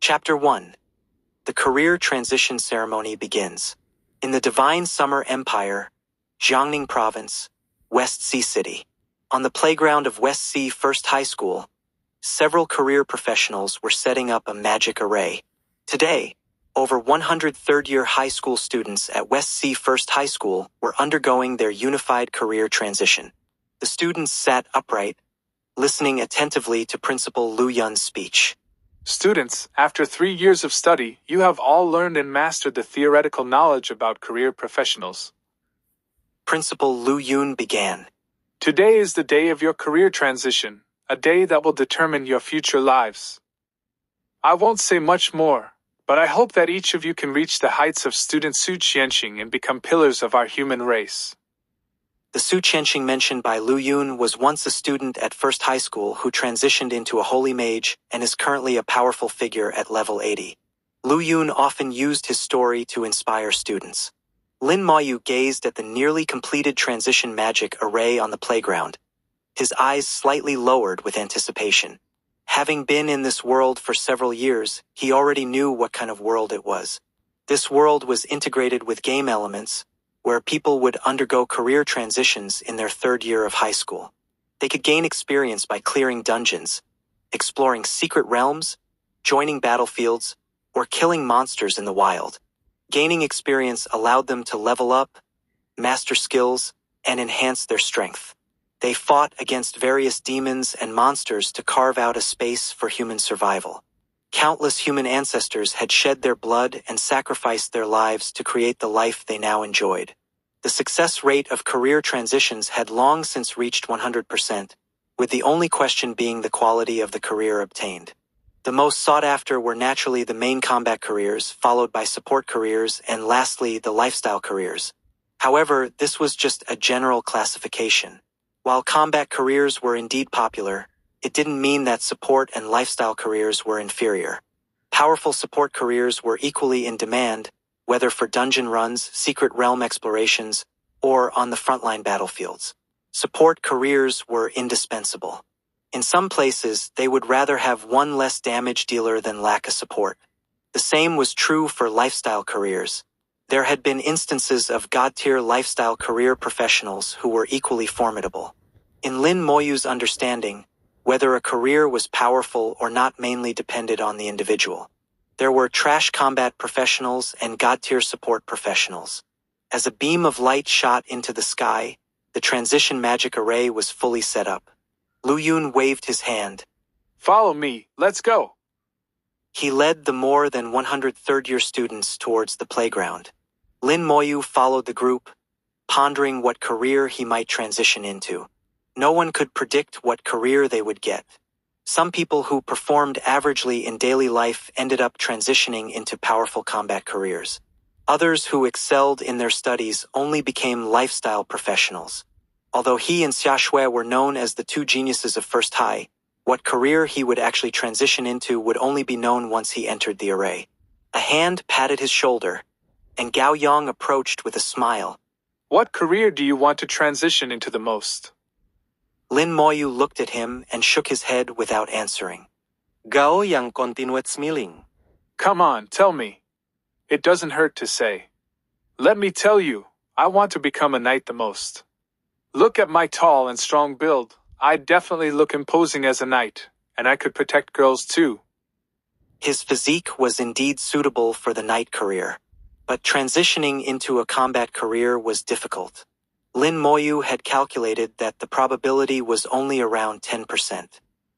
Chapter 1. The career transition ceremony begins. In the Divine Summer Empire, Jiangning Province, West Sea City. On the playground of West Sea First High School, several career professionals were setting up a magic array. Today, over 100 third-year high school students at West Sea First High School were undergoing their unified career transition. The students sat upright, listening attentively to Principal Lu Yun's speech. Students, after 3 years of study, you have all learned and mastered the theoretical knowledge about career professionals. Principal Lu Yun began. Today is the day of your career transition, a day that will determine your future lives. I won't say much more, but I hope that each of you can reach the heights of student Su Qianxing and become pillars of our human race. The Su Qianxing mentioned by Lu Yun was once a student at First High School who transitioned into a holy mage and is currently a powerful figure at level 80. Lu Yun often used his story to inspire students. Lin Moyu gazed at the nearly completed transition magic array on the playground, his eyes slightly lowered with anticipation. Having been in this world for several years, he already knew what kind of world it was. This world was integrated with game elements, where people would undergo career transitions in their third year of high school. They could gain experience by clearing dungeons, exploring secret realms, joining battlefields, or killing monsters in the wild. Gaining experience allowed them to level up, master skills, and enhance their strength. They fought against various demons and monsters to carve out a space for human survival. Countless human ancestors had shed their blood and sacrificed their lives to create the life they now enjoyed. The success rate of career transitions had long since reached 100%, with the only question being the quality of the career obtained. The most sought after were naturally the main combat careers, followed by support careers, and lastly the lifestyle careers. However, this was just a general classification. While combat careers were indeed popular, it didn't mean that support and lifestyle careers were inferior. Powerful support careers were equally in demand, whether for dungeon runs, secret realm explorations, or on the frontline battlefields. Support careers were indispensable. In some places, they would rather have one less damage dealer than lack a support. The same was true for lifestyle careers. There had been instances of god-tier lifestyle career professionals who were equally formidable. In Lin Moyu's understanding, whether a career was powerful or not mainly depended on the individual. There were trash combat professionals and god-tier support professionals. As a beam of light shot into the sky, the transition magic array was fully set up. Lu Yun waved his hand. Follow me, let's go. He led the more than 100 third-year students towards the playground. Lin Moyu followed the group, pondering what career he might transition into. No one could predict what career they would get. Some people who performed averagely in daily life ended up transitioning into powerful combat careers. Others who excelled in their studies only became lifestyle professionals. Although he and Xia Shui were known as the two geniuses of First High, what career he would actually transition into would only be known once he entered the array. A hand patted his shoulder, and Gao Yang approached with a smile. What career do you want to transition into the most? Lin Moyu looked at him and shook his head without answering. Gao Yang continued smiling. Come on, tell me. It doesn't hurt to say. Let me tell you, I want to become a knight the most. Look at my tall and strong build. I definitely look imposing as a knight, and I could protect girls too. His physique was indeed suitable for the knight career, but transitioning into a combat career was difficult. Lin Moyu had calculated that the probability was only around 10%.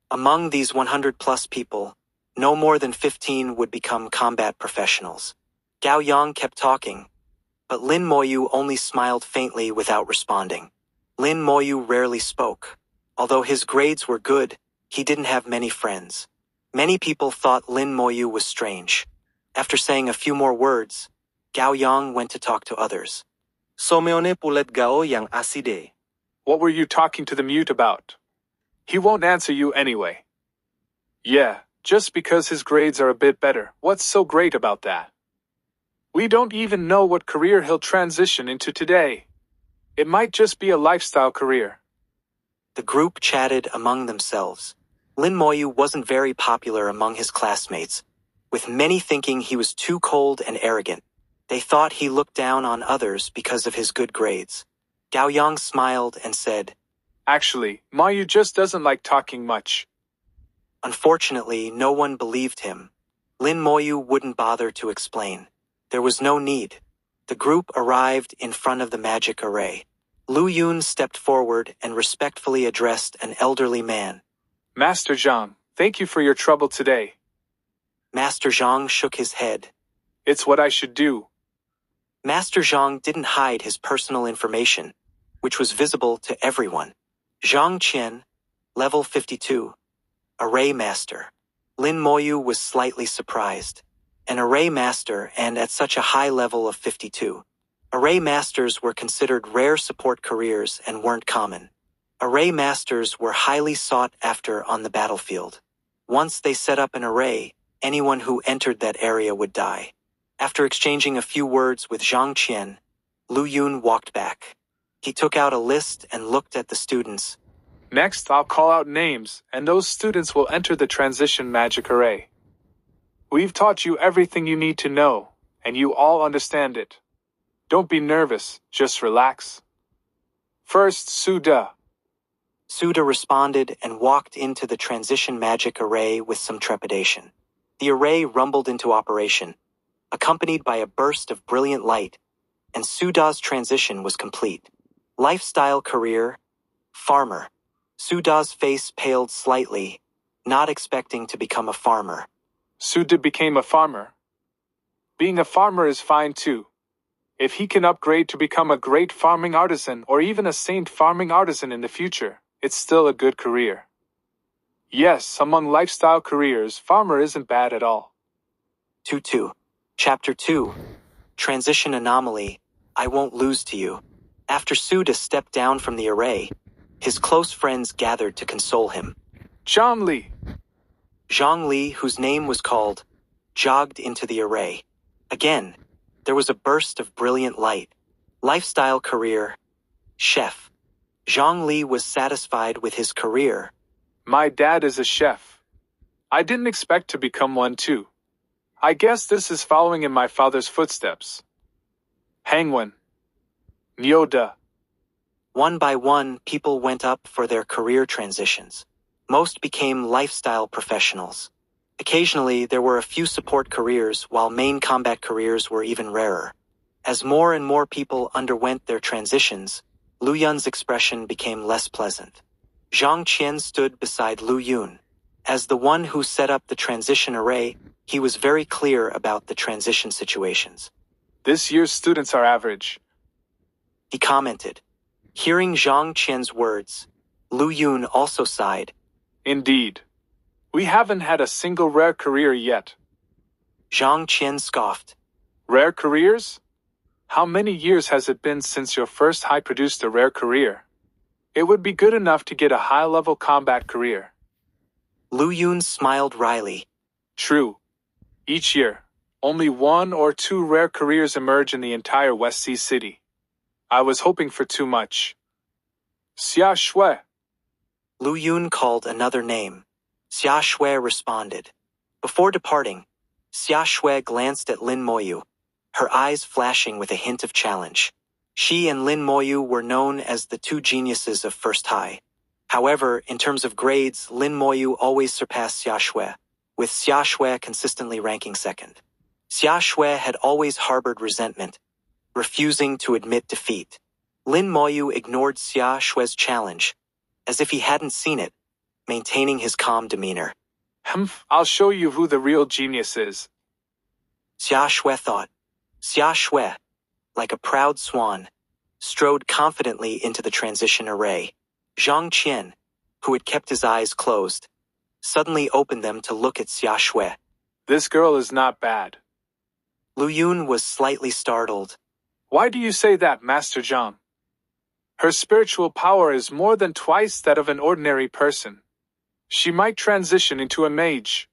Among these 100-plus people, no more than 15 would become combat professionals. Gao Yang kept talking, but Lin Moyu only smiled faintly without responding. Lin Moyu rarely spoke. Although his grades were good, he didn't have many friends. Many people thought Lin Moyu was strange. After saying a few more words, Gao Yang went to talk to others. Someone pulled Gao Yang aside. What were you talking to the mute about? He won't answer you anyway. Yeah, just because his grades are a bit better, what's so great about that? We don't even know what career he'll transition into today. It might just be a lifestyle career. The group chatted among themselves. Lin Moyu wasn't very popular among his classmates, with many thinking he was too cold and arrogant. They thought he looked down on others because of his good grades. Gao Yang smiled and said, Actually, Moyu just doesn't like talking much. Unfortunately, no one believed him. Lin Moyu wouldn't bother to explain. There was no need. The group arrived in front of the magic array. Lu Yun stepped forward and respectfully addressed an elderly man. Master Zhang, thank you for your trouble today. Master Zhang shook his head. It's what I should do. Master Zhang didn't hide his personal information, which was visible to everyone. Zhang Qian, level 52. Array Master. Lin Moyu was slightly surprised. An Array Master and at such a high level of 52. Array Masters were considered rare support careers and weren't common. Array Masters were highly sought after on the battlefield. Once they set up an array, anyone who entered that area would die. After exchanging a few words with Zhang Qian, Lu Yun walked back. He took out a list and looked at the students. Next, I'll call out names, and those students will enter the transition magic array. We've taught you everything you need to know, and you all understand it. Don't be nervous, just relax. First, Suda. Suda responded and walked into the transition magic array with some trepidation. The array rumbled into operation, accompanied by a burst of brilliant light, and Suda's transition was complete. Lifestyle career, farmer. Suda's face paled slightly, not expecting to become a farmer. Suda became a farmer. Being a farmer is fine too. If he can upgrade to become a great farming artisan or even a saint farming artisan in the future, it's still a good career. Yes, among lifestyle careers, farmer isn't bad at all. 2-2. Chapter 2. Transition Anomaly. I won't lose to you. After Suda stepped down from the array, his close friends gathered to console him. Zhang Li. Zhang Li, whose name was called, jogged into the array. Again, there was a burst of brilliant light. Lifestyle career, chef. Zhang Li was satisfied with his career. My dad is a chef. I didn't expect to become one too. I guess this is following in my father's footsteps. Hangwen. Nyoda. One by one, people went up for their career transitions. Most became lifestyle professionals. Occasionally, there were a few support careers, while main combat careers were even rarer. As more and more people underwent their transitions, Lu Yun's expression became less pleasant. Zhang Qian stood beside Lu Yun. As the one who set up the transition array, he was very clear about the transition situations. This year's students are average. He commented. Hearing Zhang Qian's words, Lu Yun also sighed. Indeed. We haven't had a single rare career yet. Zhang Qian scoffed. Rare careers? How many years has it been since your first high produced a rare career? It would be good enough to get a high-level combat career. Lu Yun smiled wryly. True. Each year, only 1 or 2 rare careers emerge in the entire West Sea City. I was hoping for too much. Xia Shui. Lu Yun called another name. Xia Shui responded. Before departing, Xia Shui glanced at Lin Moyu, her eyes flashing with a hint of challenge. She and Lin Moyu were known as the two geniuses of First High. However, in terms of grades, Lin Moyu always surpassed Xia Shui, with Xia Shui consistently ranking second. Xia Shui had always harbored resentment, refusing to admit defeat. Lin Moyu ignored Xia Shui's challenge, as if he hadn't seen it, maintaining his calm demeanor. I'll show you who the real genius is. Xia Shui thought. Xia Shui, like a proud swan, strode confidently into the transition array. Zhang Qian, who had kept his eyes closed, suddenly opened them to look at Xia Shui. This girl is not bad. Lu Yun was slightly startled. Why do you say that, Master Zhang? Her spiritual power is more than twice that of an ordinary person. She might transition into a mage.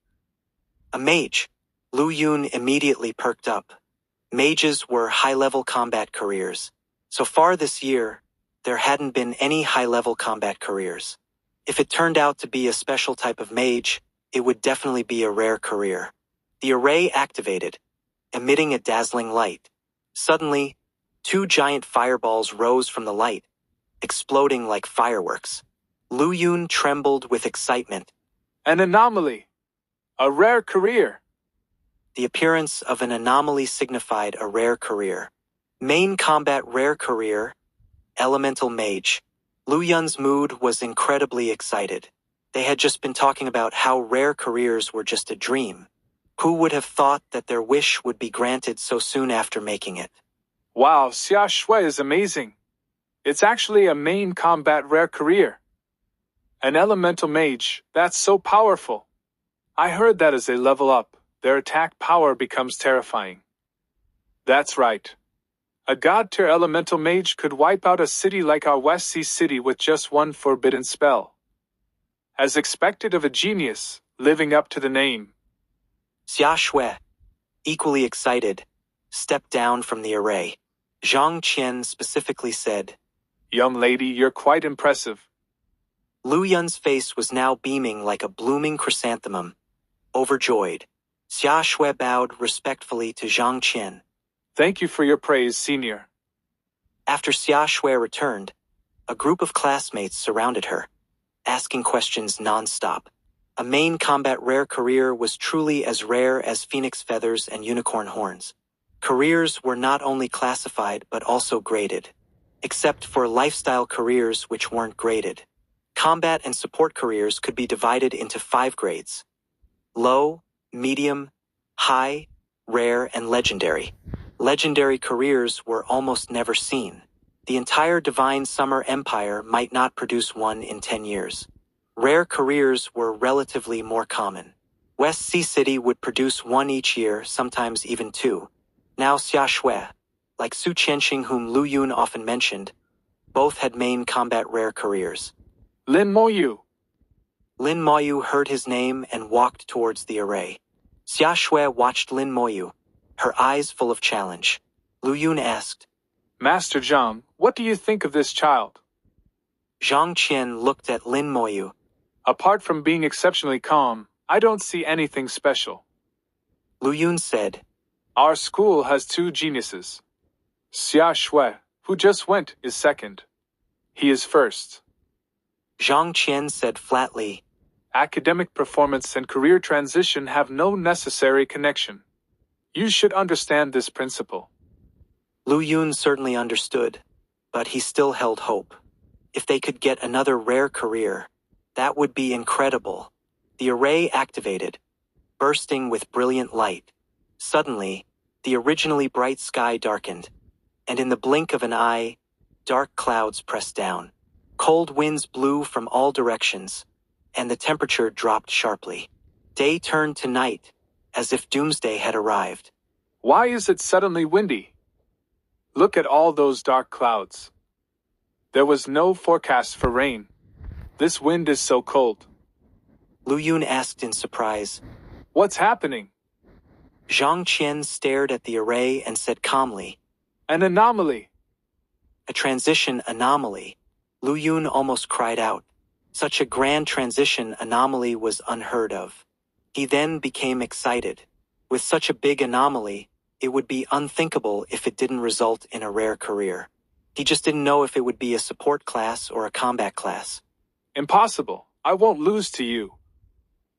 A mage? Lu Yun immediately perked up. Mages were high-level combat careers. So far this year, there hadn't been any high-level combat careers. If it turned out to be a special type of mage, it would definitely be a rare career. The array activated, emitting a dazzling light. Suddenly, two giant fireballs rose from the light, exploding like fireworks. Lu Yun trembled with excitement. An anomaly. A rare career. The appearance of an anomaly signified a rare career. Main combat rare career, Elemental Mage. Lu Yun's mood was incredibly excited. They had just been talking about how rare careers were just a dream. Who would have thought that their wish would be granted so soon after making it? Wow, Xia Shui is amazing. It's actually a main combat rare career. An elemental mage, that's so powerful. I heard that as they level up, their attack power becomes terrifying. That's right. A god-tier elemental mage could wipe out a city like our West Sea City with just one forbidden spell. As expected of a genius, living up to the name. Xia Shui, equally excited, stepped down from the array. Zhang Qian specifically said, Young lady, you're quite impressive. Lu Yun's face was now beaming like a blooming chrysanthemum. Overjoyed, Xia Shui bowed respectfully to Zhang Qian. Thank you for your praise, senior. After Xia Shui returned, a group of classmates surrounded her, asking questions non-stop. A main combat rare career was truly as rare as phoenix feathers and unicorn horns. Careers were not only classified but also graded, except for lifestyle careers which weren't graded. Combat and support careers could be divided into 5 grades: low, medium, high, rare, and legendary. Legendary careers were almost never seen. The entire Divine Summer Empire might not produce one in 10 years. Rare careers were relatively more common. West Sea City would produce one each year, sometimes even 2. Now Xia Shui, like Su Qianxing whom Lu Yun often mentioned, both had main combat rare careers. Lin Moyu. Lin Moyu heard his name and walked towards the array. Xia Shui watched Lin Moyu, her eyes full of challenge. Lu Yun asked, Master Zhang, what do you think of this child? Zhang Qian looked at Lin Moyu. Apart from being exceptionally calm, I don't see anything special. Lu Yun said, Our school has 2 geniuses. Xia Shui, who just went, is second. He is first. Zhang Qian said flatly, Academic performance and career transition have no necessary connection. You should understand this principle. Lu Yun certainly understood, but he still held hope. If they could get another rare career, that would be incredible. The array activated, bursting with brilliant light. Suddenly, the originally bright sky darkened, and in the blink of an eye, dark clouds pressed down. Cold winds blew from all directions, and the temperature dropped sharply. Day turned to night, as if doomsday had arrived. Why is it suddenly windy? Look at all those dark clouds. There was no forecast for rain. This wind is so cold. Lu Yun asked in surprise. What's happening? Zhang Qian stared at the array and said calmly, An anomaly. A transition anomaly. Lu Yun almost cried out. Such a grand transition anomaly was unheard of. He then became excited. With such a big anomaly, it would be unthinkable if it didn't result in a rare career. He just didn't know if it would be a support class or a combat class. Impossible. I won't lose to you.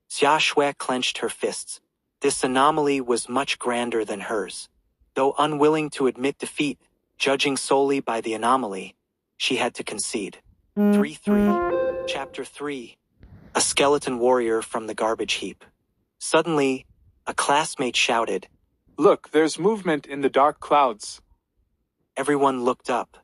Xia Shui clenched her fists. This anomaly was much grander than hers. Though unwilling to admit defeat, judging solely by the anomaly, she had to concede. 3-3. Chapter 3. A skeleton warrior from the garbage heap. Suddenly, a classmate shouted, Look, there's movement in the dark clouds. Everyone looked up.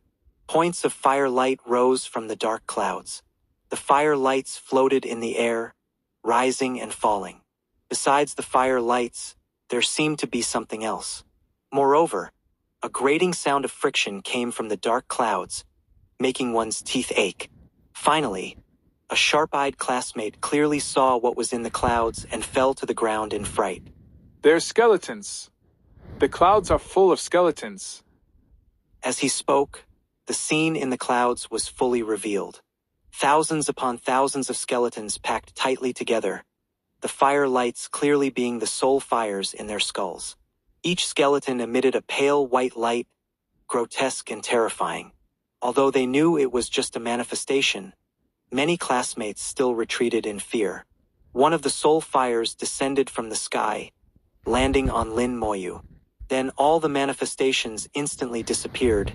Points of firelight rose from the dark clouds. The firelights floated in the air, rising and falling. Besides the firelights, there seemed to be something else. Moreover, a grating sound of friction came from the dark clouds, making one's teeth ache. Finally, a sharp-eyed classmate clearly saw what was in the clouds and fell to the ground in fright. They're skeletons. The clouds are full of skeletons. As he spoke, the scene in the clouds was fully revealed. Thousands upon thousands of skeletons packed tightly together. the fire lights clearly being the soul fires in their skulls. Each skeleton emitted a pale white light, grotesque and terrifying. Although they knew it was just a manifestation, many classmates still retreated in fear. One of the soul fires descended from the sky, landing on Lin Moyu. Then all the manifestations instantly disappeared,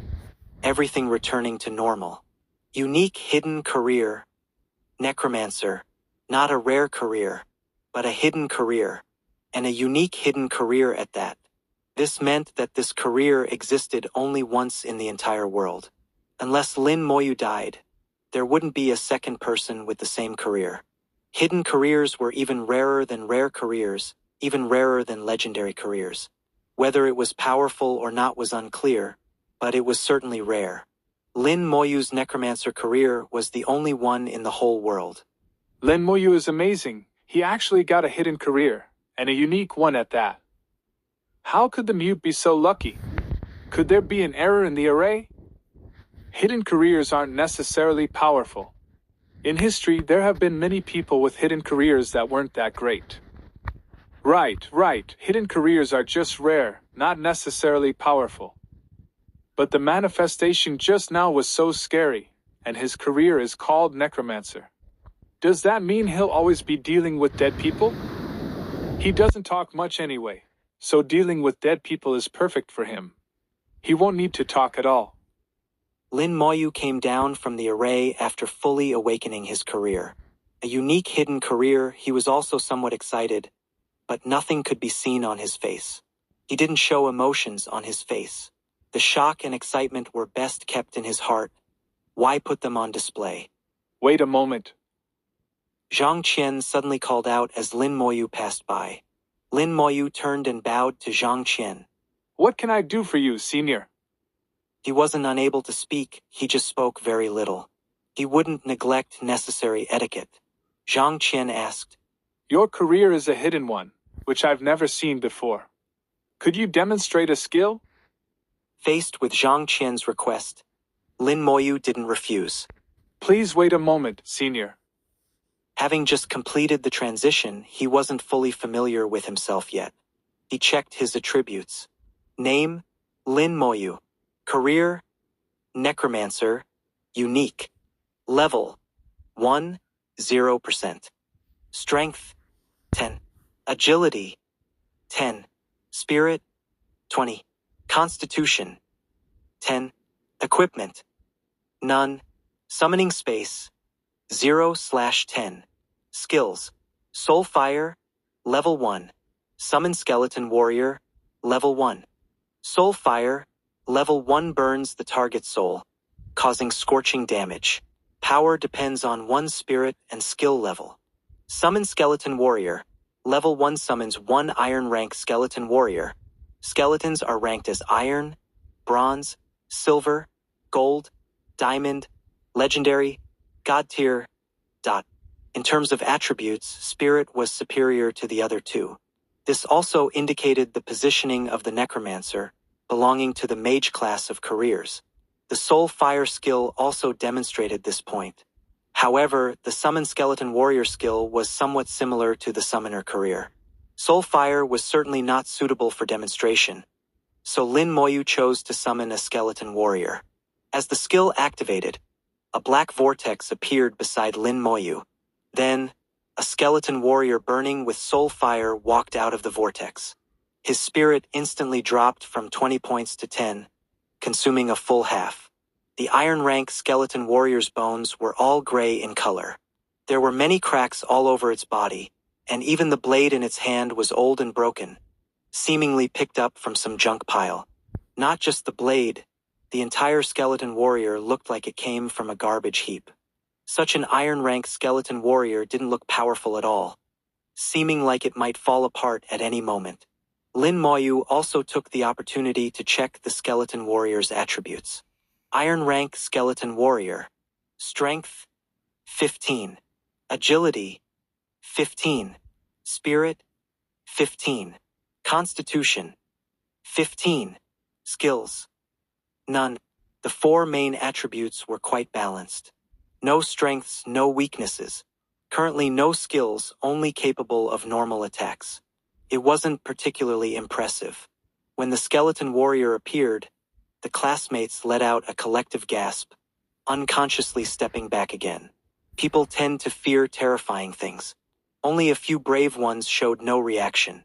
everything returning to normal. Unique hidden career. Necromancer. Not a rare career, but a hidden career. And a unique hidden career at that. This meant that this career existed only once in the entire world. Unless Lin Moyu died, there wouldn't be a second person with the same career. Hidden careers were even rarer than rare careers, even rarer than legendary careers. Whether it was powerful or not was unclear, but it was certainly rare. Lin Moyu's necromancer career was the only one in the whole world. Lin Moyu is amazing. He actually got a hidden career, and a unique one at that. How could the mute be so lucky? Could there be an error in the array? Hidden careers aren't necessarily powerful. In history, there have been many people with hidden careers that weren't that great. Right. Hidden careers are just rare, not necessarily powerful. But the manifestation just now was so scary, and his career is called Necromancer. Does that mean he'll always be dealing with dead people? He doesn't talk much anyway, so dealing with dead people is perfect for him. He won't need to talk at all. Lin Moyu came down from the array after fully awakening his career. A unique hidden career, he was also somewhat excited, but nothing could be seen on his face. He didn't show emotions on his face. The shock and excitement were best kept in his heart. Why put them on display? Wait a moment. Zhang Qian suddenly called out as Lin Moyu passed by. Lin Moyu turned and bowed to Zhang Qian. What can I do for you, senior? He wasn't unable to speak, he just spoke very little. He wouldn't neglect necessary etiquette. Zhang Qian asked, Your career is a hidden one, which I've never seen before. Could you demonstrate a skill? Faced with Zhang Qian's request, Lin Moyu didn't refuse. Please wait a moment, senior. Having just completed the transition, he wasn't fully familiar with himself yet. He checked his attributes. Name, Lin Moyu. Career, Necromancer, Unique. Level, 0%. Strength, 10. Agility, 10. Spirit, 20. Constitution, 10. Equipment, none. Summoning space, 0/10. Skills, Soul Fire, Level 1. Summon Skeleton Warrior, Level 1. Soul Fire, Level 1 burns the target soul, causing scorching damage. Power depends on one's spirit and skill level. Summon Skeleton Warrior, Level 1 summons 1 Iron rank Skeleton Warrior. Skeletons are ranked as Iron, Bronze, Silver, Gold, Diamond, Legendary, God Tier. In terms of attributes, Spirit was superior to the other two. This also indicated the positioning of the Necromancer, belonging to the Mage class of careers. The Soul Fire skill also demonstrated this point. However, the Summon Skeleton Warrior skill was somewhat similar to the Summoner career. Soul Fire was certainly not suitable for demonstration, so Lin Moyu chose to summon a Skeleton Warrior. As the skill activated, a black vortex appeared beside Lin Moyu. Then, a Skeleton Warrior burning with Soul Fire walked out of the vortex. His spirit instantly dropped from 20 points to 10, consuming a full half. The Iron rank Skeleton Warrior's bones were all gray in color. There were many cracks all over its body, and even the blade in its hand was old and broken, seemingly picked up from some junk pile. Not just the blade, the entire Skeleton Warrior looked like it came from a garbage heap. Such an Iron rank Skeleton Warrior didn't look powerful at all, seeming like it might fall apart at any moment. Lin Moyu also took the opportunity to check the Skeleton Warrior's attributes. Iron rank Skeleton Warrior. Strength, 15. Agility, 15. Spirit, 15. Constitution, 15. Skills, none. The 4 main attributes were quite balanced. No strengths, no weaknesses. Currently no skills, only capable of normal attacks. It wasn't particularly impressive. When the skeleton warrior appeared, the classmates let out a collective gasp, unconsciously stepping back again. People tend to fear terrifying things. Only a few brave ones showed no reaction,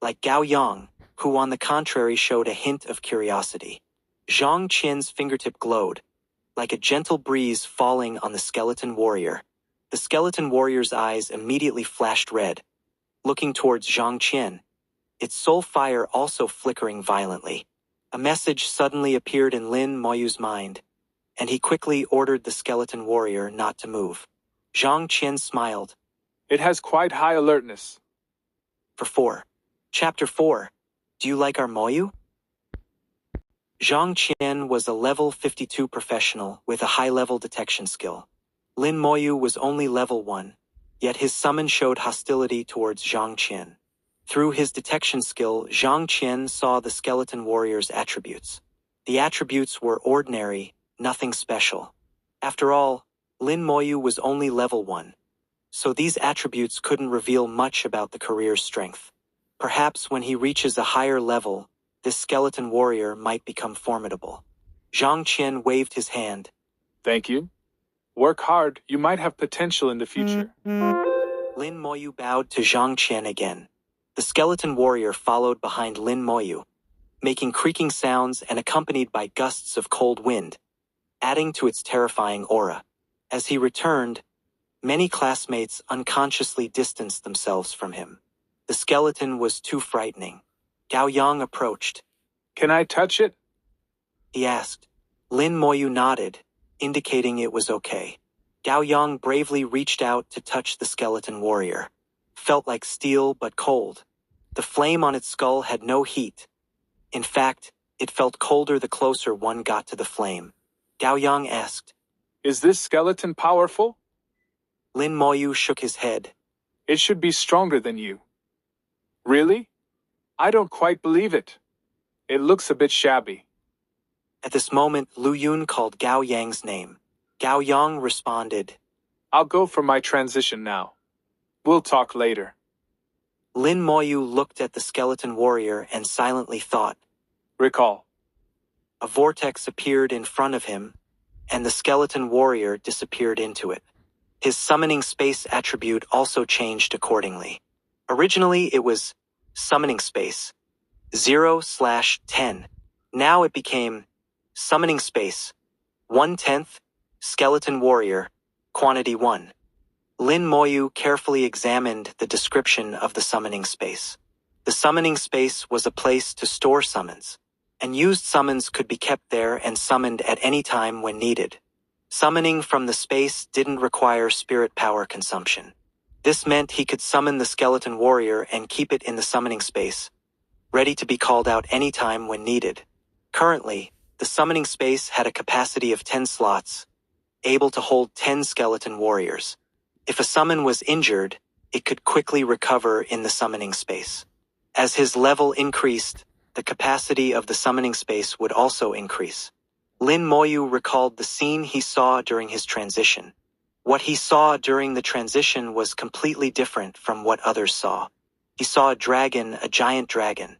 like Gao Yang, who on the contrary showed a hint of curiosity. Zhang Qian's fingertip glowed, like a gentle breeze falling on the skeleton warrior. The skeleton warrior's eyes immediately flashed red, looking towards Zhang Qian, its soul fire also flickering violently. A message suddenly appeared in Lin Moyu's mind, and he quickly ordered the skeleton warrior not to move. Zhang Qian smiled. It has quite high alertness. For 4. Chapter 4. Do you like our Moyu? Zhang Qian was a level 52 professional with a high-level detection skill. Lin Moyu was only level 1, yet his summon showed hostility towards Zhang Qian. Through his detection skill, Zhang Qian saw the skeleton warrior's attributes. The attributes were ordinary, nothing special. After all, Lin Moyu was only level 1, so these attributes couldn't reveal much about the career's strength. Perhaps when he reaches a higher level, this skeleton warrior might become formidable. Zhang Qian waved his hand. Thank you. Work hard, you might have potential in the future. Lin Moyu bowed to Zhang Qian again. The skeleton warrior followed behind Lin Moyu, making creaking sounds and accompanied by gusts of cold wind, adding to its terrifying aura. As he returned, many classmates unconsciously distanced themselves from him. The skeleton was too frightening. Gao Yang approached. Can I touch it? He asked. Lin Moyu nodded, indicating it was okay. Gao Yang bravely reached out to touch the skeleton warrior. Felt like steel but cold. The flame on its skull had no heat. In fact, it felt colder the closer one got to the flame. Gao Yang asked, Is this skeleton powerful? Lin Moyu shook his head. It should be stronger than you. Really? I don't quite believe it. It looks a bit shabby. At this moment, Lu Yun called Gao Yang's name. Gao Yang responded, I'll go for my transition now. We'll talk later. Lin Moyu looked at the skeleton warrior and silently thought. Recall. A vortex appeared in front of him, and the skeleton warrior disappeared into it. His summoning space attribute also changed accordingly. Originally, it was summoning space 0/10. Now it became summoning space 1/10, skeleton warrior, quantity 1. Lin Moyu carefully examined the description of the summoning space. The summoning space was a place to store summons, and used summons could be kept there and summoned at any time when needed. Summoning from the space didn't require spirit power consumption. This meant he could summon the skeleton warrior and keep it in the summoning space, ready to be called out any time when needed. Currently, the summoning space had a capacity of 10 slots, able to hold 10 skeleton warriors. If a summon was injured, it could quickly recover in the summoning space. As his level increased, the capacity of the summoning space would also increase. Lin Moyu recalled the scene he saw during his transition. What he saw during the transition was completely different from what others saw. He saw a giant dragon.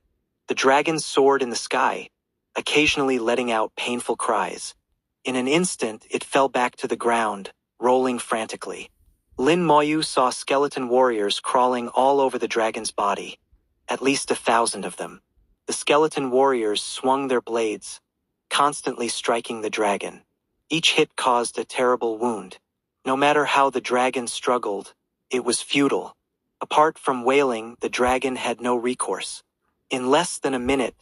The dragon soared in the sky, occasionally letting out painful cries. In an instant, it fell back to the ground, rolling frantically. Lin Moyu saw skeleton warriors crawling all over the dragon's body, at least 1,000 of them. The skeleton warriors swung their blades, constantly striking the dragon. Each hit caused a terrible wound. No matter how the dragon struggled, it was futile. Apart from wailing, the dragon had no recourse. In less than a minute,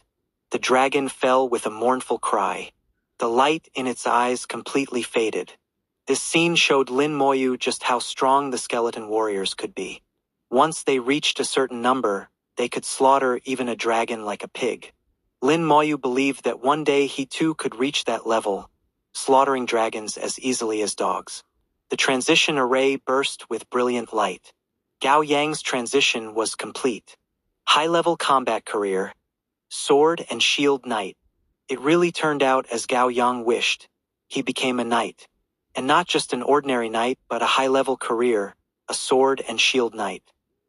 the dragon fell with a mournful cry. The light in its eyes completely faded. This scene showed Lin Moyu just how strong the skeleton warriors could be. Once they reached a certain number, they could slaughter even a dragon like a pig. Lin Moyu believed that one day he too could reach that level, slaughtering dragons as easily as dogs. The transition array burst with brilliant light. Gao Yang's transition was complete. High-level combat career, sword and shield knight. It really turned out as Gao Yang wished. He became a knight. And not just an ordinary knight, but a high-level career, a sword and shield knight.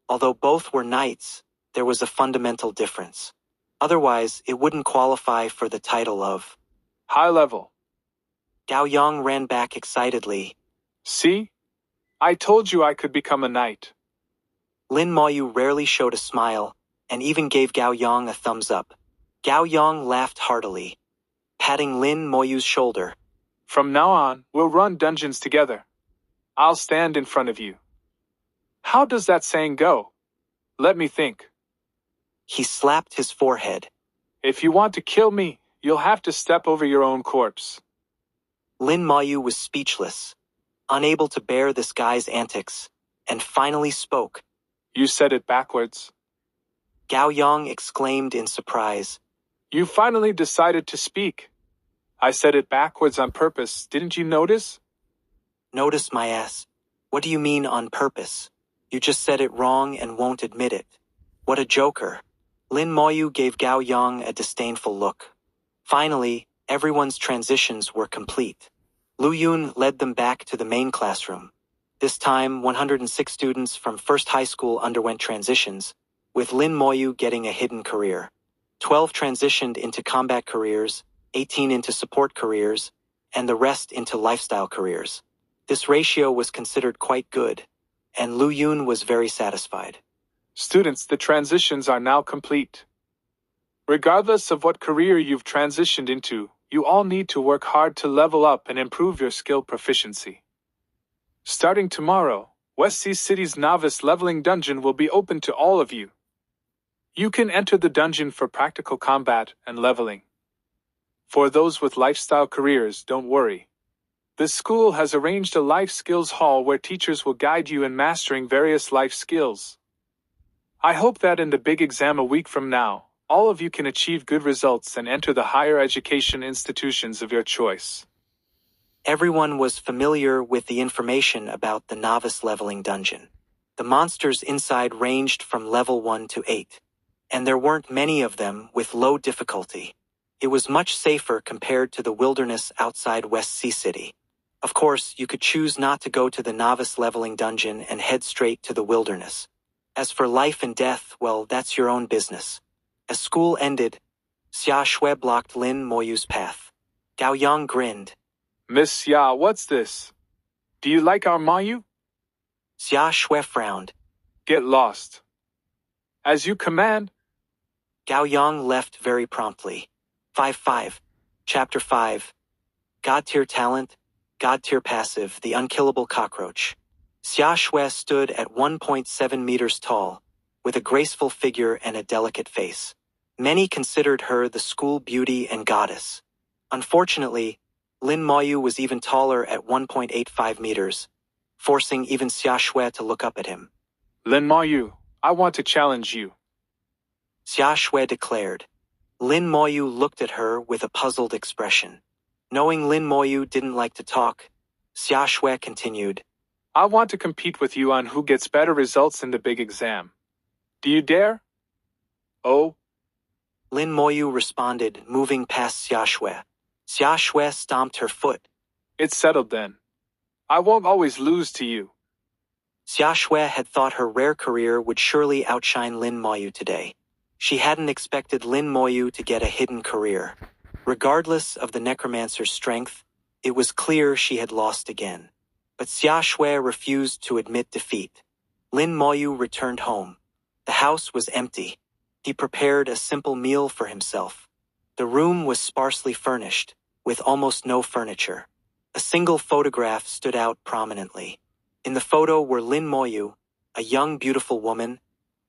Although both were knights, there was a fundamental difference. Otherwise, it wouldn't qualify for the title of high level. Gao Yang ran back excitedly. See? I told you I could become a knight. Lin Moyu rarely showed a smile, and even gave Gao Yang a thumbs up. Gao Yang laughed heartily, patting Lin Moyu's shoulder. From now on, we'll run dungeons together. I'll stand in front of you. How does that saying go? Let me think. He slapped his forehead. If you want to kill me, you'll have to step over your own corpse. Lin Moyu was speechless, unable to bear this guy's antics, and finally spoke. You said it backwards. Gao Yang exclaimed in surprise. You finally decided to speak. I said it backwards on purpose, didn't you notice? Notice my ass. What do you mean on purpose? You just said it wrong and won't admit it. What a joker. Lin Moyu gave Gao Yang a disdainful look. Finally, everyone's transitions were complete. Lu Yun led them back to the main classroom. This time, 106 students from first high school underwent transitions, with Lin Moyu getting a hidden career. 12 transitioned into combat careers, 18 into support careers, and the rest into lifestyle careers. This ratio was considered quite good, and Lu Yun was very satisfied. Students, the transitions are now complete. Regardless of what career you've transitioned into, you all need to work hard to level up and improve your skill proficiency. Starting tomorrow, West Sea City's novice leveling dungeon will be open to all of you. You can enter the dungeon for practical combat and leveling. For those with lifestyle careers, don't worry. The school has arranged a life skills hall where teachers will guide you in mastering various life skills. I hope that in the big exam a week from now, all of you can achieve good results and enter the higher education institutions of your choice. Everyone was familiar with the information about the novice leveling dungeon. The monsters inside ranged from level 1 to 8, and there weren't many of them with low difficulty. It was much safer compared to the wilderness outside West Sea City. Of course, you could choose not to go to the novice leveling dungeon and head straight to the wilderness. As for life and death, well, that's your own business. As school ended, Xia Shui blocked Lin Moyu's path. Gao Yang grinned. Miss Xia, what's this? Do you like our Moyu? Xia Shui frowned. Get lost. As you command. Gao Yang left very promptly. 5-5. Chapter 5. God-tier talent, God-tier passive, the unkillable cockroach. Xia Shui stood at 1.7 meters tall, with a graceful figure and a delicate face. Many considered her the school beauty and goddess. Unfortunately, Lin Moyu was even taller at 1.85 meters, forcing even Xia Shui to look up at him. Lin Moyu, I want to challenge you. Xia Shui declared. Lin Moyu looked at her with a puzzled expression. Knowing Lin Moyu didn't like to talk, Xia Shui continued. I want to compete with you on who gets better results in the big exam. Do you dare? Oh? Lin Moyu responded, moving past Xia Shui. Xia Shui stomped her foot. It's settled then. I won't always lose to you. Xia Shui had thought her rare career would surely outshine Lin Moyu today. She hadn't expected Lin Moyu to get a hidden career. Regardless of the necromancer's strength, it was clear she had lost again. But Xia Shui refused to admit defeat. Lin Moyu returned home. The house was empty. He prepared a simple meal for himself. The room was sparsely furnished, with almost no furniture. A single photograph stood out prominently. In the photo were Lin Moyu, a young beautiful woman,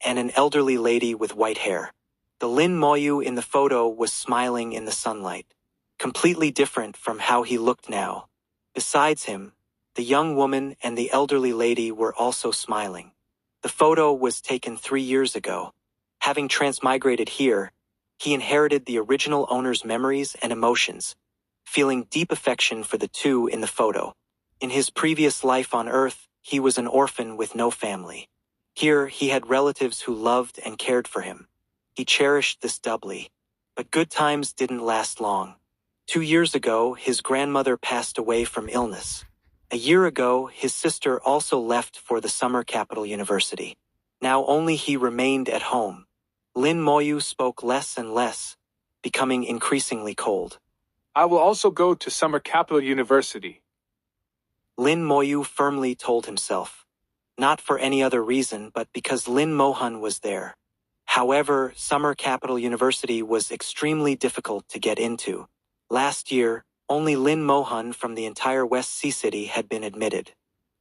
and an elderly lady with white hair. The Lin Moyu in the photo was smiling in the sunlight, completely different from how he looked now. Besides him, the young woman and the elderly lady were also smiling. The photo was taken 3 years ago. Having transmigrated here, he inherited the original owner's memories and emotions, feeling deep affection for the two in the photo. In his previous life on Earth, he was an orphan with no family. Here, he had relatives who loved and cared for him. He cherished this doubly. But good times didn't last long. 2 years ago, his grandmother passed away from illness. A year ago, his sister also left for the summer capital university. Now only he remained at home. Lin Moyu spoke less and less, becoming increasingly cold. I will also go to Summer Capital University. Lin Moyu firmly told himself. Not for any other reason but because Lin Mohan was there. However, Summer Capital University was extremely difficult to get into. Last year, only Lin Mohan from the entire West Sea City had been admitted.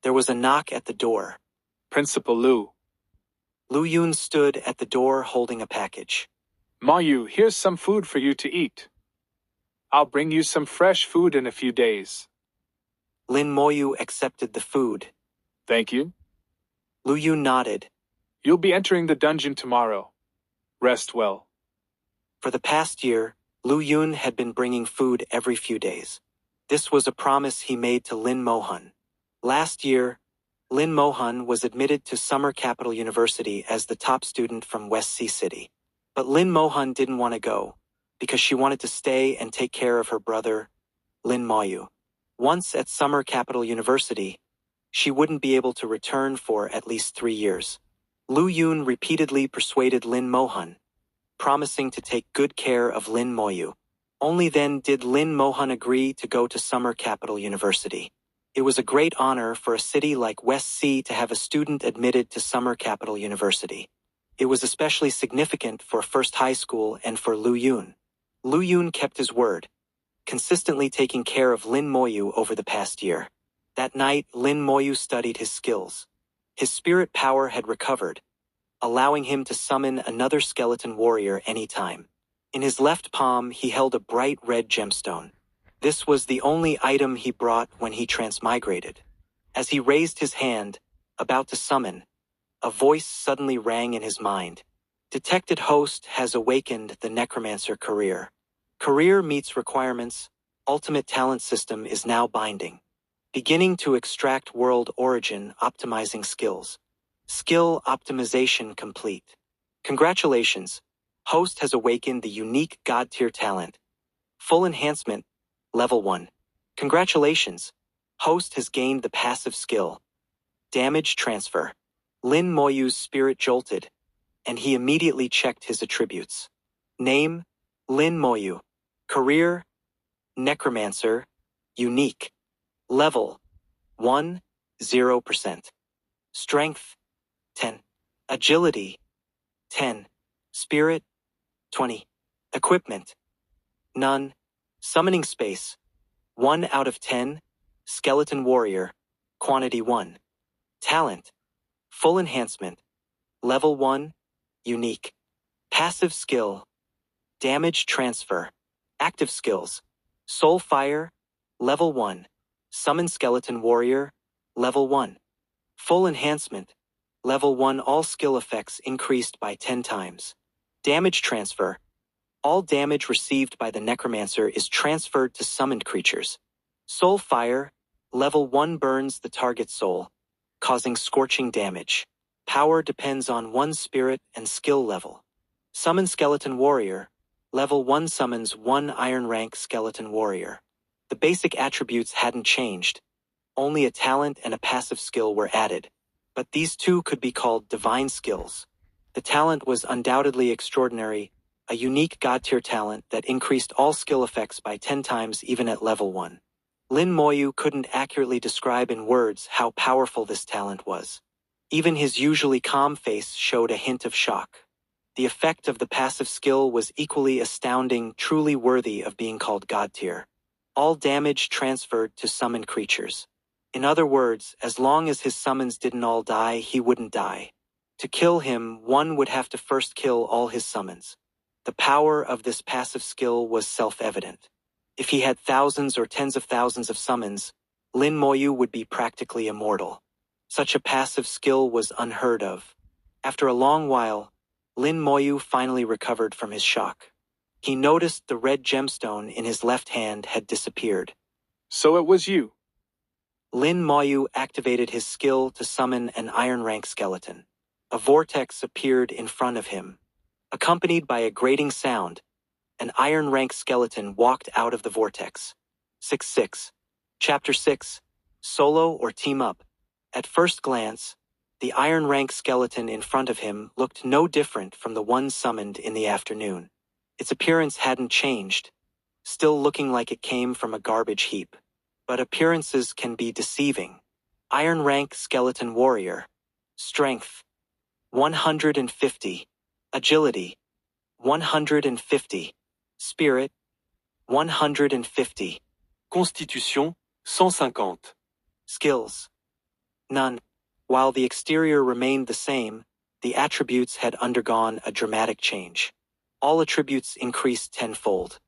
There was a knock at the door. Principal Lu. Lu Yun stood at the door holding a package. Moyu, here's some food for you to eat. I'll bring you some fresh food in a few days. Lin Moyu accepted the food. Thank you. Lu Yun nodded. You'll be entering the dungeon tomorrow. Rest well. For the past year, Lu Yun had been bringing food every few days. This was a promise he made to Lin Mohan. Last year, Lin Mohan was admitted to Summer Capital University as the top student from West Sea City. But Lin Mohan didn't want to go, because she wanted to stay and take care of her brother, Lin Moyu. Once at Summer Capital University, she wouldn't be able to return for at least 3 years. Lu Yun repeatedly persuaded Lin Mohan, promising to take good care of Lin Moyu. Only then did Lin Mohan agree to go to Summer Capital University. It was a great honor for a city like West Sea to have a student admitted to Summer Capital University. It was especially significant for First High School and for Lu Yun. Lu Yun kept his word, consistently taking care of Lin Moyu over the past year. That night, Lin Moyu studied his skills. His spirit power had recovered, allowing him to summon another skeleton warrior anytime. In his left palm, he held a bright red gemstone. This was the only item he brought when he transmigrated. As he raised his hand, about to summon, a voice suddenly rang in his mind. Detected host has awakened the necromancer career. Career meets requirements. Ultimate talent system is now binding. Beginning to extract world origin optimizing skills. Skill optimization complete. Congratulations. Host has awakened the unique God tier talent. Full enhancement, level 1. Congratulations. Host has gained the passive skill. Damage transfer. Lin Moyu's spirit jolted, and he immediately checked his attributes. Name, Lin Moyu. Career, Necromancer, unique. Level, 1, 0%. Strength, 10. Agility, 10. Spirit, 20. Equipment, none. Summoning space, 1 out of 10. Skeleton warrior, quantity 1. Talent, full enhancement, level 1, unique. Passive skill, damage transfer. Active skills, soul fire, level 1. Summon skeleton warrior, level 1. Full enhancement, level 1. All skill effects increased by 10 times. Damage transfer. All damage received by the necromancer is transferred to summoned creatures. Soul fire, level 1 burns the target soul, causing scorching damage. Power depends on one's spirit and skill level. Summon skeleton warrior, level 1 summons 1 iron rank skeleton warrior. The basic attributes hadn't changed. Only a talent and a passive skill were added. But these two could be called divine skills. The talent was undoubtedly extraordinary, a unique god-tier talent that increased all skill effects by 10 times even at level 1. Lin Moyu couldn't accurately describe in words how powerful this talent was. Even his usually calm face showed a hint of shock. The effect of the passive skill was equally astounding, truly worthy of being called god-tier. All damage transferred to summoned creatures. In other words, as long as his summons didn't all die, he wouldn't die. To kill him, one would have to first kill all his summons. The power of this passive skill was self-evident. If he had thousands or tens of thousands of summons, Lin Moyu would be practically immortal. Such a passive skill was unheard of. After a long while, Lin Moyu finally recovered from his shock. He noticed the red gemstone in his left hand had disappeared. So it was you. Lin Moyu activated his skill to summon an iron rank skeleton. A vortex appeared in front of him. Accompanied by a grating sound, an iron rank skeleton walked out of the vortex. 6-6. Chapter 6. Solo or team up? At first glance, the Iron Rank skeleton in front of him looked no different from the one summoned in the afternoon. Its appearance hadn't changed, still looking like it came from a garbage heap. But appearances can be deceiving. Iron Rank Skeleton Warrior. Strength, 150. Agility, 150. Spirit, 150. Constitution, 150. Skills, none. While the exterior remained the same, the attributes had undergone a dramatic change. All attributes increased tenfold.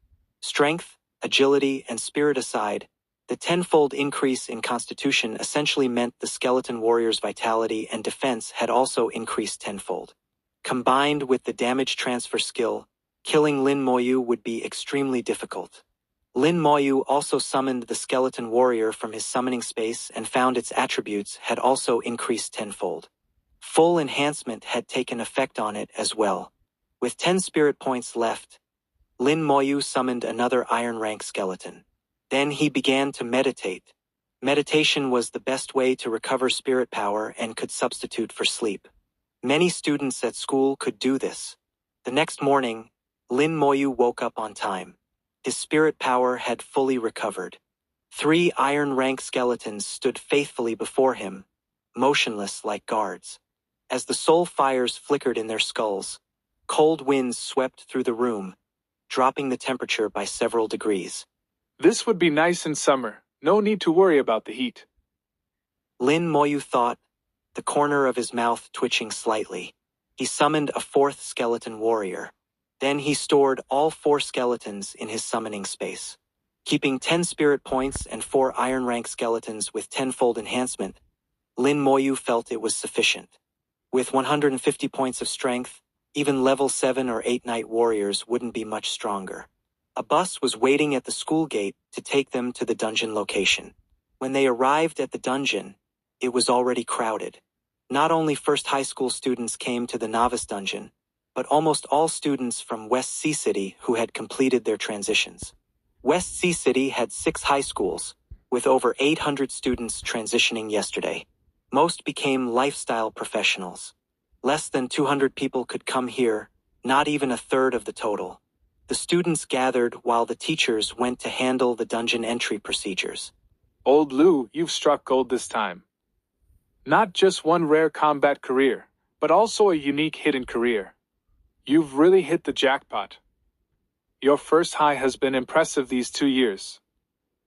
Strength, agility, and spirit aside, the tenfold increase in constitution essentially meant the skeleton warrior's vitality and defense had also increased tenfold. Combined with the damage transfer skill, killing Lin Moyu would be extremely difficult. Lin Moyu also summoned the skeleton warrior from his summoning space and found its attributes had also increased tenfold. Full enhancement had taken effect on it as well. With 10 spirit points left, Lin Moyu summoned another Iron Rank skeleton. Then he began to meditate. Meditation was the best way to recover spirit power and could substitute for sleep. Many students at school could do this. The next morning, Lin Moyu woke up on time. His spirit power had fully recovered. 3 Iron Rank skeletons stood faithfully before him, motionless like guards. As the soul fires flickered in their skulls, cold winds swept through the room, dropping the temperature by several degrees. This would be nice in summer. No need to worry about the heat. Lin Moyu thought, the corner of his mouth twitching slightly. He summoned a 4th skeleton warrior. Then he stored all 4 skeletons in his summoning space. Keeping 10 spirit points and 4 Iron Rank skeletons with tenfold enhancement, Lin Moyu felt it was sufficient. With 150 points of strength, even level 7 or 8 Night Warriors wouldn't be much stronger. A bus was waiting at the school gate to take them to the dungeon location. When they arrived at the dungeon, it was already crowded. Not only first high school students came to the novice dungeon, but almost all students from West Sea City who had completed their transitions. West Sea City had 6 high schools, with over 800 students transitioning yesterday. Most became lifestyle professionals. Less than 200 people could come here, not even a third of the total. The students gathered while the teachers went to handle the dungeon entry procedures. Old Lu, you've struck gold this time. Not just one rare combat career, but also a unique hidden career. You've really hit the jackpot. Your first high has been impressive these 2 years.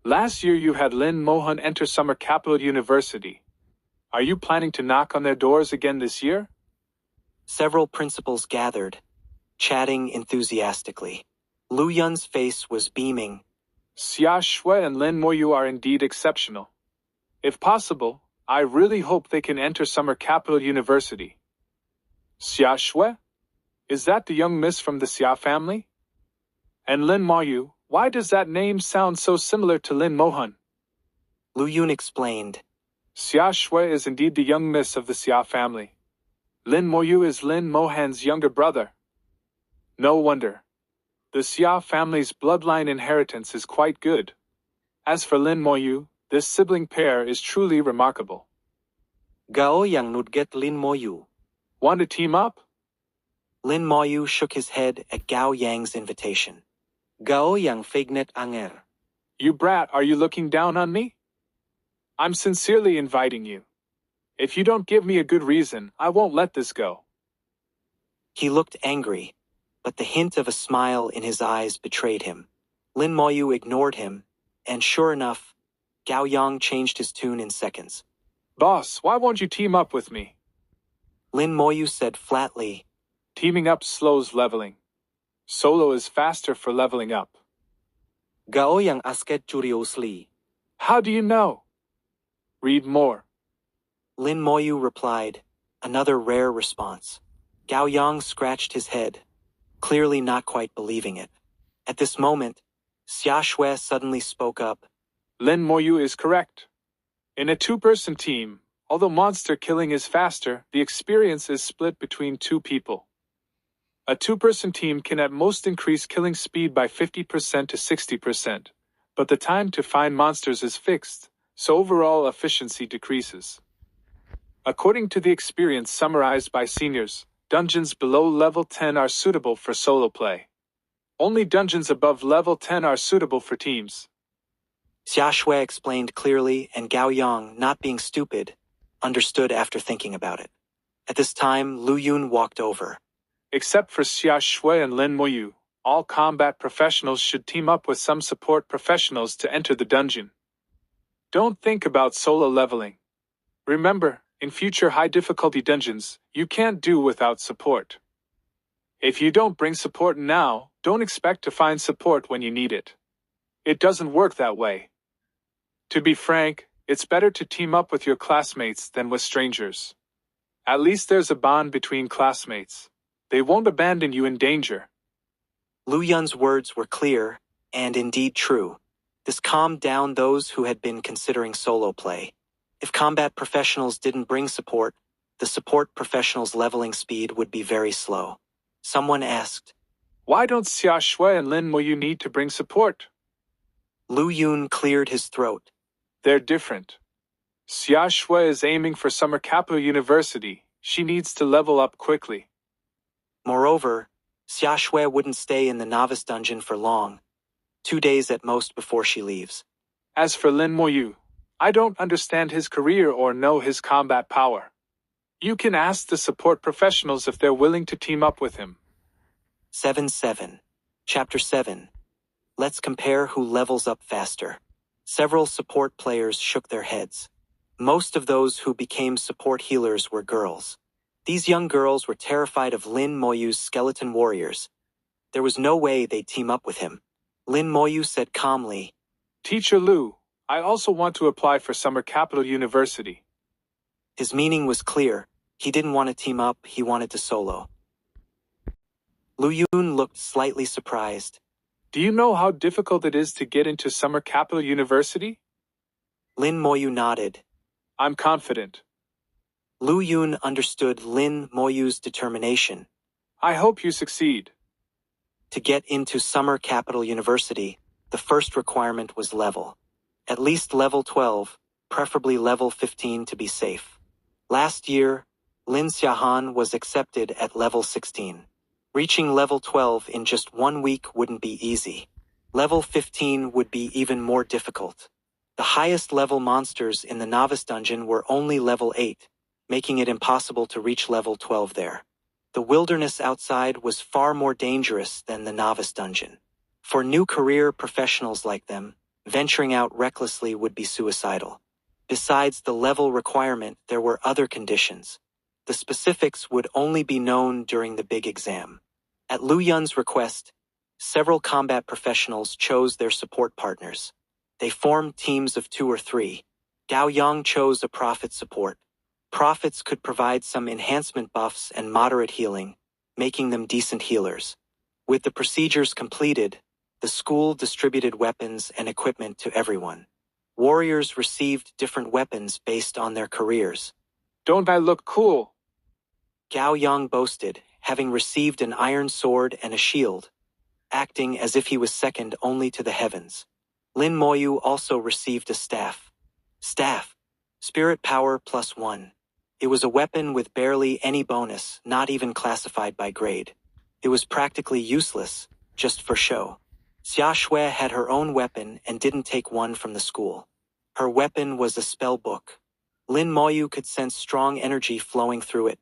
Last year you had Lin Moyu enter Summer Capital University. Are you planning to knock on their doors again this year? Several principals gathered, chatting enthusiastically. Lu Yun's face was beaming. Xia Shui and Lin Moyu are indeed exceptional. If possible, I really hope they can enter Summer Capital University. Xia Shui? Is that the young miss from the Xia family? And Lin Moyu, why does that name sound so similar to Lin Moyu? Lu Yun explained. Xia Shui is indeed the young miss of the Xia family. Lin Moyu is Lin Mohan's younger brother. No wonder. The Xia family's bloodline inheritance is quite good. As for Lin Moyu, this sibling pair is truly remarkable. Gao yang nudget Lin Moyu. Want to team up? Lin Moyu shook his head at Gao Yang's invitation. Gao yang fagnet anger. You brat, are you looking down on me? I'm sincerely inviting you. If you don't give me a good reason, I won't let this go. He looked angry, but the hint of a smile in his eyes betrayed him. Lin Moyu ignored him, and sure enough, Gao Yang changed his tune in seconds. Boss, why won't you team up with me? Lin Moyu said flatly. Teaming up slows leveling. Solo is faster for leveling up. Gao yang asket curiously. How do you know? Read more. Lin Moyu replied, another rare response. Gao Yang scratched his head, clearly not quite believing it. At this moment, Xia Shui suddenly spoke up. Lin Moyu is correct. In a 2-person team, although monster killing is faster, the experience is split between 2 people. A 2-person team can at most increase killing speed by 50% to 60%, but the time to find monsters is fixed, so overall efficiency decreases. According to the experience summarized by seniors, dungeons below level 10 are suitable for solo play. Only dungeons above level 10 are suitable for teams. Xia Shui explained clearly, and Gao Yang, not being stupid, understood after thinking about it. At this time, Lu Yun walked over. Except for Xia Shui and Lin Moyu, all combat professionals should team up with some support professionals to enter the dungeon. Don't think about solo leveling. Remember, in future high-difficulty dungeons, you can't do without support. If you don't bring support now, don't expect to find support when you need it. It doesn't work that way. To be frank, it's better to team up with your classmates than with strangers. At least there's a bond between classmates. They won't abandon you in danger. Lu Yun's words were clear, and indeed true. This calmed down those who had been considering solo play. If combat professionals didn't bring support, the support professionals' leveling speed would be very slow. Someone asked, "Why don't Xia Shui and Lin Moyu need to bring support?" Lu Yun cleared his throat. They're different. Xia Shui is aiming for Summer Capital University. She needs to level up quickly. Moreover, Xia Shui wouldn't stay in the novice dungeon for long, 2 days at most before she leaves. As for Lin Moyu, I don't understand his career or know his combat power. You can ask the support professionals if they're willing to team up with him. 7-7. Chapter 7. Let's compare who levels up faster. Several support players shook their heads. Most of those who became support healers were girls. These young girls were terrified of Lin Moyu's skeleton warriors. There was no way they'd team up with him. Lin Moyu said calmly, "Teacher Lu, I also want to apply for Summer Capital University." His meaning was clear. He didn't want to team up, he wanted to solo. Lu Yun looked slightly surprised. Do you know how difficult it is to get into Summer Capital University? Lin Moyu nodded. I'm confident. Lu Yun understood Lin Moyu's determination. I hope you succeed. To get into Summer Capital University, the first requirement was level. At least level 12, preferably level 15 to be safe. Last year, Lin Xiahan was accepted at level 16. Reaching level 12 in just 1 week wouldn't be easy. Level 15 would be even more difficult. The highest level monsters in the novice dungeon were only level 8, making it impossible to reach level 12 there. The wilderness outside was far more dangerous than the novice dungeon. For new career professionals like them, venturing out recklessly would be suicidal. Besides the level requirement, there were other conditions. The specifics would only be known during the big exam. At Lu Yun's request, several combat professionals chose their support partners. They formed teams of 2 or 3. Gao Yang chose a prophet support. Prophets could provide some enhancement buffs and moderate healing, making them decent healers. With the procedures completed, the school distributed weapons and equipment to everyone. Warriors received different weapons based on their careers. Don't I look cool? Gao Yang boasted, having received an iron sword and a shield, acting as if he was second only to the heavens. Lin Moyu also received a staff. Staff. Spirit power +1. It was a weapon with barely any bonus, not even classified by grade. It was practically useless, just for show. Xia Shui had her own weapon and didn't take one from the school. Her weapon was a spell book. Lin Moyu could sense strong energy flowing through it.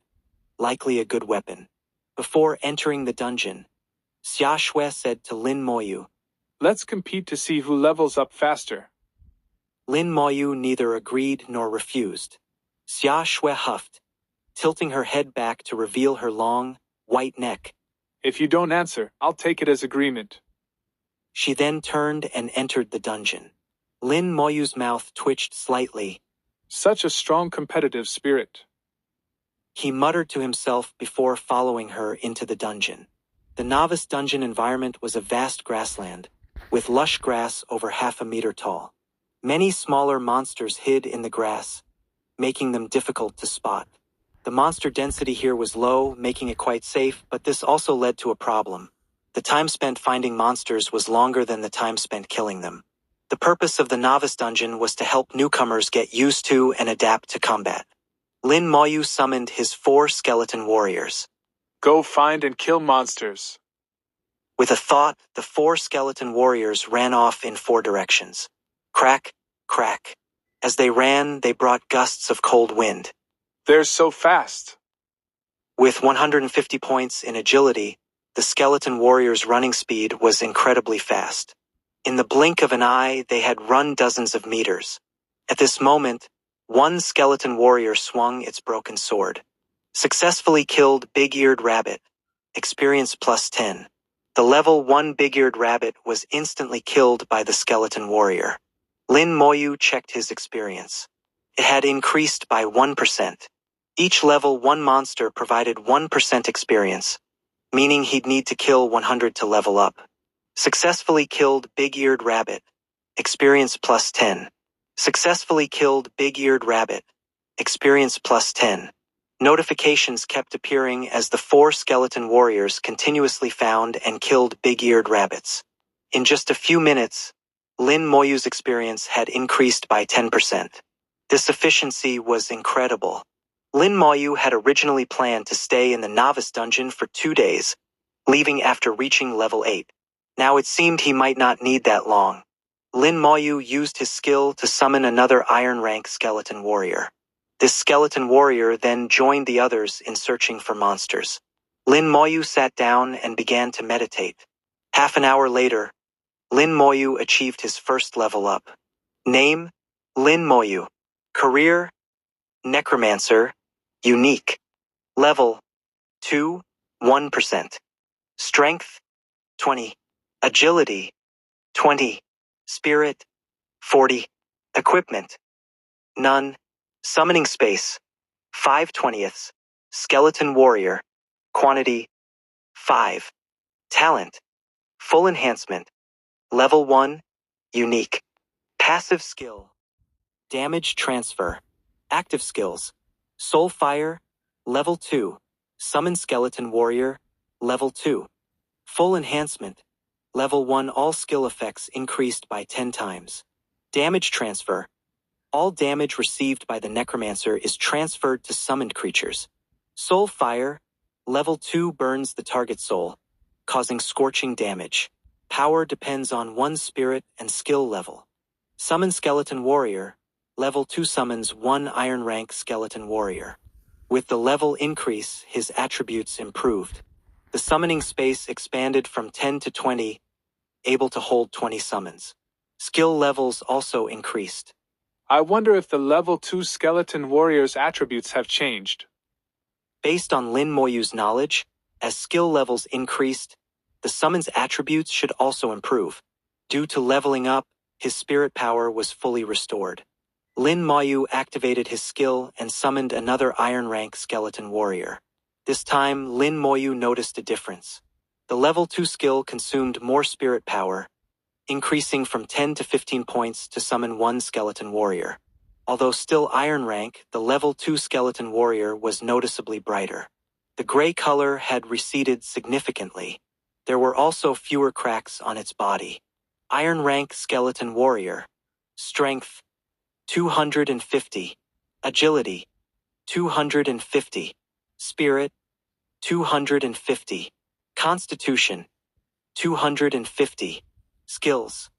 Likely a good weapon. Before entering the dungeon, Xia Shui said to Lin Moyu, Let's compete to see who levels up faster. Lin Moyu neither agreed nor refused. Xia Shui huffed, tilting her head back to reveal her long, white neck. If you don't answer, I'll take it as agreement. She then turned and entered the dungeon. Lin Moyu's mouth twitched slightly. Such a strong competitive spirit. He muttered to himself before following her into the dungeon. The novice dungeon environment was a vast grassland, with lush grass over 1/2 meter tall. Many smaller monsters hid in the grass, making them difficult to spot. The monster density here was low, making it quite safe, but this also led to a problem. The time spent finding monsters was longer than the time spent killing them. The purpose of the novice dungeon was to help newcomers get used to and adapt to combat. Lin Moyu summoned his 4 skeleton warriors. Go find and kill monsters. With a thought, the 4 skeleton warriors ran off in 4 directions. Crack, crack. As they ran, they brought gusts of cold wind. They're so fast. With 150 points in agility, the skeleton warriors' running speed was incredibly fast. In the blink of an eye, they had run dozens of meters. At this moment, one skeleton warrior swung its broken sword. Successfully killed Big-Eared Rabbit. Experience plus 10. The level 1 Big-Eared Rabbit was instantly killed by the skeleton warrior. Lin Moyu checked his experience. It had increased by 1%. Each level 1 monster provided 1% experience, meaning he'd need to kill 100 to level up. Successfully killed Big-Eared Rabbit. Experience plus 10. Successfully killed Big-Eared Rabbit. Experience plus 10. Notifications kept appearing as the 4 skeleton warriors continuously found and killed big-eared rabbits. In just a few minutes, Lin Moyu's experience had increased by 10%. This efficiency was incredible. Lin Moyu had originally planned to stay in the novice dungeon for 2 days, leaving after reaching level 8. Now it seemed he might not need that long. Lin Moyu used his skill to summon another Iron Rank skeleton warrior. This skeleton warrior then joined the others in searching for monsters. Lin Moyu sat down and began to meditate. Half an hour later, Lin Moyu achieved his first level up. Name: Lin Moyu. Career: Necromancer. Unique. Level: 2, 1%. Strength: 20. Agility: 20. Spirit: 40. Equipment: none. Summoning space: 5/20. Skeleton warrior. Quantity: 5. Talent: full enhancement. Level 1. Unique. Passive skill: damage transfer. Active skills: Soul Fire. Level 2. Summon skeleton warrior. Level 2. Full enhancement. Level 1. All skill effects increased by 10 times. Damage transfer: all damage received by the necromancer is transferred to summoned creatures. Soul Fire. Level 2 burns the target soul, causing scorching damage. Power depends on one's spirit and skill level. Summon Skeleton Warrior. Level 2 summons 1 Iron Rank Skeleton Warrior. With the level increase, his attributes improved. The summoning space expanded from 10 to 20, able to hold 20 summons. Skill levels also increased. I wonder if the level 2 skeleton warrior's attributes have changed. Based on Lin Moyu's knowledge, as skill levels increased, the summon's attributes should also improve. Due to leveling up, his spirit power was fully restored. Lin Moyu activated his skill and summoned another Iron Rank Skeleton Warrior. This time, Lin Moyu noticed a difference. The level 2 skill consumed more spirit power, increasing from 10 to 15 points to summon 1 Skeleton Warrior. Although still Iron Rank, the level 2 Skeleton Warrior was noticeably brighter. The gray color had receded significantly. There were also fewer cracks on its body. Iron Rank Skeleton Warrior. Strength: 250. Agility: 250. Spirit: 250. Constitution: 250. Skills: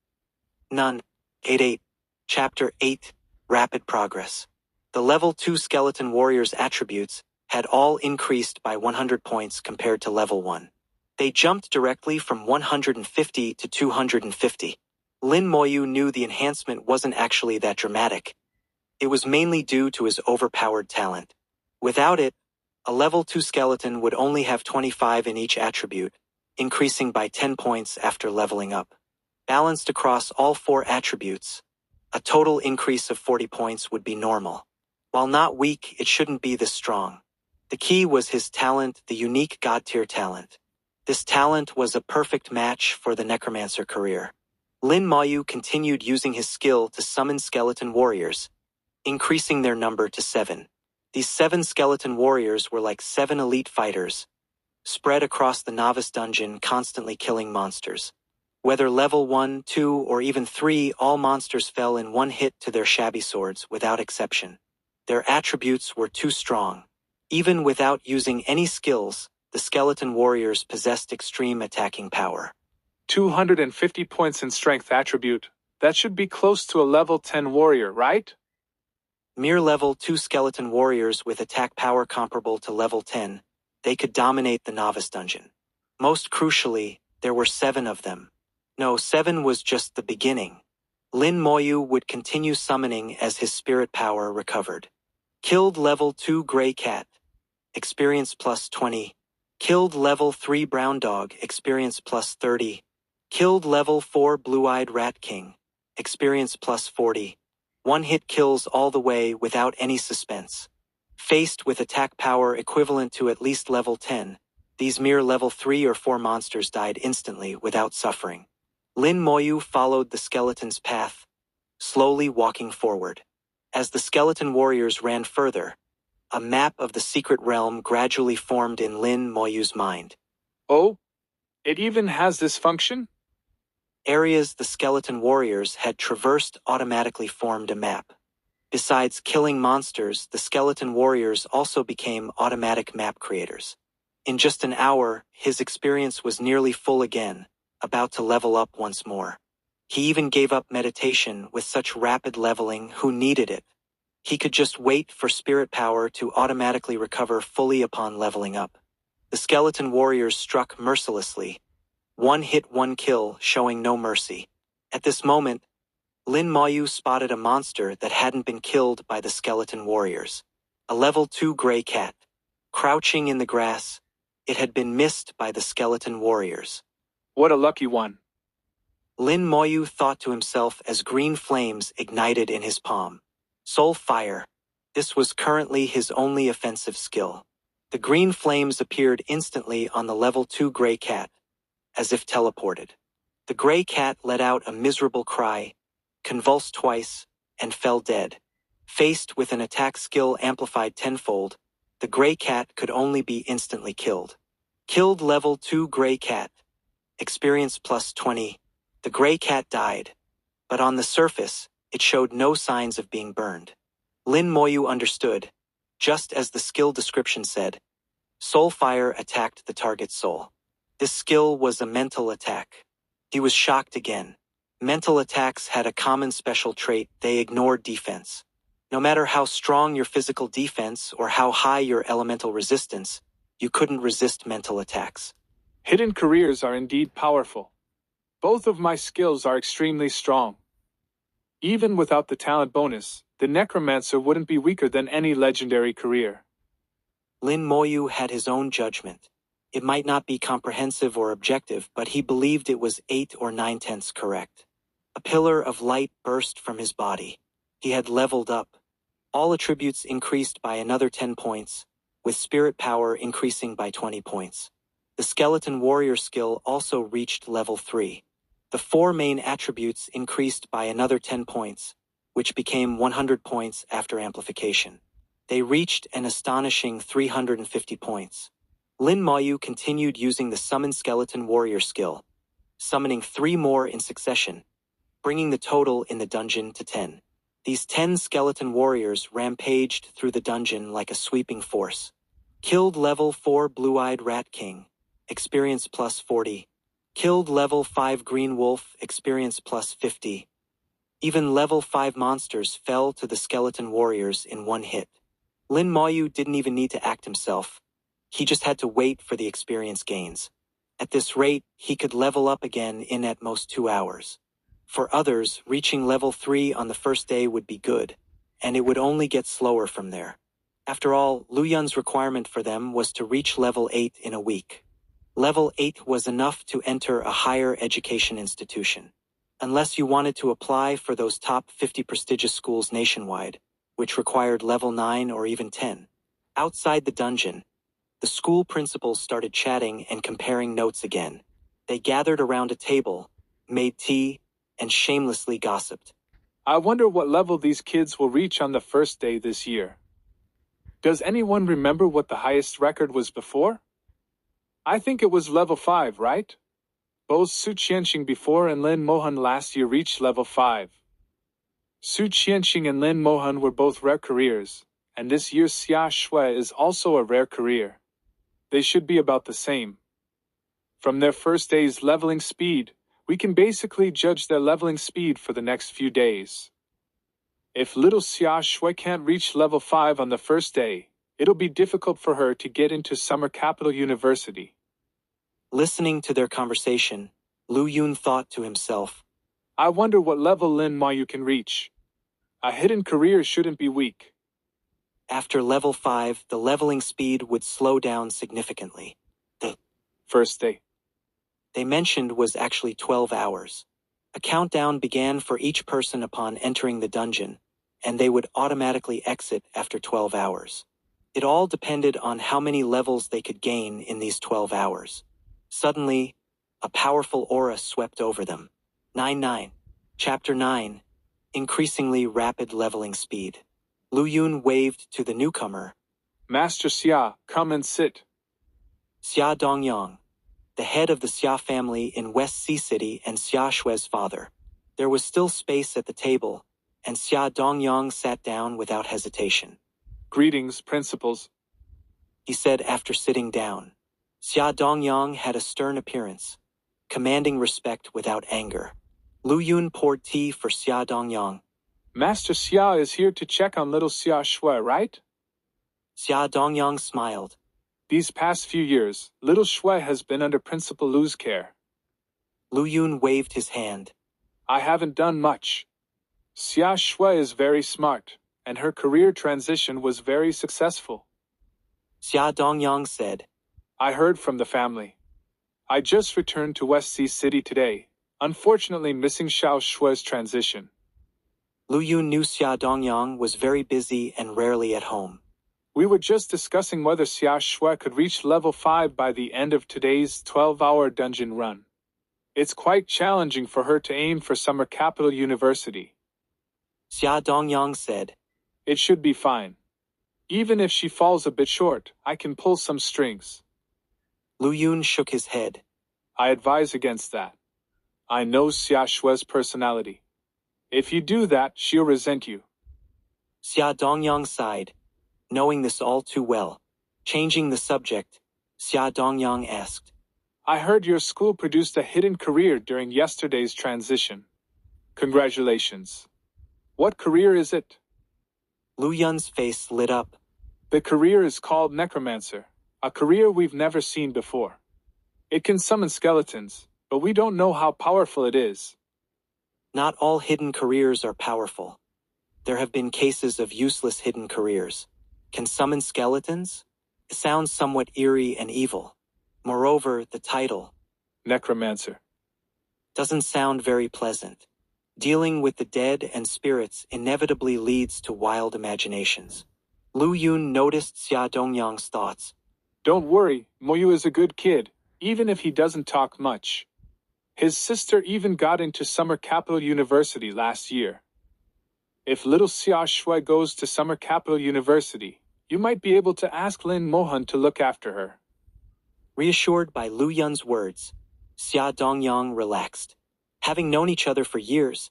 none. 8-8. Chapter 8. Rapid Progress. The level 2 Skeleton Warrior's attributes had all increased by 100 points compared to level 1. They jumped directly from 150 to 250. Lin Moyu knew the enhancement wasn't actually that dramatic. It was mainly due to his overpowered talent. Without it, a level 2 skeleton would only have 25 in each attribute, increasing by 10 points after leveling up. Balanced across all 4 attributes, a total increase of 40 points would be normal. While not weak, it shouldn't be this strong. The key was his talent, the unique God-tier talent. This talent was a perfect match for the Necromancer career. Lin Moyu continued using his skill to summon skeleton warriors, increasing their number to 7. These 7 skeleton warriors were like 7 elite fighters, spread across the novice dungeon, constantly killing monsters. Whether level 1, 2, or even 3, all monsters fell in one hit to their shabby swords without exception. Their attributes were too strong. Even without using any skills, the skeleton warriors possessed extreme attacking power. 250 points in strength attribute. That should be close to a level 10 warrior, right? Mere level 2 skeleton warriors with attack power comparable to level 10, they could dominate the novice dungeon. Most crucially, there were 7 of them. No, 7 was just the beginning. Lin Moyu would continue summoning as his spirit power recovered. Killed level 2 Grey Cat. Experience plus 20. Killed level 3 Brown Dog. Experience plus 30. Killed level 4 Blue-Eyed Rat King. Experience plus 40. One-hit kills all the way without any suspense. Faced with attack power equivalent to at least level 10, these mere level 3 or 4 monsters died instantly without suffering. Lin Moyu followed the skeleton's path, slowly walking forward. As the skeleton warriors ran further, a map of the secret realm gradually formed in Lin Moyu's mind. Oh? It even has this function? Areas the skeleton warriors had traversed automatically formed a map. Besides killing monsters, the skeleton warriors also became automatic map creators. In just an hour, his experience was nearly full again, about to level up once more. He even gave up meditation with such rapid leveling. Who needed it? He could just wait for spirit power to automatically recover fully upon leveling up. The skeleton warriors struck mercilessly. One hit, one kill, showing no mercy. At this moment, Lin Moyu spotted a monster that hadn't been killed by the skeleton warriors. A level 2 Grey Cat. Crouching in the grass, it had been missed by the skeleton warriors. What a lucky one. Lin Moyu thought to himself as green flames ignited in his palm. Soul Fire. This was currently his only offensive skill. The green flames appeared instantly on the level 2 Grey Cat, as if teleported. The Grey Cat let out a miserable cry, convulsed twice, and fell dead. Faced with an attack skill amplified tenfold, the Grey Cat could only be instantly killed. Killed level 2 Grey Cat. Experience plus 20. The Grey Cat died, but on the surface, it showed no signs of being burned. Lin Moyu understood, just as the skill description said. Soul Fire attacked the target's soul. This skill was a mental attack. He was shocked again. Mental attacks had a common special trait: they ignored defense. No matter how strong your physical defense or how high your elemental resistance, you couldn't resist mental attacks. Hidden careers are indeed powerful. Both of my skills are extremely strong. Even without the talent bonus, the Necromancer wouldn't be weaker than any legendary career. Lin Moyu had his own judgment. It might not be comprehensive or objective, but he believed it was 8 or 9/10 correct. A pillar of light burst from his body. He had leveled up. All attributes increased by another 10 points, with spirit power increasing by 20 points. The skeleton warrior skill also reached level 3. The 4 main attributes increased by another 10 points, which became 100 points after amplification. They reached an astonishing 350 points. Lin Moyu continued using the Summon Skeleton Warrior skill, summoning 3 more in succession, bringing the total in the dungeon to 10. These 10 skeleton warriors rampaged through the dungeon like a sweeping force. Killed level 4 Blue-Eyed Rat King. Experience plus 40. Killed level 5 Green Wolf. Experience plus 50. Even level 5 monsters fell to the skeleton warriors in one hit. Lin Moyu didn't even need to act himself. He just had to wait for the experience gains. At this rate, he could level up again in at most 2 hours. For others, reaching level 3 on the first day would be good, and it would only get slower from there. After all, Lu Yun's requirement for them was to reach level 8 in a week. Level 8 was enough to enter a higher education institution, unless you wanted to apply for those top 50 prestigious schools nationwide, which required level 9 or even 10. Outside the dungeon, the school principals started chatting and comparing notes again. They gathered around a table, made tea, and shamelessly gossiped. I wonder what level these kids will reach on the first day this year. Does anyone remember what the highest record was before? I think it was level 5, right? Both Su Qianxing before and Lin Mohan last year reached level 5. Su Qianxing and Lin Mohan were both rare careers, and this year's Xia Shui is also a rare career. They should be about the same. From their first day's leveling speed, we can basically judge their leveling speed for the next few days. If little Xia Shui can't reach level 5 on the first day, it'll be difficult for her to get into Summer Capital University. Listening to their conversation, Lu Yun thought to himself, I wonder what level Lin Moyu can reach. A hidden career shouldn't be weak. After level 5, the leveling speed would slow down significantly. The first day they mentioned was actually 12 hours. A countdown began for each person upon entering the dungeon, and they would automatically exit after 12 hours. It all depended on how many levels they could gain in these 12 hours. Suddenly, a powerful aura swept over them. 9-9. Chapter 9. Increasingly rapid leveling speed. Lu Yun waved to the newcomer. Master Xia, come and sit. Xia Dongyang, the head of the Xia family in West Sea City and Xia Shui's father. There was still space at the table, and Xia Dongyang sat down without hesitation. Greetings, principals, he said after sitting down. Xia Dongyang had a stern appearance, commanding respect without anger. Lu Yun poured tea for Xia Dongyang. Master Xia is here to check on little Xia Shui, right? Xia Dongyang smiled. These past few years, little Shui has been under Principal Lu's care. Lu Yun waved his hand. I haven't done much. Xia Shui is very smart, and her career transition was very successful. Xia Dongyang said, I heard from the family. I just returned to West Sea City today, unfortunately missing Xiao Shui's transition. Lu Yun knew Xia Dongyang was very busy and rarely at home. We were just discussing whether Xia Shui could reach level 5 by the end of today's 12-hour dungeon run. It's quite challenging for her to aim for Summer Capital University. Xia Dongyang said, It should be fine. Even if she falls a bit short, I can pull some strings. Lu Yun shook his head. I advise against that. I know Xia Shui's personality. If you do that, she'll resent you. Xia Dongyang sighed, knowing this all too well. Changing the subject, Xia Dongyang asked, I heard your school produced a hidden career during yesterday's transition. Congratulations. What career is it? Lu Yun's face lit up. The career is called Necromancer, a career we've never seen before. It can summon skeletons, but we don't know how powerful it is. Not all hidden careers are powerful. There have been cases of useless hidden careers. Can summon skeletons? It sounds somewhat eerie and evil. Moreover, the title, Necromancer, doesn't sound very pleasant. Dealing with the dead and spirits inevitably leads to wild imaginations. Lu Yun noticed Xia Dongyang's thoughts. Don't worry, Moyu is a good kid, even if he doesn't talk much. His sister even got into Summer Capital University last year. If little Xia Shui goes to Summer Capital University, you might be able to ask Lin Mohan to look after her. Reassured by Lu Yun's words, Xia Dongyang relaxed. Having known each other for years,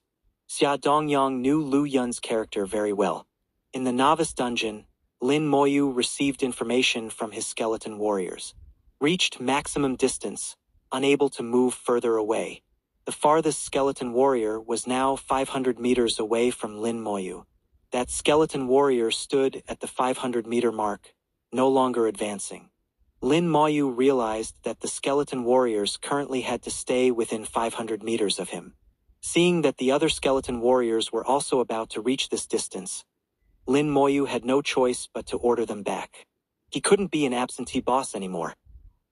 Xia Dongyang knew Lu Yun's character very well. In the novice dungeon, Lin Moyu received information from his skeleton warriors. Reached maximum distance, unable to move further away. The farthest skeleton warrior was now 500 meters away from Lin Moyu. That skeleton warrior stood at the 500-meter mark, no longer advancing. Lin Moyu realized that the skeleton warriors currently had to stay within 500 meters of him. Seeing that the other skeleton warriors were also about to reach this distance, Lin Moyu had no choice but to order them back. He couldn't be an absentee boss anymore.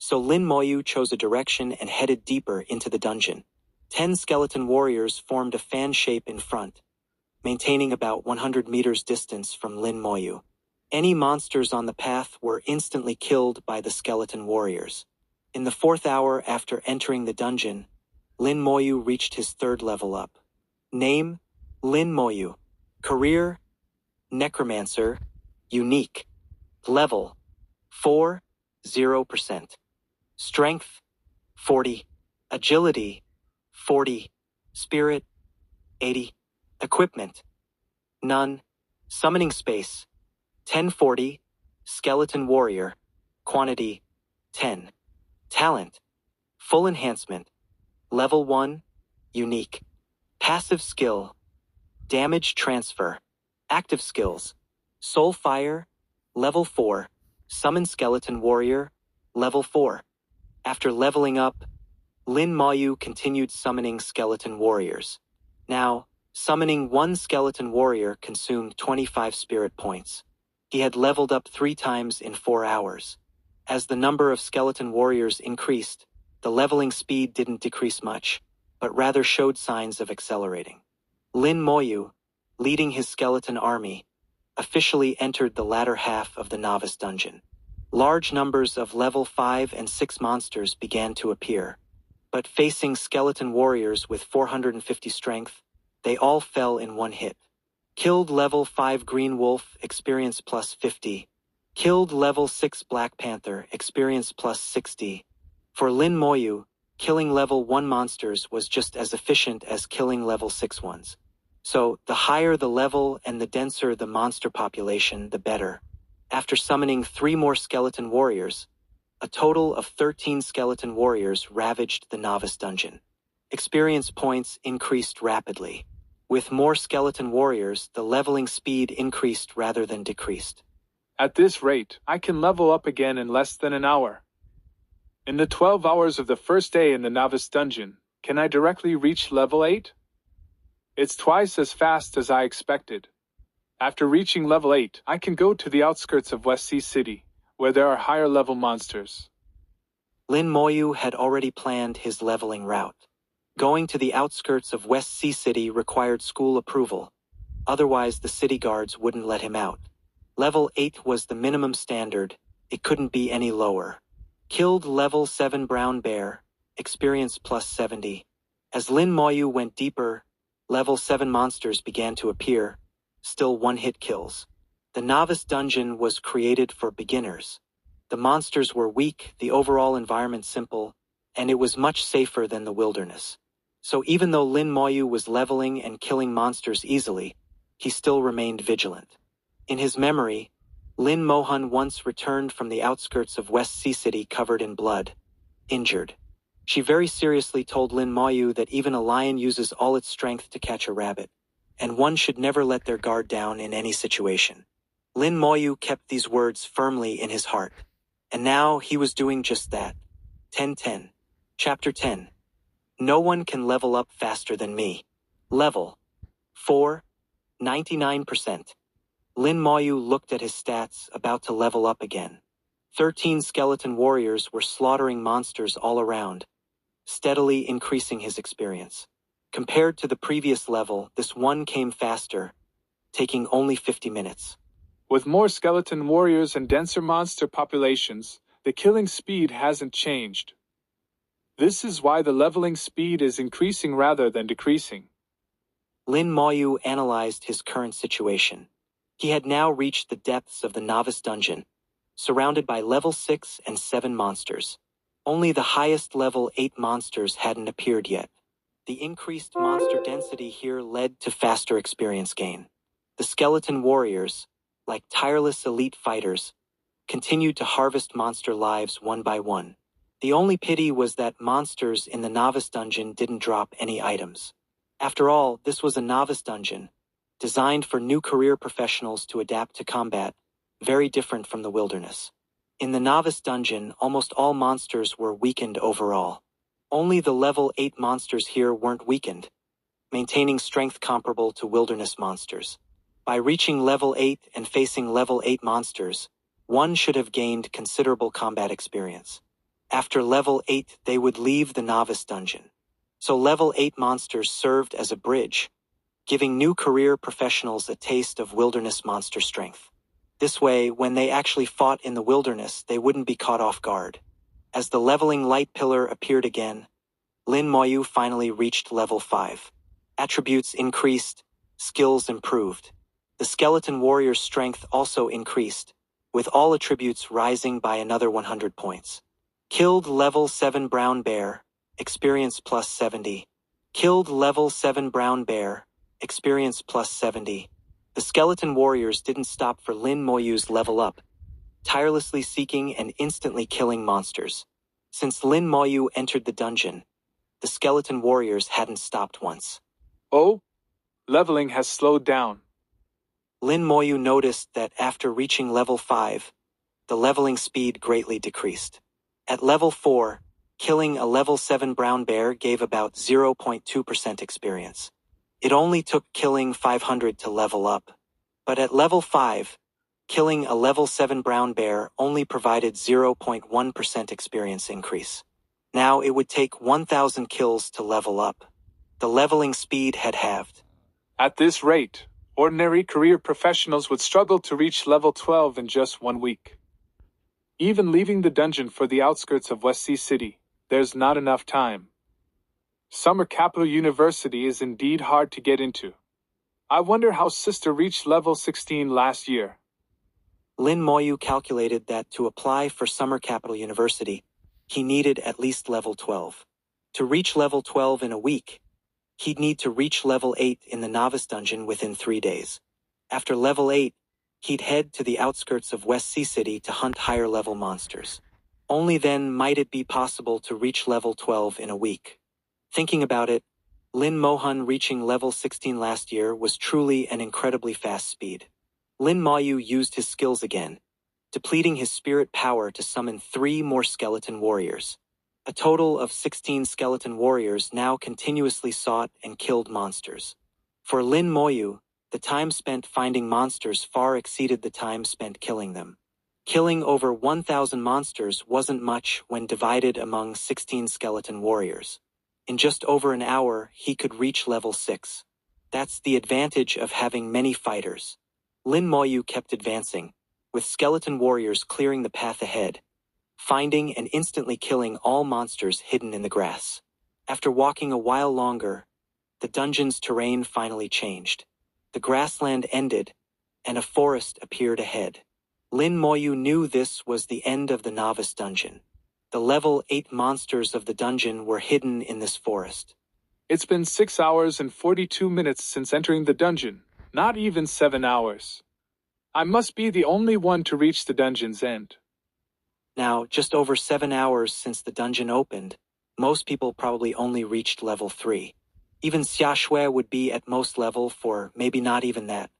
So Lin Moyu chose a direction and headed deeper into the dungeon. 10 skeleton warriors formed a fan shape in front, maintaining about 100 meters distance from Lin Moyu. Any monsters on the path were instantly killed by the skeleton warriors. In the 4th hour after entering the dungeon, Lin Moyu reached his 3rd level up. Name, Lin Moyu. Career, Necromancer. Unique. Level, 40%. Strength, 40. Agility, 40. Spirit, 80. Equipment, none. Summoning space, 1040. Skeleton warrior, quantity, 10. Talent, full enhancement, level 1, unique. Passive skill, damage transfer. Active skills, soul fire, level 4. Summon skeleton warrior, level 4. After leveling up, Lin Moyu continued summoning skeleton warriors. Now, summoning one skeleton warrior consumed 25 spirit points. He had leveled up 3 times in 4 hours. As the number of skeleton warriors increased, the leveling speed didn't decrease much, but rather showed signs of accelerating. Lin Moyu, leading his skeleton army, officially entered the latter half of the novice dungeon. Large numbers of level 5 and 6 monsters began to appear, but facing skeleton warriors with 450 strength, they all fell in one hit. Killed level 5 Green Wolf, experience plus 50. Killed level 6 Black Panther, experience plus 60. For Lin Moyu, killing level 1 monsters was just as efficient as killing level 6 ones. So, the higher the level and the denser the monster population, the better. After summoning 3 more skeleton warriors, a total of 13 skeleton warriors ravaged the novice dungeon. Experience points increased rapidly. With more skeleton warriors, the leveling speed increased rather than decreased. At this rate, I can level up again in less than an hour. In the 12 hours of the first day in the novice dungeon, can I directly reach level 8? It's twice as fast as I expected. After reaching level 8, I can go to the outskirts of West Sea City, where there are higher level monsters. Lin Moyu had already planned his leveling route. Going to the outskirts of West Sea City required school approval, otherwise the city guards wouldn't let him out. Level 8 was the minimum standard, it couldn't be any lower. Killed level 7 Brown Bear, experience plus 70. As Lin Moyu went deeper, level 7 monsters began to appear, still one-hit kills. The novice dungeon was created for beginners. The monsters were weak, the overall environment simple, and it was much safer than the wilderness. So even though Lin Moyu was leveling and killing monsters easily, he still remained vigilant. In his memory, Lin Mohan once returned from the outskirts of West Sea City covered in blood, injured. She very seriously told Lin Moyu that even a lion uses all its strength to catch a rabbit, and one should never let their guard down in any situation. Lin Moyu kept these words firmly in his heart, and now he was doing just that. 10:10. Chapter 10. No one can level up faster than me. Level 4, 99%. Lin Moyu looked at his stats, about to level up again. 13 skeleton warriors were slaughtering monsters all around, steadily increasing his experience. Compared to the previous level, this one came faster, taking only 50 minutes. With more skeleton warriors and denser monster populations, the killing speed hasn't changed. This is why the leveling speed is increasing rather than decreasing. Lin Moyu analyzed his current situation. He had now reached the depths of the novice dungeon, surrounded by level 6 and 7 monsters. Only the highest level 8 monsters hadn't appeared yet. The increased monster density here led to faster experience gain. The skeleton warriors, like tireless elite fighters, continued to harvest monster lives one by one. The only pity was that monsters in the novice dungeon didn't drop any items. After all, this was a novice dungeon, designed for new career professionals to adapt to combat, very different from the wilderness. In the novice dungeon, almost all monsters were weakened overall. Only the level 8 monsters here weren't weakened, maintaining strength comparable to wilderness monsters. By reaching level 8 and facing level 8 monsters, one should have gained considerable combat experience. After level 8, they would leave the novice dungeon. So level 8 monsters served as a bridge, giving new career professionals a taste of wilderness monster strength. This way, when they actually fought in the wilderness, they wouldn't be caught off guard. As the leveling light pillar appeared again, Lin Moyu finally reached level 5. Attributes increased, skills improved. The skeleton warrior's strength also increased, with all attributes rising by another 100 points. Killed level 7 Brown Bear, experience plus 70. Killed level 7 brown bear, experience plus 70. The skeleton warriors didn't stop for Lin Moyu's level up, tirelessly seeking and instantly killing monsters. Since Lin Moyu entered the dungeon, the skeleton warriors hadn't stopped once. Oh, leveling has slowed down. Lin Moyu noticed that after reaching level 5, the leveling speed greatly decreased. At level 4, killing a level 7 brown bear gave about 0.2% experience. It only took killing 500 to level up. But at level 5, killing a level 7 brown bear only provided 0.1% experience increase. Now it would take 1,000 kills to level up. The leveling speed had halved. At this rate, ordinary career professionals would struggle to reach level 12 in just 1 week. Even leaving the dungeon for the outskirts of West Sea City, there's not enough time. Summer Capital University is indeed hard to get into. I wonder how Sister reached level 16 last year. Lin Moyu calculated that to apply for Summer Capital University, he needed at least level 12. To reach level 12 in a week, he'd need to reach level 8 in the novice dungeon within 3 days. After level 8, he'd head to the outskirts of West Sea City to hunt higher-level monsters. Only then might it be possible to reach level 12 in a week. Thinking about it, Lin Mohan reaching level 16 last year was truly an incredibly fast speed. Lin Moyu used his skills again, depleting his spirit power to summon 3 more skeleton warriors. A total of 16 skeleton warriors now continuously sought and killed monsters. For Lin Moyu, the time spent finding monsters far exceeded the time spent killing them. Killing over 1,000 monsters wasn't much when divided among 16 skeleton warriors. In just over an hour, he could reach level 6. That's the advantage of having many fighters. Lin Moyu kept advancing, with skeleton warriors clearing the path ahead, finding and instantly killing all monsters hidden in the grass. After walking a while longer, the dungeon's terrain finally changed. The grassland ended, and a forest appeared ahead. Lin Moyu knew this was the end of the novice dungeon. The level 8 monsters of the dungeon were hidden in this forest. It's been 6 hours and 42 minutes since entering the dungeon, not even 7 hours. I must be the only one to reach the dungeon's end. Now, just over 7 hours since the dungeon opened, most people probably only reached level 3. Even Xia Shui would be at most level 4, maybe not even that.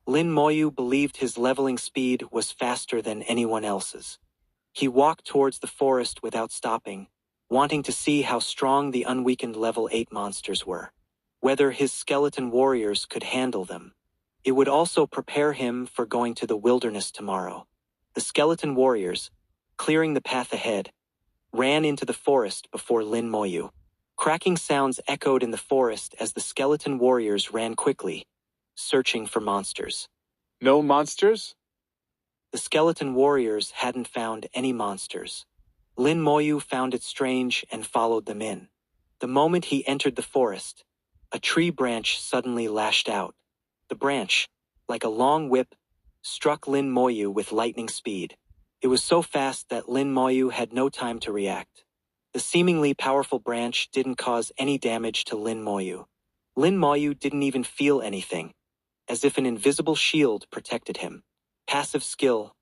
Lin Moyu believed his leveling speed was faster than anyone else's. He walked towards the forest without stopping, wanting to see how strong the unweakened level 8 monsters were, whether his skeleton warriors could handle them. It would also prepare him for going to the wilderness tomorrow. The skeleton warriors, clearing the path ahead, ran into the forest before Lin Moyu. Cracking sounds echoed in the forest as the skeleton warriors ran quickly, searching for monsters. No monsters? The skeleton warriors hadn't found any monsters. Lin Moyu found it strange and followed them in. The moment he entered the forest, a tree branch suddenly lashed out. The branch, like a long whip, struck Lin Moyu with lightning speed. It was so fast that Lin Moyu had no time to react. The seemingly powerful branch didn't cause any damage to Lin Moyu. Lin Moyu didn't even feel anything, as if an invisible shield protected him. Passive skill,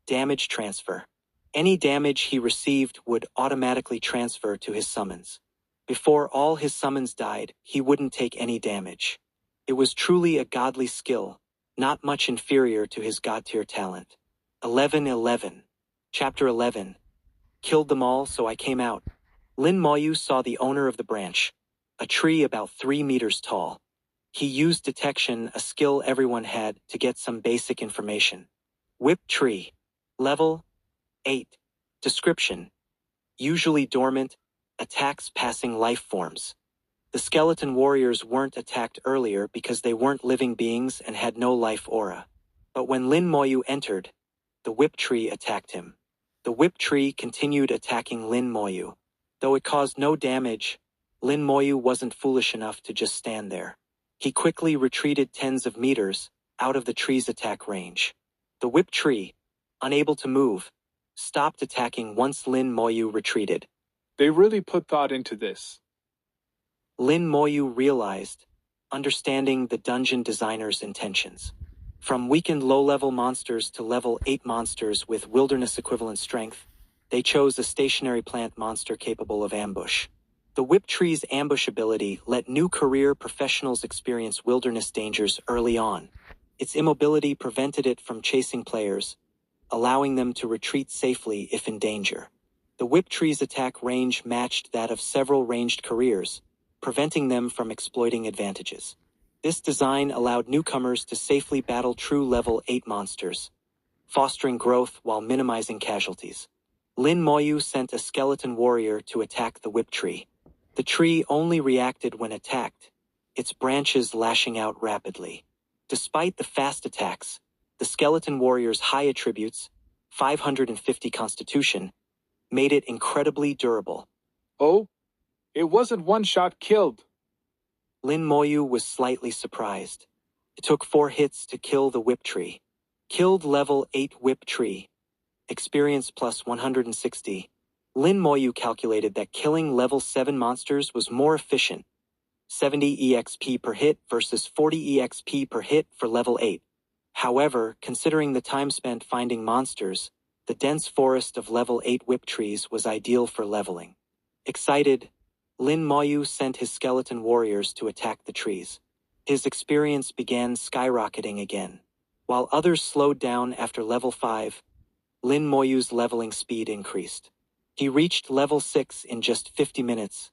damage transfer. Any damage he received would automatically transfer to his summons. Before all his summons died, he wouldn't take any damage. It was truly a godly skill, not much inferior to his god-tier talent. 11:11. Chapter 11. Killed them all, so I came out. Lin Moyu saw the owner of the branch, a tree about 3 meters tall. He used detection, a skill everyone had, to get some basic information. Whip tree. Level 8. Description. Usually dormant, attacks passing life forms. The skeleton warriors weren't attacked earlier because they weren't living beings and had no life aura. But when Lin Moyu entered, the whip tree attacked him. The whip tree continued attacking Lin Moyu. Though it caused no damage, Lin Moyu wasn't foolish enough to just stand there. He quickly retreated tens of meters, out of the tree's attack range. The whip tree, unable to move, stopped attacking once Lin Moyu retreated. They really put thought into this. Lin Moyu realized, understanding the dungeon designer's intentions. From weakened low-level monsters to level 8 monsters with wilderness-equivalent strength, they chose a stationary plant monster capable of ambush. The Whip Tree's ambush ability let new career professionals experience wilderness dangers early on. Its immobility prevented it from chasing players, allowing them to retreat safely if in danger. The Whip Tree's attack range matched that of several ranged careers, preventing them from exploiting advantages. This design allowed newcomers to safely battle true level 8 monsters, fostering growth while minimizing casualties. Lin Moyu sent a skeleton warrior to attack the Whip Tree. The tree only reacted when attacked, its branches lashing out rapidly. Despite the fast attacks, the skeleton warrior's high attributes, 550 constitution, made it incredibly durable. Oh? It wasn't one-shot killed. Lin Moyu was slightly surprised. It took 4 hits to kill the Whip Tree. Killed level 8 Whip Tree. Experience plus 160. Lin Moyu calculated that killing level 7 monsters was more efficient. 70 EXP per hit versus 40 EXP per hit for level 8. However, considering the time spent finding monsters, the dense forest of level 8 Whip Trees was ideal for leveling. Excited, Lin Moyu sent his skeleton warriors to attack the trees. His experience began skyrocketing again. While others slowed down after level 5, Lin Moyu's leveling speed increased. He reached level 6 in just 50 minutes,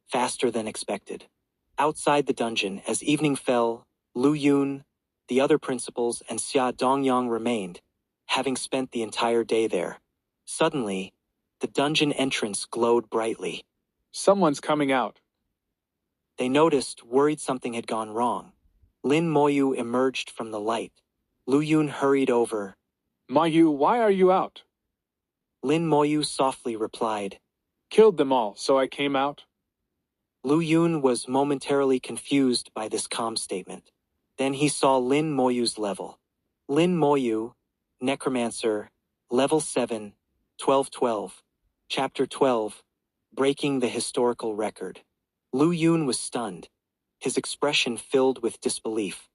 faster than expected. Outside the dungeon, as evening fell, Lu Yun, the other principals, and Xia Dongyang remained, having spent the entire day there. Suddenly, the dungeon entrance glowed brightly. Someone's coming out. They noticed, worried something had gone wrong. Lin Moyu emerged from the light. Lu Yun hurried over. Moyu, why are you out? Lin Moyu softly replied. Killed them all, so I came out. Lu Yun was momentarily confused by this calm statement. Then he saw Lin Moyu's level. Lin Moyu, Necromancer, level 7, 1212, Chapter 12, breaking the historical record. Lu Yun was stunned, his expression filled with disbelief.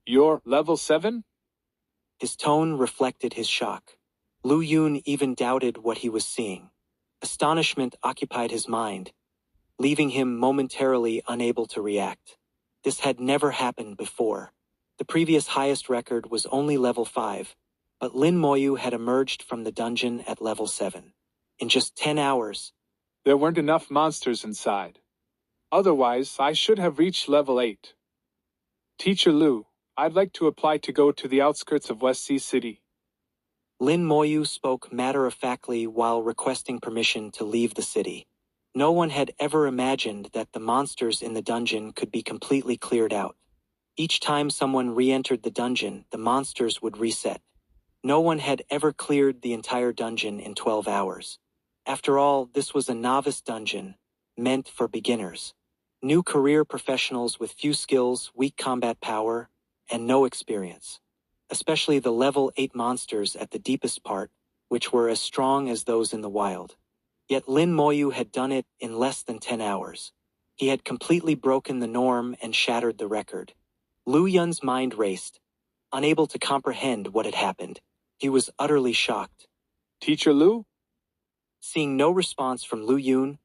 You're level 7? His tone reflected his shock. Lu Yun even doubted what he was seeing. Astonishment occupied his mind, leaving him momentarily unable to react. This had never happened before. The previous highest record was only level 5, but Lin Moyu had emerged from the dungeon at level 7. In just 10 hours, There weren't enough monsters inside. Otherwise, I should have reached level 8. Teacher Lu, I'd like to apply to go to the outskirts of West Sea City. Lin Moyu spoke matter-of-factly while requesting permission to leave the city. No one had ever imagined that the monsters in the dungeon could be completely cleared out. Each time someone re-entered the dungeon, the monsters would reset. No one had ever cleared the entire dungeon in 12 hours. After all, this was a novice dungeon, meant for beginners. New career professionals with few skills, weak combat power, and no experience. Especially the level 8 monsters at the deepest part, which were as strong as those in the wild. Yet Lin Moyu had done it in less than 10 hours. He had completely broken the norm and shattered the record. Lu Yun's mind raced, unable to comprehend what had happened. He was utterly shocked. Teacher Lu? Seeing no response from Lu Yun,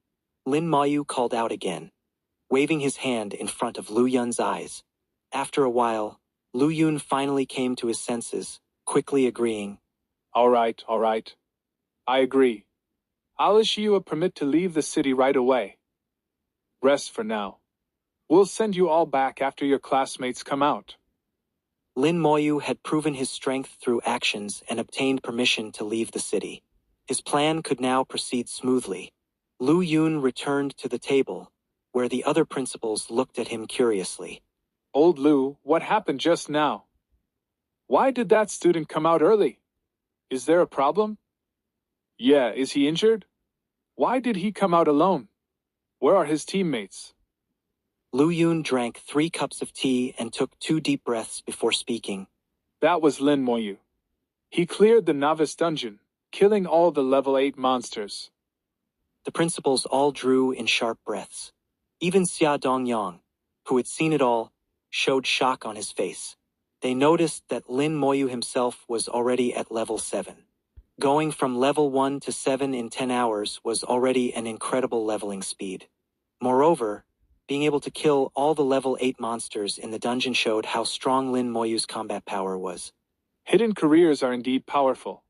Lin Moyu called out again, waving his hand in front of Lu Yun's eyes. After a while, Lu Yun finally came to his senses, quickly agreeing. All right. I agree. I'll issue you a permit to leave the city right away. Rest for now. We'll send you all back after your classmates come out. Lin Moyu had proven his strength through actions and obtained permission to leave the city. His plan could now proceed smoothly. Lu Yun returned to the table, where the other principals looked at him curiously. Old Lu, what happened just now? Why did that student come out early? Is there a problem? Yeah, is he injured? Why did he come out alone? Where are his teammates? Lu Yun drank 3 cups of tea and took 2 deep breaths before speaking. That was Lin Moyu. He cleared the novice dungeon, killing all the level 8 monsters. The principals all drew in sharp breaths. Even Xia Dongyang, who had seen it all, showed shock on his face. They noticed that Lin Moyu himself was already at level 7. Going from level 1 to 7 in 10 hours was already an incredible leveling speed. Moreover, being able to kill all the level 8 monsters in the dungeon showed how strong Lin Moyu's combat power was. Hidden careers are indeed powerful.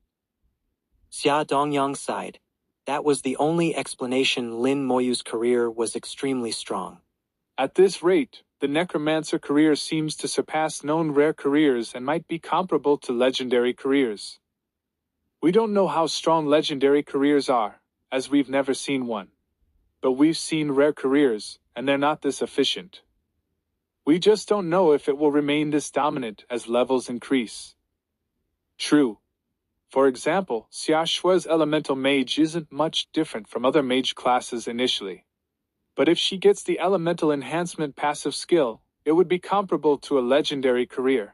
Xia Dongyang sighed. That was the only explanation. Lin Moyu's career was extremely strong. At this rate, the necromancer career seems to surpass known rare careers and might be comparable to legendary careers. We don't know how strong legendary careers are, as we've never seen one. But we've seen rare careers, and they're not this efficient. We just don't know if it will remain this dominant as levels increase. True. For example, Xia Shue's elemental mage isn't much different from other mage classes initially. But if she gets the elemental enhancement passive skill, it would be comparable to a legendary career.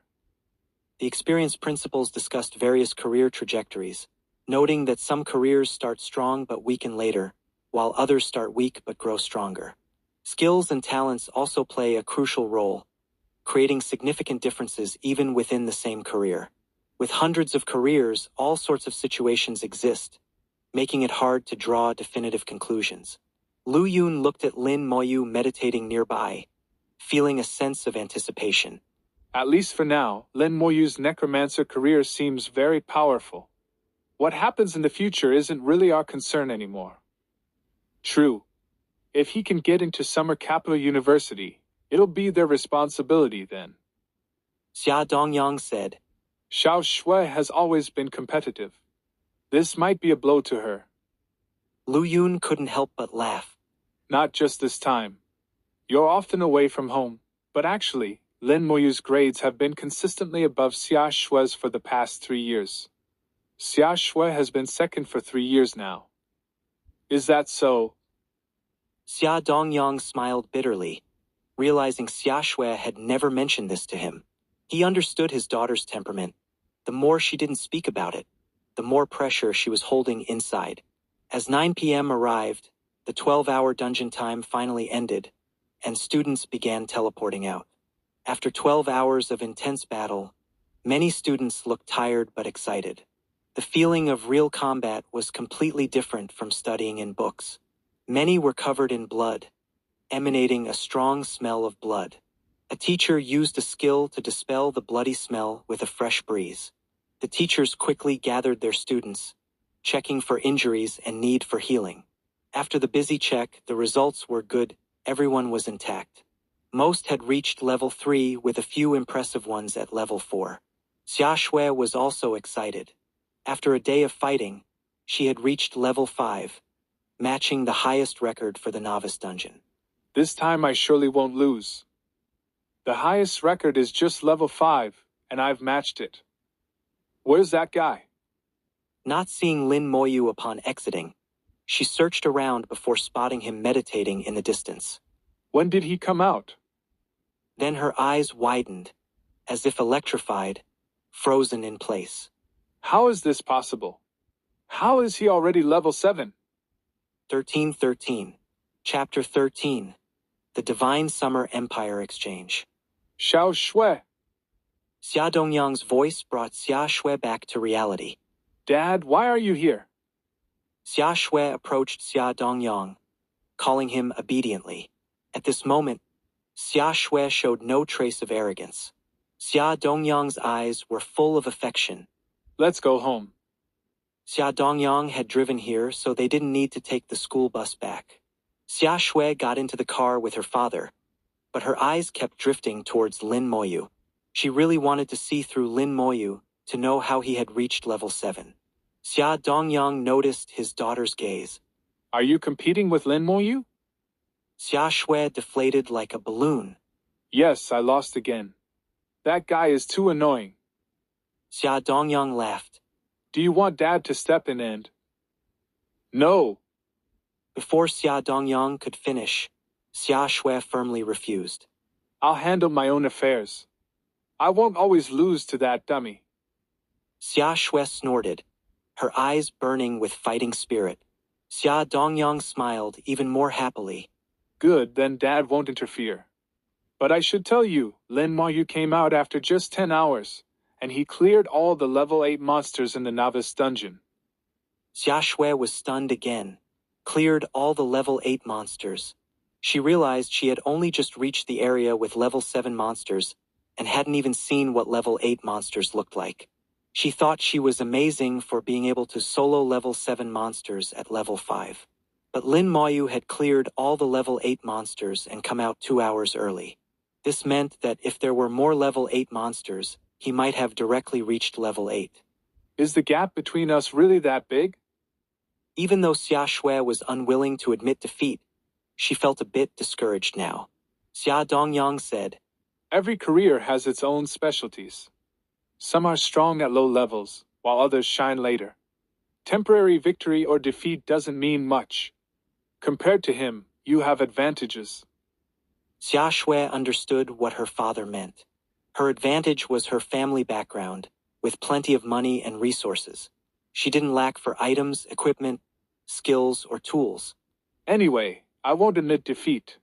The experienced principals discussed various career trajectories, noting that some careers start strong but weaken later, while others start weak but grow stronger. Skills and talents also play a crucial role, creating significant differences even within the same career. With hundreds of careers, all sorts of situations exist, making it hard to draw definitive conclusions. Lu Yun looked at Lin Moyu meditating nearby, feeling a sense of anticipation. At least for now, Lin Moyu's necromancer career seems very powerful. What happens in the future isn't really our concern anymore. True. If he can get into Summer Capital University, it'll be their responsibility then. Xia Dongyang said. Xiao Shui has always been competitive. This might be a blow to her. Lu Yun couldn't help but laugh. Not just this time. You're often away from home, but actually, Lin Moyu's grades have been consistently above Xia Shue's for the past 3 years. Xia Shui has been second for 3 years now. Is that so? Xia Dongyang smiled bitterly, realizing Xia Shui had never mentioned this to him. He understood his daughter's temperament. The more she didn't speak about it, the more pressure she was holding inside. As 9 p.m. arrived, the 12-hour dungeon time finally ended, and students began teleporting out. After 12 hours of intense battle, many students looked tired but excited. The feeling of real combat was completely different from studying in books. Many were covered in blood, emanating a strong smell of blood. A teacher used a skill to dispel the bloody smell with a fresh breeze. The teachers quickly gathered their students, checking for injuries and need for healing. After the busy check, the results were good. Everyone was intact. Most had reached level 3 with a few impressive ones at level 4. Xia Shui was also excited. After a day of fighting, she had reached level 5, matching the highest record for the novice dungeon. This time I surely won't lose. The highest record is just level 5, and I've matched it. Where's that guy? Not seeing Lin Moyu upon exiting, she searched around before spotting him meditating in the distance. When did he come out? Then her eyes widened, as if electrified, frozen in place. How is this possible? How is he already level 7? 1313. Chapter 13. The Divine Summer Empire Exchange. Xiao Shui. Xia Dongyang's voice brought Xia Shui back to reality. Dad, why are you here? Xia Shui approached Xia Dongyang, calling him obediently. At this moment, Xia Shui showed no trace of arrogance. Xia Dongyang's eyes were full of affection. Let's go home. Xia Dongyang had driven here, so they didn't need to take the school bus back. Xia Shui got into the car with her father, but her eyes kept drifting towards Lin Moyu. She really wanted to see through Lin Moyu to know how he had reached level 7. Xia Dongyang noticed his daughter's gaze. Are you competing with Lin Moyu? Xia Shui deflated like a balloon. Yes, I lost again. That guy is too annoying. Xia Dongyang laughed. Do you want Dad to step in and... No. Before Xia Dongyang could finish, Xia Shui firmly refused. I'll handle my own affairs. I won't always lose to that dummy. Xia Shui snorted, her eyes burning with fighting spirit. Xia Dongyang smiled even more happily. Good, then Dad won't interfere. But I should tell you, Lin Moyu came out after just 10 hours, and he cleared all the level 8 monsters in the novice dungeon. Xia Shui was stunned again. Cleared all the level 8 monsters. She realized she had only just reached the area with level 7 monsters, and hadn't even seen what level 8 monsters looked like. She thought she was amazing for being able to solo level 7 monsters at level 5. But Lin Moyu had cleared all the level 8 monsters and come out 2 hours early. This meant that if there were more level 8 monsters, he might have directly reached level 8. Is the gap between us really that big? Even though Xia Shui was unwilling to admit defeat, she felt a bit discouraged now. Xia Dongyang said, Every career has its own specialties. Some are strong at low levels, while others shine later. Temporary victory or defeat doesn't mean much. Compared to him, you have advantages. Xia Shui understood what her father meant. Her advantage was her family background, with plenty of money and resources. She didn't lack for items, equipment, skills, or tools. Anyway, I won't admit defeat.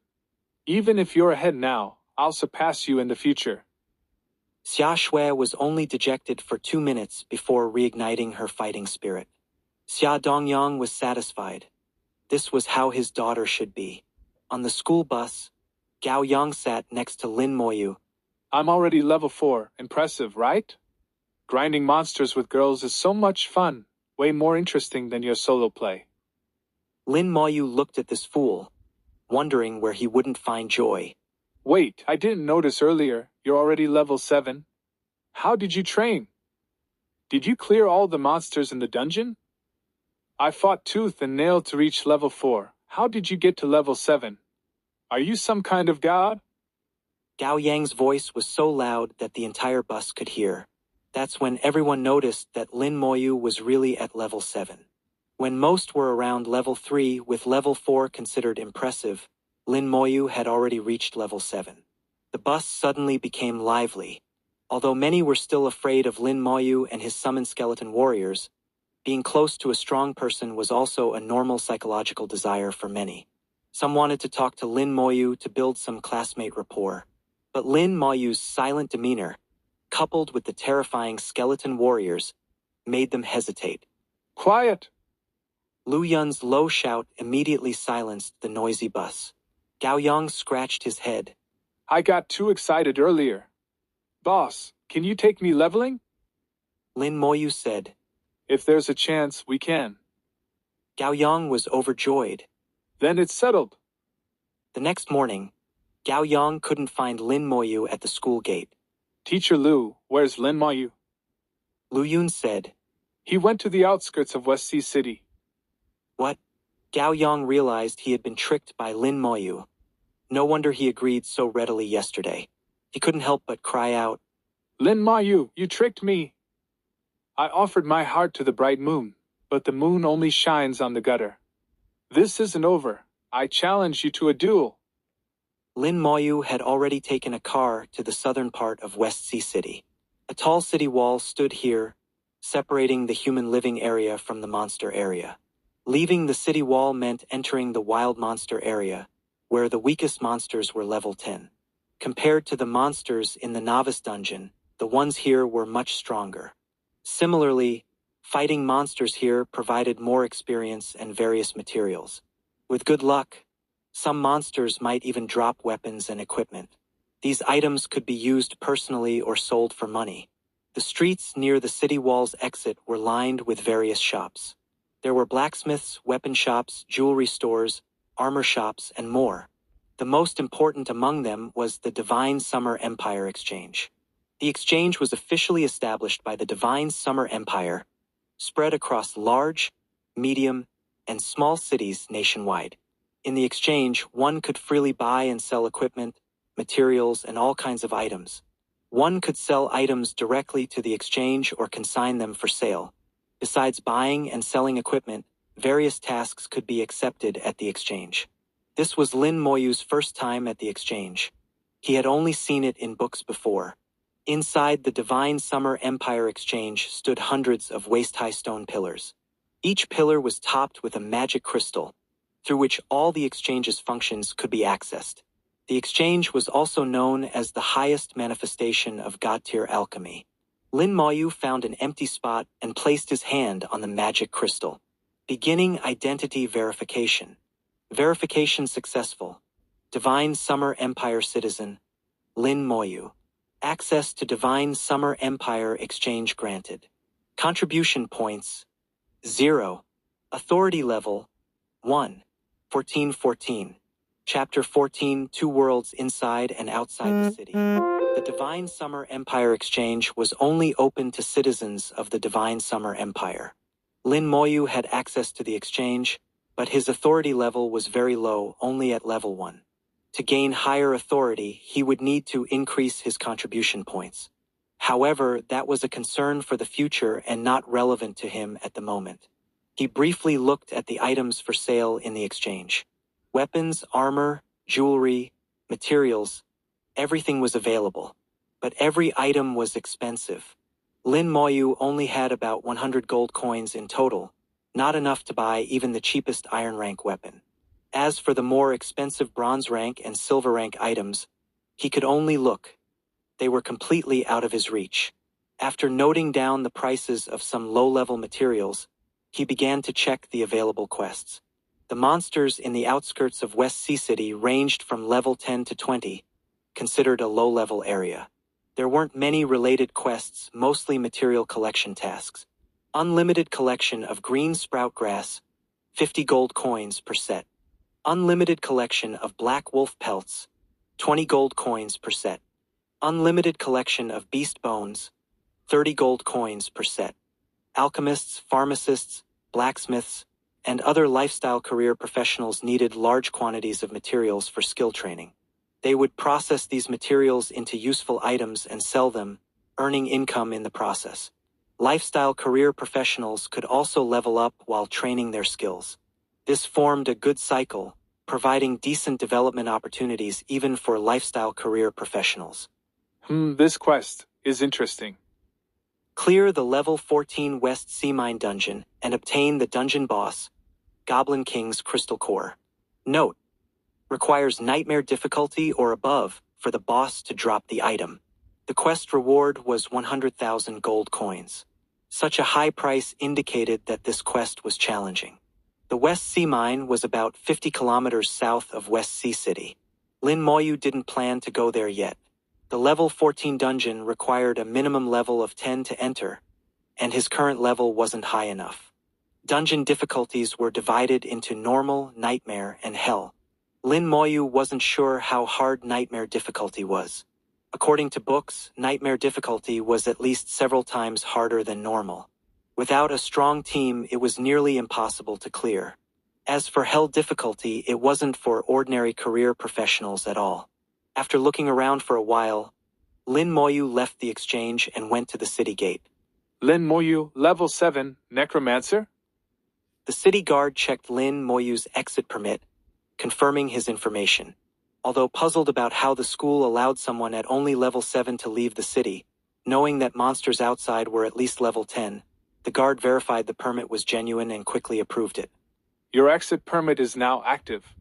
Even if you're ahead now, I'll surpass you in the future. Xia Shui was only dejected for 2 minutes before reigniting her fighting spirit. Xia Dongyang was satisfied. This was how his daughter should be. On the school bus, Gao Yang sat next to Lin Moyu. I'm already level 4, impressive, right? Grinding monsters with girls is so much fun, way more interesting than your solo play. Lin Moyu looked at this fool, wondering where he wouldn't find joy. Wait, I didn't notice earlier, you're already level 7. How did you train? Did you clear all the monsters in the dungeon? I fought tooth and nail to reach level 4. How did you get to level 7? Are you some kind of god? Gao Yang's voice was so loud that the entire bus could hear. That's when everyone noticed that Lin Moyu was really at level 7. When most were around level 3 with level 4 considered impressive, Lin Moyu had already reached level 7. The bus suddenly became lively. Although many were still afraid of Lin Moyu and his summoned skeleton warriors, being close to a strong person was also a normal psychological desire for many. Some wanted to talk to Lin Moyu to build some classmate rapport. But Lin Moyu's silent demeanor, coupled with the terrifying skeleton warriors, made them hesitate. Quiet! Lu Yun's low shout immediately silenced the noisy bus. Gao Yang scratched his head. I got too excited earlier. Boss, can you take me leveling? Lin Moyu said. If there's a chance, we can. Gao Yang was overjoyed. Then it's settled. The next morning, Gao Yang couldn't find Lin Moyu at the school gate. Teacher Lu, where's Lin Moyu? Lu Yun said. He went to the outskirts of West Sea City. What? Gao Yang realized he had been tricked by Lin Moyu. No wonder he agreed so readily yesterday. He couldn't help but cry out. Lin Moyu, you tricked me. I offered my heart to the bright moon, but the moon only shines on the gutter. This isn't over. I challenge you to a duel. Lin Moyu had already taken a car to the southern part of West Sea City. A tall city wall stood here, separating the human living area from the monster area. Leaving the city wall meant entering the wild monster area, where the weakest monsters were level 10. Compared to the monsters in the novice dungeon, the ones here were much stronger. Similarly, fighting monsters here provided more experience and various materials. With good luck, some monsters might even drop weapons and equipment. These items could be used personally or sold for money. The streets near the city wall's exit were lined with various shops. There were blacksmiths, weapon shops, jewelry stores, armor shops, and more. The most important among them was the Divine Summer Empire Exchange. The exchange was officially established by the Divine Summer Empire, spread across large, medium, and small cities nationwide. In the exchange, one could freely buy and sell equipment, materials, and all kinds of items. One could sell items directly to the exchange or consign them for sale. Besides buying and selling equipment, various tasks could be accepted at the exchange. This was Lin Moyu's first time at the exchange. He had only seen it in books before. Inside the Divine Summer Empire Exchange stood hundreds of waist-high stone pillars. Each pillar was topped with a magic crystal, through which all the exchange's functions could be accessed. The exchange was also known as the highest manifestation of God-tier alchemy. Lin Moyu found an empty spot and placed his hand on the magic crystal. Beginning identity verification. Verification successful. Divine Summer Empire citizen, Lin Moyu. Access to Divine Summer Empire exchange granted. Contribution points, 0. Authority level, 1. 1414. Chapter 14, Two Worlds Inside and Outside the City. The Divine Summer Empire exchange was only open to citizens of the Divine Summer Empire. Lin Moyu had access to the exchange, but his authority level was very low, only at level 1. To gain higher authority, he would need to increase his contribution points. However, that was a concern for the future and not relevant to him at the moment. He briefly looked at the items for sale in the exchange. Weapons, armor, jewelry, materials, everything was available. But every item was expensive. Lin Moyu only had about 100 gold coins in total, not enough to buy even the cheapest iron rank weapon. As for the more expensive bronze rank and silver rank items, he could only look. They were completely out of his reach. After noting down the prices of some low-level materials, he began to check the available quests. The monsters in the outskirts of West Sea City ranged from level 10 to 20, considered a low-level area. There weren't many related quests, mostly material collection tasks. Unlimited collection of green sprout grass, 50 gold coins per set. Unlimited collection of black wolf pelts, 20 gold coins per set. Unlimited collection of beast bones, 30 gold coins per set. Alchemists, pharmacists, blacksmiths, and other lifestyle career professionals needed large quantities of materials for skill training. They would process these materials into useful items and sell them, earning income in the process. Lifestyle career professionals could also level up while training their skills. This formed a good cycle, providing decent development opportunities even for lifestyle career professionals. This quest is interesting. Clear the level 14 West Sea Mine dungeon and obtain the dungeon boss, Goblin King's Crystal Core. Note: requires nightmare difficulty or above for the boss to drop the item. The quest reward was 100,000 gold coins. Such a high price indicated that this quest was challenging. The West Sea Mine was about 50 kilometers south of West Sea City. Lin Moyu didn't plan to go there yet. The level 14 dungeon required a minimum level of 10 to enter, and his current level wasn't high enough. Dungeon difficulties were divided into normal, nightmare, and hell. Lin Moyu wasn't sure how hard nightmare difficulty was. According to books, nightmare difficulty was at least several times harder than normal. Without a strong team, it was nearly impossible to clear. As for hell difficulty, it wasn't for ordinary career professionals at all. After looking around for a while, Lin Moyu left the exchange and went to the city gate. Lin Moyu, level 7, Necromancer? The city guard checked Lin Moyu's exit permit, confirming his information. Although puzzled about how the school allowed someone at only level 7 to leave the city, knowing that monsters outside were at least level 10, the guard verified the permit was genuine and quickly approved it. Your exit permit is now active.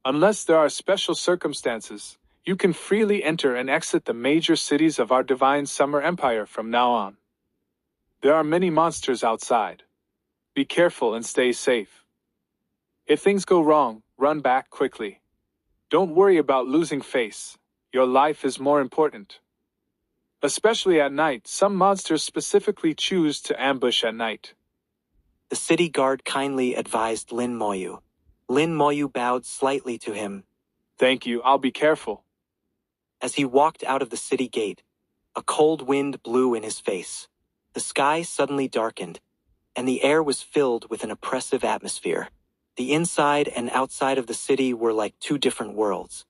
Unless there are special circumstances, you can freely enter and exit the major cities of our Divine Summer Empire from now on. There are many monsters outside. Be careful and stay safe. If things go wrong, run back quickly. Don't worry about losing face. Your life is more important. Especially at night, some monsters specifically choose to ambush at night. The city guard kindly advised Lin Moyu. Lin Moyu bowed slightly to him. Thank you, I'll be careful. As he walked out of the city gate, a cold wind blew in his face. The sky suddenly darkened, and the air was filled with an oppressive atmosphere. The inside and outside of the city were like two different worlds.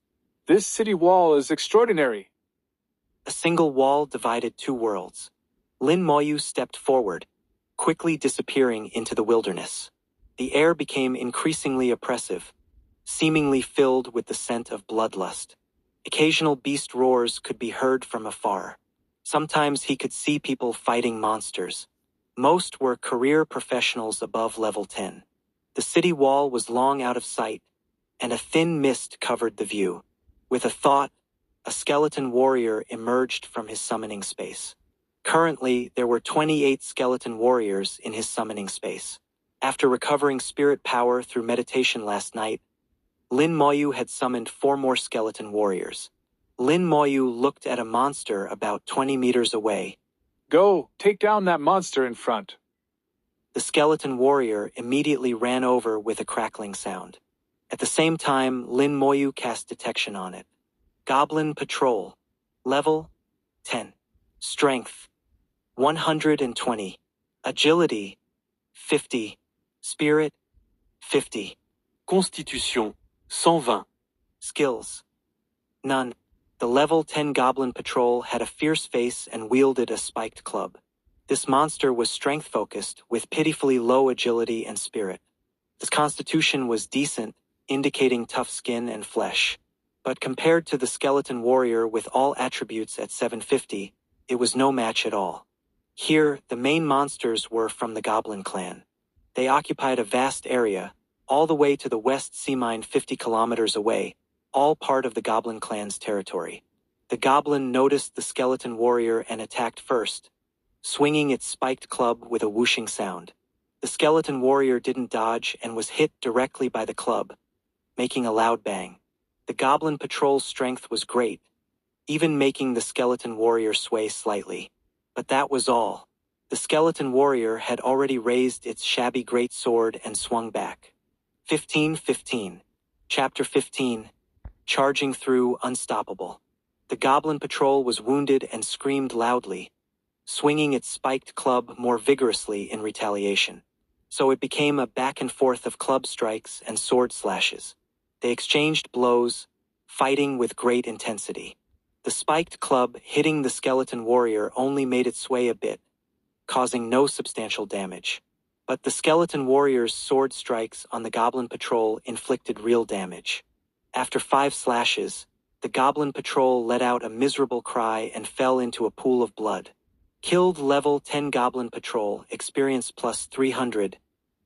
This city wall is extraordinary. A single wall divided two worlds. Lin Moyu stepped forward, quickly disappearing into the wilderness. The air became increasingly oppressive, seemingly filled with the scent of bloodlust. Occasional beast roars could be heard from afar. Sometimes he could see people fighting monsters. Most were career professionals above level 10. The city wall was long out of sight, and a thin mist covered the view. With a thought, a skeleton warrior emerged from his summoning space. Currently, there were 28 skeleton warriors in his summoning space. After recovering spirit power through meditation last night, Lin Moyu had summoned 4 more skeleton warriors. Lin Moyu looked at a monster about 20 meters away. Go, take down that monster in front. The skeleton warrior immediately ran over with a crackling sound. At the same time, Lin Moyu cast detection on it. Goblin Patrol. Level 10. Strength 120. Agility 50. Spirit 50. Constitution 120. Skills none. The level 10 Goblin Patrol had a fierce face and wielded a spiked club. This monster was strength-focused, with pitifully low agility and spirit. His constitution was decent, indicating tough skin and flesh. But compared to the skeleton warrior with all attributes at 750, it was no match at all. Here, the main monsters were from the Goblin clan. They occupied a vast area, all the way to the west sea mine 50 kilometers away, all part of the Goblin clan's territory. The Goblin noticed the skeleton warrior and attacked first, swinging its spiked club with a whooshing sound. The skeleton warrior didn't dodge and was hit directly by the club, making a loud bang. The Goblin Patrol's strength was great, even making the skeleton warrior sway slightly. But that was all. The skeleton warrior had already raised its shabby great sword and swung back. 15:15. Chapter 15. Charging through unstoppable. The Goblin Patrol was wounded and screamed loudly, swinging its spiked club more vigorously in retaliation. So it became a back and forth of club strikes and sword slashes. They exchanged blows, fighting with great intensity. The spiked club hitting the skeleton warrior only made it sway a bit, causing no substantial damage. But the skeleton warrior's sword strikes on the Goblin Patrol inflicted real damage. After 5 slashes, the Goblin Patrol let out a miserable cry and fell into a pool of blood. Killed level 10 Goblin Patrol, experience plus 300.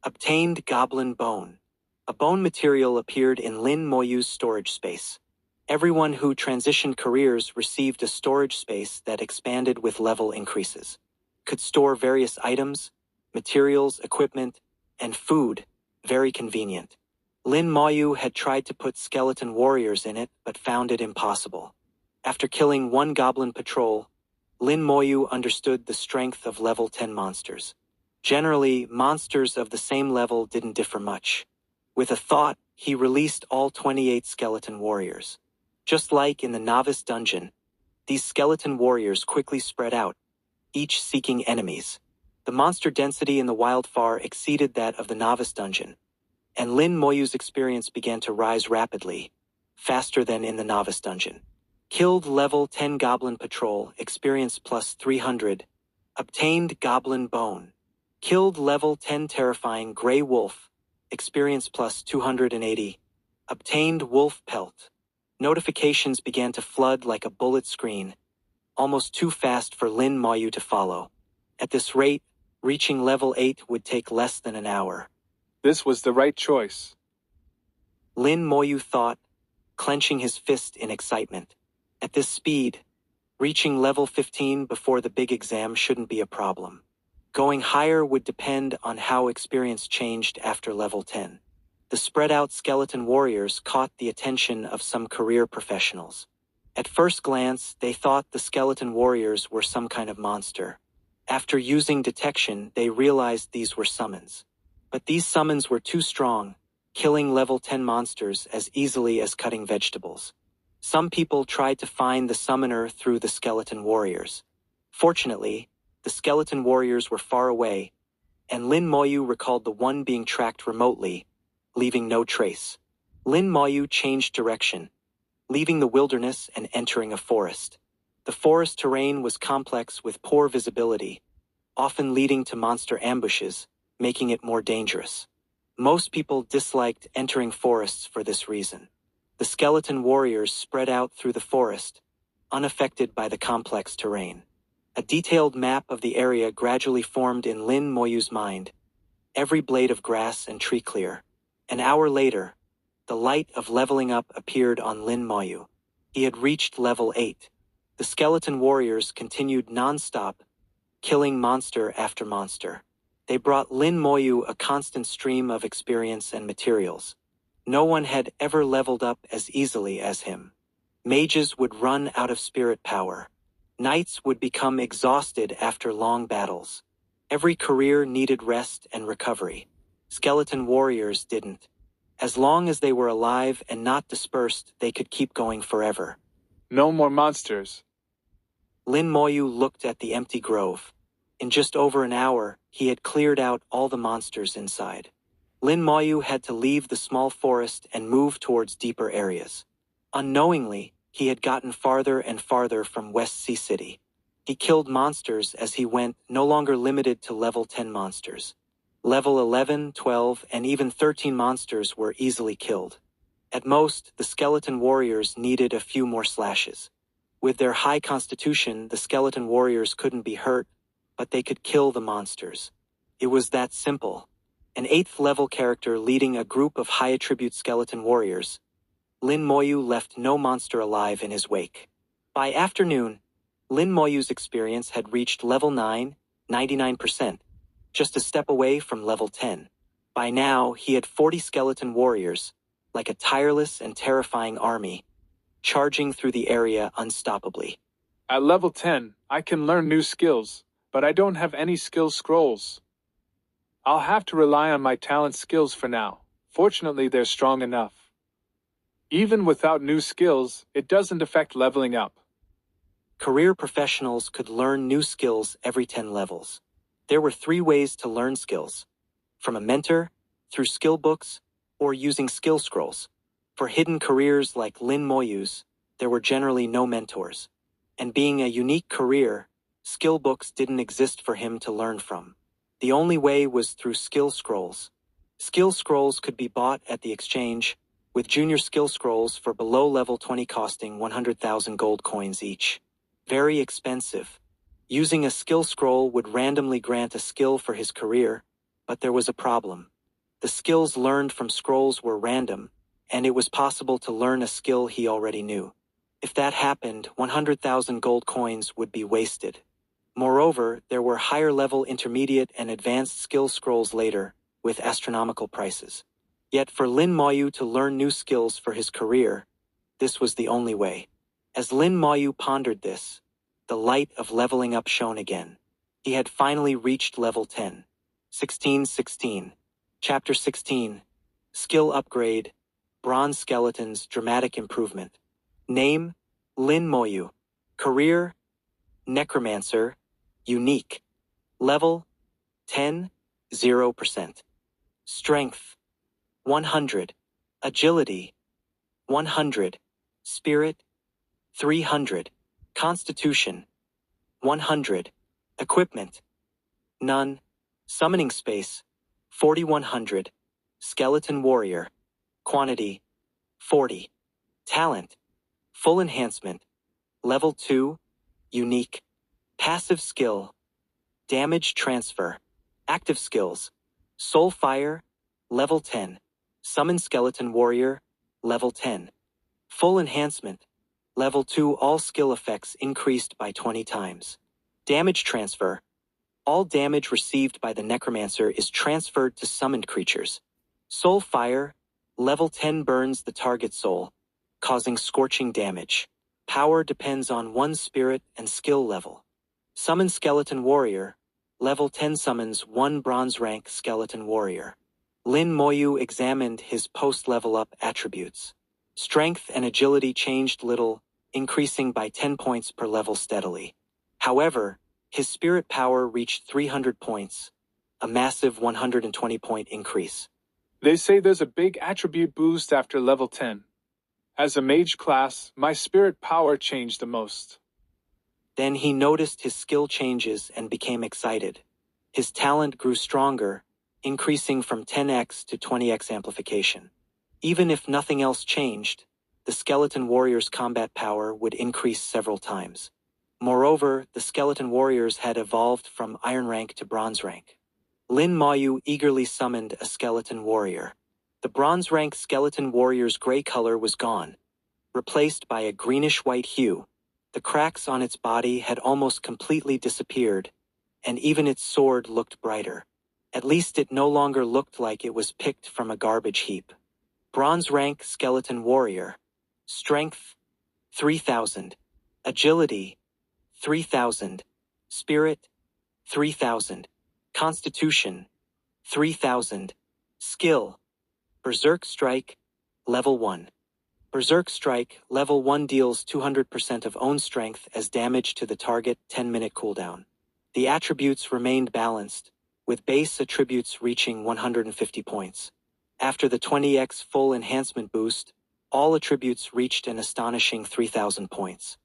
Obtained Goblin Bone. A bone material appeared in Lin Moyu's storage space. Everyone who transitioned careers received a storage space that expanded with level increases. Could store various items, materials, equipment, and food, very convenient. Lin Moyu had tried to put skeleton warriors in it, but found it impossible. After killing 1 Goblin Patrol, Lin Moyu understood the strength of level 10 monsters. Generally, monsters of the same level didn't differ much. With a thought, he released all 28 skeleton warriors. Just like in the novice dungeon, these skeleton warriors quickly spread out, each seeking enemies. The monster density in the wild far exceeded that of the novice dungeon, and Lin Moyu's experience began to rise rapidly, faster than in the novice dungeon. Killed level 10 Goblin Patrol, experience plus 300. Obtained Goblin Bone. Killed level 10 Terrifying Grey Wolf, experience plus 280. Obtained Wolf Pelt. Notifications began to flood like a bullet screen, almost too fast for Lin Moyu to follow. At this rate, reaching level 8 would take less than an hour. This was the right choice. Lin Moyu thought, clenching his fist in excitement. At this speed, reaching level 15 before the big exam shouldn't be a problem. Going higher would depend on how experience changed after level 10. The spread-out skeleton warriors caught the attention of some career professionals. At first glance, they thought the skeleton warriors were some kind of monster. After using detection, they realized these were summons. But these summons were too strong, killing level 10 monsters as easily as cutting vegetables. Some people tried to find the summoner through the skeleton warriors. Fortunately, the skeleton warriors were far away, and Lin Moyu recalled the one being tracked remotely, leaving no trace. Lin Moyu changed direction, leaving the wilderness and entering a forest. The forest terrain was complex with poor visibility, often leading to monster ambushes, making it more dangerous. Most people disliked entering forests for this reason. The skeleton warriors spread out through the forest, unaffected by the complex terrain. A detailed map of the area gradually formed in Lin Moyu's mind, every blade of grass and tree clear. An hour later, the light of leveling up appeared on Lin Moyu. He had reached level 8. The skeleton warriors continued non-stop, killing monster after monster. They brought Lin Moyu a constant stream of experience and materials. No one had ever leveled up as easily as him. Mages would run out of spirit power. Knights would become exhausted after long battles. Every career needed rest and recovery. Skeleton warriors didn't. As long as they were alive and not dispersed, they could keep going forever. No more monsters. Lin Moyu looked at the empty grove. In just over an hour, he had cleared out all the monsters inside. Lin Moyu had to leave the small forest and move towards deeper areas. Unknowingly, he had gotten farther and farther from West Sea City. He killed monsters as he went, no longer limited to level 10 monsters. Level 11, 12, and even 13 monsters were easily killed. At most, the skeleton warriors needed a few more slashes. With their high constitution, the skeleton warriors couldn't be hurt, but they could kill the monsters. It was that simple. An 8th level character leading a group of high attribute skeleton warriors, Lin Moyu left no monster alive in his wake. By afternoon, Lin Moyu's experience had reached level 9, 99%, just a step away from level 10. By now, he had 40 skeleton warriors, like a tireless and terrifying army, charging through the area unstoppably. At level 10, I can learn new skills, but I don't have any skill scrolls. I'll have to rely on my talent skills for now. Fortunately, they're strong enough. Even without new skills, it doesn't affect leveling up. Career professionals could learn new skills every 10 levels. There were 3 ways to learn skills: from a mentor, through skill books, or using skill scrolls. For hidden careers like Lin Moyu's, there were generally no mentors. And being a unique career, skill books didn't exist for him to learn from. The only way was through skill scrolls. Skill scrolls could be bought at the exchange, with junior skill scrolls for below level 20 costing 100,000 gold coins each. Very expensive. Using a skill scroll would randomly grant a skill for his career, but there was a problem. The skills learned from scrolls were random, and it was possible to learn a skill he already knew. If that happened, 100,000 gold coins would be wasted. Moreover, there were higher-level intermediate and advanced skill scrolls later, with astronomical prices. Yet for Lin Moyu to learn new skills for his career, this was the only way. As Lin Moyu pondered this, the light of leveling up shone again. He had finally reached level 10. 1616. Chapter 16. Skill Upgrade. Bronze Skeletons Dramatic Improvement. Name, Lin Moyu. Career, Necromancer. Unique. Level, 10, 0%. Strength, 100. Agility, 100. Spirit, 300. Constitution, 100. Equipment, none. Summoning space, 4100. Skeleton Warrior. Quantity, 40. Talent, full enhancement. Level 2, unique. Passive skill, damage transfer. Active skills, soul fire, level 10. Summon skeleton warrior, level 10. Full enhancement, level 2. All skill effects increased by 20 times. Damage transfer, all damage received by the necromancer is transferred to summoned creatures. Soul fire, level 10 burns the target soul, causing scorching damage. Power depends on one's spirit and skill level. Summon skeleton warrior, level 10 summons 1 bronze rank skeleton warrior. Lin Moyu examined his post-level up attributes. Strength and agility changed little, increasing by 10 points per level steadily. However, his spirit power reached 300 points, a massive 120-point increase. They say there's a big attribute boost after level 10. As a mage class, my spirit power changed the most. Then he noticed his skill changes and became excited. His talent grew stronger, increasing from 10x to 20x amplification. Even if nothing else changed, the skeleton warrior's combat power would increase several times. Moreover, the skeleton warriors had evolved from iron rank to bronze rank. Lin Moyu eagerly summoned a skeleton warrior. The bronze rank skeleton warrior's gray color was gone, replaced by a greenish-white hue. The cracks on its body had almost completely disappeared, and even its sword looked brighter. At least it no longer looked like it was picked from a garbage heap. Bronze rank skeleton warrior. Strength, 3,000. Agility, 3,000. Spirit, 3,000. Constitution, 3,000. Skill, Berserk Strike, Level 1. Berserk Strike, Level 1 deals 200% of own strength as damage to the target, 10-minute cooldown. The attributes remained balanced, with base attributes reaching 150 points. After the 20x full enhancement boost, all attributes reached an astonishing 3,000 points.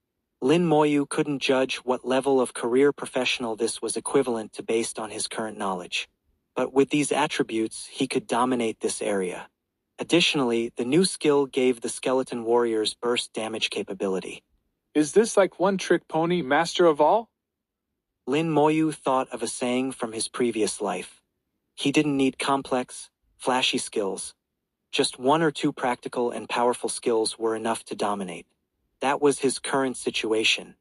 Lin Moyu couldn't judge what level of career professional this was equivalent to based on his current knowledge. But with these attributes, he could dominate this area. Additionally, the new skill gave the skeleton warriors burst damage capability. Is this like one-trick pony, master of all? Lin Moyu thought of a saying from his previous life. He didn't need complex, flashy skills. Just one or two practical and powerful skills were enough to dominate. That was his current situation.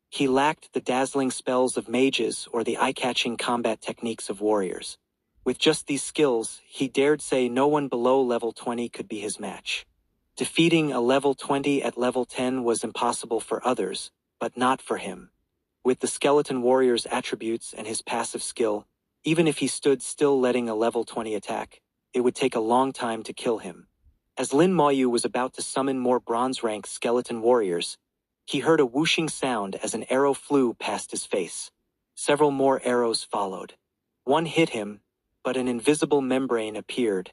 He lacked the dazzling spells of mages or the eye-catching combat techniques of warriors. With just these skills, he dared say no one below level 20 could be his match. Defeating a level 20 at level 10 was impossible for others, but not for him. With the skeleton warrior's attributes and his passive skill, even if he stood still letting a level 20 attack, it would take a long time to kill him. As Lin Moyu was about to summon more bronze-rank skeleton warriors, he heard a whooshing sound as an arrow flew past his face. Several more arrows followed. One hit him, but an invisible membrane appeared,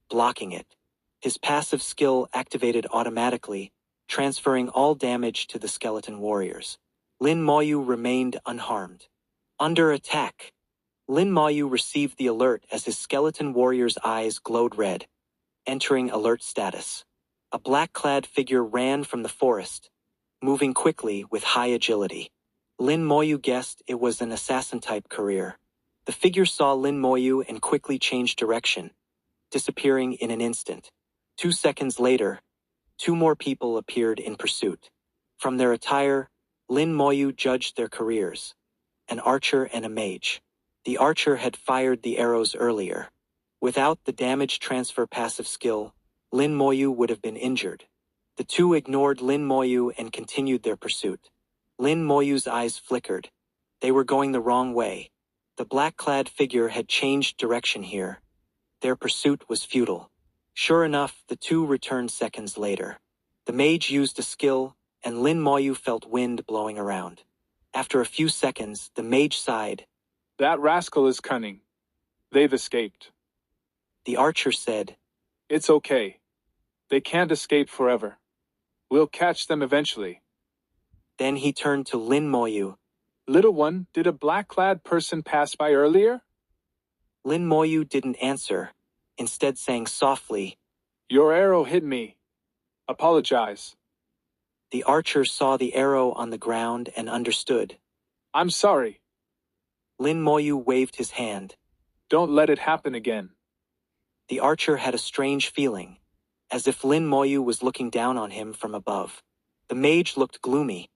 blocking it. His passive skill activated automatically, transferring all damage to the skeleton warriors. Lin Moyu remained unharmed. Under attack. Lin Moyu received the alert as his skeleton warrior's eyes glowed red, entering alert status. A black-clad figure ran from the forest, moving quickly with high agility. Lin Moyu guessed it was an assassin-type career. The figure saw Lin Moyu and quickly changed direction, disappearing in an instant. 2 seconds later, 2 more people appeared in pursuit. From their attire, Lin Moyu judged their careers: an archer and a mage. The archer had fired the arrows earlier. Without the damage transfer passive skill, Lin Moyu would have been injured. The two ignored Lin Moyu and continued their pursuit. Lin Moyu's eyes flickered. They were going the wrong way. The black-clad figure had changed direction here. Their pursuit was futile. Sure enough, the two returned seconds later. The mage used a skill, and Lin Moyu felt wind blowing around. After a few seconds, the mage sighed. That rascal is cunning. They've escaped. The archer said, It's okay. They can't escape forever. We'll catch them eventually. Then he turned to Lin Moyu. Little one, did a black-clad person pass by earlier? Lin Moyu didn't answer, instead saying softly, Your arrow hit me. Apologize. The archer saw the arrow on the ground and understood. I'm sorry. Lin Moyu waved his hand. Don't let it happen again. The archer had a strange feeling, as if Lin Moyu was looking down on him from above. The mage looked gloomy,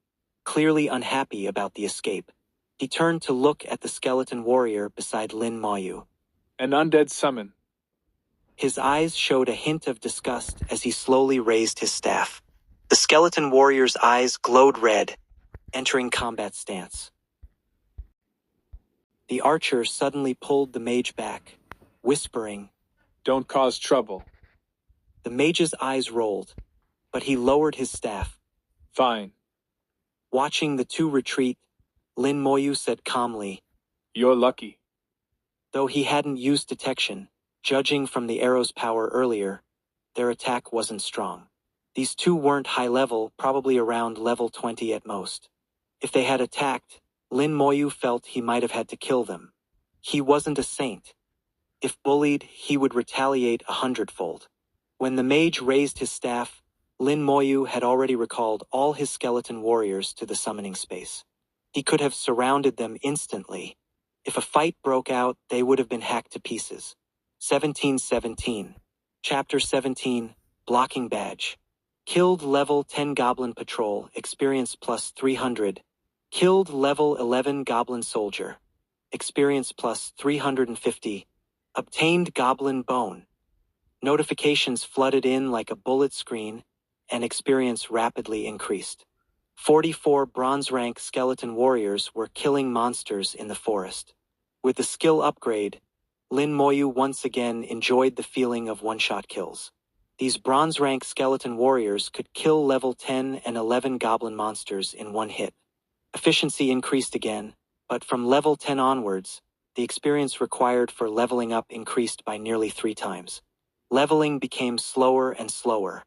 clearly unhappy about the escape. He turned to look at the skeleton warrior beside Lin Moyu. An undead summon. His eyes showed a hint of disgust as he slowly raised his staff. The skeleton warrior's eyes glowed red, entering combat stance. The archer suddenly pulled the mage back, whispering, Don't cause trouble. The mage's eyes rolled, but he lowered his staff. Fine. Watching the two retreat, Lin Moyu said calmly, You're lucky. Though he hadn't used detection, judging from the arrow's power earlier, their attack wasn't strong. These two weren't high level, probably around level 20 at most. If they had attacked, Lin Moyu felt he might have had to kill them. He wasn't a saint. If bullied, he would retaliate 100-fold. When the mage raised his staff, Lin Moyu had already recalled all his skeleton warriors to the summoning space. He could have surrounded them instantly. If a fight broke out, they would have been hacked to pieces. 1717. Chapter 17, Blocking Badge. Killed level 10 Goblin Patrol, experience plus 300. Killed level 11 Goblin Soldier, experience plus 350. Obtained Goblin Bone. Notifications flooded in like a bullet screen, and experience rapidly increased. 44 bronze rank skeleton warriors were killing monsters in the forest. With the skill upgrade, Lin Moyu once again enjoyed the feeling of one-shot kills. These bronze rank skeleton warriors could kill level 10 and 11 goblin monsters in one hit. Efficiency increased again, but from level 10 onwards, the experience required for leveling up increased by nearly 3 times. Leveling became slower and slower.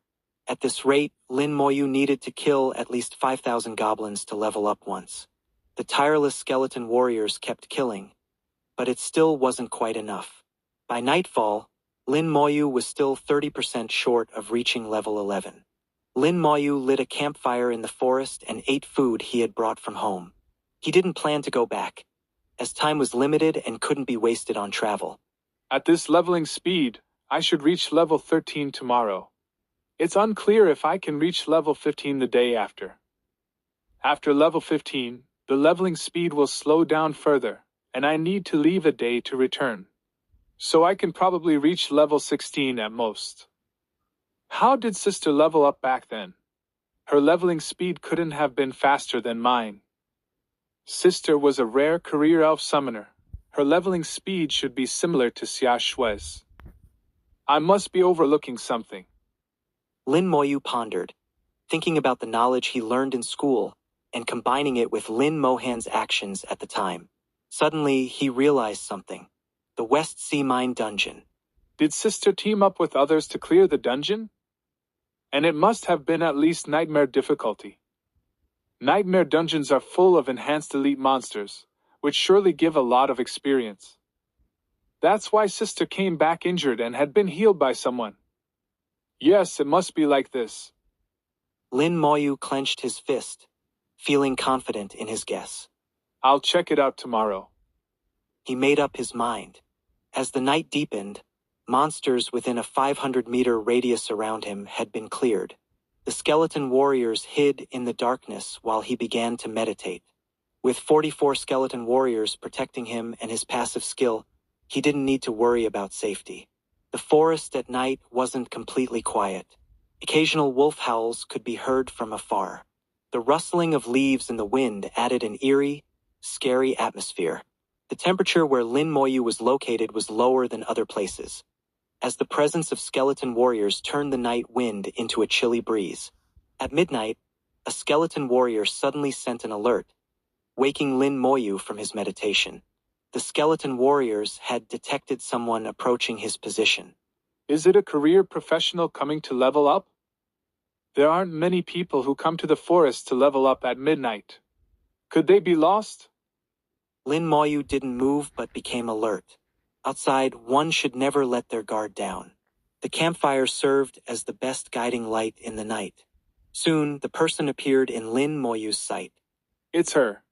At this rate, Lin Moyu needed to kill at least 5,000 goblins to level up once. The tireless skeleton warriors kept killing, but it still wasn't quite enough. By nightfall, Lin Moyu was still 30% short of reaching level 11. Lin Moyu lit a campfire in the forest and ate food he had brought from home. He didn't plan to go back, as time was limited and couldn't be wasted on travel. At this leveling speed, I should reach level 13 tomorrow. It's unclear if I can reach level 15 the day after. After level 15, the leveling speed will slow down further, and I need to leave a day to return. So I can probably reach level 16 at most. How did Sister level up back then? Her leveling speed couldn't have been faster than mine. Sister was a rare career elf summoner. Her leveling speed should be similar to Xia Shui's. I must be overlooking something. Lin Moyu pondered, thinking about the knowledge he learned in school and combining it with Lin Mohan's actions at the time. Suddenly, he realized something. The West Sea Mine Dungeon. Did Sister team up with others to clear the dungeon? And it must have been at least nightmare difficulty. Nightmare dungeons are full of enhanced elite monsters, which surely give a lot of experience. That's why Sister came back injured and had been healed by someone. Yes, it must be like this. Lin Moyu clenched his fist, feeling confident in his guess. I'll check it out tomorrow. He made up his mind. As the night deepened, monsters within a 500-meter radius around him had been cleared. The skeleton warriors hid in the darkness while he began to meditate. With 44 skeleton warriors protecting him and his passive skill, he didn't need to worry about safety. The forest at night wasn't completely quiet. Occasional wolf howls could be heard from afar. The rustling of leaves in the wind added an eerie, scary atmosphere. The temperature where Lin Moyu was located was lower than other places, as the presence of skeleton warriors turned the night wind into a chilly breeze. At midnight, a skeleton warrior suddenly sent an alert, waking Lin Moyu from his meditation. The skeleton warriors had detected someone approaching his position. Is it a career professional coming to level up? There aren't many people who come to the forest to level up at midnight. Could they be lost? Lin Moyu didn't move but became alert. Outside, one should never let their guard down. The campfire served as the best guiding light in the night. Soon, the person appeared in Lin Moyu's sight. It's her.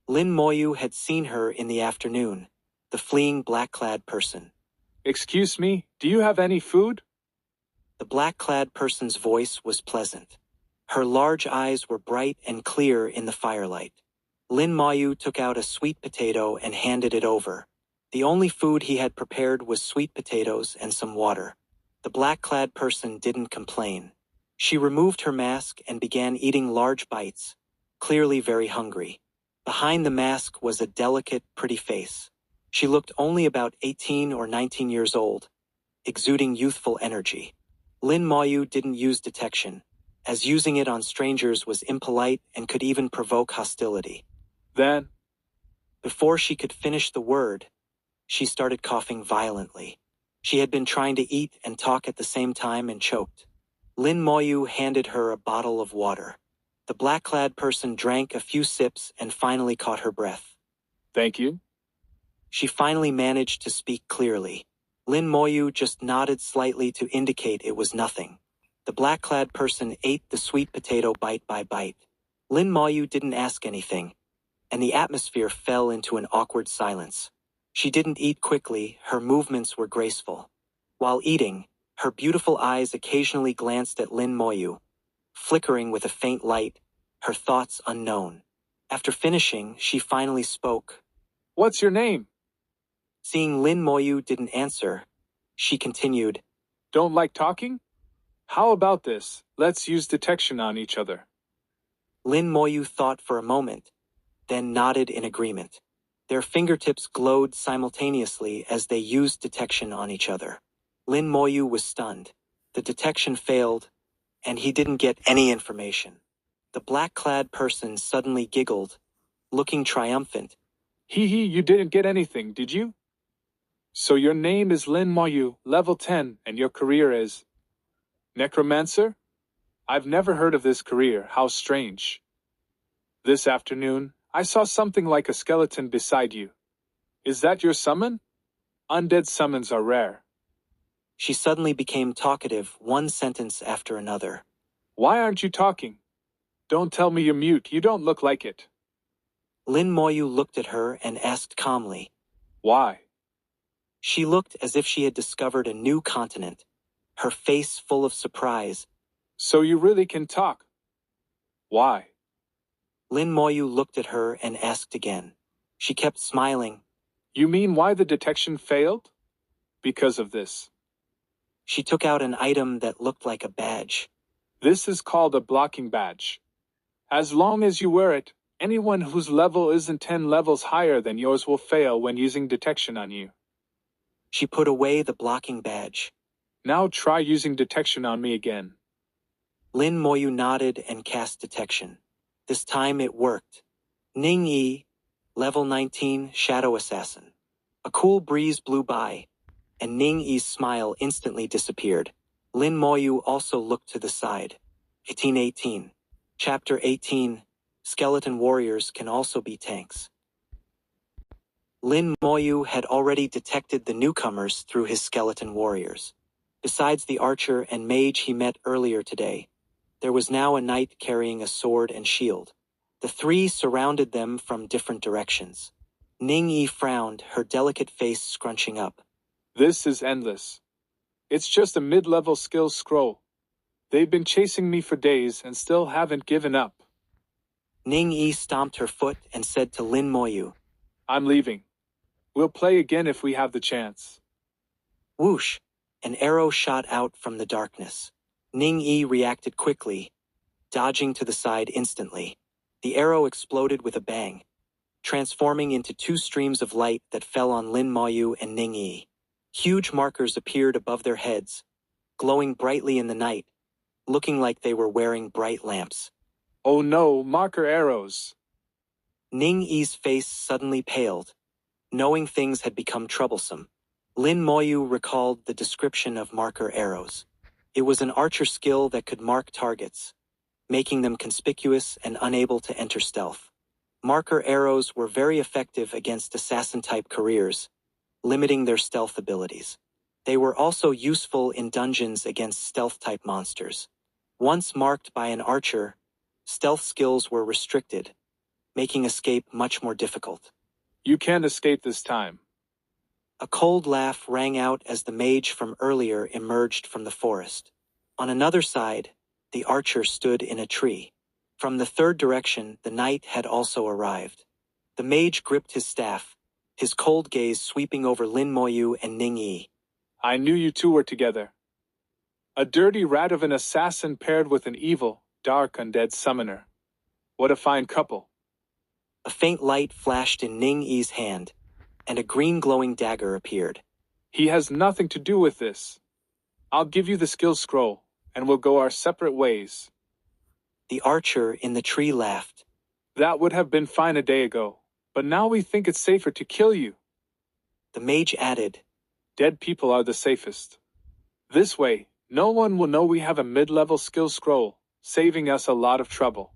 Lin Moyu had seen her in the afternoon, the fleeing black-clad person. Excuse me, do you have any food? The black-clad person's voice was pleasant. Her large eyes were bright and clear in the firelight. Lin Moyu took out a sweet potato and handed it over. The only food he had prepared was sweet potatoes and some water. The black-clad person didn't complain. She removed her mask and began eating large bites, clearly very hungry. Behind the mask was a delicate, pretty face. She looked only about 18 or 19 years old, exuding youthful energy. Lin Moyu didn't use detection, as using it on strangers was impolite and could even provoke hostility. Then, before she could finish the word, she started coughing violently. She had been trying to eat and talk at the same time and choked. Lin Moyu handed her a bottle of water. The black-clad person drank a few sips and finally caught her breath. Thank you. She finally managed to speak clearly. Lin Moyu just nodded slightly to indicate it was nothing. The black-clad person ate the sweet potato bite by bite. Lin Moyu didn't ask anything. and the atmosphere fell into an awkward silence. She didn't eat quickly, her movements were graceful. While eating, her beautiful eyes occasionally glanced at Lin Moyu, flickering with a faint light, her thoughts unknown. After finishing, she finally spoke. What's your name? Seeing Lin Moyu didn't answer, she continued. Don't like talking? How about this? Let's use detection on each other. Lin Moyu thought for a moment, then nodded in agreement. Their fingertips glowed simultaneously as they used detection on each other. Lin Moyu was stunned. The detection failed, and he didn't get any information. The black-clad person suddenly giggled, looking triumphant. Hee, you didn't get anything, did you? So your name is Lin Moyu, level 10, and your career is Necromancer? I've never heard of this career, how strange. This afternoon, I saw something like a skeleton beside you. Is that your summon? Undead summons are rare. She suddenly became talkative, one sentence after another. Why aren't you talking? Don't tell me you're mute, you don't look like it. Lin Moyu looked at her and asked calmly. Why? She looked as if she had discovered a new continent, her face full of surprise. So you really can talk? Why? Lin Moyu looked at her and asked again. She kept smiling. You mean why the detection failed? Because of this. She took out an item that looked like a badge. This is called a blocking badge. As long as you wear it, anyone whose level isn't 10 levels higher than yours will fail when using detection on you. She put away the blocking badge. Now try using detection on me again. Lin Moyu nodded and cast detection. This time it worked. Ning Yi, level 19, Shadow Assassin. A cool breeze blew by, and Ning Yi's smile instantly disappeared. Lin Moyu also looked to the side. 1818. Chapter 18. Skeleton warriors can also be tanks. Lin Moyu had already detected the newcomers through his skeleton warriors. Besides the archer and mage he met earlier today, there was now a knight carrying a sword and shield. The three surrounded them from different directions. Ning Yi frowned, her delicate face scrunching up. This is endless. It's just a mid-level skill scroll. They've been chasing me for days and still haven't given up. Ning Yi stomped her foot and said to Lin Moyu, I'm leaving. We'll play again if we have the chance. Whoosh! An arrow shot out from the darkness. Ning Yi reacted quickly, dodging to the side instantly. The arrow exploded with a bang, transforming into two streams of light that fell on Lin Moyu and Ning Yi. Huge markers appeared above their heads, glowing brightly in the night, looking like they were wearing bright lamps. Oh no, marker arrows! Ning Yi's face suddenly paled, knowing things had become troublesome. Lin Moyu recalled the description of marker arrows. It was an archer skill that could mark targets, making them conspicuous and unable to enter stealth. Marker arrows were very effective against assassin-type careers, limiting their stealth abilities. They were also useful in dungeons against stealth-type monsters. Once marked by an archer, stealth skills were restricted, making escape much more difficult. You can't escape this time. A cold laugh rang out as the mage from earlier emerged from the forest. On another side, the archer stood in a tree. From the third direction, the knight had also arrived. The mage gripped his staff, his cold gaze sweeping over Lin Moyu and Ning Yi. I knew you two were together. A dirty rat of an assassin paired with an evil, dark undead summoner. What a fine couple. A faint light flashed in Ning Yi's hand, and a green glowing dagger appeared. He has nothing to do with this. I'll give you the skill scroll, and we'll go our separate ways. The archer in the tree laughed. That would have been fine a day ago, but now we think it's safer to kill you. The mage added, Dead people are the safest. This way, no one will know we have a mid-level skill scroll, saving us a lot of trouble.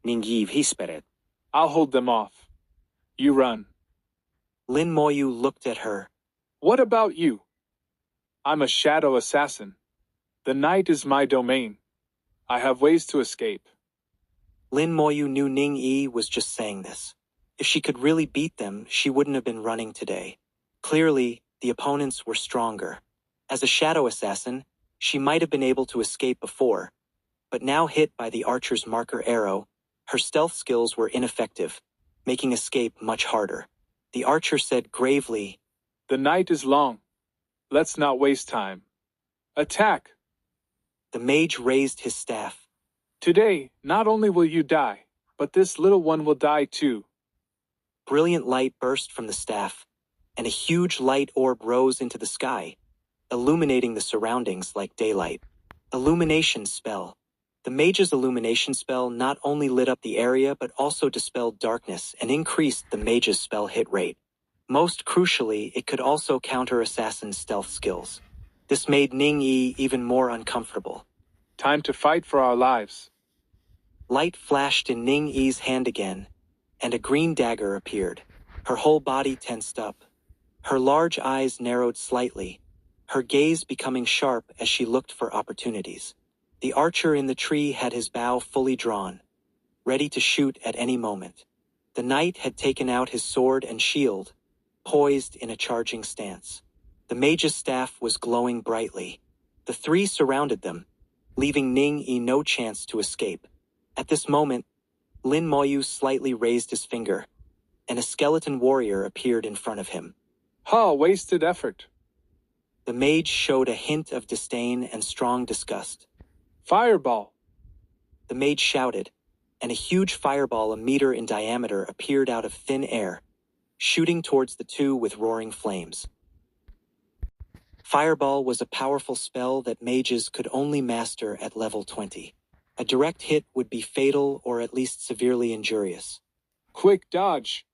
Ning Yi whispered. I'll hold them off. You run. Lin Moyu looked at her. What about you? I'm a shadow assassin. The night is my domain. I have ways to escape. Lin Moyu knew Ning Yi was just saying this. If she could really beat them, she wouldn't have been running today. Clearly, the opponents were stronger. As a shadow assassin, she might have been able to escape before, but now hit by the archer's marker arrow, her stealth skills were ineffective, making escape much harder. The archer said gravely, "The night is long. Let's not waste time. Attack! The mage raised his staff. Today, not only will you die, but this little one will die too." Brilliant light burst from the staff, and a huge light orb rose into the sky, illuminating the surroundings like daylight. Illumination spell. The mage's illumination spell not only lit up the area but also dispelled darkness and increased the mage's spell hit rate. Most crucially, it could also counter assassin's stealth skills. This made Ning Yi even more uncomfortable. Time to fight for our lives. Light flashed in Ning Yi's hand again, and a green dagger appeared. Her whole body tensed up. Her large eyes narrowed slightly, her gaze becoming sharp as she looked for opportunities. The archer in the tree had his bow fully drawn, ready to shoot at any moment. The knight had taken out his sword and shield, poised in a charging stance. The mage's staff was glowing brightly. The three surrounded them, leaving Ning Yi no chance to escape. At this moment, Lin Moyu slightly raised his finger, and a skeleton warrior appeared in front of him. Ha, wasted effort. The mage showed a hint of disdain and strong disgust. Fireball! The mage shouted, and a huge fireball 1 meter in diameter appeared out of thin air, shooting towards the two with roaring flames. Fireball was a powerful spell that mages could only master at level 20. A direct hit would be fatal or at least severely injurious. Quick dodge!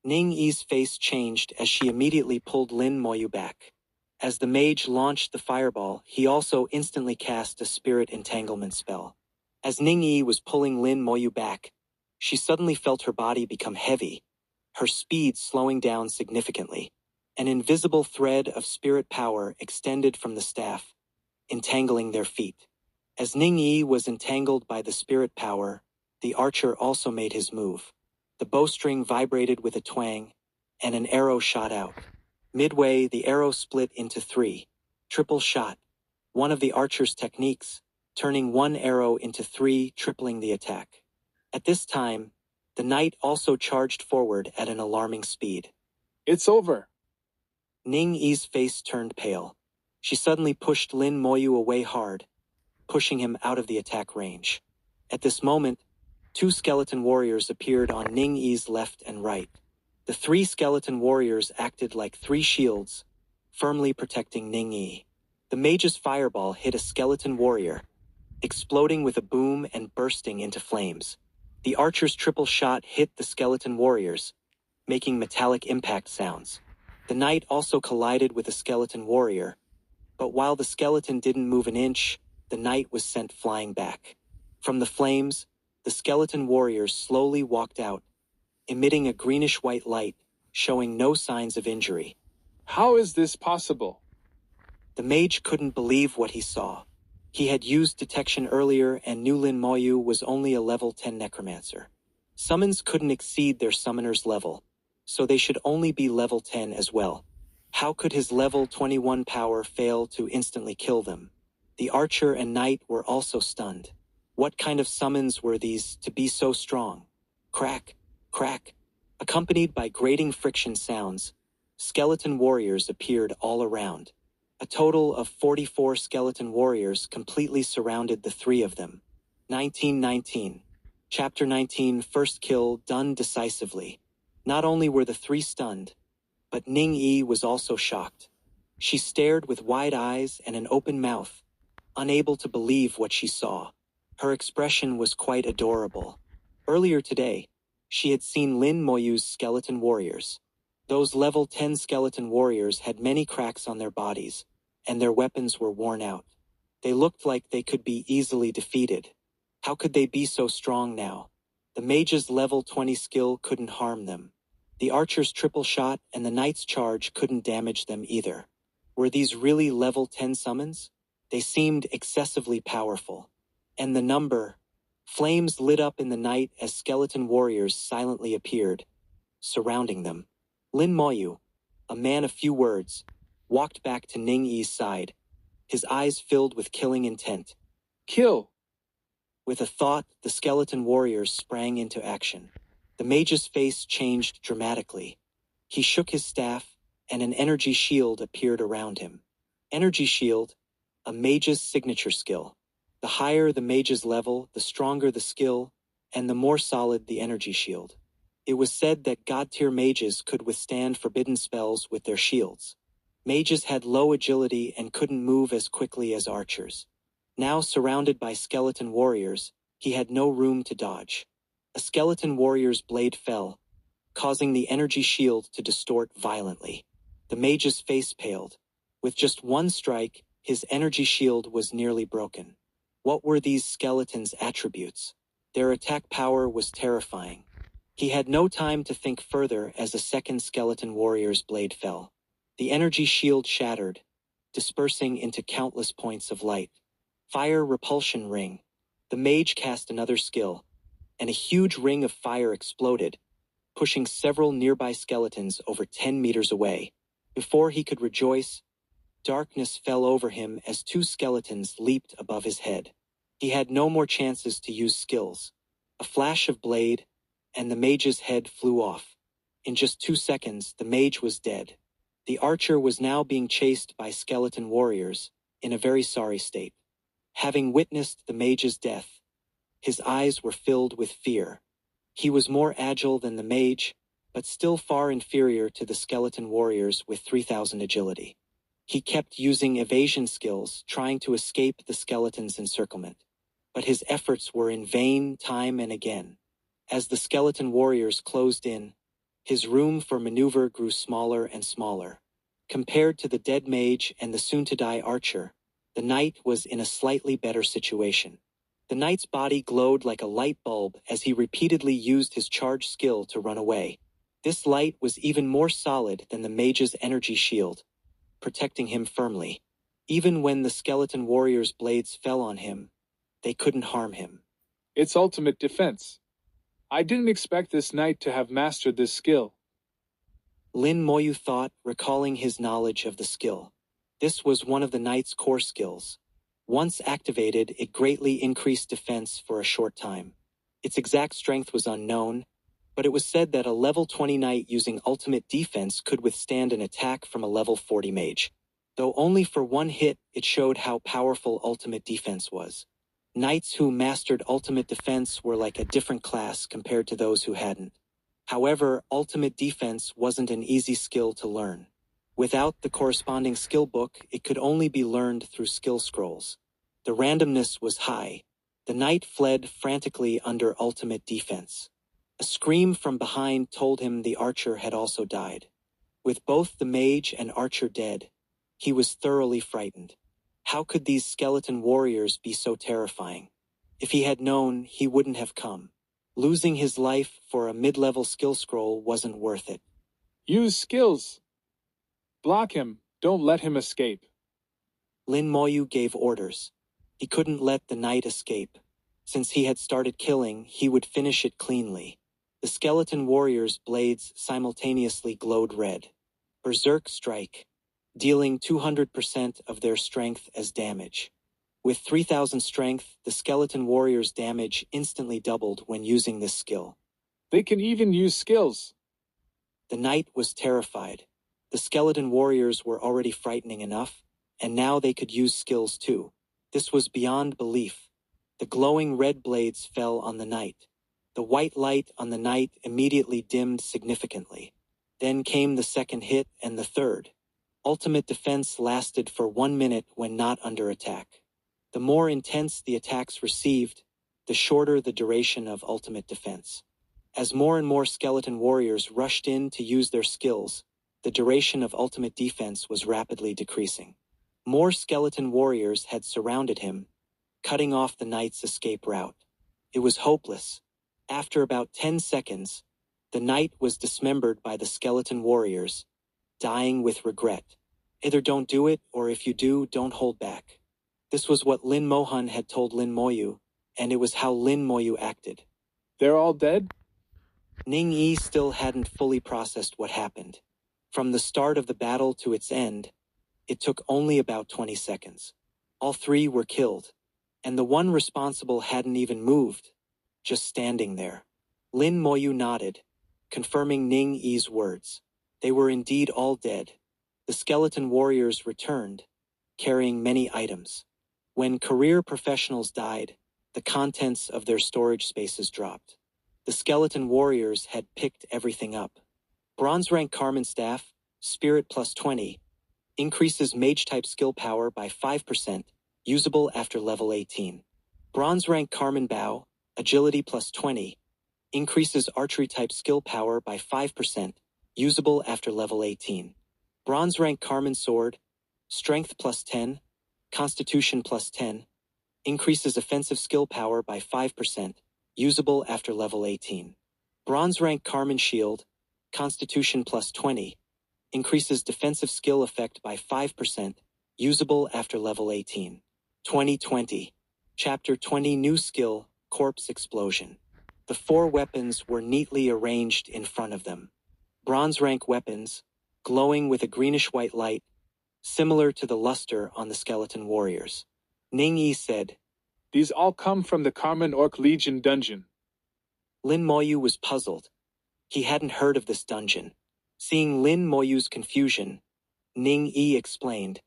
Ning Yi's face changed as she immediately pulled Lin Moyu back. As the mage launched the fireball, he also instantly cast a spirit entanglement spell. As Ning Yi was pulling Lin Moyu back, she suddenly felt her body become heavy, her speed slowing down significantly. An invisible thread of spirit power extended from the staff, entangling their feet. As Ning Yi was entangled by the spirit power, the archer also made his move. The bowstring vibrated with a twang, and an arrow shot out. Midway, the arrow split into 3. Triple shot. One of the archer's techniques, turning one arrow into 3, tripling the attack. At this time, the knight also charged forward at an alarming speed. It's over. Ning Yi's face turned pale. She suddenly pushed Lin Moyu away hard, pushing him out of the attack range. At this moment, 2 skeleton warriors appeared on Ning Yi's left and right. The 3 skeleton warriors acted like 3 shields, firmly protecting Ning Yi. The mage's fireball hit a skeleton warrior, exploding with a boom and bursting into flames. The archer's triple shot hit the skeleton warriors, making metallic impact sounds. The knight also collided with a skeleton warrior, but while the skeleton didn't move an inch, the knight was sent flying back. From the flames, the skeleton warriors slowly walked out, emitting a greenish-white light, showing no signs of injury. How is this possible? The mage couldn't believe what he saw. He had used detection earlier and knew Lin Moyu was only a level 10 necromancer. Summons couldn't exceed their summoner's level, so they should only be level 10 as well. How could his level 21 power fail to instantly kill them? The archer and knight were also stunned. What kind of summons were these to be so strong? Crack, crack. Accompanied by grating friction sounds, skeleton warriors appeared all around. A total of 44 skeleton warriors completely surrounded the 3 of them. 1919. Chapter 19, first kill done decisively. Not only were the 3 stunned, but Ning Yi was also shocked. She stared with wide eyes and an open mouth, unable to believe what she saw. Her expression was quite adorable. Earlier today, she had seen Lin Moyu's skeleton warriors. Those level 10 skeleton warriors had many cracks on their bodies, and their weapons were worn out. They looked like they could be easily defeated. How could they be so strong now? The mage's level 20 skill couldn't harm them. The archer's triple shot and the knight's charge couldn't damage them either. Were these really level 10 summons? They seemed excessively powerful. And the number, Flames lit up in the night as skeleton warriors silently appeared, surrounding them. Lin Moyu, a man of few words, walked back to Ning Yi's side, his eyes filled with killing intent. Kill! With a thought, the skeleton warriors sprang into action. The mage's face changed dramatically. He shook his staff, and an energy shield appeared around him. Energy shield, a mage's signature skill. The higher the mage's level, the stronger the skill, and the more solid the energy shield. It was said that god-tier mages could withstand forbidden spells with their shields. Mages had low agility and couldn't move as quickly as archers. Now surrounded by skeleton warriors, he had no room to dodge. A skeleton warrior's blade fell, causing the energy shield to distort violently. The mage's face paled. With just one strike, his energy shield was nearly broken. What were these skeletons' attributes? Their attack power was terrifying. He had no time to think further as a second skeleton warrior's blade fell. The energy shield shattered, dispersing into countless points of light. Fire repulsion ring. The mage cast another skill, and a huge ring of fire exploded, pushing several nearby skeletons over 10 meters away. Before he could rejoice, darkness fell over him as two skeletons leaped above his head. He had no more chances to use skills. A flash of blade, and the mage's head flew off. In just 2 seconds, the mage was dead. The archer was now being chased by skeleton warriors, in a very sorry state. Having witnessed the mage's death, his eyes were filled with fear. He was more agile than the mage, but still far inferior to the skeleton warriors with 3,000 agility. He kept using evasion skills, trying to escape the skeleton's encirclement. But his efforts were in vain time and again. As the skeleton warriors closed in, his room for maneuver grew smaller and smaller. Compared to the dead mage and the soon-to-die archer, the knight was in a slightly better situation. The knight's body glowed like a light bulb as he repeatedly used his charge skill to run away. This light was even more solid than the mage's energy shield, protecting him firmly. Even when the skeleton warrior's blades fell on him, they couldn't harm him. It's ultimate defense. I didn't expect this knight to have mastered this skill. Lin Moyu thought, recalling his knowledge of the skill. This was one of the knight's core skills. Once activated, it greatly increased defense for a short time. Its exact strength was unknown, but it was said that a level 20 knight using ultimate defense could withstand an attack from a level 40 mage. Though only for one hit, it showed how powerful ultimate defense was. Knights who mastered ultimate defense were like a different class compared to those who hadn't. However, ultimate defense wasn't an easy skill to learn. Without the corresponding skill book, it could only be learned through skill scrolls. The randomness was high. The knight fled frantically under ultimate defense. A scream from behind told him the archer had also died. With both the mage and archer dead, he was thoroughly frightened. How could these skeleton warriors be so terrifying? If he had known, he wouldn't have come. Losing his life for a mid-level skill scroll wasn't worth it. Use skills. Block him. Don't let him escape. Lin Moyu gave orders. He couldn't let the knight escape. Since he had started killing, he would finish it cleanly. The skeleton warriors' blades simultaneously glowed red. Berserk strike, dealing 200% of their strength as damage. With 3,000 strength, the skeleton warriors' damage instantly doubled when using this skill. They can even use skills. The knight was terrified. The skeleton warriors were already frightening enough, and now they could use skills too. This was beyond belief. The glowing red blades fell on the knight. The white light on the knight immediately dimmed significantly. Then came the second hit and the third. Ultimate defense lasted for 1 minute when not under attack. The more intense the attacks received, the shorter the duration of ultimate defense. As more and more skeleton warriors rushed in to use their skills, the duration of ultimate defense was rapidly decreasing. More skeleton warriors had surrounded him, cutting off the knight's escape route. It was hopeless. After about 10 seconds, the knight was dismembered by the skeleton warriors, dying with regret. Either don't do it, or if you do, don't hold back. This was what Lin Mohan had told Lin Moyu, and it was how Lin Moyu acted. They're all dead? Ning Yi still hadn't fully processed what happened. From the start of the battle to its end, it took only about 20 seconds. All three were killed, and the one responsible hadn't even moved, just standing there. Lin Moyu nodded, confirming Ning Yi's words. They were indeed all dead. The skeleton warriors returned, carrying many items. When career professionals died, the contents of their storage spaces dropped. The skeleton warriors had picked everything up. Bronze rank Carmen Staff, Spirit plus 20, increases Mage type skill power by 5%, usable after level 18. Bronze rank Carmen Bow, Agility plus 20, increases Archery type skill power by 5%, usable after level 18. Bronze rank Carmen Sword, Strength plus 10, Constitution plus 10, increases offensive skill power by 5%, usable after level 18. Bronze rank Carmen Shield, Constitution plus 20, increases defensive skill effect by 5%, usable after level 18. 2020. Chapter 20 New Skill, Corpse Explosion. The four weapons were neatly arranged in front of them. Bronze rank weapons, glowing with a greenish-white light, similar to the luster on the skeleton warriors. Ning Yi said, These all come from the Carmen Orc Legion dungeon. Lin Moyu was puzzled. He hadn't heard of this dungeon. Seeing Lin Moyu's confusion, Ning Yi explained,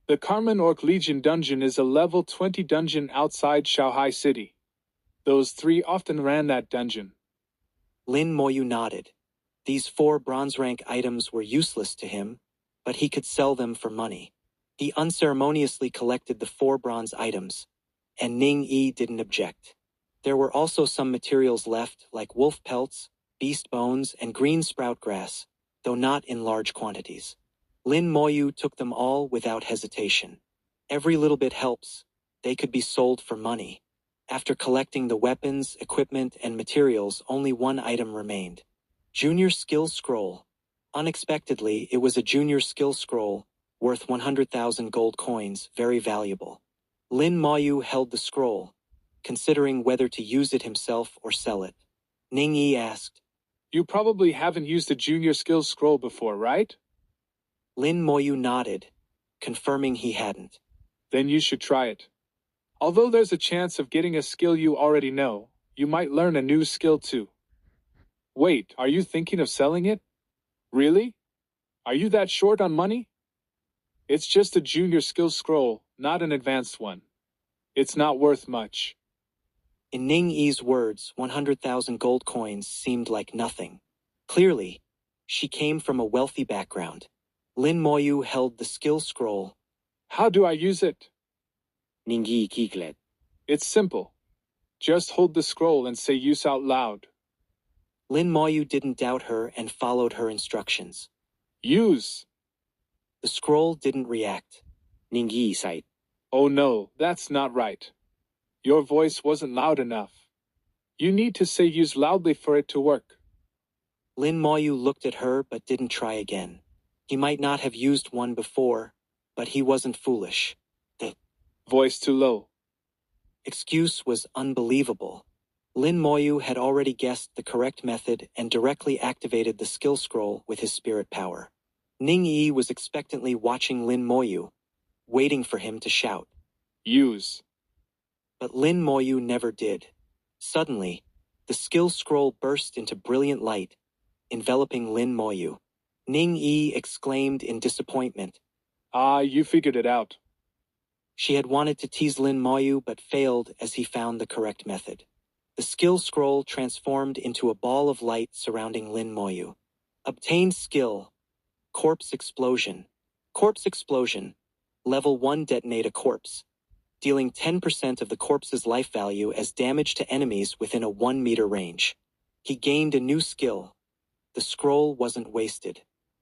The Carmen Orc Legion dungeon is a level 20 dungeon outside Shanghai City. Those three often ran that dungeon. Lin Moyu nodded. These four bronze rank items were useless to him, but he could sell them for money. He unceremoniously collected the four bronze items, and Ning Yi didn't object. There were also some materials left, like wolf pelts, beast bones, and green sprout grass, though not in large quantities. Lin Moyu took them all without hesitation. Every little bit helps. They could be sold for money. After collecting the weapons, equipment, and materials, only one item remained. Junior Skill Scroll. Unexpectedly, it was a junior skill scroll, worth 100,000 gold coins, very valuable. Lin Moyu held the scroll, considering whether to use it himself or sell it. Ning Yi asked, You probably haven't used a junior skill scroll before, right? Lin Moyu nodded, confirming he hadn't. Then you should try it. Although there's a chance of getting a skill you already know, you might learn a new skill too. Wait, are you thinking of selling it? Really? Are you that short on money? It's just a junior skill scroll, not an advanced one. It's not worth much. In Ning Yi's words, 100,000 gold coins seemed like nothing. Clearly, she came from a wealthy background. Lin Moyu held the skill scroll. How do I use it? Ning Yi kiklet. It's simple. Just hold the scroll and say use out loud. Lin Moyu didn't doubt her and followed her instructions. Use. The scroll didn't react. Ning Yi sighed. Oh no, that's not right. Your voice wasn't loud enough. You need to say use loudly for it to work. Lin Moyu looked at her but didn't try again. He might not have used one before, but he wasn't foolish. The Voice too low. excuse was unbelievable. Lin Moyu had already guessed the correct method and directly activated the skill scroll with his spirit power. Ning Yi was expectantly watching Lin Moyu, waiting for him to shout. Use. But Lin Moyu never did. Suddenly, the skill scroll burst into brilliant light, enveloping Lin Moyu. Ning Yi exclaimed in disappointment. Ah, you figured it out. She had wanted to tease Lin Moyu but failed as he found the correct method. The skill scroll transformed into a ball of light surrounding Lin Moyu. Obtained skill. Corpse Explosion. Corpse Explosion. Level 1 detonate a corpse, dealing 10% of the corpse's life value as damage to enemies within a 1-meter range. He gained a new skill. The scroll wasn't wasted.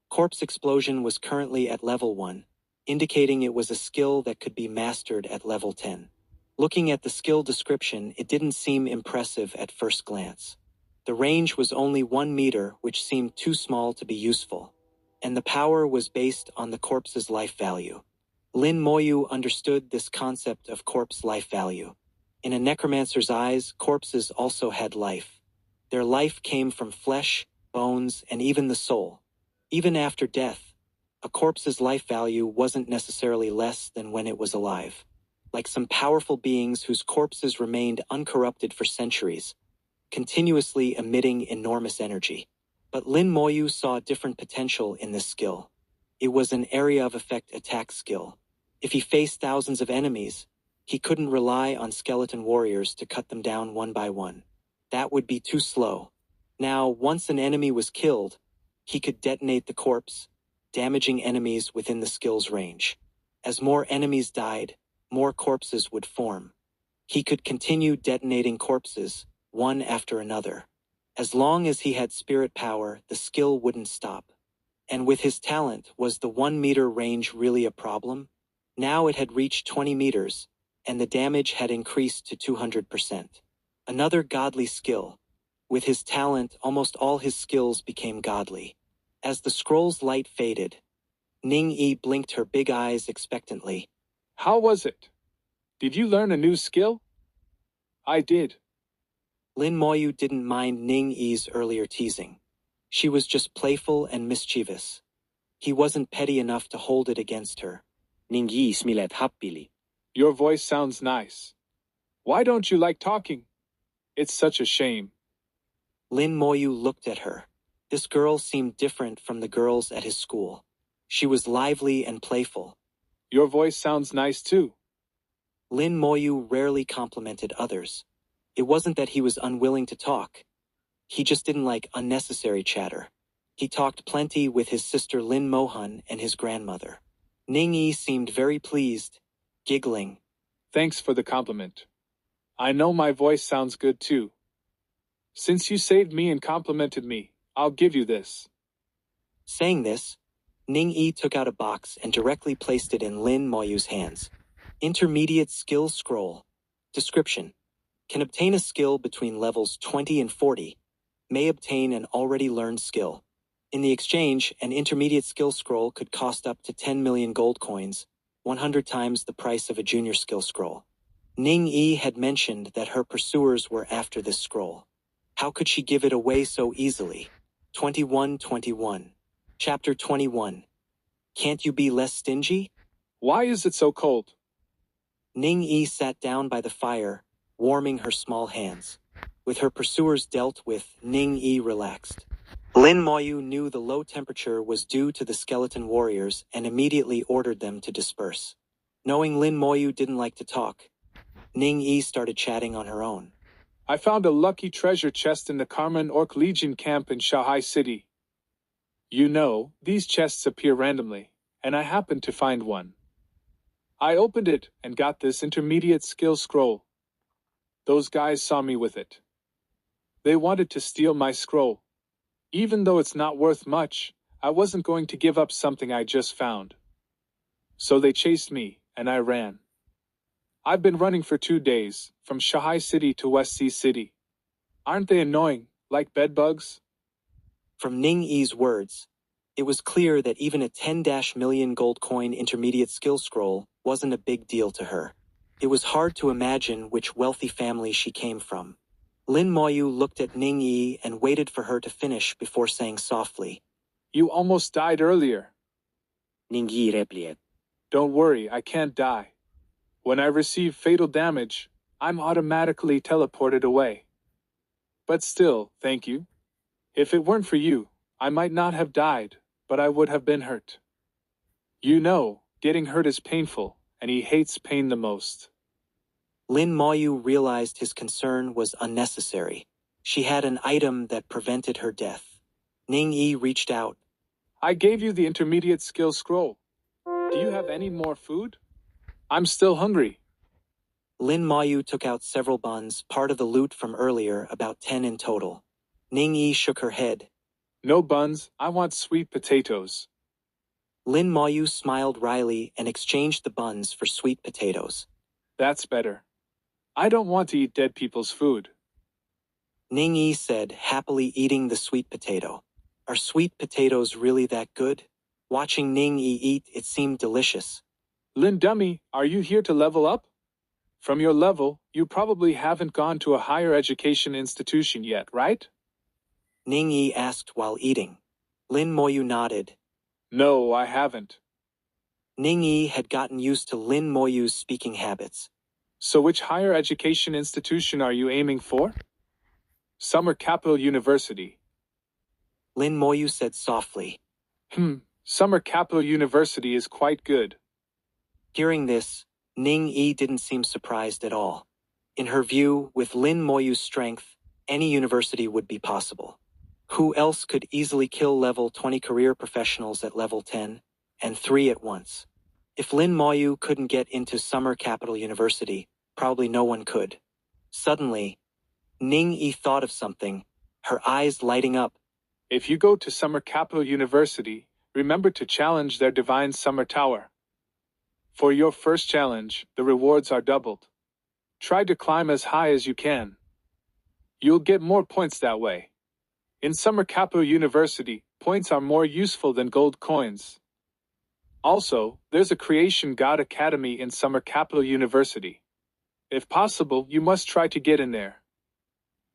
Corpse Explosion was currently at level 1, indicating it was a skill that could be mastered at level 10. Looking at the skill description, it didn't seem impressive at first glance. The range was only 1 meter, which seemed too small to be useful, and the power was based on the corpse's life value. Lin Moyu understood this concept of corpse life value. In a necromancer's eyes, corpses also had life. Their life came from flesh, bones, and even the soul. Even after death, a corpse's life value wasn't necessarily less than when it was alive. Like some powerful beings whose corpses remained uncorrupted for centuries, continuously emitting enormous energy. But Lin Moyu saw different potential in this skill. It was an area of effect attack skill. If he faced thousands of enemies, he couldn't rely on skeleton warriors to cut them down one by one. That would be too slow. Now, once an enemy was killed, he could detonate the corpse, damaging enemies within the skill's range. As more enemies died, more corpses would form. He could continue detonating corpses, one after another. As long as he had spirit power, the skill wouldn't stop. And with his talent, was the 1 meter range really a problem? Now it had reached 20 meters, and the damage had increased to 200%. Another godly skill. With his talent, almost all his skills became godly. As the scroll's light faded, Ning-Yi blinked her big eyes expectantly. How was it? Did you learn a new skill? I did. Lin Moyu didn't mind Ning-Yi's earlier teasing. She was just playful and mischievous. He wasn't petty enough to hold it against her. Ning-Yi smilet happily. Your voice sounds nice. Why don't you like talking? It's such a shame. Lin Moyu looked at her. This girl seemed different from the girls at his school. She was lively and playful. Your voice sounds nice too. Lin Moyu rarely complimented others. It wasn't that he was unwilling to talk. He just didn't like unnecessary chatter. He talked plenty with his sister Lin Mohan and his grandmother. Ning-Yi seemed very pleased, giggling. Thanks for the compliment. I know my voice sounds good too. Since you saved me and complimented me, I'll give you this. Saying this, Ning-Yi took out a box and directly placed it in Lin Moyu's hands. Intermediate Skill Scroll. Description. Can obtain a skill between levels 20 and 40. May obtain an already learned skill. In the exchange, an intermediate skill scroll could cost up to 10 million gold coins, 100 times the price of a junior skill scroll. Ning-Yi had mentioned that her pursuers were after this scroll. How could she give it away so easily? 21:21. Chapter 21. Can't you be less stingy? Why is it so cold? Ning-Yi sat down by the fire, warming her small hands. With her pursuers dealt with, Ning-Yi relaxed. Lin Moyu knew the low temperature was due to the skeleton warriors and immediately ordered them to disperse. Knowing Lin Moyu didn't like to talk, Ning-Yi started chatting on her own. I found a lucky treasure chest in the Carmen Orc Legion camp in Shanghai City. You know, these chests appear randomly, and I happened to find one. I opened it and got this intermediate skill scroll. Those guys saw me with it. They wanted to steal my scroll. Even though it's not worth much, I wasn't going to give up something I just found. So they chased me, and I ran. I've been running for 2 days, from Shanghai City to West Sea City. Aren't they annoying, like bedbugs? From Ning-Yi's words, it was clear that even a 10 million gold coin intermediate skill scroll wasn't a big deal to her. It was hard to imagine which wealthy family she came from. Lin Moyu looked at Ning-Yi and waited for her to finish before saying softly, You almost died earlier. Ning-Yi replied. Don't worry, I can't die. When I receive fatal damage, I'm automatically teleported away. But still, thank you. If it weren't for you, I might not have died, but I would have been hurt. You know, getting hurt is painful, and he hates pain the most. Lin Moyu realized his concern was unnecessary. She had an item that prevented her death. Ning-Yi reached out. I gave you the intermediate skill scroll. Do you have any more food? I'm still hungry. Lin Moyu took out several buns, part of the loot from earlier, about 10 in total. Ning-Yi shook her head. No buns, I want sweet potatoes. Lin Moyu smiled wryly and exchanged the buns for sweet potatoes. That's better. I don't want to eat dead people's food. Ning-Yi said, happily eating the sweet potato. Are sweet potatoes really that good? Watching Ning-Yi eat, it seemed delicious. Lin Dummy, are you here to level up? From your level, you probably haven't gone to a higher education institution yet, right? Ning Yi asked while eating. Lin Moyu nodded. No, I haven't. Ning Yi had gotten used to Lin Moyu's speaking habits. So which higher education institution are you aiming for? Summer Capital University. Lin Moyu said softly. Summer Capital University is quite good. Hearing this, Ning Yi didn't seem surprised at all. In her view, with Lin Moyu's strength, any university would be possible. Who else could easily kill level 20 career professionals at level 10, and 3 at once? If Lin Moyu couldn't get into Summer Capital University, probably no one could. Suddenly, Ning Yi thought of something, her eyes lighting up. If you go to Summer Capital University, remember to challenge their divine summer tower. For your first challenge, the rewards are doubled. Try to climb as high as you can. You'll get more points that way. In Summer Capital University, points are more useful than gold coins. Also, there's a Creation God Academy in Summer Capital University. If possible, you must try to get in there.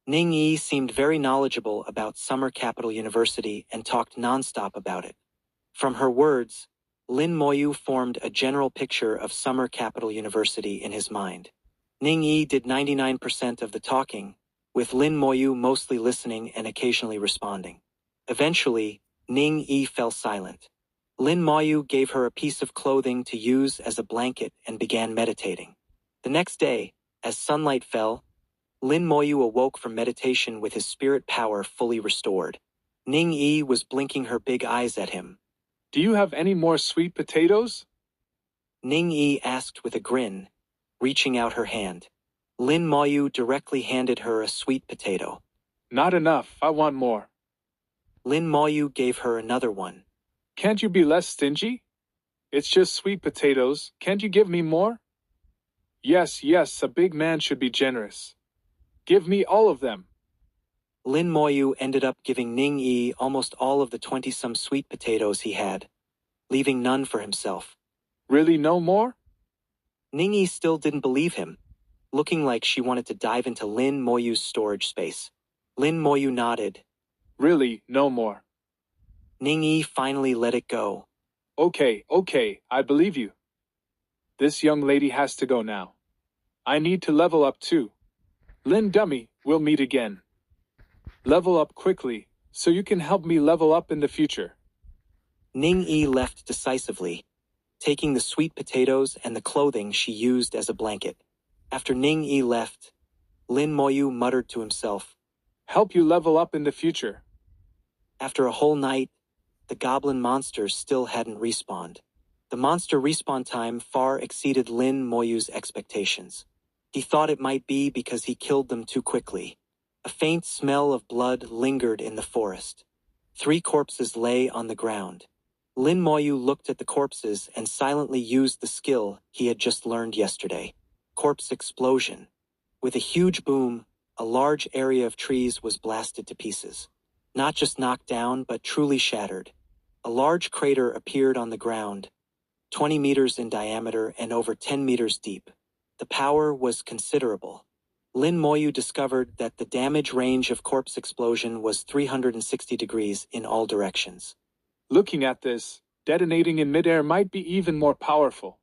Ning Yi seemed very knowledgeable about Summer Capital University and talked nonstop about it. From her words, Lin Moyu formed a general picture of Summer Capital University in his mind. Ning Yi did 99% of the talking, with Lin Moyu mostly listening and occasionally responding. Eventually, Ning Yi fell silent. Lin Moyu gave her a piece of clothing to use as a blanket and began meditating. The next day, as sunlight fell, Lin Moyu awoke from meditation with his spirit power fully restored. Ning Yi was blinking her big eyes at him. Do you have any more sweet potatoes? Ning Yi asked with a grin, reaching out her hand. Lin Moyu directly handed her a sweet potato. Not enough, I want more. Lin Moyu gave her another one. Can't you be less stingy? It's just sweet potatoes, can't you give me more? Yes, a big man should be generous. Give me all of them. Lin Moyu ended up giving Ning Yi almost all of the 20-some sweet potatoes he had, leaving none for himself. Really no more? Ning Yi still didn't believe him, looking like she wanted to dive into Lin Moyu's storage space. Lin Moyu nodded. Really, no more. Ning Yi finally let it go. Okay, I believe you. This young lady has to go now. I need to level up too. Lin Dummy, we'll meet again. Level up quickly, so you can help me level up in the future. Ning Yi left decisively, taking the sweet potatoes and the clothing she used as a blanket. After Ning Yi left, Lin Moyu muttered to himself, Help you level up in the future. After a whole night, the goblin monsters still hadn't respawned. The monster respawn time far exceeded Lin Moyu's expectations. He thought it might be because he killed them too quickly. A faint smell of blood lingered in the forest. 3 corpses lay on the ground. Lin Moyu looked at the corpses and silently used the skill he had just learned yesterday. Corpse explosion. With a huge boom, a large area of trees was blasted to pieces. Not just knocked down, but truly shattered. A large crater appeared on the ground, 20 meters in diameter and over 10 meters deep. The power was considerable. Lin Moyu discovered that the damage range of corpse explosion was 360 degrees in all directions. Looking at this, detonating in midair might be even more powerful.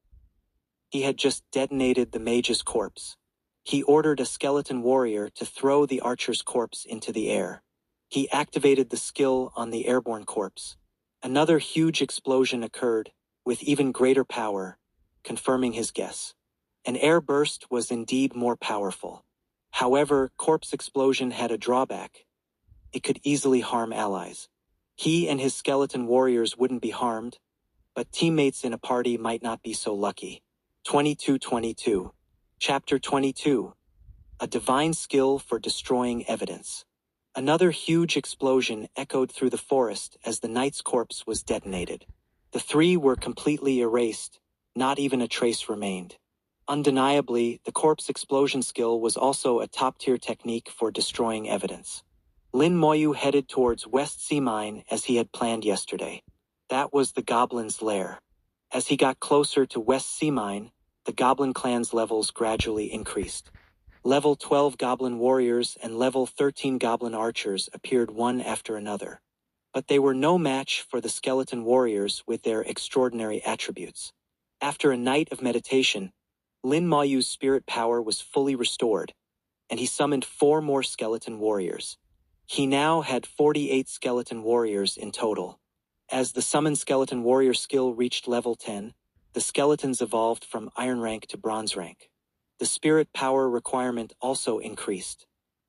He had just detonated the mage's corpse. He ordered a skeleton warrior to throw the archer's corpse into the air. He activated the skill on the airborne corpse. Another huge explosion occurred, with even greater power, confirming his guess. An air burst was indeed more powerful. However, corpse explosion had a drawback. It could easily harm allies. He and his skeleton warriors wouldn't be harmed, but teammates in a party might not be so lucky. 2222. Chapter 22. A divine skill for destroying evidence. Another huge explosion echoed through the forest as the knight's corpse was detonated. The 3 were completely erased, not even a trace remained. Undeniably, the corpse explosion skill was also a top-tier technique for destroying evidence. Lin Moyu headed towards West Sea Mine as he had planned yesterday. That was the goblin's lair. As he got closer to West Sea Mine, the Goblin Clan's levels gradually increased. Level 12 Goblin Warriors and Level 13 Goblin Archers appeared one after another. But they were no match for the Skeleton Warriors with their extraordinary attributes. After a night of meditation, Lin Moyu's spirit power was fully restored, and he summoned 4 more Skeleton Warriors. He now had 48 Skeleton Warriors in total. As the Summon Skeleton Warrior skill reached level 10, the skeletons evolved from Iron Rank to Bronze Rank. The spirit power requirement also increased.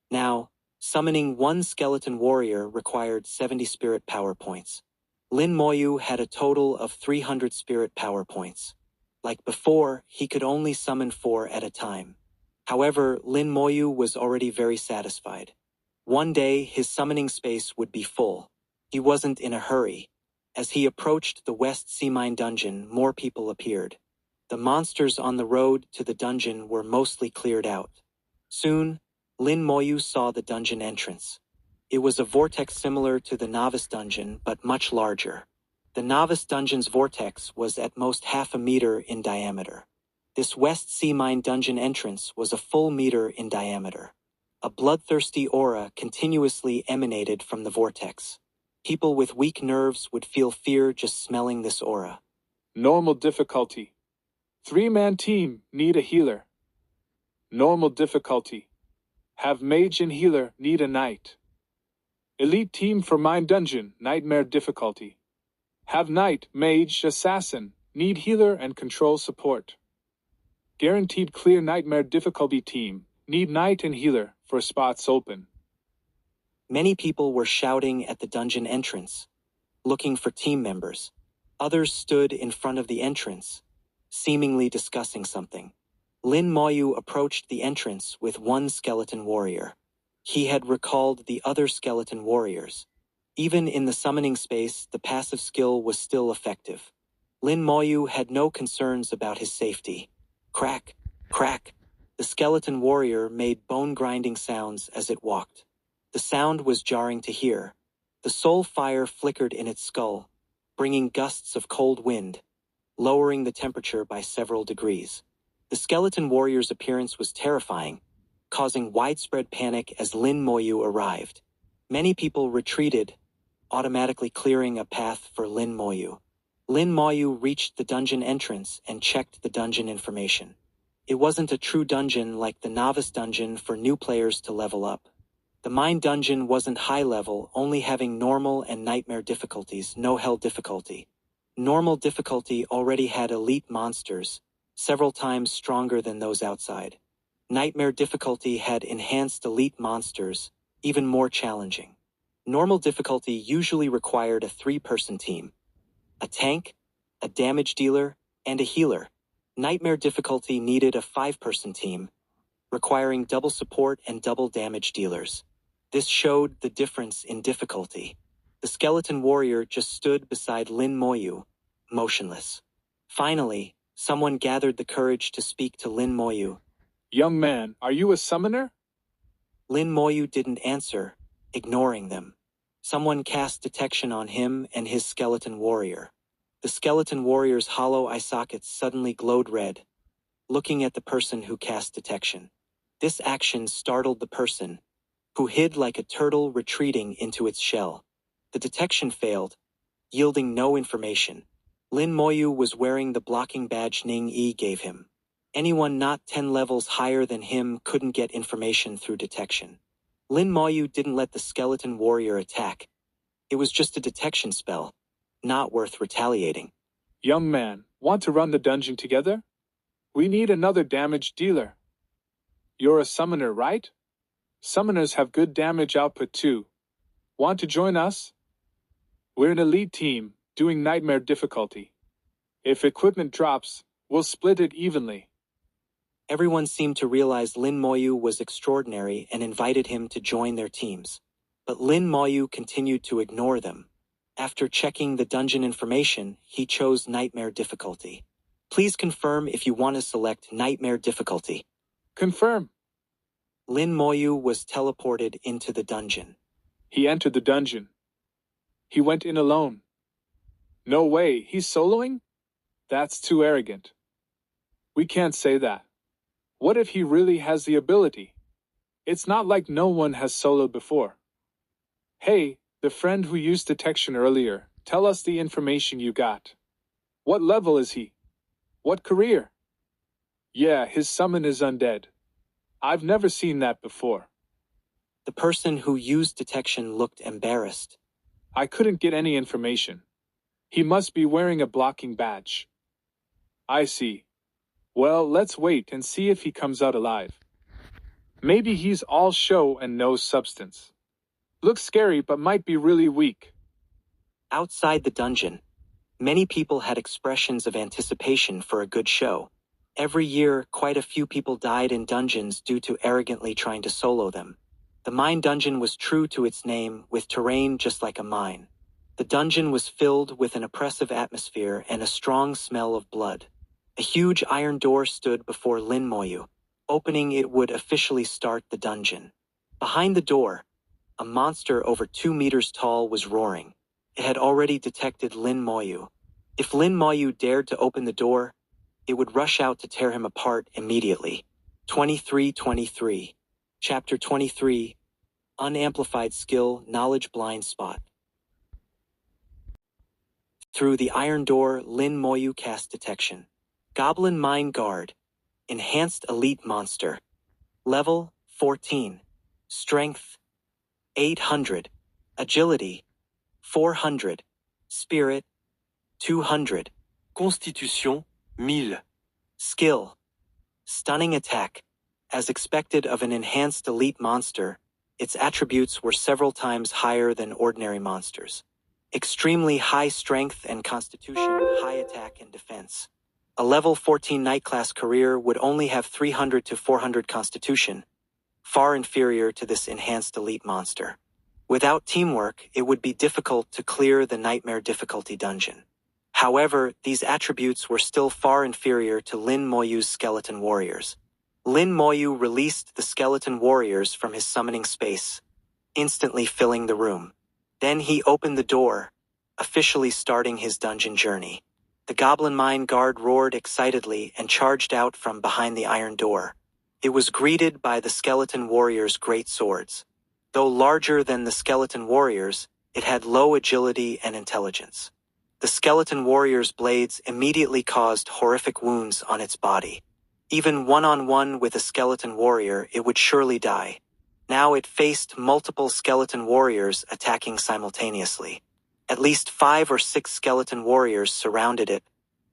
Now, summoning 1 Skeleton Warrior required 70 spirit power points. Lin Moyu had a total of 300 spirit power points. Like before, he could only summon 4 at a time. However, Lin Moyu was already very satisfied. One day, his summoning space would be full. He wasn't in a hurry. As he approached the West Sea Mine dungeon, more people appeared. The monsters on the road to the dungeon were mostly cleared out. Soon, Lin Moyu saw the dungeon entrance. It was a vortex similar to the Novice dungeon, but much larger. The Novice dungeon's vortex was at most half a meter in diameter. This West Sea Mine dungeon entrance was a full meter in diameter. A bloodthirsty aura continuously emanated from the vortex. People with weak nerves would feel fear just smelling this aura. Normal difficulty. 3-man team, need a healer. Normal difficulty. Have mage and healer, need a knight. Elite team for mine dungeon, nightmare difficulty. Have knight, mage, assassin, need healer and control support. Guaranteed clear nightmare difficulty team, need knight and healer, for spots open. Many people were shouting at the dungeon entrance, looking for team members. Others stood in front of the entrance, seemingly discussing something. Lin Moyu approached the entrance with 1 skeleton warrior. He had recalled the other skeleton warriors. Even in the summoning space, the passive skill was still effective. Lin Moyu had no concerns about his safety. Crack, crack. The skeleton warrior made bone-grinding sounds as it walked. The sound was jarring to hear. The soul fire flickered in its skull, bringing gusts of cold wind, lowering the temperature by several degrees. The skeleton warrior's appearance was terrifying, causing widespread panic as Lin Moyu arrived. Many people retreated, automatically clearing a path for Lin Moyu. Lin Moyu reached the dungeon entrance and checked the dungeon information. It wasn't a true dungeon like the novice dungeon for new players to level up. The mine dungeon wasn't high level, only having normal and nightmare difficulties, no hell difficulty. Normal difficulty already had elite monsters, several times stronger than those outside. Nightmare difficulty had enhanced elite monsters, even more challenging. Normal difficulty usually required a 3-person team. A tank, a damage dealer, and a healer. Nightmare difficulty needed a 5-person team, requiring double support and double damage dealers. This showed the difference in difficulty. The skeleton warrior just stood beside Lin Moyu, motionless. Finally, someone gathered the courage to speak to Lin Moyu. Young man, are you a summoner? Lin Moyu didn't answer, ignoring them. Someone cast detection on him and his skeleton warrior. The skeleton warrior's hollow eye sockets suddenly glowed red, looking at the person who cast detection. This action startled the person, who hid like a turtle retreating into its shell. The detection failed, yielding no information. Lin Moyu was wearing the blocking badge Ning Yi gave him. Anyone not 10 levels higher than him couldn't get information through detection. Lin Moyu didn't let the skeleton warrior attack. It was just a detection spell, not worth retaliating. Young man, want to run the dungeon together? We need another damage dealer. You're a summoner, right? Summoners have good damage output too. Want to join us? We're an elite team, doing nightmare difficulty. If equipment drops, we'll split it evenly. Everyone seemed to realize Lin Moyu was extraordinary and invited him to join their teams. But Lin Moyu continued to ignore them. After checking the dungeon information, he chose nightmare difficulty. Please confirm if you want to select nightmare difficulty. Confirm. Lin Moyu was teleported into the dungeon. He entered the dungeon. He went in alone. No way, he's soloing? That's too arrogant. We can't say that. What if he really has the ability? It's not like no one has soloed before. Hey, the friend who used detection earlier, tell us the information you got. What level is he? What career? Yeah, his summon is undead. I've never seen that before. The person who used detection looked embarrassed. I couldn't get any information. He must be wearing a blocking badge. I see. Well, let's wait and see if he comes out alive. Maybe he's all show and no substance. Looks scary but might be really weak. Outside the dungeon, many people had expressions of anticipation for a good show. Every year, quite a few people died in dungeons due to arrogantly trying to solo them. The mine dungeon was true to its name, with terrain just like a mine. The dungeon was filled with an oppressive atmosphere and a strong smell of blood. A huge iron door stood before Lin Moyu. Opening it would officially start the dungeon. Behind the door, a monster over 2 meters tall was roaring. It had already detected Lin Moyu. If Lin Moyu dared to open the door, it would rush out to tear him apart immediately. 2323. Chapter 23. Unamplified Skill, Knowledge Blind Spot. Through the iron door, Lin Moyu cast detection. Goblin Mine Guard. Enhanced Elite Monster. Level 14. Strength 800. Agility 400. Spirit 200. Constitution 1000. Skill. Stunning Attack. As expected of an enhanced elite monster, its attributes were several times higher than ordinary monsters. Extremely high strength and constitution, high attack and defense. A level 14 Knight class career would only have 300 to 400 constitution, far inferior to this enhanced elite monster. Without teamwork, it would be difficult to clear the Nightmare difficulty dungeon. However, these attributes were still far inferior to Lin Moyu's skeleton warriors. Lin Moyu released the skeleton warriors from his summoning space, instantly filling the room. Then he opened the door, officially starting his dungeon journey. The Goblin Mine Guard roared excitedly and charged out from behind the iron door. It was greeted by the skeleton warriors' great swords. Though larger than the skeleton warriors, it had low agility and intelligence. The skeleton warrior's blades immediately caused horrific wounds on its body. Even one-on-one with a skeleton warrior, it would surely die. Now it faced multiple skeleton warriors attacking simultaneously. At least 5 or 6 skeleton warriors surrounded it,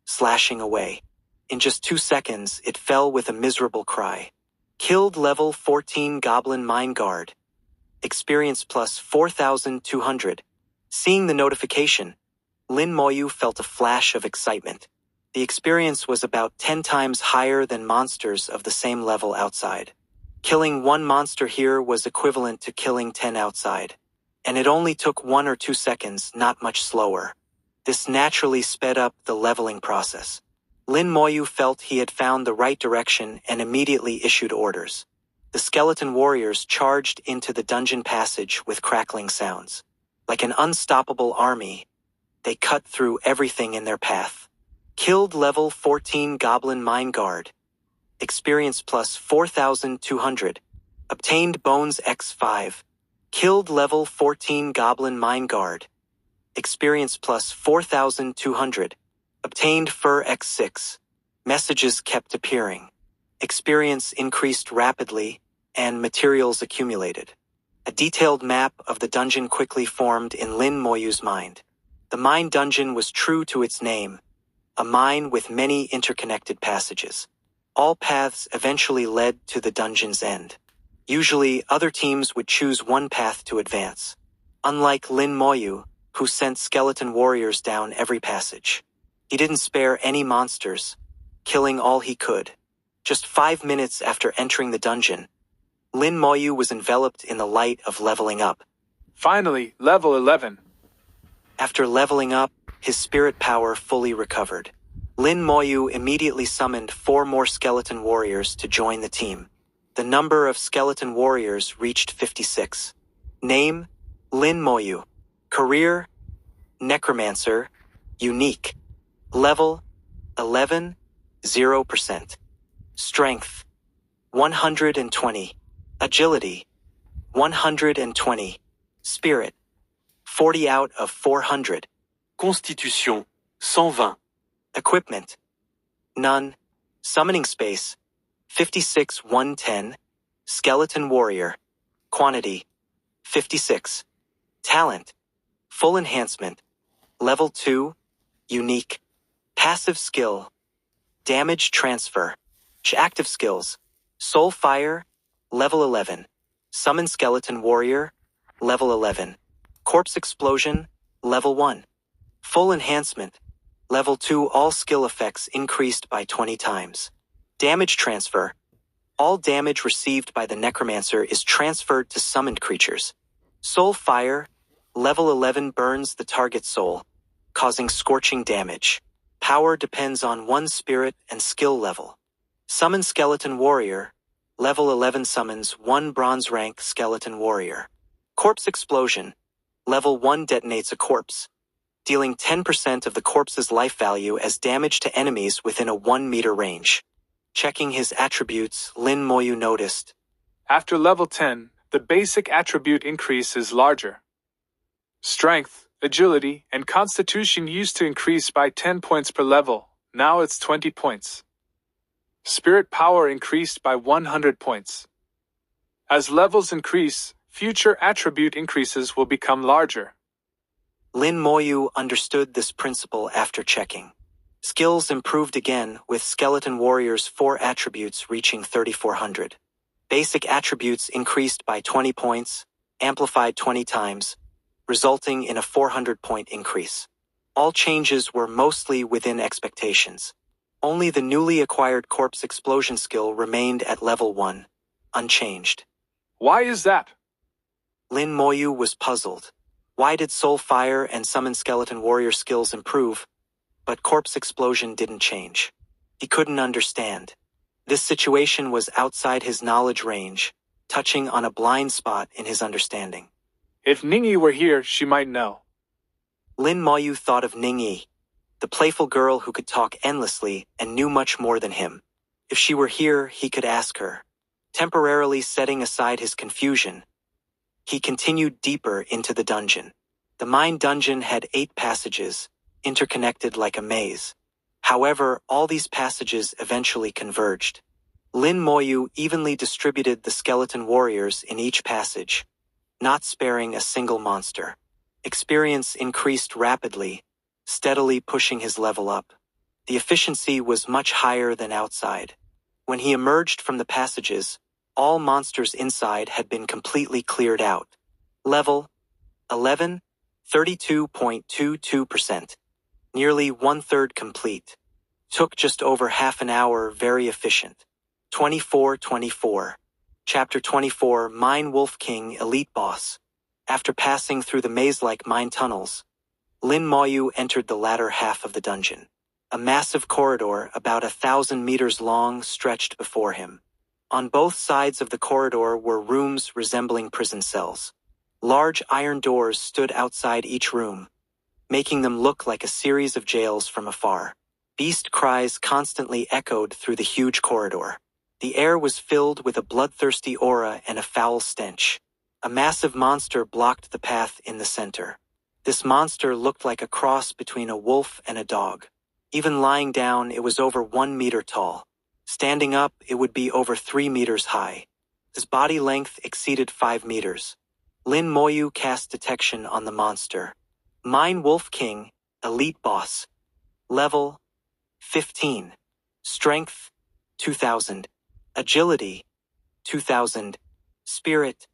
slashing away. In just 2 seconds, it fell with a miserable cry. Killed level 14 Goblin Mine Guard. Experience plus 4,200. Seeing the notification, Lin Moyu felt a flash of excitement. The experience was about 10 times higher than monsters of the same level outside. Killing one monster here was equivalent to killing 10 outside. And it only took 1 or 2 seconds, not much slower. This naturally sped up the leveling process. Lin Moyu felt he had found the right direction and immediately issued orders. The skeleton warriors charged into the dungeon passage with crackling sounds. Like an unstoppable army, they cut through everything in their path. Killed level 14 Goblin Mine Guard. Experience plus 4,200. Obtained Bones X5. Killed level 14 Goblin Mine Guard. Experience plus 4,200. Obtained Fur X6. Messages kept appearing. Experience increased rapidly, and materials accumulated. A detailed map of the dungeon quickly formed in Lin Moyu's mind. The mine dungeon was true to its name, a mine with many interconnected passages. All paths eventually led to the dungeon's end. Usually, other teams would choose one path to advance. Unlike Lin Moyu, who sent skeleton warriors down every passage. He didn't spare any monsters, killing all he could. Just 5 minutes after entering the dungeon, Lin Moyu was enveloped in the light of leveling up. Finally, level 11. After leveling up, his spirit power fully recovered. Lin Moyu immediately summoned 4 more skeleton warriors to join the team. The number of skeleton warriors reached 56. Name, Lin Moyu. Career, Necromancer. Unique. Level, 11. 0%. Strength, 120. Agility, 120. Spirit, 40 out of 400. Constitution, 120. Equipment, none. Summoning space, 56 110. Skeleton warrior, quantity, 56. Talent, full enhancement, level 2, unique. Passive skill, damage transfer. Active skills, soul fire, level 11. Summon skeleton warrior, level 11. Corpse explosion, level 1. Full enhancement, level 2. All skill effects increased by 20 times. Damage transfer, all damage received by the necromancer is transferred to summoned creatures. Soul fire, level 11 burns the target's soul, causing scorching damage. Power depends on one's spirit and skill level. Summon skeleton warrior, level 11 summons 1 bronze rank skeleton warrior. Corpse explosion, level 1 detonates a corpse, dealing 10% of the corpse's life value as damage to enemies within a 1 meter range. Checking his attributes, Lin Moyu noticed. After level 10, the basic attribute increase is larger. Strength, agility, and constitution used to increase by 10 points per level. Now it's 20 points. Spirit power increased by 100 points. As levels increase, future attribute increases will become larger. Lin Moyu understood this principle after checking. Skills improved again, with skeleton warriors' 4 attributes reaching 3,400. Basic attributes increased by 20 points, amplified 20 times, resulting in a 400-point increase. All changes were mostly within expectations. Only the newly acquired corpse explosion skill remained at level 1, unchanged. Why is that? Lin Moyu was puzzled. Why did soul fire and summon skeleton warrior skills improve, but corpse explosion didn't change? He couldn't understand. This situation was outside his knowledge range, touching on a blind spot in his understanding. If Ningyi were here, she might know. Lin Moyu thought of Ningyi, the playful girl who could talk endlessly and knew much more than him. If she were here, he could ask her. Temporarily setting aside his confusion, he continued deeper into the dungeon. The mine dungeon had 8 passages, interconnected like a maze. However, all these passages eventually converged. Lin Moyu evenly distributed the skeleton warriors in each passage, not sparing a single monster. Experience increased rapidly, steadily pushing his level up. The efficiency was much higher than outside. When he emerged from the passages, all monsters inside had been completely cleared out. Level 11, 32.22%. Nearly 1/3 complete. Took just over half an hour, very efficient. 24. Chapter 24, Mine Wolf King Elite Boss. After passing through the maze-like mine tunnels, Lin Moyu entered the latter half of the dungeon. A massive corridor about 1,000 meters long stretched before him. On both sides of the corridor were rooms resembling prison cells. Large iron doors stood outside each room, making them look like a series of jails from afar. Beast cries constantly echoed through the huge corridor. The air was filled with a bloodthirsty aura and a foul stench. A massive monster blocked the path in the center. This monster looked like a cross between a wolf and a dog. Even lying down, it was over 1 meter tall. Standing up, it would be over 3 meters high. His body length exceeded 5 meters. Lin Moyu cast detection on the monster. Mine Wolf King, Elite Boss. Level 15. Strength 2,000. Agility 2,000. Spirit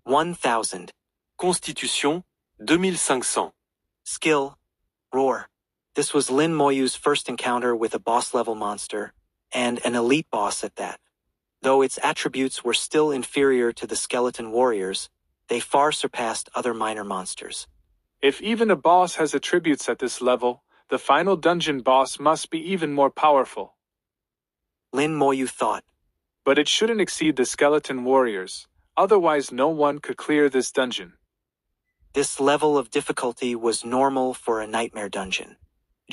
1,000. Constitution, 2500. Skill Roar. This was Lin Moyu's first encounter with a boss-level monster, and an elite boss at that. Though its attributes were still inferior to the skeleton warriors, they far surpassed other minor monsters. If even a boss has attributes at this level, the final dungeon boss must be even more powerful. Lin Moyu thought. But it shouldn't exceed the skeleton warriors, otherwise no one could clear this dungeon. This level of difficulty was normal for a nightmare dungeon.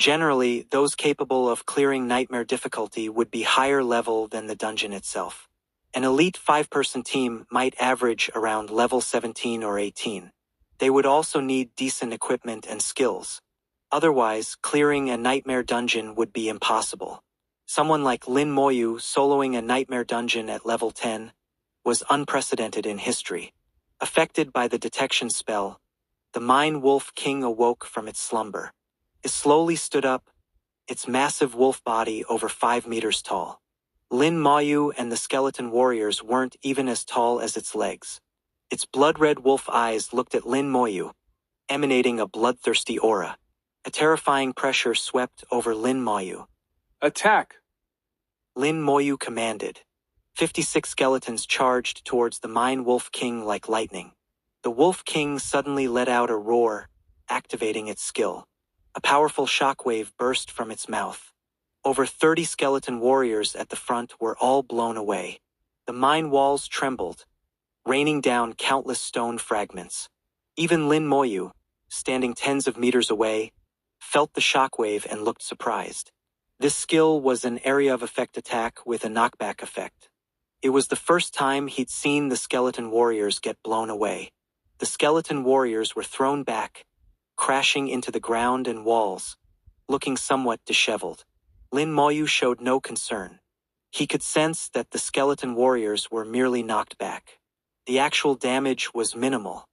Generally, those capable of clearing nightmare difficulty would be higher level than the dungeon itself. An elite 5-person team might average around level 17 or 18. They would also need decent equipment and skills. Otherwise, clearing a nightmare dungeon would be impossible. Someone like Lin Moyu soloing a nightmare dungeon at level 10 was unprecedented in history. Affected by the detection spell, the Mine Wolf King awoke from its slumber. It slowly stood up, its massive wolf body over 5 meters tall. Lin Moyu and the skeleton warriors weren't even as tall as its legs. Its blood-red wolf eyes looked at Lin Moyu, emanating a bloodthirsty aura. A terrifying pressure swept over Lin Moyu. Attack! Lin Moyu commanded. 56 skeletons charged towards the Mine Wolf King like lightning. The Wolf King suddenly let out a roar, activating its skill. A powerful shockwave burst from its mouth. Over 30 skeleton warriors at the front were all blown away. The mine walls trembled, raining down countless stone fragments. Even Lin Moyu, standing tens of meters away, felt the shockwave and looked surprised. This skill was an area of effect attack with a knockback effect. It was the first time he'd seen the skeleton warriors get blown away. The skeleton warriors were thrown back, crashing into the ground and walls, looking somewhat disheveled. Lin Moyu showed no concern. He could sense that the skeleton warriors were merely knocked back. The actual damage was minimal.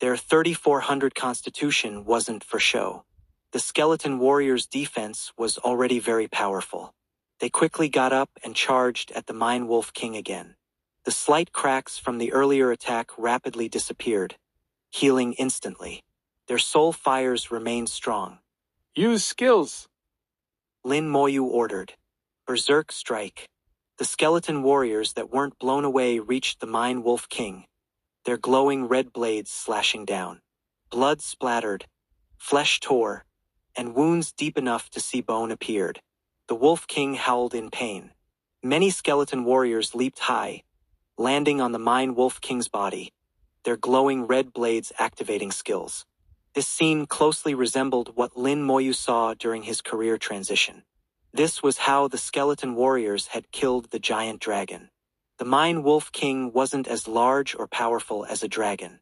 Their 3,400 constitution wasn't for show. The skeleton warriors' defense was already very powerful. They quickly got up and charged at the Mine Wolf King again. The slight cracks from the earlier attack rapidly disappeared, healing instantly. Their soul fires remained strong. Use skills! Lin Moyu ordered. Berserk strike. The skeleton warriors that weren't blown away reached the Mine Wolf King, their glowing red blades slashing down. Blood splattered, flesh tore, and wounds deep enough to see bone appeared. The Wolf King howled in pain. Many skeleton warriors leaped high, landing on the Mine Wolf King's body, their glowing red blades activating skills. This scene closely resembled what Lin Moyu saw during his career transition. This was how the skeleton warriors had killed the giant dragon. The Mine Wolf King wasn't as large or powerful as a dragon.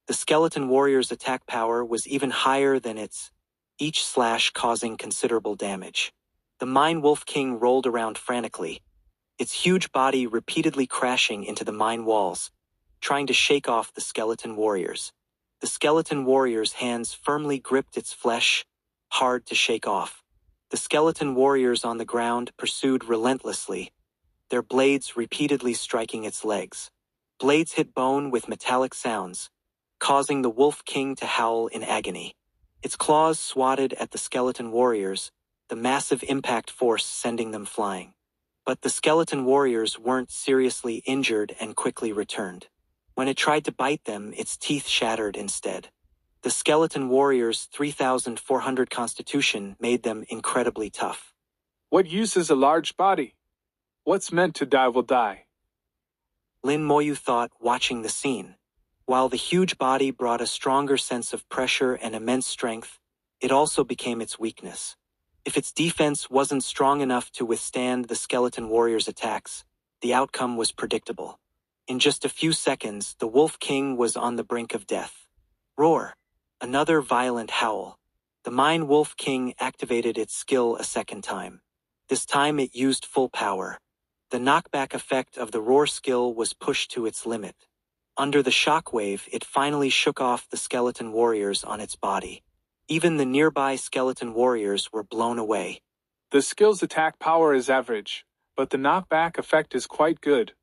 The skeleton warriors' attack power was even higher than its, each slash causing considerable damage. The Mine Wolf King rolled around frantically, its huge body repeatedly crashing into the mine walls, trying to shake off the skeleton warriors. The skeleton warriors' hands firmly gripped its flesh, hard to shake off. The skeleton warriors on the ground pursued relentlessly, their blades repeatedly striking its legs. Blades hit bone with metallic sounds, causing the Wolf King to howl in agony. Its claws swatted at the skeleton warriors, the massive impact force sending them flying. But the skeleton warriors weren't seriously injured and quickly returned. When it tried to bite them, its teeth shattered instead. The skeleton warriors' 3,400 constitution made them incredibly tough. What use is a large body? What's meant to die will die. Lin Moyu thought, watching the scene. While the huge body brought a stronger sense of pressure and immense strength, it also became its weakness. If its defense wasn't strong enough to withstand the skeleton warriors' attacks, the outcome was predictable. In just a few seconds, the Wolf King was on the brink of death. Roar! Another violent howl. The Mine Wolf King activated its skill a second time. This time it used full power. The knockback effect of the roar skill was pushed to its limit. Under the shockwave, it finally shook off the skeleton warriors on its body. Even the nearby skeleton warriors were blown away. The skill's attack power is average, but the knockback effect is quite good.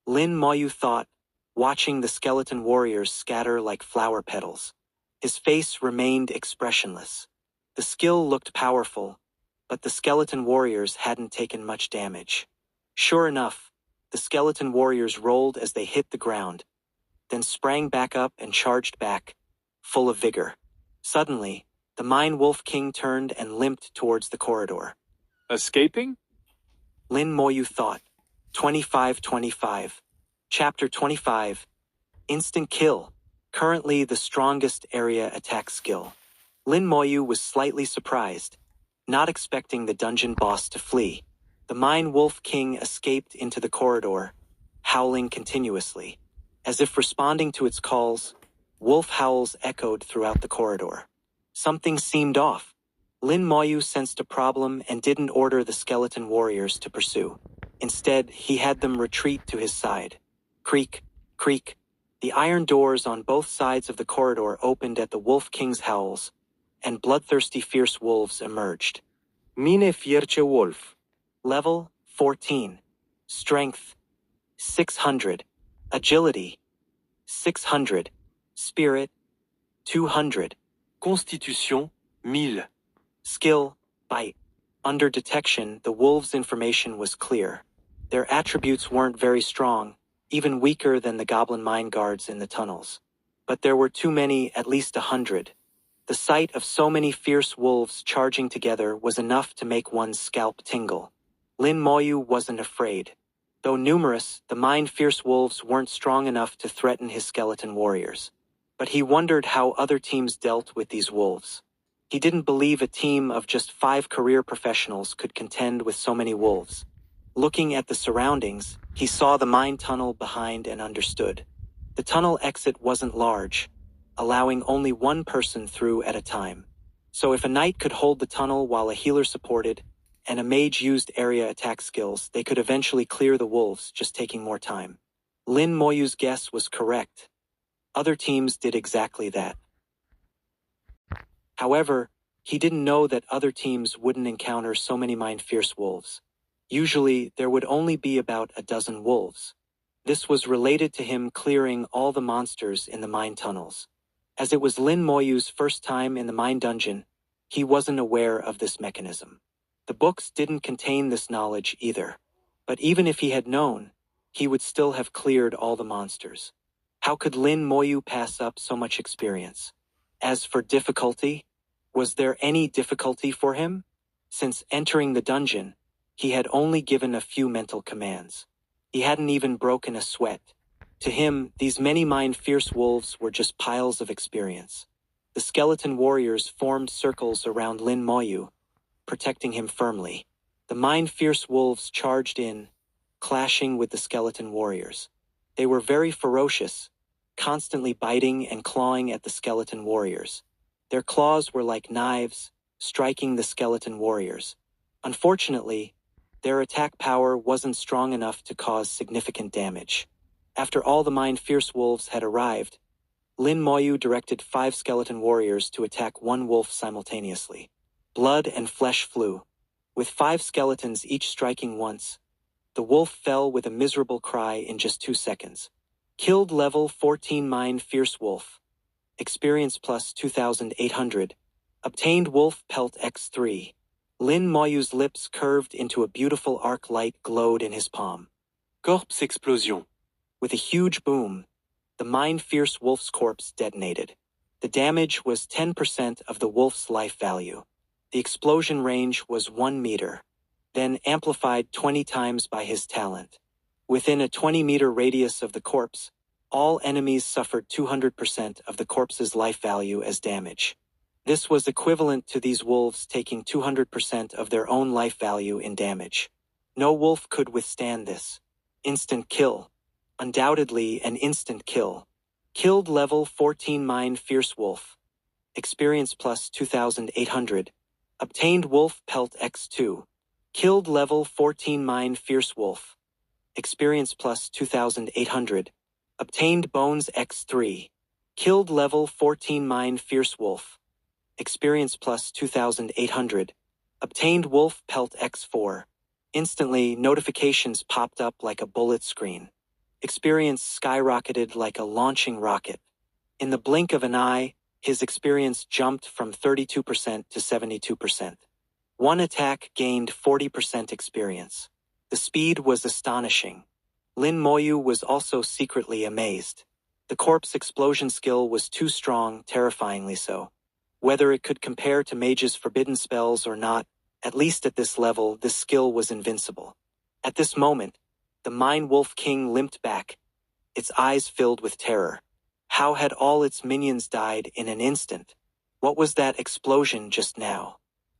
Lin Moyu thought, watching the skeleton warriors scatter like flower petals. His face remained expressionless. The skill looked powerful, but the skeleton warriors hadn't taken much damage. Sure enough, the skeleton warriors rolled as they hit the ground, then sprang back up and charged back, full of vigor. Suddenly, the Mine Wolf King turned and limped towards the corridor. Escaping? Lin Moyu thought. 25-25. Chapter 25. Instant Kill. Currently the strongest area attack skill. Lin Moyu was slightly surprised. Not expecting the dungeon boss to flee, the Mine Wolf King escaped into the corridor, howling continuously. As if responding to its calls, wolf howls echoed throughout the corridor. Something seemed off. Lin Moyu sensed a problem and didn't order the skeleton warriors to pursue. Instead, he had them retreat to his side. Creak, creak. The iron doors on both sides of the corridor opened at the Wolf King's howls, and bloodthirsty fierce wolves emerged. Mine fierce wolf. Level 14. Strength 600. Agility 600. Spirit 200. Constitution 1000. Skill Bite. Under detection, the wolves' information was clear. Their attributes weren't very strong, even weaker than the goblin mine guards in the tunnels. But there were too many, at least 100. The sight of so many fierce wolves charging together was enough to make one's scalp tingle. Lin Moyu wasn't afraid. Though numerous, the mine fierce wolves weren't strong enough to threaten his skeleton warriors. But he wondered how other teams dealt with these wolves. He didn't believe a team of just 5 career professionals could contend with so many wolves. Looking at the surroundings, he saw the mine tunnel behind and understood. The tunnel exit wasn't large, allowing only one person through at a time. So if a knight could hold the tunnel while a healer supported, and a mage used area attack skills, they could eventually clear the wolves, just taking more time. Lin Moyu's guess was correct. Other teams did exactly that. However, he didn't know that other teams wouldn't encounter so many mine fierce wolves. Usually, there would only be about a dozen wolves. This was related to him clearing all the monsters in the mine tunnels. As it was Lin Moyu's first time in the mine dungeon, he wasn't aware of this mechanism. The books didn't contain this knowledge either. But even if he had known, he would still have cleared all the monsters. How could Lin Moyu pass up so much experience? As for difficulty, was there any difficulty for him? Since entering the dungeon, he had only given a few mental commands. He hadn't even broken a sweat. To him, these many mine fierce wolves were just piles of experience. The skeleton warriors formed circles around Lin Moyu, protecting him firmly. The mine fierce wolves charged in, clashing with the skeleton warriors. They were very ferocious, constantly biting and clawing at the skeleton warriors. Their claws were like knives, striking the skeleton warriors. Unfortunately, their attack power wasn't strong enough to cause significant damage. After all the mine fierce wolves had arrived, Lin Moyu directed 5 skeleton warriors to attack one wolf simultaneously. Blood and flesh flew. With 5 skeletons each striking once, the wolf fell with a miserable cry in just 2 seconds. Killed level 14 mine fierce wolf. Experience plus 2,800. Obtained wolf pelt x3. Lin Moyu's lips curved into a beautiful arc light glowed in his palm. Corpse explosion. With a huge boom, the mine fierce wolf's corpse detonated. The damage was 10% of the wolf's life value. The explosion range was 1 meter, then amplified 20 times by his talent. Within a 20-meter radius of the corpse, all enemies suffered 200% of the corpse's life value as damage. This was equivalent to these wolves taking 200% of their own life value in damage. No wolf could withstand this. Instant kill. Undoubtedly an instant kill. Killed level 14 mine fierce wolf. Experience plus 2,800. Obtained wolf pelt x2. Killed level 14 mine fierce wolf. Experience plus 2,800. Obtained bones x3. Killed level 14 mine fierce wolf. Experience plus 2,800. Obtained wolf pelt x4. Instantly, notifications popped up like a bullet screen. Experience skyrocketed like a launching rocket. In the blink of an eye, his experience jumped from 32% to 72%. One attack gained 40% experience. The speed was astonishing. Lin Moyu was also secretly amazed. The corpse explosion skill was too strong, terrifyingly so. Whether it could compare to mage's forbidden spells or not, at least at this level, this skill was invincible. At this moment, the Mine Wolf King limped back, its eyes filled with terror. How had all its minions died in an instant? What was that explosion just now?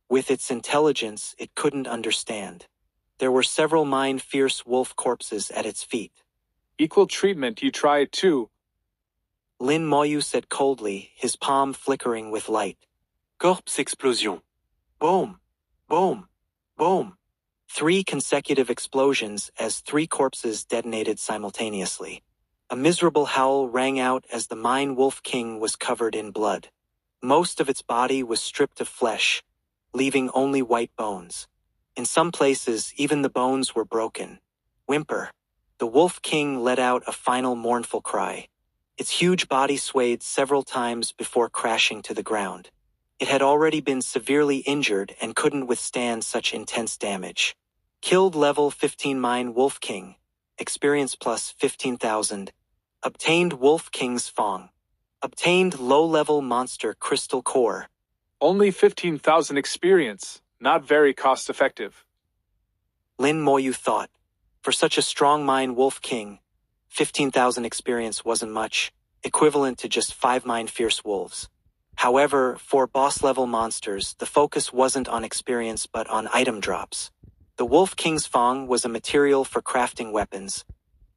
With its intelligence, it couldn't understand. There were several fierce wolf corpses at its feet. Equal treatment, you try it too. Lin Moyu said coldly, his palm flickering with light. Corpse explosion. Boom! Boom! Boom! 3 consecutive explosions as 3 corpses detonated simultaneously. A miserable howl rang out as the Mine Wolf King was covered in blood. Most of its body was stripped of flesh, leaving only white bones. In some places, even the bones were broken. Whimper. The Wolf King let out a final mournful cry. Its huge body swayed several times before crashing to the ground. It had already been severely injured and couldn't withstand such intense damage. Killed level 15 Mine Wolf King. Experience plus 15,000. Obtained Wolf King's Fong. Obtained low-level monster crystal core. Only 15,000 experience. Not very cost-effective. Lin Moyu thought. For such a strong Mine Wolf King, 15,000 experience wasn't much, equivalent to just 5 Mine Fierce Wolves. However, for boss-level monsters, the focus wasn't on experience but on item drops. The Wolf King's Fong was a material for crafting weapons,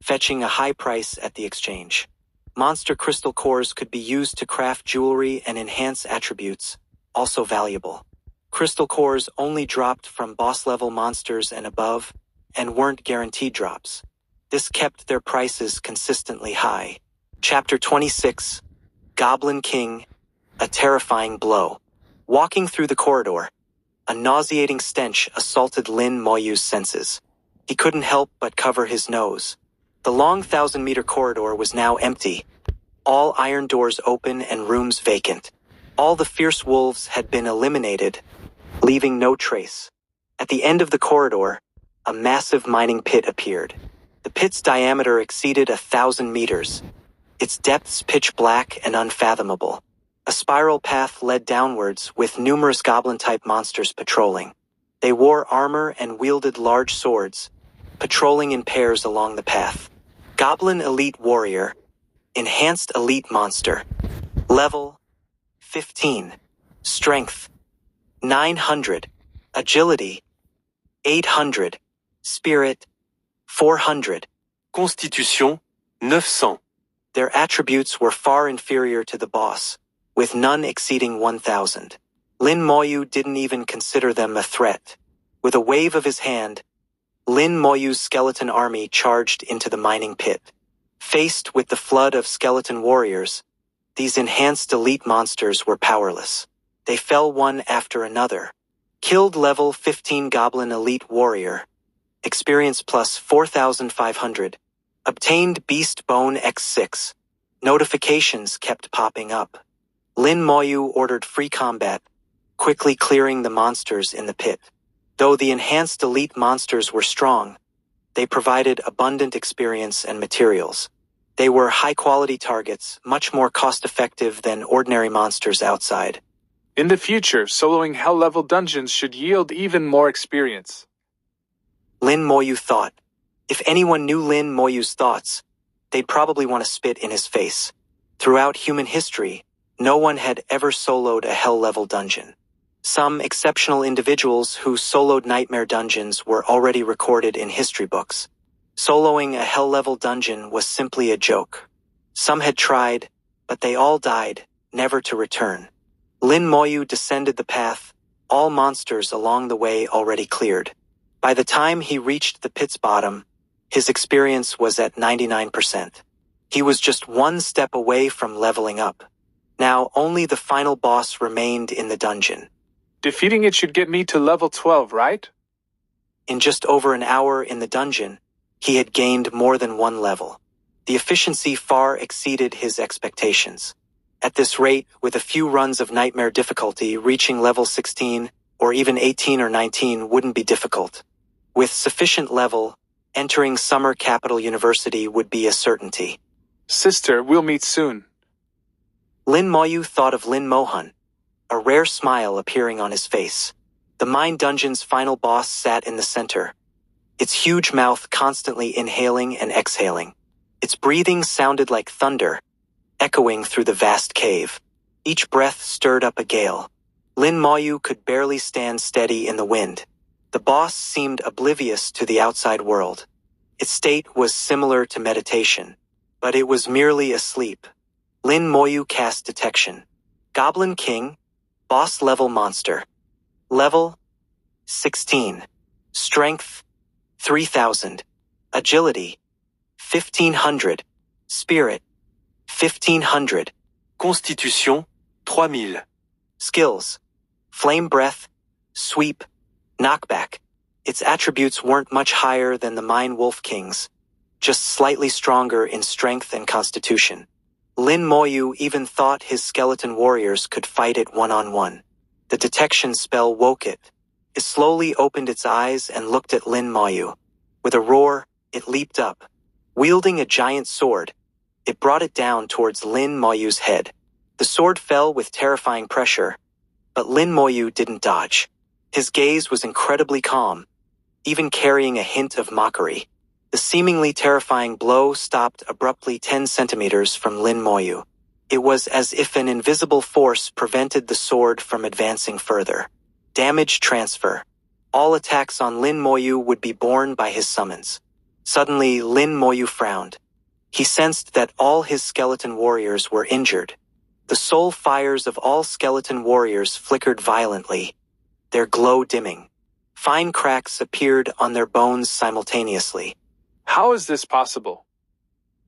fetching a high price at the exchange. Monster crystal cores could be used to craft jewelry and enhance attributes, also valuable. Crystal cores only dropped from boss-level monsters and above, and weren't guaranteed drops. This kept their prices consistently high. Chapter 26, Goblin King, a terrifying blow. Walking through the corridor, a nauseating stench assaulted Lin Moyu's senses. He couldn't help but cover his nose. The long 1,000-meter corridor was now empty, all iron doors open and rooms vacant. All the fierce wolves had been eliminated, leaving no trace. At the end of the corridor, a massive mining pit appeared. The pit's diameter exceeded 1,000 meters, its depths pitch black and unfathomable. A spiral path led downwards with numerous goblin-type monsters patrolling. They wore armor and wielded large swords, patrolling in pairs along the path. Goblin Elite Warrior, Enhanced Elite Monster. Level 15. Strength 900. Agility 800. Spirit 400. Constitution 900. Their attributes were far inferior to the boss, with none exceeding 1,000. Lin Moyu didn't even consider them a threat. With a wave of his hand, Lin Moyu's skeleton army charged into the mining pit. Faced with the flood of skeleton warriors, these enhanced elite monsters were powerless. They fell one after another. Killed level 15 Goblin Elite Warrior. Experience plus 4,500. Obtained Beast Bone X6. Notifications kept popping up. Lin Moyu ordered free combat, quickly clearing the monsters in the pit. Though the enhanced elite monsters were strong, they provided abundant experience and materials. They were high-quality targets, much more cost-effective than ordinary monsters outside. In the future, soloing hell-level dungeons should yield even more experience. Lin Moyu thought. If anyone knew Lin Moyu's thoughts, they'd probably want to spit in his face. Throughout human history, no one had ever soloed a hell-level dungeon. Some exceptional individuals who soloed nightmare dungeons were already recorded in history books. Soloing a hell-level dungeon was simply a joke. Some had tried, but they all died, never to return. Lin Moyu descended the path, all monsters along the way already cleared. By the time he reached the pit's bottom, his experience was at 99%. He was just one step away from leveling up. Now only the final boss remained in the dungeon. Defeating it should get me to level 12, right? In just over an hour in the dungeon, he had gained more than 1 level. The efficiency far exceeded his expectations. At this rate, with a few runs of nightmare difficulty, reaching level 16, or even 18 or 19 wouldn't be difficult. With sufficient level, entering Summer Capital University would be a certainty. Sister, we'll meet soon. Lin Moyu thought of Lin Mohan, a rare smile appearing on his face. The mine dungeon's final boss sat in the center, its huge mouth constantly inhaling and exhaling. Its breathing sounded like thunder, echoing through the vast cave. Each breath stirred up a gale. Lin Moyu could barely stand steady in the wind. The boss seemed oblivious to the outside world. Its state was similar to meditation, but it was merely asleep. Lin Moyu cast detection. Goblin King, boss level monster. Level 16. Strength 3000. Agility 1500. Spirit 1500. Constitution, 3000. Skills: Flame Breath, Sweep, Knockback. Its attributes weren't much higher than the Mine Wolf King's, just slightly stronger in strength and constitution. Lin Moyu even thought his skeleton warriors could fight it one-on-one. The detection spell woke it. It slowly opened its eyes and looked at Lin Moyu. With a roar, it leaped up. Wielding a giant sword, it brought it down towards Lin Moyu's head. The sword fell with terrifying pressure, but Lin Moyu didn't dodge. His gaze was incredibly calm, even carrying a hint of mockery. The seemingly terrifying blow stopped abruptly 10 centimeters from Lin Moyu. It was as if an invisible force prevented the sword from advancing further. Damage transfer. All attacks on Lin Moyu would be borne by his summons. Suddenly, Lin Moyu frowned. He sensed that all his skeleton warriors were injured. The soul fires of all skeleton warriors flickered violently, their glow dimming. Fine cracks appeared on their bones simultaneously. How is this possible?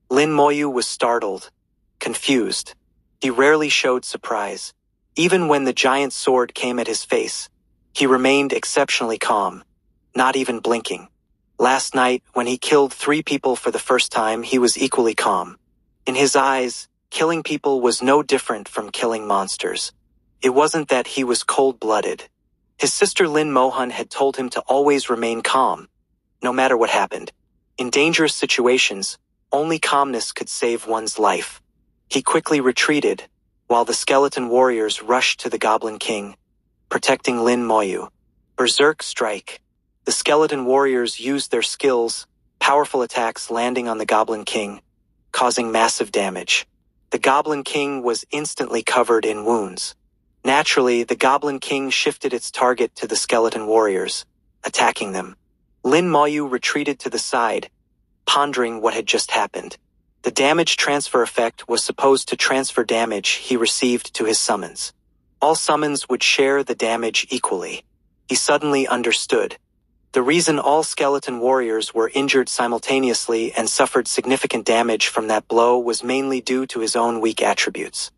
Lin Moyu was startled, confused. He rarely showed surprise. Even when the giant sword came at his face, he remained exceptionally calm, not even blinking. Last night, when he killed 3 people for the first time, he was equally calm. In his eyes, killing people was no different from killing monsters. It wasn't that he was cold-blooded. His sister Lin Mohan had told him to always remain calm, no matter what happened. In dangerous situations, only calmness could save one's life. He quickly retreated, while the skeleton warriors rushed to the Goblin King, protecting Lin Moyu. Berserk Strike. The skeleton warriors used their skills, powerful attacks landing on the Goblin King, causing massive damage. The Goblin King was instantly covered in wounds. Naturally, the Goblin King shifted its target to the skeleton warriors, attacking them. Lin Moyu retreated to the side, pondering what had just happened. The damage transfer effect was supposed to transfer damage he received to his summons. All summons would share the damage equally. He suddenly understood. The reason all skeleton warriors were injured simultaneously and suffered significant damage from that blow was mainly due to his own weak attributes.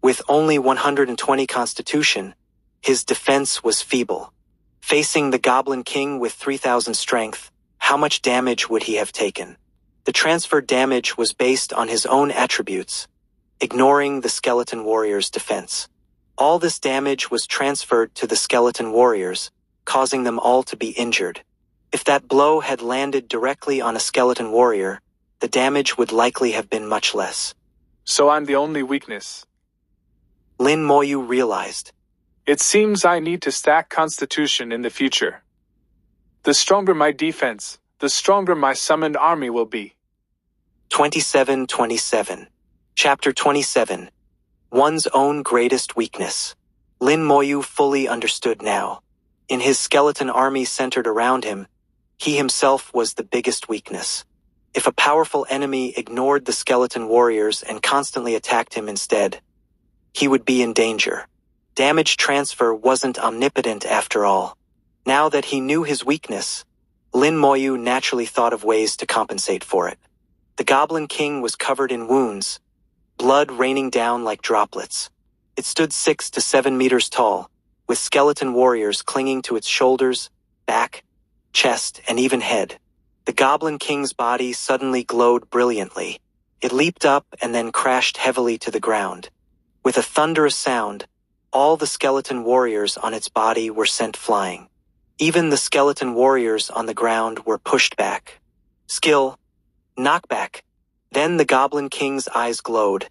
With only 120 constitution, his defense was feeble. Facing the Goblin King with 3000 strength, how much damage would he have taken? The transferred damage was based on his own attributes, ignoring the skeleton warrior's defense. All this damage was transferred to the skeleton warriors, causing them all to be injured. If that blow had landed directly on a skeleton warrior, the damage would likely have been much less. So I'm the only weakness. Lin Moyu realized. It seems I need to stack constitution in the future. The stronger my defense, the stronger my summoned army will be. 2727. Chapter 27. One's own greatest weakness. Lin Moyu fully understood now. In his skeleton army centered around him, he himself was the biggest weakness. If a powerful enemy ignored the skeleton warriors and constantly attacked him instead, he would be in danger. Damage transfer wasn't omnipotent after all. Now that he knew his weakness, Lin Moyu naturally thought of ways to compensate for it. The Goblin King was covered in wounds, blood raining down like droplets. It stood 6 to 7 meters tall, with skeleton warriors clinging to its shoulders, back, chest, and even head. The Goblin King's body suddenly glowed brilliantly. It leaped up and then crashed heavily to the ground. With a thunderous sound, all the skeleton warriors on its body were sent flying. Even the skeleton warriors on the ground were pushed back. Skill, knockback. Then the Goblin King's eyes glowed,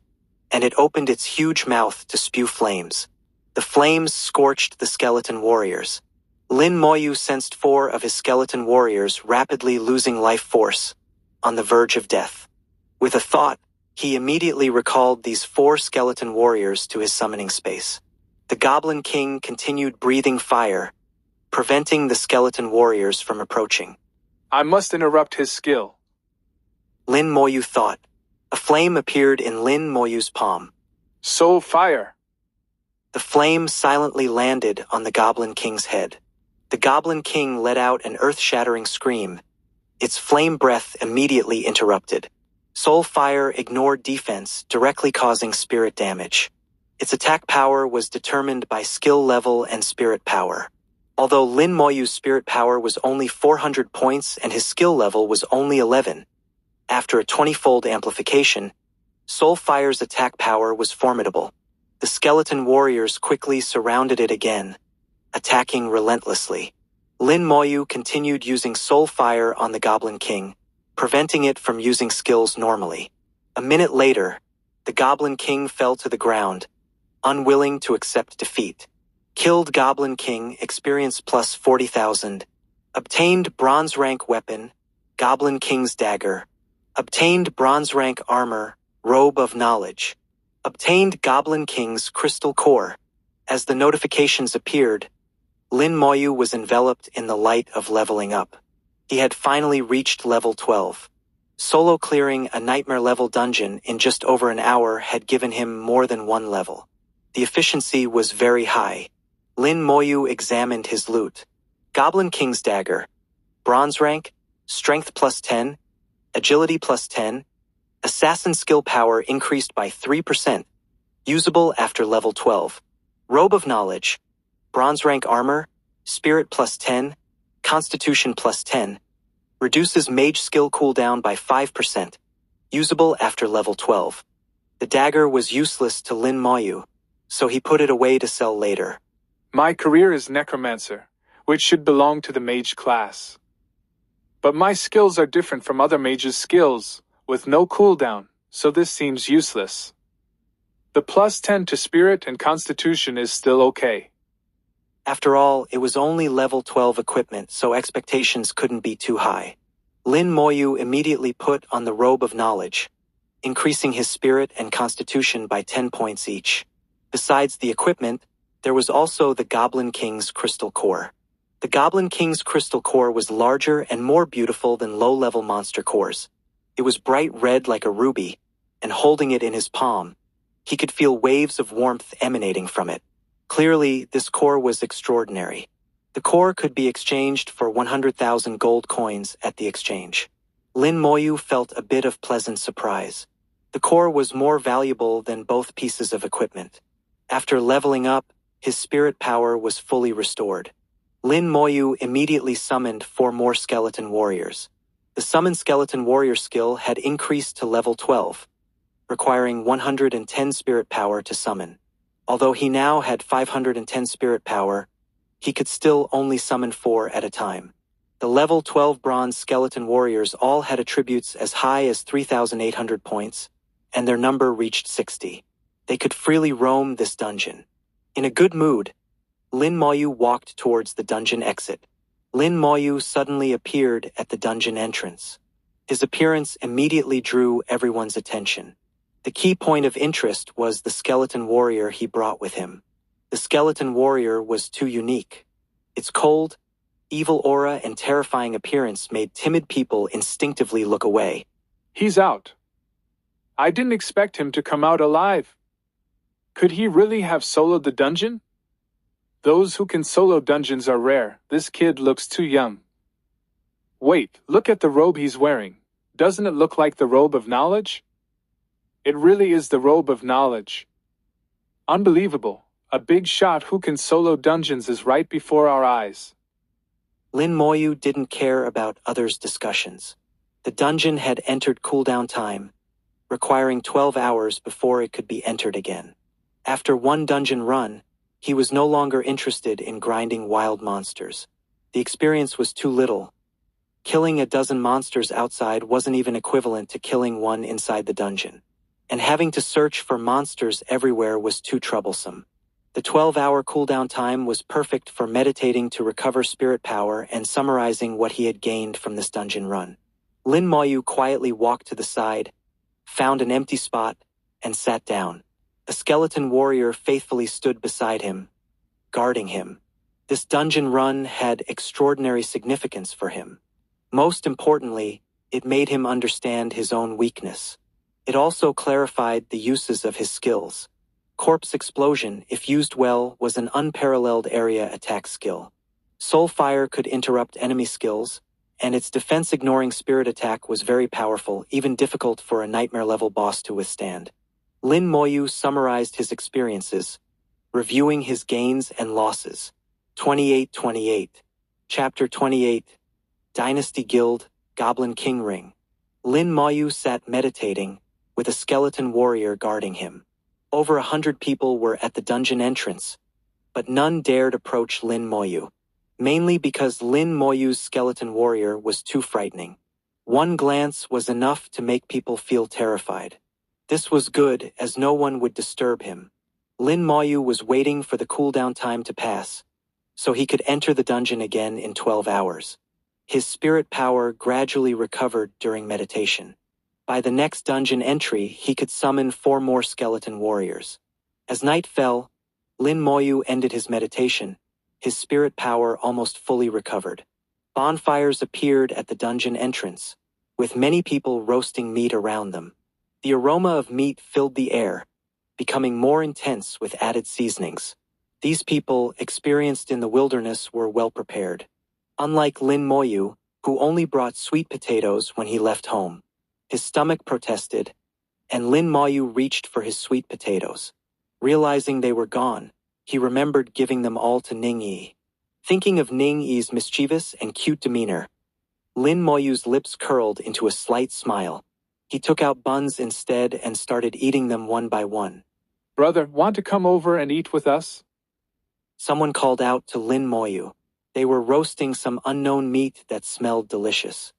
and it opened its huge mouth to spew flames. The flames scorched the skeleton warriors. Lin Moyu sensed 4 of his skeleton warriors rapidly losing life force, on the verge of death. With a thought, he immediately recalled these 4 skeleton warriors to his summoning space. The Goblin King continued breathing fire, preventing the skeleton warriors from approaching. I must interrupt his skill. Lin Moyu thought. A flame appeared in Lin Moyu's palm. Soul fire. The flame silently landed on the Goblin King's head. The Goblin King let out an earth-shattering scream. Its flame breath immediately interrupted. Soul fire ignored defense, directly causing spirit damage. Its attack power was determined by skill level and spirit power. Although Lin Moyu's spirit power was only 400 points and his skill level was only 11, after a 20-fold amplification, Soul Fire's attack power was formidable. The skeleton warriors quickly surrounded it again, attacking relentlessly. Lin Moyu continued using Soul Fire on the Goblin King, preventing it from using skills normally. A minute later, the Goblin King fell to the ground, unwilling to accept defeat. Killed Goblin King, experience plus 40,000. Obtained bronze rank weapon, Goblin King's dagger. Obtained bronze rank armor, robe of knowledge. Obtained Goblin King's crystal core. As the notifications appeared, Lin Moyu was enveloped in the light of leveling up. He had finally reached level 12. Solo clearing a nightmare-level dungeon in just over an hour had given him more than one level. The efficiency was very high. Lin Moyu examined his loot. Goblin King's dagger. Bronze rank, strength plus 10, agility plus 10, assassin skill power increased by 3%, usable after level 12. Robe of knowledge. Bronze rank armor, spirit plus 10, constitution plus 10, reduces mage skill cooldown by 5%, usable after level 12. The dagger was useless to Lin Moyu, so he put it away to sell later. My career is Necromancer, which should belong to the mage class. But my skills are different from other mages' skills, with no cooldown, so this seems useless. The plus 10 to spirit and constitution is still okay. After all, it was only level 12 equipment, so expectations couldn't be too high. Lin Moyu immediately put on the robe of knowledge, increasing his spirit and constitution by 10 points each. Besides the equipment, there was also the Goblin King's crystal core. The Goblin King's crystal core was larger and more beautiful than low-level monster cores. It was bright red like a ruby, and holding it in his palm, he could feel waves of warmth emanating from it. Clearly, this core was extraordinary. The core could be exchanged for 100,000 gold coins at the exchange. Lin Moyu felt a bit of pleasant surprise. The core was more valuable than both pieces of equipment. After leveling up, his spirit power was fully restored. Lin Moyu immediately summoned 4 more skeleton warriors. The summon skeleton warrior skill had increased to level 12, requiring 110 spirit power to summon. Although he now had 510 spirit power, he could still only summon 4 at a time. The level 12 bronze skeleton warriors all had attributes as high as 3,800 points, and their number reached 60. They could freely roam this dungeon. In a good mood, Lin Moyu walked towards the dungeon exit. Lin Moyu suddenly appeared at the dungeon entrance. His appearance immediately drew everyone's attention. The key point of interest was the skeleton warrior he brought with him. The skeleton warrior was too unique. Its cold, evil aura and terrifying appearance made timid people instinctively look away. He's out. I didn't expect him to come out alive. Could he really have soloed the dungeon? Those who can solo dungeons are rare. This kid looks too young. Wait, look at the robe he's wearing. Doesn't it look like the robe of knowledge? It really is the robe of knowledge. Unbelievable. A big shot who can solo dungeons is right before our eyes. Lin Moyu didn't care about others' discussions. The dungeon had entered cooldown time, requiring 12 hours before it could be entered again. After one dungeon run, he was no longer interested in grinding wild monsters. The experience was too little. Killing a dozen monsters outside wasn't even equivalent to killing one inside the dungeon. And having to search for monsters everywhere was too troublesome. The 12-hour cooldown time was perfect for meditating to recover spirit power and summarizing what he had gained from this dungeon run. Lin Moyu quietly walked to the side, found an empty spot, and sat down. A skeleton warrior faithfully stood beside him, guarding him. This dungeon run had extraordinary significance for him. Most importantly, it made him understand his own weakness. It also clarified the uses of his skills. Corpse Explosion, if used well, was an unparalleled area attack skill. Soulfire could interrupt enemy skills, and its defense-ignoring spirit attack was very powerful, even difficult for a nightmare-level boss to withstand. Lin Moyu summarized his experiences, reviewing his gains and losses. 2828. Chapter 28. Dynasty Guild, Goblin King Ring. Lin Moyu sat meditating, with a skeleton warrior guarding him. Over 100 people were at the dungeon entrance, but none dared approach Lin Moyu. Mainly because Lin Moyu's skeleton warrior was too frightening. One glance was enough to make people feel terrified. This was good, as no one would disturb him. Lin Moyu was waiting for the cooldown time to pass, so he could enter the dungeon again in 12 hours. His spirit power gradually recovered during meditation. By the next dungeon entry, he could summon 4 more skeleton warriors. As night fell, Lin Moyu ended his meditation. His spirit power almost fully recovered. Bonfires appeared at the dungeon entrance, with many people roasting meat around them. The aroma of meat filled the air, becoming more intense with added seasonings. These people, experienced in the wilderness, were well prepared. Unlike Lin Moyu, who only brought sweet potatoes when he left home. His stomach protested, and Lin Moyu reached for his sweet potatoes. Realizing they were gone, he remembered giving them all to Ning Yi. Thinking of Ning Yi's mischievous and cute demeanor, Lin Moyu's lips curled into a slight smile. He took out buns instead and started eating them one by one. Brother, want to come over and eat with us? Someone called out to Lin Moyu. They were roasting some unknown meat that smelled delicious.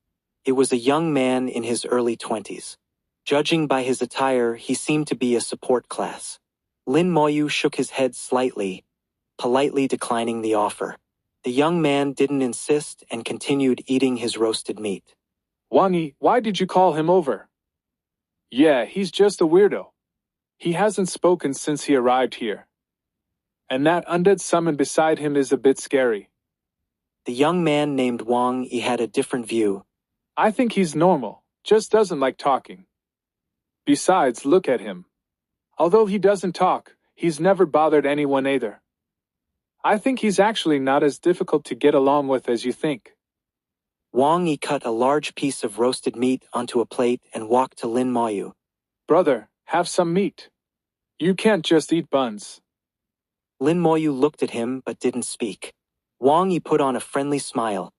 It was a young man in his early 20s. Judging by his attire, he seemed to be a support class. Lin Moyu shook his head slightly, politely declining the offer. The young man didn't insist and continued eating his roasted meat. Wang Yi, why did you call him over? Yeah, he's just a weirdo. He hasn't spoken since he arrived here. And that undead summon beside him is a bit scary. The young man named Wang Yi had a different view. I think he's normal, just doesn't like talking. Besides, look at him. Although he doesn't talk, he's never bothered anyone either. I think he's actually not as difficult to get along with as you think. Wang Yi cut a large piece of roasted meat onto a plate and walked to Lin Moyu. Brother, have some meat. You can't just eat buns. Lin Moyu looked at him but didn't speak. Wang Yi put on a friendly smile,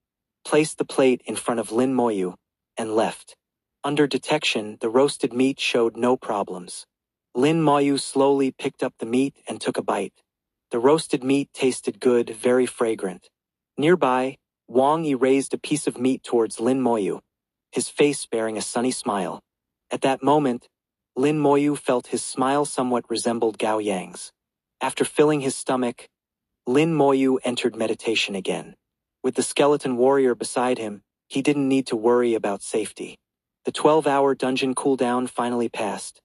placed the plate in front of Lin Moyu, and left. Under detection, the roasted meat showed no problems. Lin Moyu slowly picked up the meat and took a bite. The roasted meat tasted good, very fragrant. Nearby, Wang Yi raised a piece of meat towards Lin Moyu, his face bearing a sunny smile. At that moment, Lin Moyu felt his smile somewhat resembled Gao Yang's. After filling his stomach, Lin Moyu entered meditation again. With the skeleton warrior beside him, he didn't need to worry about safety. The 12-hour dungeon cooldown finally passed,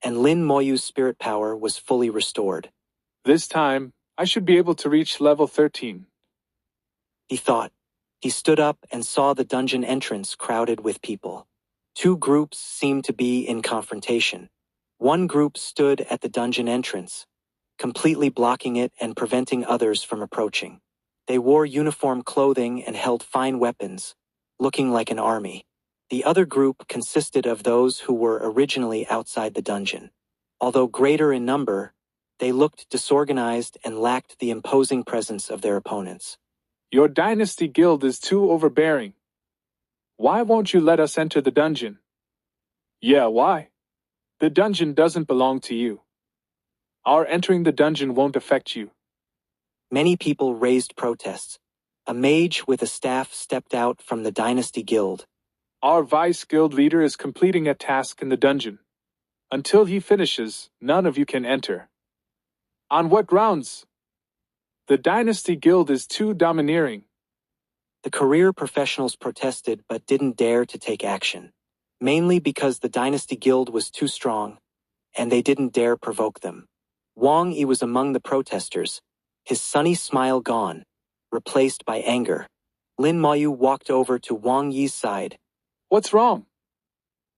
and Lin Moyu's spirit power was fully restored. This time, I should be able to reach level 13. He thought. He stood up and saw the dungeon entrance crowded with people. 2 groups seemed to be in confrontation. One group stood at the dungeon entrance, completely blocking it and preventing others from approaching. They wore uniform clothing and held fine weapons, looking like an army. The other group consisted of those who were originally outside the dungeon. Although greater in number, they looked disorganized and lacked the imposing presence of their opponents. Your dynasty guild is too overbearing. Why won't you let us enter the dungeon? Yeah, why? The dungeon doesn't belong to you. Our entering the dungeon won't affect you. Many people raised protests. A mage with a staff stepped out from the dynasty guild. Our vice guild leader is completing a task in the dungeon. Until he finishes, none of you can enter. On what grounds? The dynasty guild is too domineering. The career professionals protested but didn't dare to take action. Mainly because the dynasty guild was too strong, and they didn't dare provoke them. Wang Yi was among the protesters, his sunny smile gone, replaced by anger. Lin Moyu walked over to Wang Yi's side. What's wrong?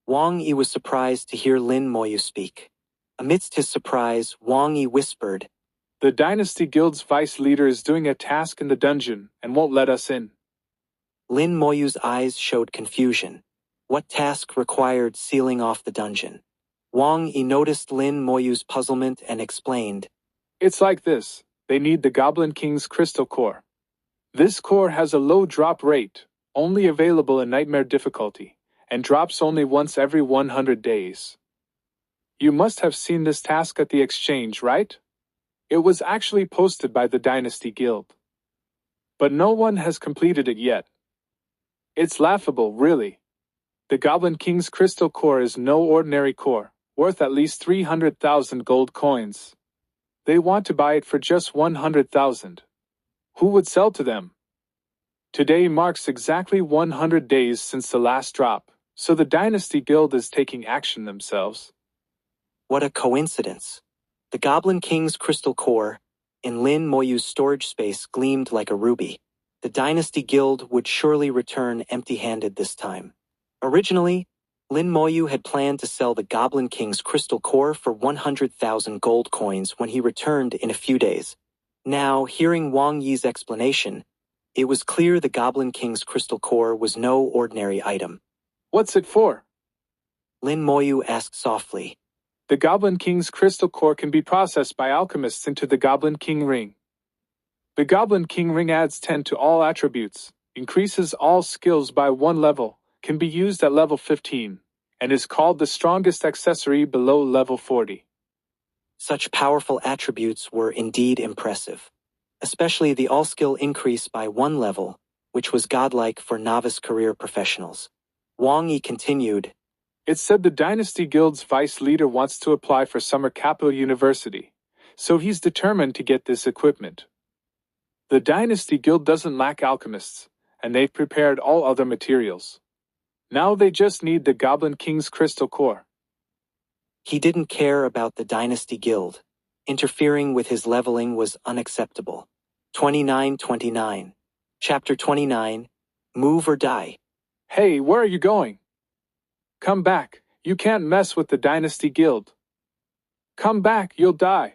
Wang Yi was surprised to hear Lin Moyu speak. Amidst his surprise, Wang Yi whispered, The Dynasty Guild's vice leader is doing a task in the dungeon and won't let us in. Lin Moyu's eyes showed confusion. What task required sealing off the dungeon? Wang Yi noticed Lin Moyu's puzzlement and explained, It's like this. They need the Goblin King's crystal core. This core has a low drop rate, only available in nightmare difficulty, and drops only once every 100 days. You must have seen this task at the exchange, right? It was actually posted by the Dynasty Guild. But no one has completed it yet. It's laughable, really. The Goblin King's crystal core is no ordinary core, worth at least 300,000 gold coins. They want to buy it for just 100,000. Who would sell to them? Today marks exactly 100 days since the last drop, so the Dynasty Guild is taking action themselves. What a coincidence. The Goblin King's crystal core, in Lin Moyu's storage space, gleamed like a ruby. The Dynasty Guild would surely return empty-handed this time. Originally, Lin Moyu had planned to sell the Goblin King's crystal core for 100,000 gold coins when he returned in a few days. Now, hearing Wang Yi's explanation, it was clear the Goblin King's crystal core was no ordinary item. What's it for? Lin Moyu asked softly. The Goblin King's crystal core can be processed by alchemists into the Goblin King ring. The Goblin King ring adds 10 to all attributes, increases all skills by 1 level, can be used at level 15, and is called the strongest accessory below level 40. Such powerful attributes were indeed impressive, especially the all-skill increase by 1 level, which was godlike for novice career professionals. Wang Yi continued, It said the Dynasty Guild's vice leader wants to apply for Summer Capital University, so he's determined to get this equipment. The Dynasty Guild doesn't lack alchemists, and they've prepared all other materials. Now they just need the Goblin King's crystal core. He didn't care about the Dynasty Guild. Interfering with his leveling was unacceptable. 2929. Chapter 29. Move or Die. Hey, where are you going? Come back, you can't mess with the Dynasty Guild. Come back, you'll die.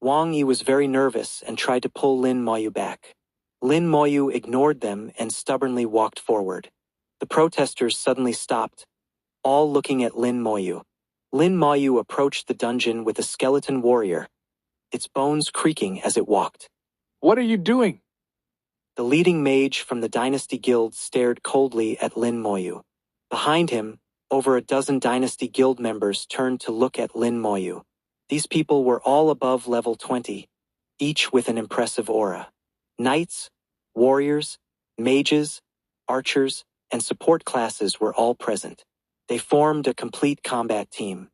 Wang Yi was very nervous and tried to pull Lin Moyu back. Lin Moyu ignored them and stubbornly walked forward. The protesters suddenly stopped, all looking at Lin Moyu. Lin Moyu approached the dungeon with a skeleton warrior, its bones creaking as it walked. What are you doing? The leading mage from the Dynasty Guild stared coldly at Lin Moyu. Behind him, over a dozen Dynasty Guild members turned to look at Lin Moyu. These people were all above level 20, each with an impressive aura. Knights, warriors, mages, archers, and support classes were all present. They formed a complete combat team.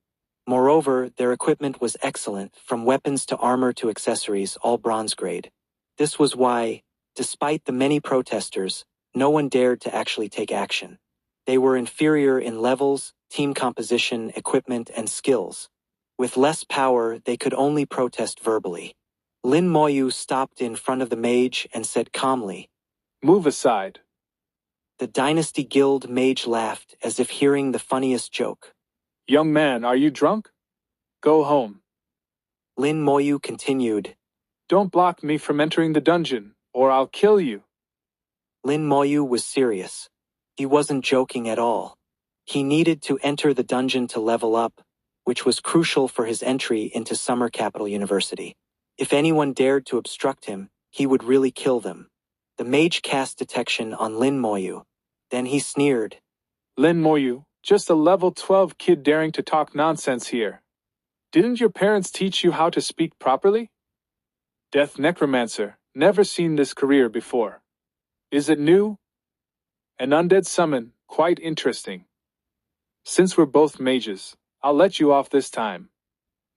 Moreover, their equipment was excellent, from weapons to armor to accessories, all bronze grade. This was why, despite the many protesters, no one dared to actually take action. They were inferior in levels, team composition, equipment, and skills. With less power, they could only protest verbally. Lin Moyu stopped in front of the mage and said calmly, Move aside. The Dynasty Guild mage laughed as if hearing the funniest joke. Young man, are you drunk? Go home. Lin Moyu continued, Don't block me from entering the dungeon, or I'll kill you. Lin Moyu was serious. He wasn't joking at all. He needed to enter the dungeon to level up, which was crucial for his entry into Summer Capital University. If anyone dared to obstruct him, he would really kill them. The mage cast detection on Lin Moyu. Then he sneered. Lin Moyu, just a level 12 kid daring to talk nonsense here. Didn't your parents teach you how to speak properly? Death Necromancer, never seen this career before. Is it new? An undead summon, quite interesting. Since we're both mages, I'll let you off this time.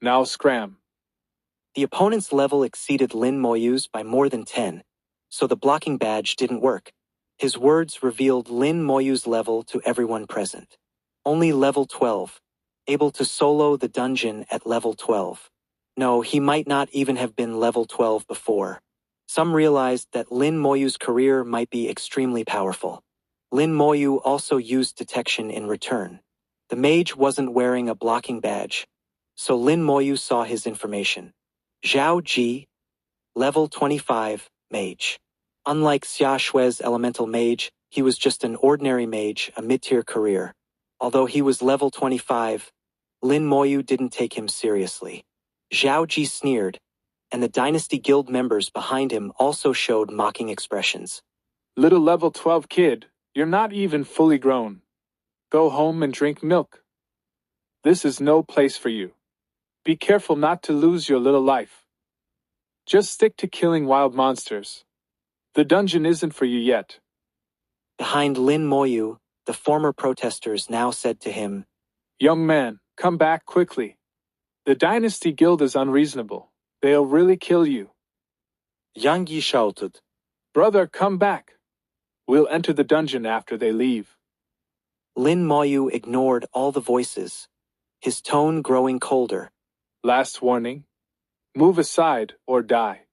Now scram. The opponent's level exceeded Lin Moyu's by more than 10, so the blocking badge didn't work. His words revealed Lin Moyu's level to everyone present. Only level 12. able to solo the dungeon at level 12. No, he might not even have been level 12 before. Some realized that Lin Moyu's career might be extremely powerful. Lin Moyu also used detection in return. The mage wasn't wearing a blocking badge, so Lin Moyu saw his information. Zhao Ji, level 25, mage. Unlike Xia Shui's elemental mage, he was just an ordinary mage, a mid-tier career. Although he was level 25, Lin Moyu didn't take him seriously. Zhao Ji sneered, and the Dynasty Guild members behind him also showed mocking expressions. Little level 12 kid, you're not even fully grown. Go home and drink milk. This is no place for you. Be careful not to lose your little life. Just stick to killing wild monsters. The dungeon isn't for you yet. Behind Lin Moyu, the former protesters now said to him, Young man, come back quickly. The Dynasty Guild is unreasonable. They'll really kill you. Yang Yi shouted. Brother, come back. We'll enter the dungeon after they leave. Lin Moyu ignored all the voices, his tone growing colder. Last warning. Move aside or die.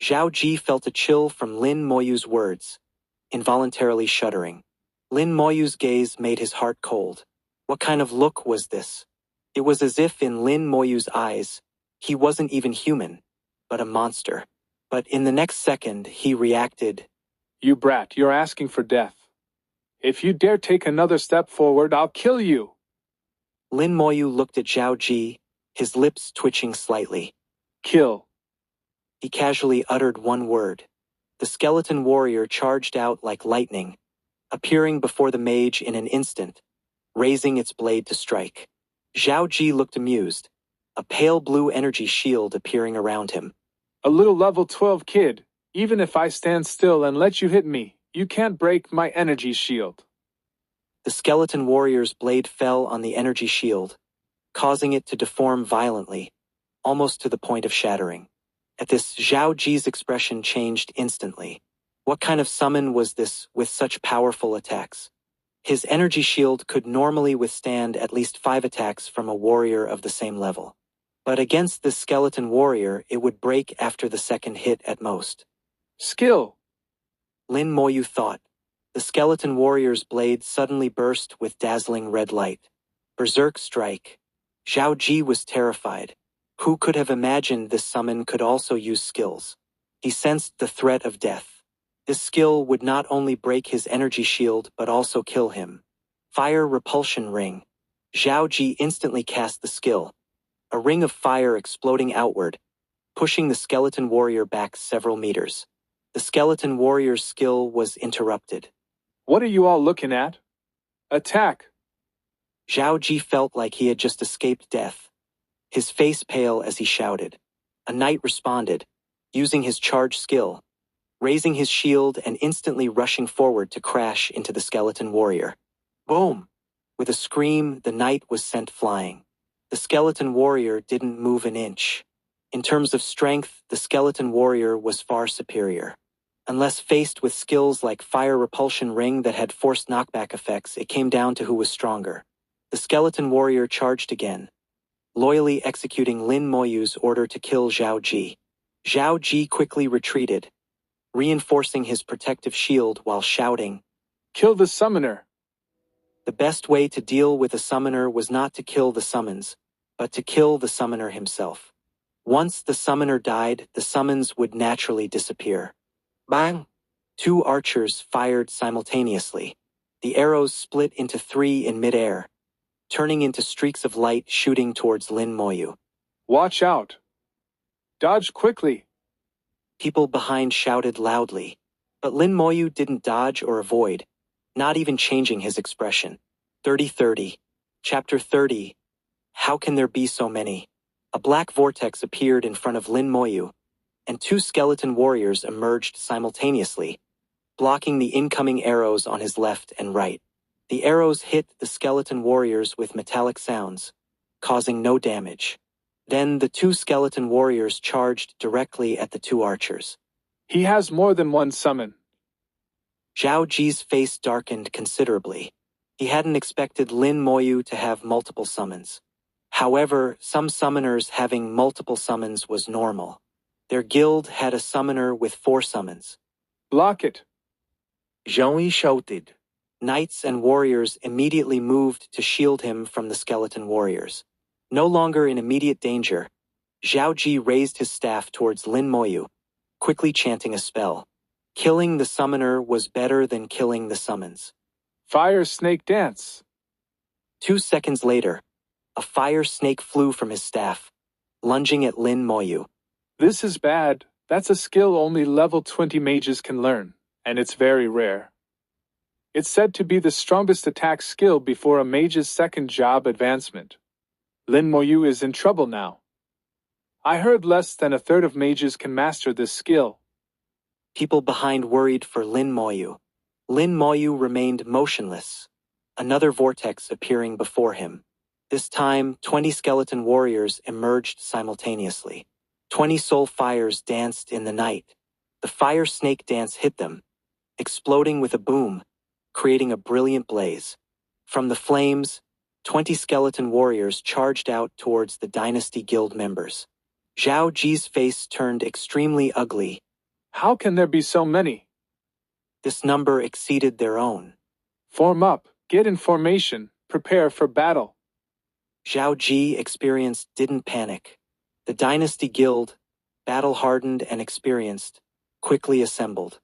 Zhao Ji felt a chill from Lin Moyu's words, involuntarily shuddering. Lin Moyu's gaze made his heart cold. What kind of look was this? It was as if in Lin Moyu's eyes, he wasn't even human, but a monster. But in the next second, he reacted. You brat, you're asking for death. If you dare take another step forward, I'll kill you. Lin Moyu looked at Zhao Ji, his lips twitching slightly. Kill. He casually uttered one word. The skeleton warrior charged out like lightning, appearing before the mage in an instant, raising its blade to strike. Zhao Ji looked amused, a pale blue energy shield appearing around him. A little level 12 kid, even if I stand still and let you hit me, you can't break my energy shield. The skeleton warrior's blade fell on the energy shield, causing it to deform violently, almost to the point of shattering. At this, Zhao Ji's expression changed instantly. What kind of summon was this with such powerful attacks? His energy shield could normally withstand at least 5 attacks from a warrior of the same level. But against this skeleton warrior, it would break after the second hit at most. Skill. Lin Moyu thought. The skeleton warrior's blade suddenly burst with dazzling red light. Berserk strike. Zhao Ji was terrified. Who could have imagined this summon could also use skills? He sensed the threat of death. This skill would not only break his energy shield but also kill him. Fire repulsion ring. Zhao Ji instantly cast the skill. A ring of fire exploding outward, pushing the skeleton warrior back several meters. The skeleton warrior's skill was interrupted. What are you all looking at? Attack! Zhao Ji felt like he had just escaped death, his face pale as he shouted. A knight responded, using his charge skill, raising his shield and instantly rushing forward to crash into the skeleton warrior. Boom! With a scream, the knight was sent flying. The skeleton warrior didn't move an inch. In terms of strength, the skeleton warrior was far superior. Unless faced with skills like fire repulsion ring that had forced knockback effects, it came down to who was stronger. The skeleton warrior charged again, loyally executing Lin Moyu's order to kill Zhao Ji. Zhao Ji quickly retreated, reinforcing his protective shield while shouting, Kill the summoner! The best way to deal with a summoner was not to kill the summons, but to kill the summoner himself. Once the summoner died, the summons would naturally disappear. Bang! 2 archers fired simultaneously. The arrows split into 3 in midair, turning into streaks of light shooting towards Lin Moyu. Watch out! Dodge quickly! People behind shouted loudly, but Lin Moyu didn't dodge or avoid, not even changing his expression. 30:30. Chapter 30. How can there be so many? A black vortex appeared in front of Lin Moyu, and 2 skeleton warriors emerged simultaneously, blocking the incoming arrows on his left and right. The arrows hit the skeleton warriors with metallic sounds, causing no damage. Then the 2 skeleton warriors charged directly at the 2 archers. He has more than one summon. Zhao Ji's face darkened considerably. He hadn't expected Lin Moyu to have multiple summons. However, some summoners having multiple summons was normal. Their guild had a summoner with 4 summons. Block it. Zhang Yi shouted. Knights and warriors immediately moved to shield him from the skeleton warriors. No longer in immediate danger, Zhao Ji raised his staff towards Lin Moyu, quickly chanting a spell. Killing the summoner was better than killing the summons. Fire snake dance. 2 seconds later, a fire snake flew from his staff, lunging at Lin Moyu. This is bad. That's a skill only level 20 mages can learn, and it's very rare. It's said to be the strongest attack skill before a mage's second job advancement. Lin Moyu is in trouble now. I heard less than a third of mages can master this skill. People behind worried for Lin Moyu. Lin Moyu remained motionless, another vortex appearing before him. This time, 20 skeleton warriors emerged simultaneously. 20 soul fires danced in the night. The fire snake dance hit them, exploding with a boom, creating a brilliant blaze. From the flames, 20 skeleton warriors charged out towards the Dynasty Guild members. Zhao Ji's face turned extremely ugly. How can there be so many? This number exceeded their own. Form up, get in formation, prepare for battle. Zhao Ji experienced didn't panic. The Dynasty Guild, battle-hardened and experienced, quickly assembled.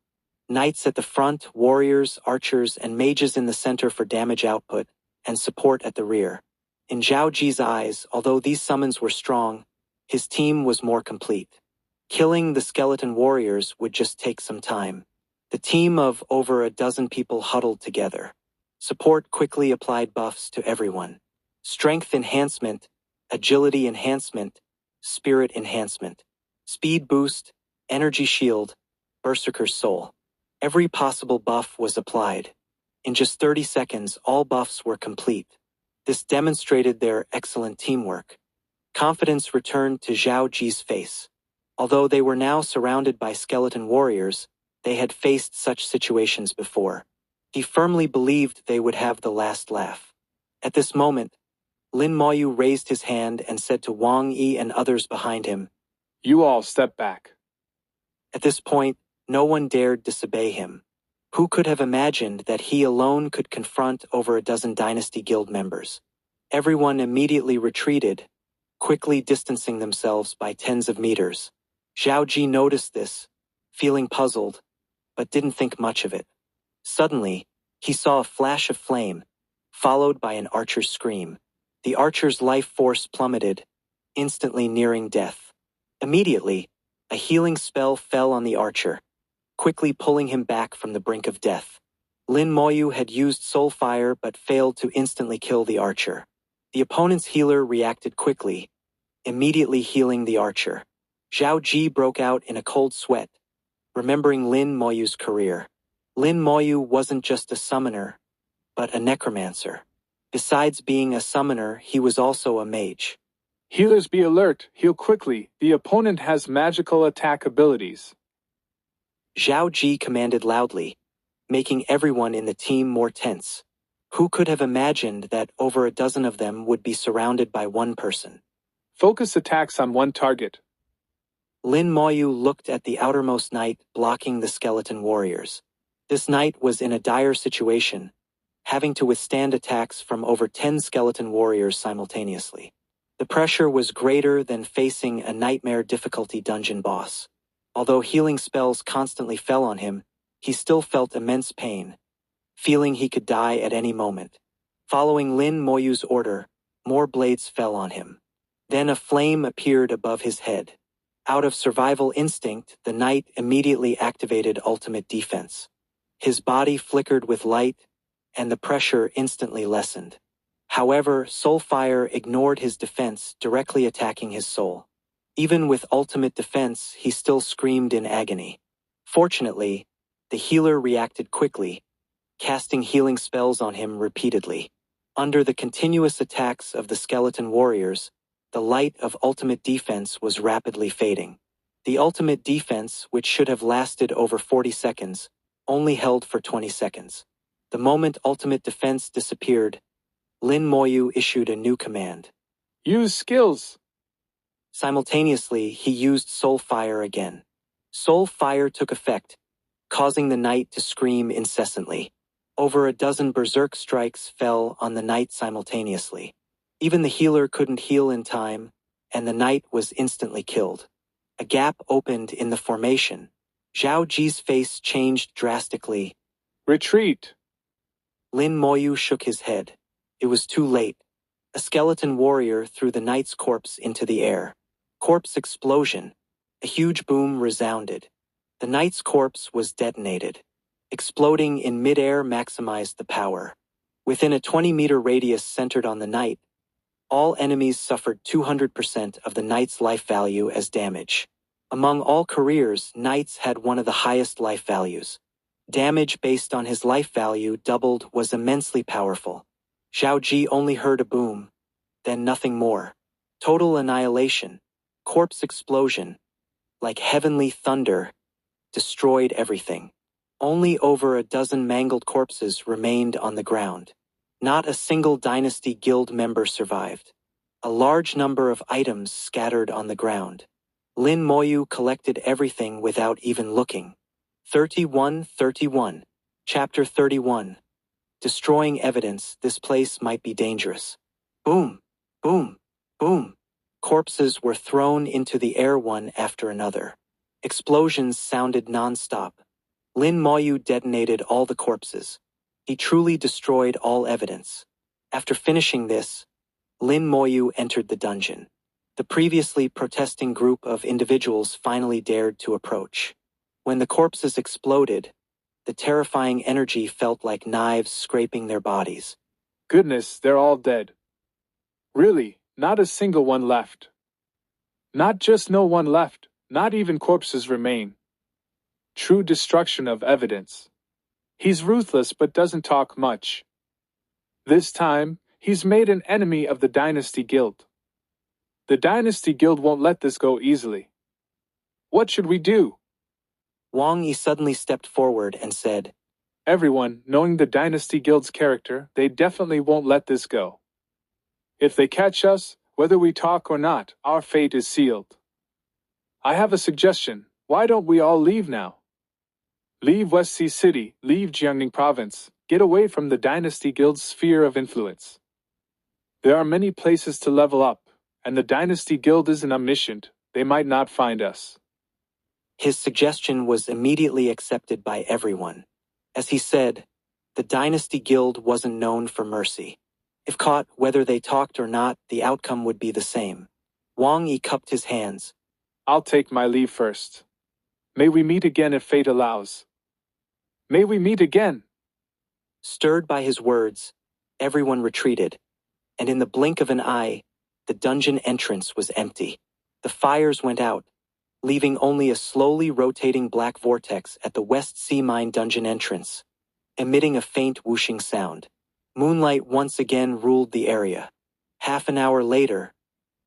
Knights at the front, warriors, archers, and mages in the center for damage output, and support at the rear. In Zhao Ji's eyes, although these summons were strong, his team was more complete. Killing the skeleton warriors would just take some time. The team of over a dozen people huddled together. Support quickly applied buffs to everyone. Strength enhancement, agility enhancement, spirit enhancement, speed boost, energy shield, berserker's soul. Every possible buff was applied. In just 30 seconds, all buffs were complete. This demonstrated their excellent teamwork. Confidence returned to Zhao Ji's face. Although they were now surrounded by skeleton warriors, they had faced such situations before. He firmly believed they would have the last laugh. At this moment, Lin Moyu raised his hand and said to Wang Yi and others behind him, You all step back. At this point, no one dared disobey him. Who could have imagined that he alone could confront over a dozen Dynasty Guild members? Everyone immediately retreated, quickly distancing themselves by tens of meters. Zhao Ji noticed this, feeling puzzled, but didn't think much of it. Suddenly, he saw a flash of flame, followed by an archer's scream. The archer's life force plummeted, instantly nearing death. Immediately, a healing spell fell on the archer, quickly pulling him back from the brink of death. Lin Moyu had used soul fire but failed to instantly kill the archer. The opponent's healer reacted quickly, immediately healing the archer. Zhao Ji broke out in a cold sweat, remembering Lin Moyu's career. Lin Moyu wasn't just a summoner, but a necromancer. Besides being a summoner, he was also a mage. Healers be alert, heal quickly, the opponent has magical attack abilities. Zhao Ji commanded loudly, making everyone in the team more tense. Who could have imagined that over a dozen of them would be surrounded by one person? Focus attacks on one target. Lin Moyu looked at the outermost knight blocking the skeleton warriors. This knight was in a dire situation, having to withstand attacks from over 10 skeleton warriors simultaneously. The pressure was greater than facing a nightmare difficulty dungeon boss. Although healing spells constantly fell on him, he still felt immense pain, feeling he could die at any moment. Following Lin Moyu's order, more blades fell on him. Then a flame appeared above his head. Out of survival instinct, the knight immediately activated ultimate defense. His body flickered with light, and the pressure instantly lessened. However, Soulfire ignored his defense, directly attacking his soul. Even with ultimate defense, he still screamed in agony. Fortunately, the healer reacted quickly, casting healing spells on him repeatedly. Under the continuous attacks of the skeleton warriors, the light of ultimate defense was rapidly fading. The ultimate defense, which should have lasted over 40 seconds, only held for 20 seconds. The moment ultimate defense disappeared, Lin Moyu issued a new command. Use skills. Simultaneously, he used Soul Fire again. Soul Fire took effect, causing the knight to scream incessantly. Over a dozen berserk strikes fell on the knight simultaneously. Even the healer couldn't heal in time, and the knight was instantly killed. A gap opened in the formation. Zhao Ji's face changed drastically. Retreat. Lin Moyu shook his head. It was too late. A skeleton warrior threw the knight's corpse into the air. Corpse explosion. A huge boom resounded. The knight's corpse was detonated. Exploding in midair maximized the power. Within a 20-meter radius centered on the knight, all enemies suffered 200% of the knight's life value as damage. Among all careers, knights had one of the highest life values. Damage based on his life value doubled was immensely powerful. Zhao Ji only heard a boom, then nothing more. Total annihilation, corpse explosion, like heavenly thunder, destroyed everything. Only over a dozen mangled corpses remained on the ground. Not a single Dynasty Guild member survived. A large number of items scattered on the ground. Lin Moyu collected everything without even looking. 31. Chapter 31. Destroying evidence, this place might be dangerous. Boom, boom, boom. Corpses were thrown into the air one after another. Explosions sounded non-stop. Lin Moyu detonated all the corpses. He truly destroyed all evidence. After finishing this, Lin Moyu entered the dungeon. The previously protesting group of individuals finally dared to approach. When the corpses exploded, the terrifying energy felt like knives scraping their bodies. Goodness, they're all dead. Really, not a single one left. Not just no one left, not even corpses remain. True destruction of evidence. He's ruthless but doesn't talk much. This time, he's made an enemy of the Dynasty Guild. The Dynasty Guild won't let this go easily. What should we do? Wang Yi suddenly stepped forward and said, Everyone, knowing the Dynasty Guild's character, they definitely won't let this go. If they catch us, whether we talk or not, our fate is sealed. I have a suggestion. Why don't we all leave now? Leave West Sea City, leave Jiangning Province, get away from the Dynasty Guild's sphere of influence. There are many places to level up, and the Dynasty Guild isn't omniscient. They might not find us. His suggestion was immediately accepted by everyone. As he said, the Dynasty Guild wasn't known for mercy. If caught, whether they talked or not, the outcome would be the same. Wang Yi cupped his hands. I'll take my leave first. May we meet again if fate allows. May we meet again. Stirred by his words, everyone retreated, and in the blink of an eye, the dungeon entrance was empty. The fires went out, leaving only a slowly rotating black vortex at the West Sea Mine dungeon entrance, emitting a faint whooshing sound. Moonlight once again ruled the area. Half an hour later,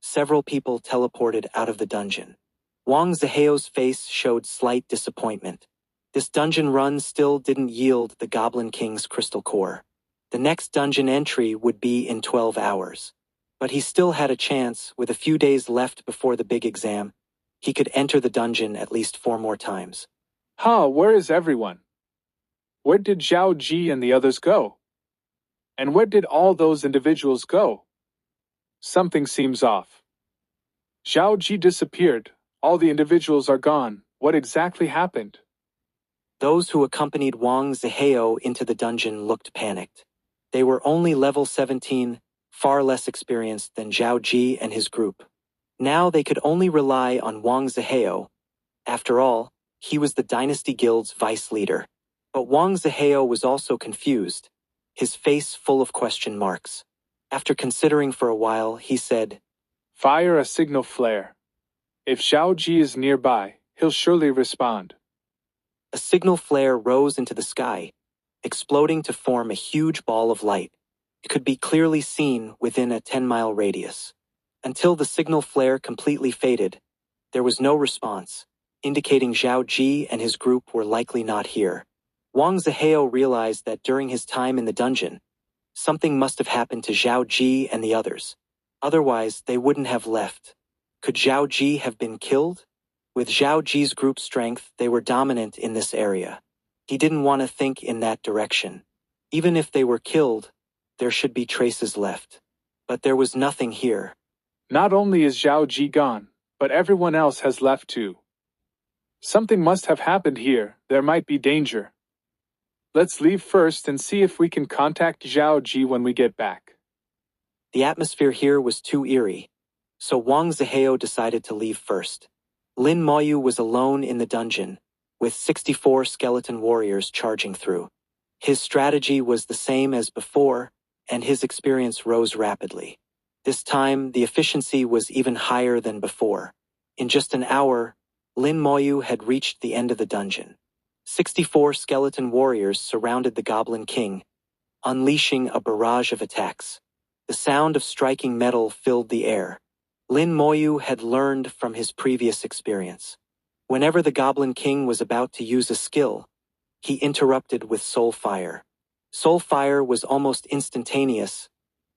several people teleported out of the dungeon. Wang Ziheo's face showed slight disappointment. This dungeon run still didn't yield the Goblin King's crystal core. The next dungeon entry would be in 12 hours. But he still had a chance. With a few days left before the big exam, he could enter the dungeon at least 4 more times. Where is everyone? Where did Zhao Ji and the others go? And where did all those individuals go? Something seems off. Zhao Ji disappeared. All the individuals are gone. What exactly happened? Those who accompanied Wang Ziheo into the dungeon looked panicked. They were only level 17, far less experienced than Zhao Ji and his group. Now they could only rely on Wang Ziheo. After all, he was the Dynasty Guild's vice leader. But Wang Ziheo was also confused, his face full of question marks. After considering for a while, he said, Fire a signal flare. If Zhao Ji is nearby, he'll surely respond. A signal flare rose into the sky, exploding to form a huge ball of light. It could be clearly seen within a 10-mile radius. Until the signal flare completely faded, there was no response, indicating Zhao Ji and his group were likely not here. Wang Zihao realized that during his time in the dungeon, something must have happened to Zhao Ji and the others. Otherwise, they wouldn't have left. Could Zhao Ji have been killed? With Zhao Ji's group strength, they were dominant in this area. He didn't want to think in that direction. Even if they were killed, there should be traces left. But there was nothing here. Not only is Zhao Ji gone, but everyone else has left too. Something must have happened here, there might be danger. Let's leave first and see if we can contact Zhao Ji when we get back. The atmosphere here was too eerie, so Wang Zihao decided to leave first. Lin Moyu was alone in the dungeon, with 64 skeleton warriors charging through. His strategy was the same as before, and his experience rose rapidly. This time, the efficiency was even higher than before. In just an hour, Lin Moyu had reached the end of the dungeon. 64 skeleton warriors surrounded the Goblin King, unleashing a barrage of attacks. The sound of striking metal filled the air. Lin Moyu had learned from his previous experience. Whenever the Goblin King was about to use a skill, he interrupted with Soul Fire. Soul Fire was almost instantaneous,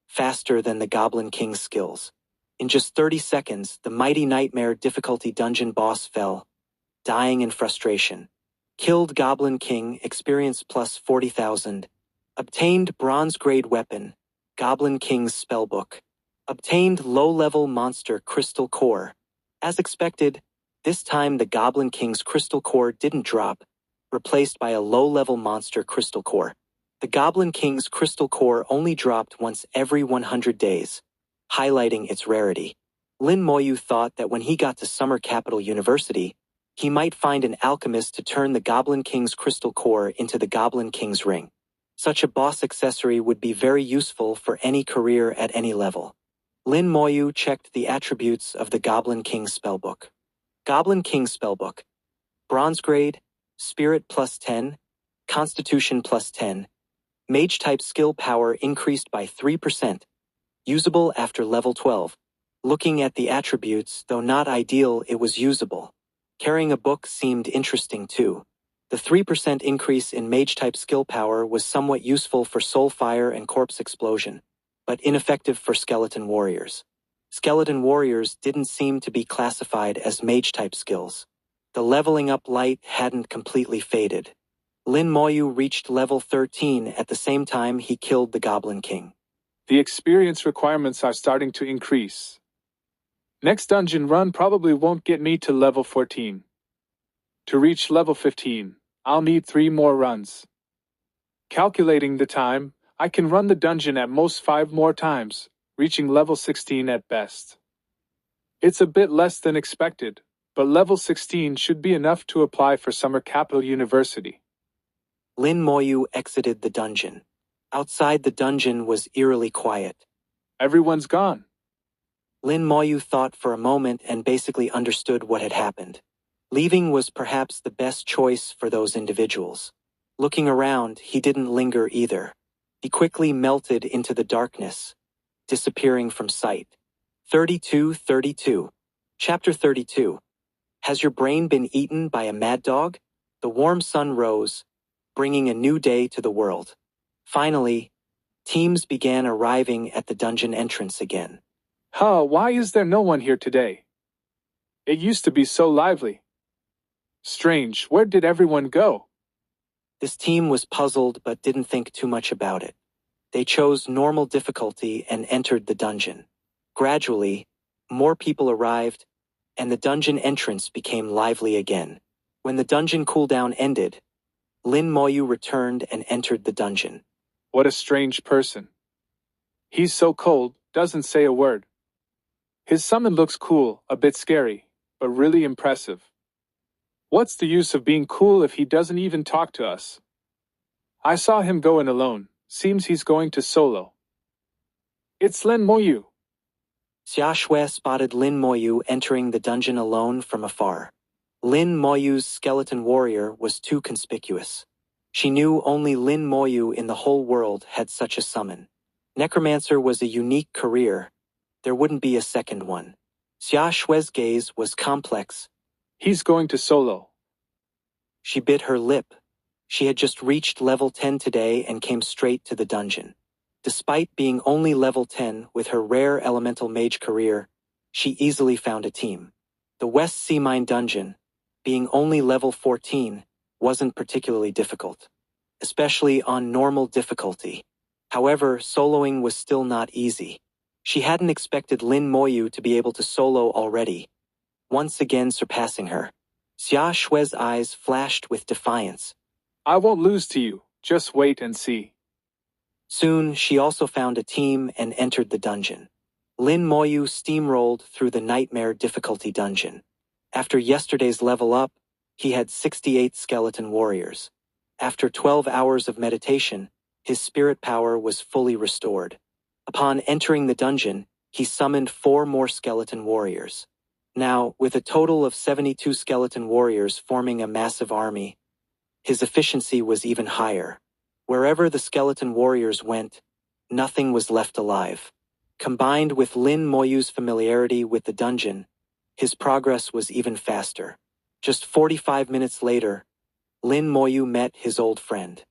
faster than the Goblin King's skills. In just 30 seconds, the mighty Nightmare difficulty dungeon boss fell, dying in frustration. Killed Goblin King, experience plus 40,000. Obtained bronze grade weapon, Goblin King's spellbook. Obtained low-level monster crystal core. As expected, this time the Goblin King's crystal core didn't drop, replaced by a low-level monster crystal core. The Goblin King's crystal core only dropped once every 100 days, highlighting its rarity. Lin Moyu thought that when he got to Summer Capital University, he might find an alchemist to turn the Goblin King's crystal core into the Goblin King's ring. Such a boss accessory would be very useful for any career at any level. Lin Moyu checked the attributes of the Goblin King's spellbook. Goblin King's spellbook. Bronze grade, Spirit plus 10, Constitution plus 10. Mage type skill power increased by 3%. Usable after level 12. Looking at the attributes, though not ideal, it was usable. Carrying a book seemed interesting too. The 3% increase in mage-type skill power was somewhat useful for Soul Fire and Corpse Explosion, but ineffective for Skeleton Warriors. Skeleton Warriors didn't seem to be classified as mage-type skills. The leveling up light hadn't completely faded. Lin Moyu reached level 13 at the same time he killed the Goblin King. The experience requirements are starting to increase. Next dungeon run probably won't get me to level 14. To reach level 15, I'll need 3 more runs. Calculating the time, I can run the dungeon at most 5 more times, reaching level 16 at best. It's a bit less than expected, but level 16 should be enough to apply for Summer Capital University. Lin Moyu exited the dungeon. Outside the dungeon was eerily quiet. Everyone's gone. Lin Moyu thought for a moment and basically understood what had happened. Leaving was perhaps the best choice for those individuals. Looking around, he didn't linger either. He quickly melted into the darkness, disappearing from sight. 32. Chapter 32. Has your brain been eaten by a mad dog? The warm sun rose, bringing a new day to the world. Finally, teams began arriving at the dungeon entrance again. Why is there no one here today? It used to be so lively. Strange, where did everyone go? This team was puzzled but didn't think too much about it. They chose normal difficulty and entered the dungeon. Gradually, more people arrived, and the dungeon entrance became lively again. When the dungeon cooldown ended, Lin Moyu returned and entered the dungeon. What a strange person. He's so cold, doesn't say a word. His summon looks cool, a bit scary, but really impressive. What's the use of being cool if he doesn't even talk to us? I saw him go in alone, seems he's going to solo. It's Lin Moyu. Xia Shui spotted Lin Moyu entering the dungeon alone from afar. Lin Moyu's skeleton warrior was too conspicuous. She knew only Lin Moyu in the whole world had such a summon. Necromancer was a unique career. There wouldn't be a second one. Xia Shui's gaze was complex. He's going to solo. She bit her lip. She had just reached level 10 today and came straight to the dungeon. Despite being only level 10 with her rare elemental mage career, she easily found a team. The West Sea Mine dungeon, being only level 14, wasn't particularly difficult, especially on normal difficulty. However, soloing was still not easy. She hadn't expected Lin Moyu to be able to solo already, once again surpassing her. Xia Shui's eyes flashed with defiance. I won't lose to you, just wait and see. Soon, she also found a team and entered the dungeon. Lin Moyu steamrolled through the nightmare difficulty dungeon. After yesterday's level up, he had 68 skeleton warriors. After 12 hours of meditation, his spirit power was fully restored. Upon entering the dungeon, he summoned 4 more skeleton warriors. Now, with a total of 72 skeleton warriors forming a massive army, his efficiency was even higher. Wherever the skeleton warriors went, nothing was left alive. Combined with Lin Moyu's familiarity with the dungeon, his progress was even faster. Just 45 minutes later, Lin Moyu met his old friend.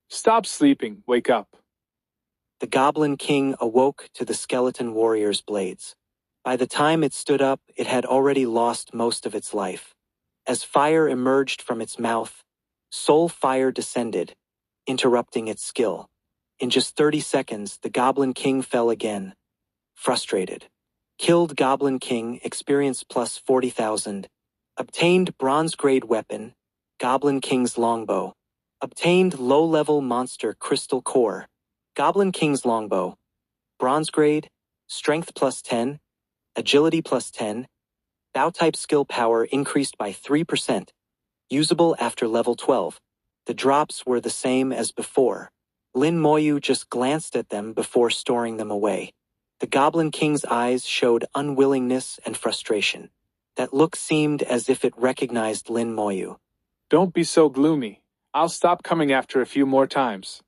Stop sleeping, wake up. The Goblin King awoke to the skeleton warrior's blades. By the time it stood up, it had already lost most of its life. As fire emerged from its mouth, soul fire descended, interrupting its skill. In just 30 seconds, the Goblin King fell again. Frustrated. Killed Goblin King, experience plus 40,000. Obtained bronze grade weapon, Goblin King's longbow. Obtained low-level monster crystal core, Goblin King's longbow. Bronze grade, strength plus 10, agility plus 10, bow type skill power increased by 3%, usable after level 12. The drops were the same as before. Lin Moyu just glanced at them before storing them away. The Goblin King's eyes showed unwillingness and frustration. That look seemed as if it recognized Lin Moyu. Don't be so gloomy. I'll stop coming after a few more times.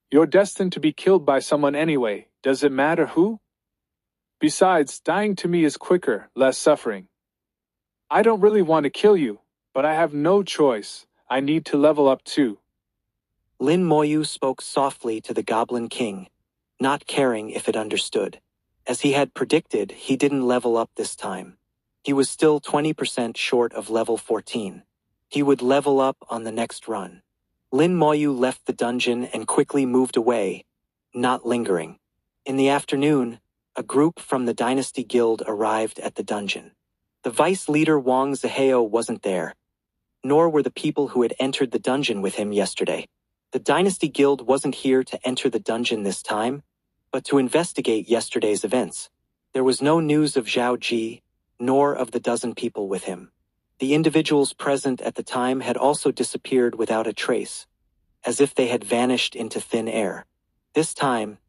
You're destined to be killed by someone anyway, does it matter who? Besides, dying to me is quicker, less suffering. I don't really want to kill you, but I have no choice. I need to level up too. Lin Moyu spoke softly to the Goblin King, not caring if it understood. As he had predicted, he didn't level up this time. He was still 20% short of level 14. He would level up on the next run. Lin Moyu left the dungeon and quickly moved away, not lingering. In the afternoon, a group from the Dynasty Guild arrived at the dungeon. The vice leader Wang Zihao wasn't there, nor were the people who had entered the dungeon with him yesterday. The Dynasty Guild wasn't here to enter the dungeon this time, but to investigate yesterday's events. There was no news of Zhao Ji, nor of the dozen people with him. The individuals present at the time had also disappeared without a trace, as if they had vanished into thin air. This time,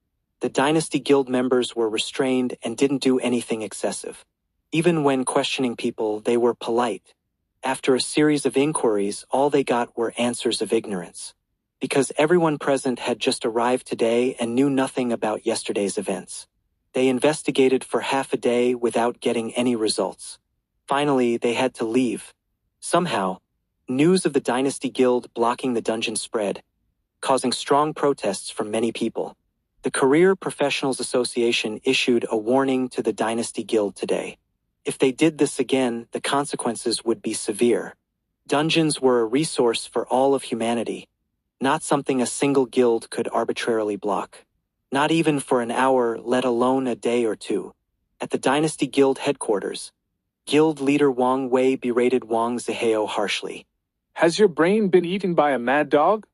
the Dynasty Guild members were restrained and didn't do anything excessive. Even when questioning people, they were polite. After a series of inquiries, all they got were answers of ignorance. Because everyone present had just arrived today and knew nothing about yesterday's events. They investigated for half a day without getting any results. Finally, they had to leave. Somehow, news of the Dynasty Guild blocking the dungeon spread, causing strong protests from many people. The Career Professionals Association issued a warning to the Dynasty Guild today. If they did this again, the consequences would be severe. Dungeons were a resource for all of humanity, not something a single guild could arbitrarily block. Not even for an hour, let alone a day or two. At the Dynasty Guild headquarters, Guild leader Wang Wei berated Wang Zihao harshly. Has your brain been eaten by a mad dog?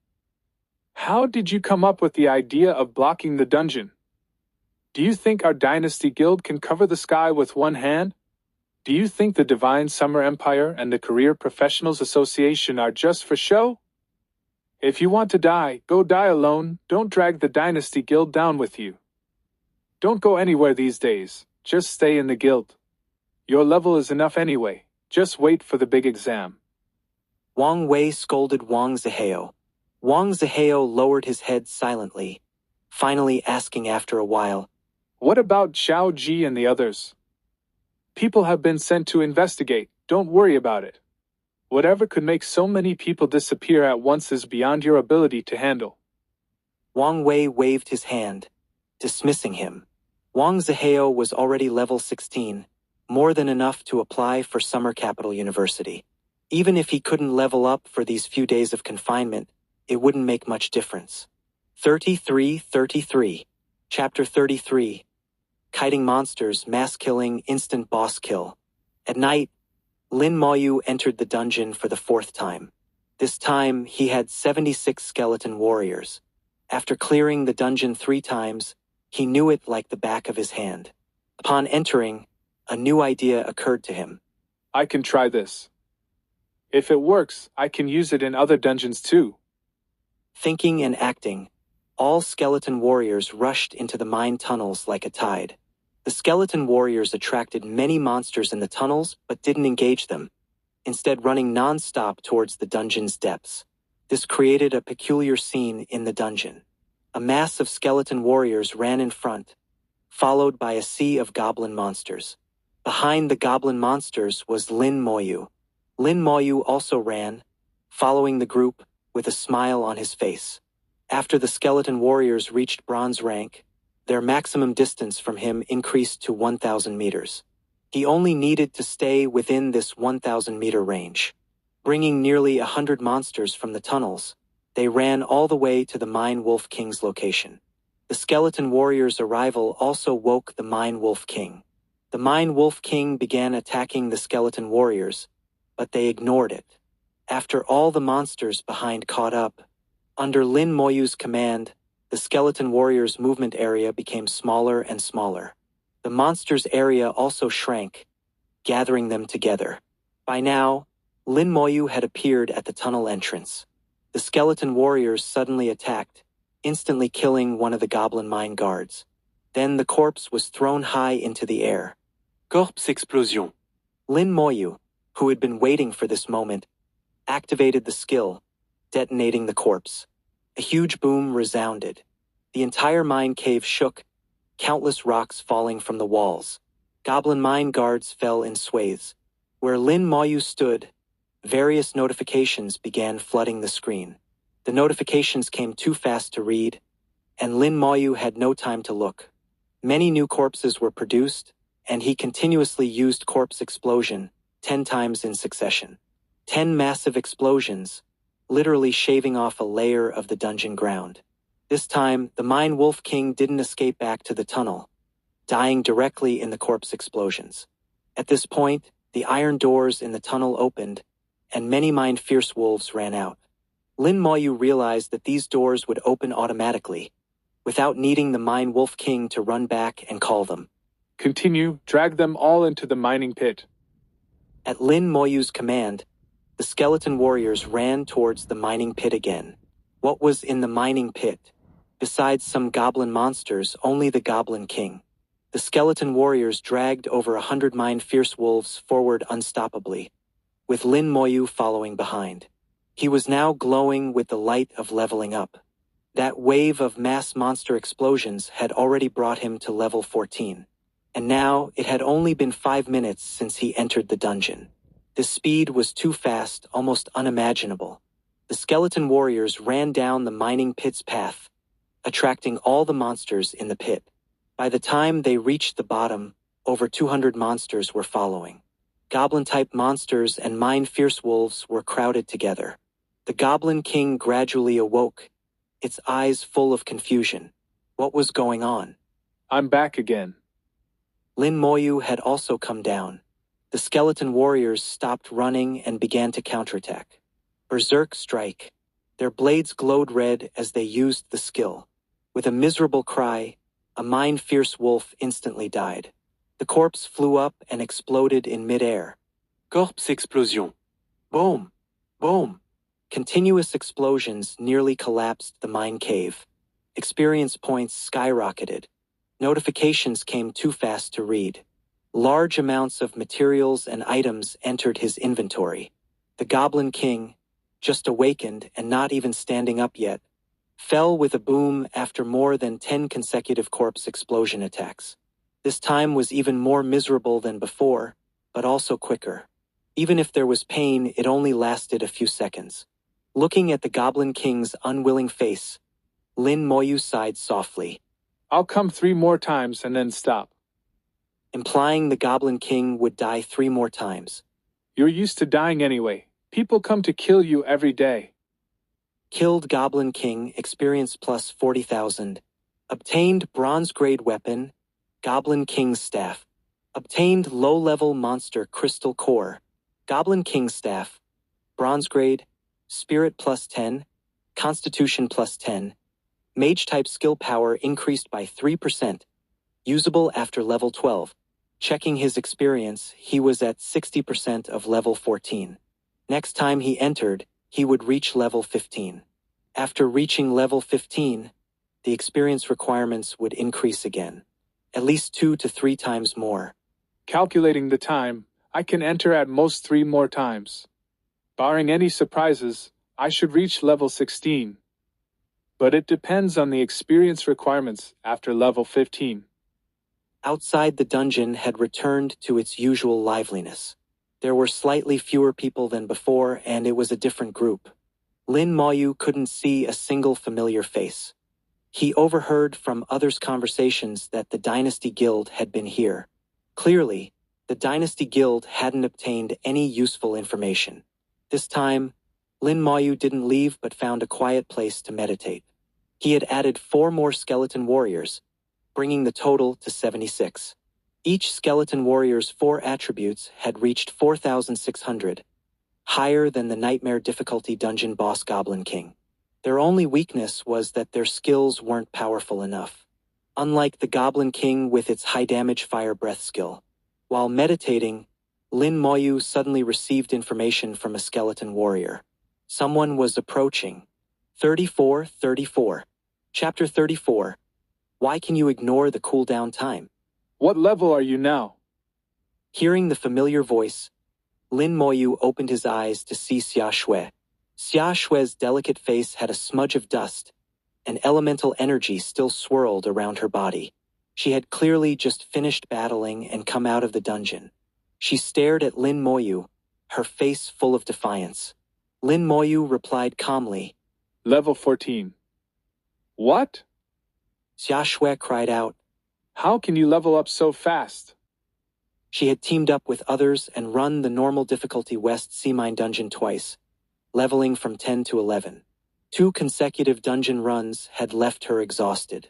How did you come up with the idea of blocking the dungeon? Do you think our Dynasty Guild can cover the sky with one hand? Do you think the Divine Summer Empire and the Career Professionals Association are just for show? If you want to die, go die alone. Don't drag the Dynasty Guild down with you. Don't go anywhere these days. Just stay in the guild. Your level is enough anyway. Just wait for the big exam. Wang Wei scolded Wang Zihao. Wang Zihao lowered his head silently, finally asking after a while, What about Zhao Ji and the others? People have been sent to investigate. Don't worry about it. Whatever could make so many people disappear at once is beyond your ability to handle. Wang Wei waved his hand, dismissing him. Wang Zihao was already level 16, more than enough to apply for Summer Capital University. Even if he couldn't level up for these few days of confinement, it wouldn't make much difference. 33. Chapter 33. Kiting Monsters, Mass Killing, Instant Boss Kill. At night, Lin Moyu entered the dungeon for the 4th time. This time, he had 76 skeleton warriors. After clearing the dungeon 3 times, he knew it like the back of his hand. Upon entering, a new idea occurred to him. I can try this. If it works, I can use it in other dungeons too. Thinking and acting, all skeleton warriors rushed into the mine tunnels like a tide. The skeleton warriors attracted many monsters in the tunnels but didn't engage them, instead running non-stop towards the dungeon's depths. This created a peculiar scene in the dungeon. A mass of skeleton warriors ran in front, followed by a sea of goblin monsters. Behind the goblin monsters was Lin Moyu. Lin Moyu also ran, following the group with a smile on his face. After the skeleton warriors reached bronze rank, their maximum distance from him increased to 1,000 meters. He only needed to stay within this 1,000-meter range. Bringing nearly 100 monsters from the tunnels, they ran all the way to the Mine Wolf King's location. The skeleton warriors' arrival also woke the Mine Wolf King. The Mine Wolf King began attacking the skeleton warriors, but they ignored it. After all the monsters behind caught up, under Lin Moyu's command, the skeleton warriors' movement area became smaller and smaller. The monsters' area also shrank, gathering them together. By now, Lin Moyu had appeared at the tunnel entrance. The skeleton warriors suddenly attacked, instantly killing one of the goblin mine guards. Then the corpse was thrown high into the air. Corpse explosion. Lin Moyu, who had been waiting for this moment, activated the skill, detonating the corpse. A huge boom resounded. The entire mine cave shook, countless rocks falling from the walls. Goblin mine guards fell in swathes. Where Lin Moyu stood, various notifications began flooding the screen. The notifications came too fast to read, and Lin Moyu had no time to look. Many new corpses were produced, and he continuously used corpse explosion 10 times in succession. 10 massive explosions, literally shaving off a layer of the dungeon ground. This time, the Mine Wolf King didn't escape back to the tunnel, dying directly in the corpse explosions. At this point, the iron doors in the tunnel opened, and many Mine Fierce Wolves ran out. Lin Moyu realized that these doors would open automatically, without needing the Mine Wolf King to run back and call them. Continue, drag them all into the mining pit. At Lin Moyu's command, the skeleton warriors ran towards the mining pit again. What was in the mining pit? Besides some goblin monsters, only the Goblin King. The skeleton warriors dragged over 100 Mine Fierce Wolves forward unstoppably, with Lin Moyu following behind. He was now glowing with the light of leveling up. That wave of mass monster explosions had already brought him to level 14. And now, it had only been 5 minutes since he entered the dungeon. The speed was too fast, almost unimaginable. The skeleton warriors ran down the mining pit's path, attracting all the monsters in the pit. By the time they reached the bottom, over 200 monsters were following. Goblin-type monsters and Mine Fierce Wolves were crowded together. The Goblin King gradually awoke, its eyes full of confusion. What was going on? I'm back again. Lin Moyu had also come down. The skeleton warriors stopped running and began to counterattack. Berserk Strike. Their blades glowed red as they used the skill. With a miserable cry, a Mine Fierce Wolf instantly died. The corpse flew up and exploded in midair. Corpse explosion. Boom! Boom! Continuous explosions nearly collapsed the mine cave. Experience points skyrocketed. Notifications came too fast to read. Large amounts of materials and items entered his inventory. The Goblin King, just awakened and not even standing up yet, fell with a boom after more than 10 consecutive corpse explosion attacks. This time was even more miserable than before, but also quicker. Even if there was pain, it only lasted a few seconds. Looking at the Goblin King's unwilling face, Lin Moyu sighed softly, I'll come 3 more times and then stop. implying the Goblin King would die 3 more times. You're used to dying anyway. People come to kill you every day. Killed Goblin King, experience plus 40,000. Obtained bronze grade weapon, Goblin King's staff. Obtained low-level monster crystal core, Goblin King's staff. Bronze grade, spirit plus 10, constitution plus 10. Mage type skill power increased by 3%. Usable after level 12. Checking his experience, he was at 60% of level 14. Next time he entered, he would reach level 15. After reaching level 15, the experience requirements would increase again. At least 2 to 3 times more. Calculating the time, I can enter at most 3 more times. Barring any surprises, I should reach level 16. But it depends on the experience requirements after level 15. Outside the dungeon had returned to its usual liveliness. There were slightly fewer people than before, and it was a different group. Lin Moyu couldn't see a single familiar face. He overheard from others' conversations that the Dynasty Guild had been here. Clearly, the Dynasty Guild hadn't obtained any useful information. This time, Lin Moyu didn't leave but found a quiet place to meditate. He had added 4 more skeleton warriors, bringing the total to 76. Each skeleton warrior's 4 attributes had reached 4,600, higher than the nightmare difficulty dungeon boss Goblin King. Their only weakness was that their skills weren't powerful enough. Unlike the Goblin King with its high damage fire breath skill. While meditating, Lin Moyu suddenly received information from a skeleton warrior. Someone was approaching. 34. Chapter 34. Why can you ignore the cooldown time? What level are you now? Hearing the familiar voice, Lin Moyu opened his eyes to see Xia Shui. Xia Shui's delicate face had a smudge of dust, and elemental energy still swirled around her body. She had clearly just finished battling and come out of the dungeon. She stared at Lin Moyu, her face full of defiance. Lin Moyu replied calmly, Level 14. What? Xia Shui cried out. How can you level up so fast? She had teamed up with others and run the normal difficulty West Sea Mine dungeon twice, leveling from 10 to 11. 2 consecutive dungeon runs had left her exhausted.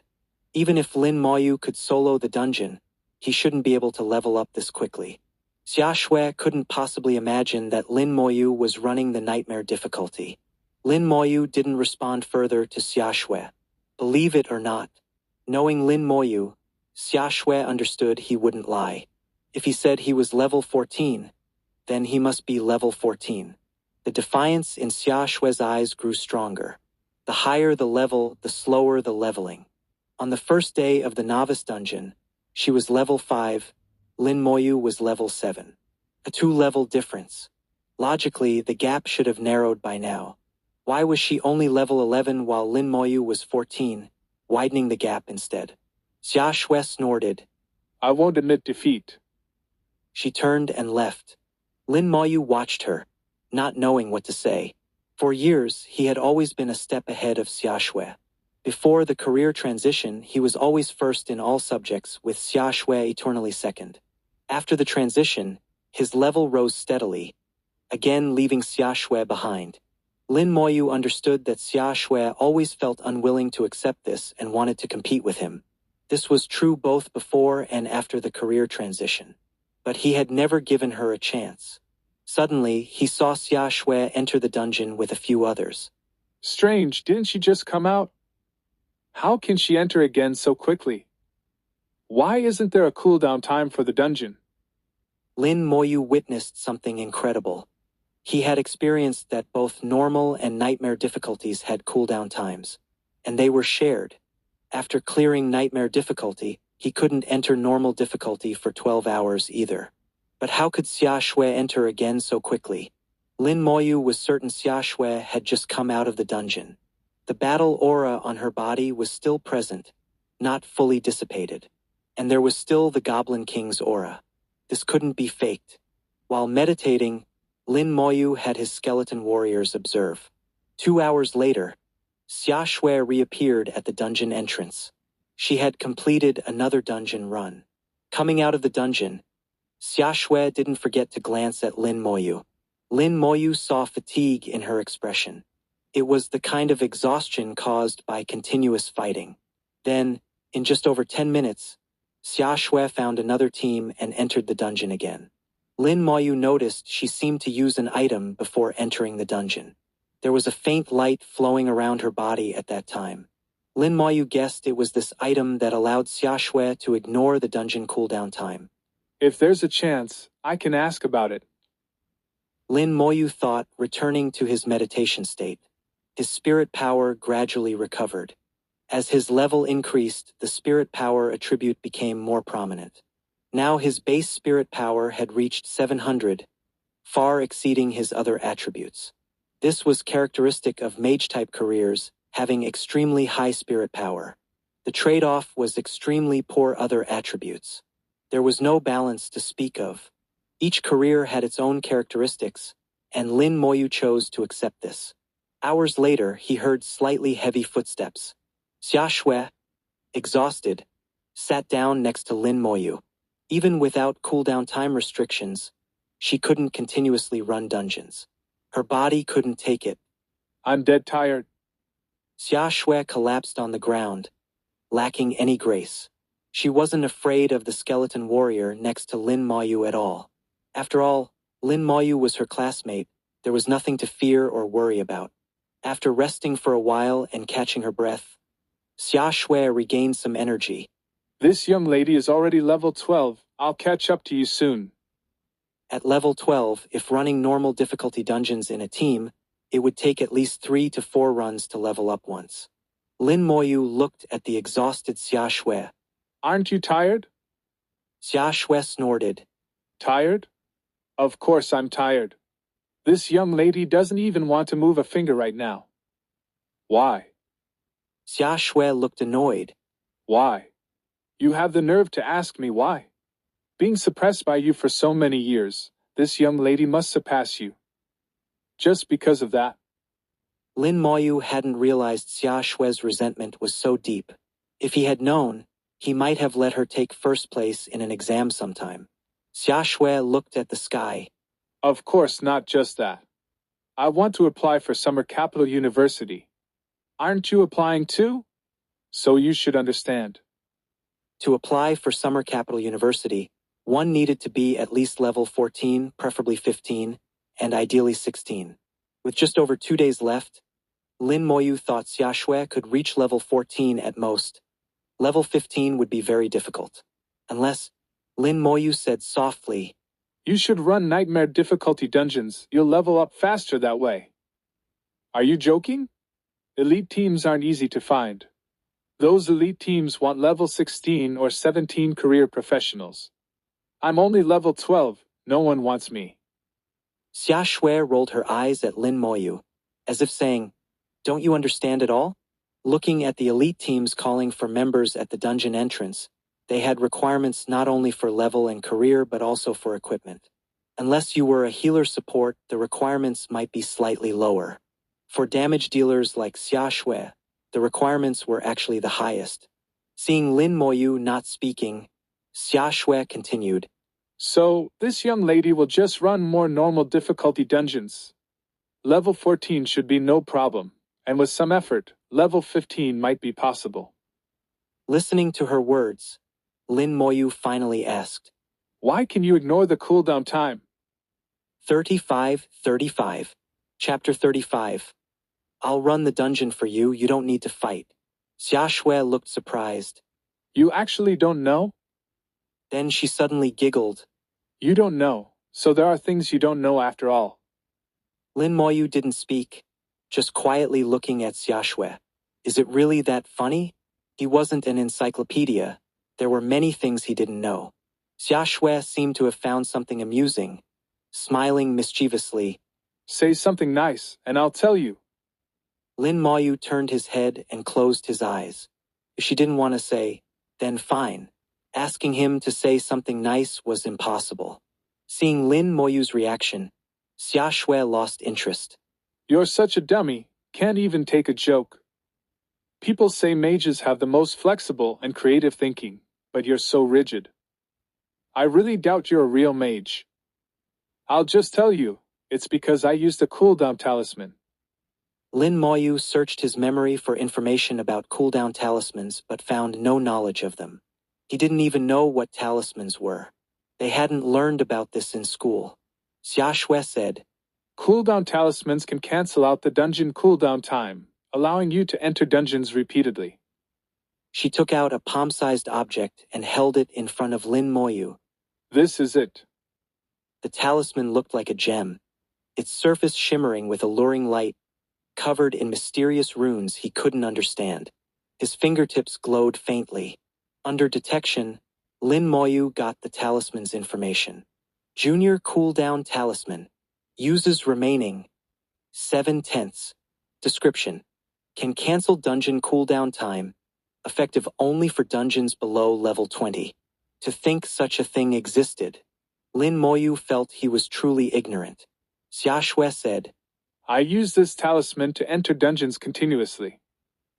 Even if Lin Moyu could solo the dungeon, he shouldn't be able to level up this quickly. Xia Shui couldn't possibly imagine that Lin Moyu was running the nightmare difficulty. Lin Moyu didn't respond further to Xia Shui. Believe it or not, knowing Lin Moyu, Xia Shui understood he wouldn't lie. If he said he was level 14, then he must be level 14. The defiance in Xia Shui's eyes grew stronger. The higher the level, the slower the leveling. On the first day of the novice dungeon, she was level 5, Lin Moyu was level 7. A 2-level difference. Logically, the gap should have narrowed by now. Why was she only level 11 while Lin Moyu was 14, widening the gap instead? Xia Shui snorted. I won't admit defeat. She turned and left. Lin Moyu watched her, not knowing what to say. For years, he had always been a step ahead of Xia Shui. Before the career transition, he was always first in all subjects, with Xia Shui eternally second. After the transition, his level rose steadily, again leaving Xia Shui behind. Lin Moyu understood that Xia Shui always felt unwilling to accept this and wanted to compete with him. This was true both before and after the career transition. But he had never given her a chance. Suddenly, he saw Xia Shui enter the dungeon with a few others. Strange, didn't she just come out? How can she enter again so quickly? Why isn't there a cooldown time for the dungeon? Lin Moyu witnessed something incredible. He had experienced that both normal and nightmare difficulties had cooldown times, and they were shared. After clearing nightmare difficulty, he couldn't enter normal difficulty for 12 hours either. But how could Xia Shui enter again so quickly? Lin Moyu was certain Xia Shui had just come out of the dungeon. The battle aura on her body was still present, not fully dissipated. And there was still the Goblin King's aura. This couldn't be faked. While meditating, Lin Moyu had his skeleton warriors observe. 2 hours later, Xia Shui reappeared at the dungeon entrance. She had completed another dungeon run. Coming out of the dungeon, Xia Shui didn't forget to glance at Lin Moyu. Lin Moyu saw fatigue in her expression. It was the kind of exhaustion caused by continuous fighting. Then, in just over 10 minutes, Xia Shui found another team and entered the dungeon again. Lin Moyu noticed she seemed to use an item before entering the dungeon. There was a faint light flowing around her body at that time. Lin Moyu guessed it was this item that allowed Xia Shui to ignore the dungeon cooldown time. If there's a chance, I can ask about it. Lin Moyu thought, returning to his meditation state. His spirit power gradually recovered. As his level increased, the spirit power attribute became more prominent. Now his base spirit power had reached 700, far exceeding his other attributes. This was characteristic of mage-type careers, having extremely high spirit power. The trade-off was extremely poor other attributes. There was no balance to speak of. Each career had its own characteristics, and Lin Moyu chose to accept this. Hours later, he heard slightly heavy footsteps. Xia Shui, exhausted, sat down next to Lin Moyu. Even without cooldown time restrictions, she couldn't continuously run dungeons. Her body couldn't take it. I'm dead tired. Xia Shui collapsed on the ground, lacking any grace. She wasn't afraid of the skeleton warrior next to Lin Moyu at all. After all, Lin Moyu was her classmate. There was nothing to fear or worry about. After resting for a while and catching her breath, Xia Shui regained some energy. This young lady is already level 12. I'll catch up to you soon. At level 12, if running normal difficulty dungeons in a team, it would take at least 3 to 4 runs to level up once. Lin Moyu looked at the exhausted Xia Shui. Aren't you tired? Xia Shui snorted. Tired? Of course I'm tired. This young lady doesn't even want to move a finger right now. Why? Xia Shui looked annoyed. Why? You have the nerve to ask me why. Being suppressed by you for so many years, this young lady must surpass you. Just because of that. Lin Moyu hadn't realized Xia Shui's resentment was so deep. If he had known, he might have let her take first place in an exam sometime. Xia Shui looked at the sky. Of course, not just that. I want to apply for Summer Capital University. Aren't you applying too? So you should understand. To apply for Summer Capital University, one needed to be at least level 14, preferably 15, and ideally 16. With just over 2 days left, Lin Moyu thought Xia Shui could reach level 14 at most. Level 15 would be very difficult. Unless, Lin Moyu said softly, You should run nightmare difficulty dungeons. You'll level up faster that way. Are you joking? Elite teams aren't easy to find. Those elite teams want level 16 or 17 career professionals. I'm only level 12. No one wants me. Xia Shui rolled her eyes at Lin Moyu, as if saying, Don't you understand at all? Looking at the elite teams calling for members at the dungeon entrance, they had requirements not only for level and career but also for equipment. Unless you were a healer support, the requirements might be slightly lower. For damage dealers like Xia Shui, the requirements were actually the highest. Seeing Lin Moyu not speaking, Xia Shui continued. So, this young lady will just run more normal difficulty dungeons. Level 14 should be no problem, and with some effort, level 15 might be possible. Listening to her words, Lin Moyu finally asked, Why can you ignore the cooldown time? 35. Chapter 35. I'll run the dungeon for you, you don't need to fight. Xia Shui looked surprised. You actually don't know? Then she suddenly giggled. You don't know, so there are things you don't know after all. Lin Moyu didn't speak, just quietly looking at Xia Shui. Is it really that funny? He wasn't an encyclopedia. There were many things he didn't know. Xia Shui seemed to have found something amusing, smiling mischievously. Say something nice, and I'll tell you. Lin Moyu turned his head and closed his eyes. If she didn't want to say, then fine. Asking him to say something nice was impossible. Seeing Lin Moyu's reaction, Xia Shui lost interest. You're such a dummy, can't even take a joke. People say mages have the most flexible and creative thinking, but you're so rigid. I really doubt you're a real mage. I'll just tell you, it's because I used a cooldown talisman. Lin Moyu searched his memory for information about cooldown talismans but found no knowledge of them. He didn't even know what talismans were. They hadn't learned about this in school. Xia Shui said, Cooldown talismans can cancel out the dungeon cooldown time, allowing you to enter dungeons repeatedly. She took out a palm-sized object and held it in front of Lin Moyu. This is it. The talisman looked like a gem, its surface shimmering with alluring light, covered in mysterious runes he couldn't understand. His fingertips glowed faintly. Under detection, Lin Moyu got the talisman's information. Junior cooldown talisman. Uses remaining 7/10. Description. Can cancel dungeon cooldown time, effective only for dungeons below level 20. To think such a thing existed, Lin Moyu felt he was truly ignorant. Xia Shui said, I use this talisman to enter dungeons continuously.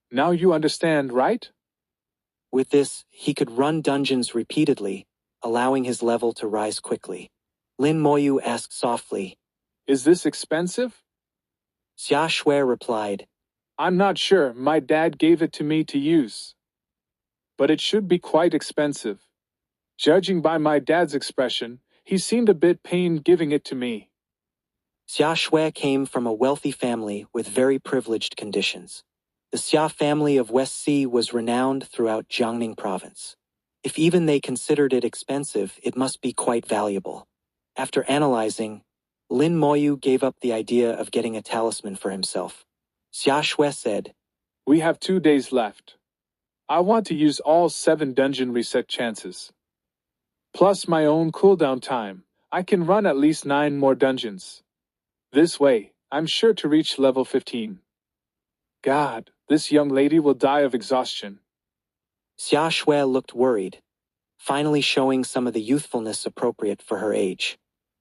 Now you understand, right? With this, he could run dungeons repeatedly, allowing his level to rise quickly. Lin Moyu asked softly, Is this expensive? Xia Shui replied, I'm not sure, my dad gave it to me to use. But it should be quite expensive. Judging by my dad's expression, he seemed a bit pained giving it to me. Xia Shui came from a wealthy family with very privileged conditions. The Xia family of West Sea was renowned throughout Jiangning province. If even they considered it expensive, it must be quite valuable. After analyzing, Lin Moyu gave up the idea of getting a talisman for himself. Xia Shui said, We have 2 days left. I want to use all 7 dungeon reset chances. Plus my own cooldown time, I can run at least 9 more dungeons. This way, I'm sure to reach level 15. God, this young lady will die of exhaustion. Xia Shui looked worried, finally showing some of the youthfulness appropriate for her age.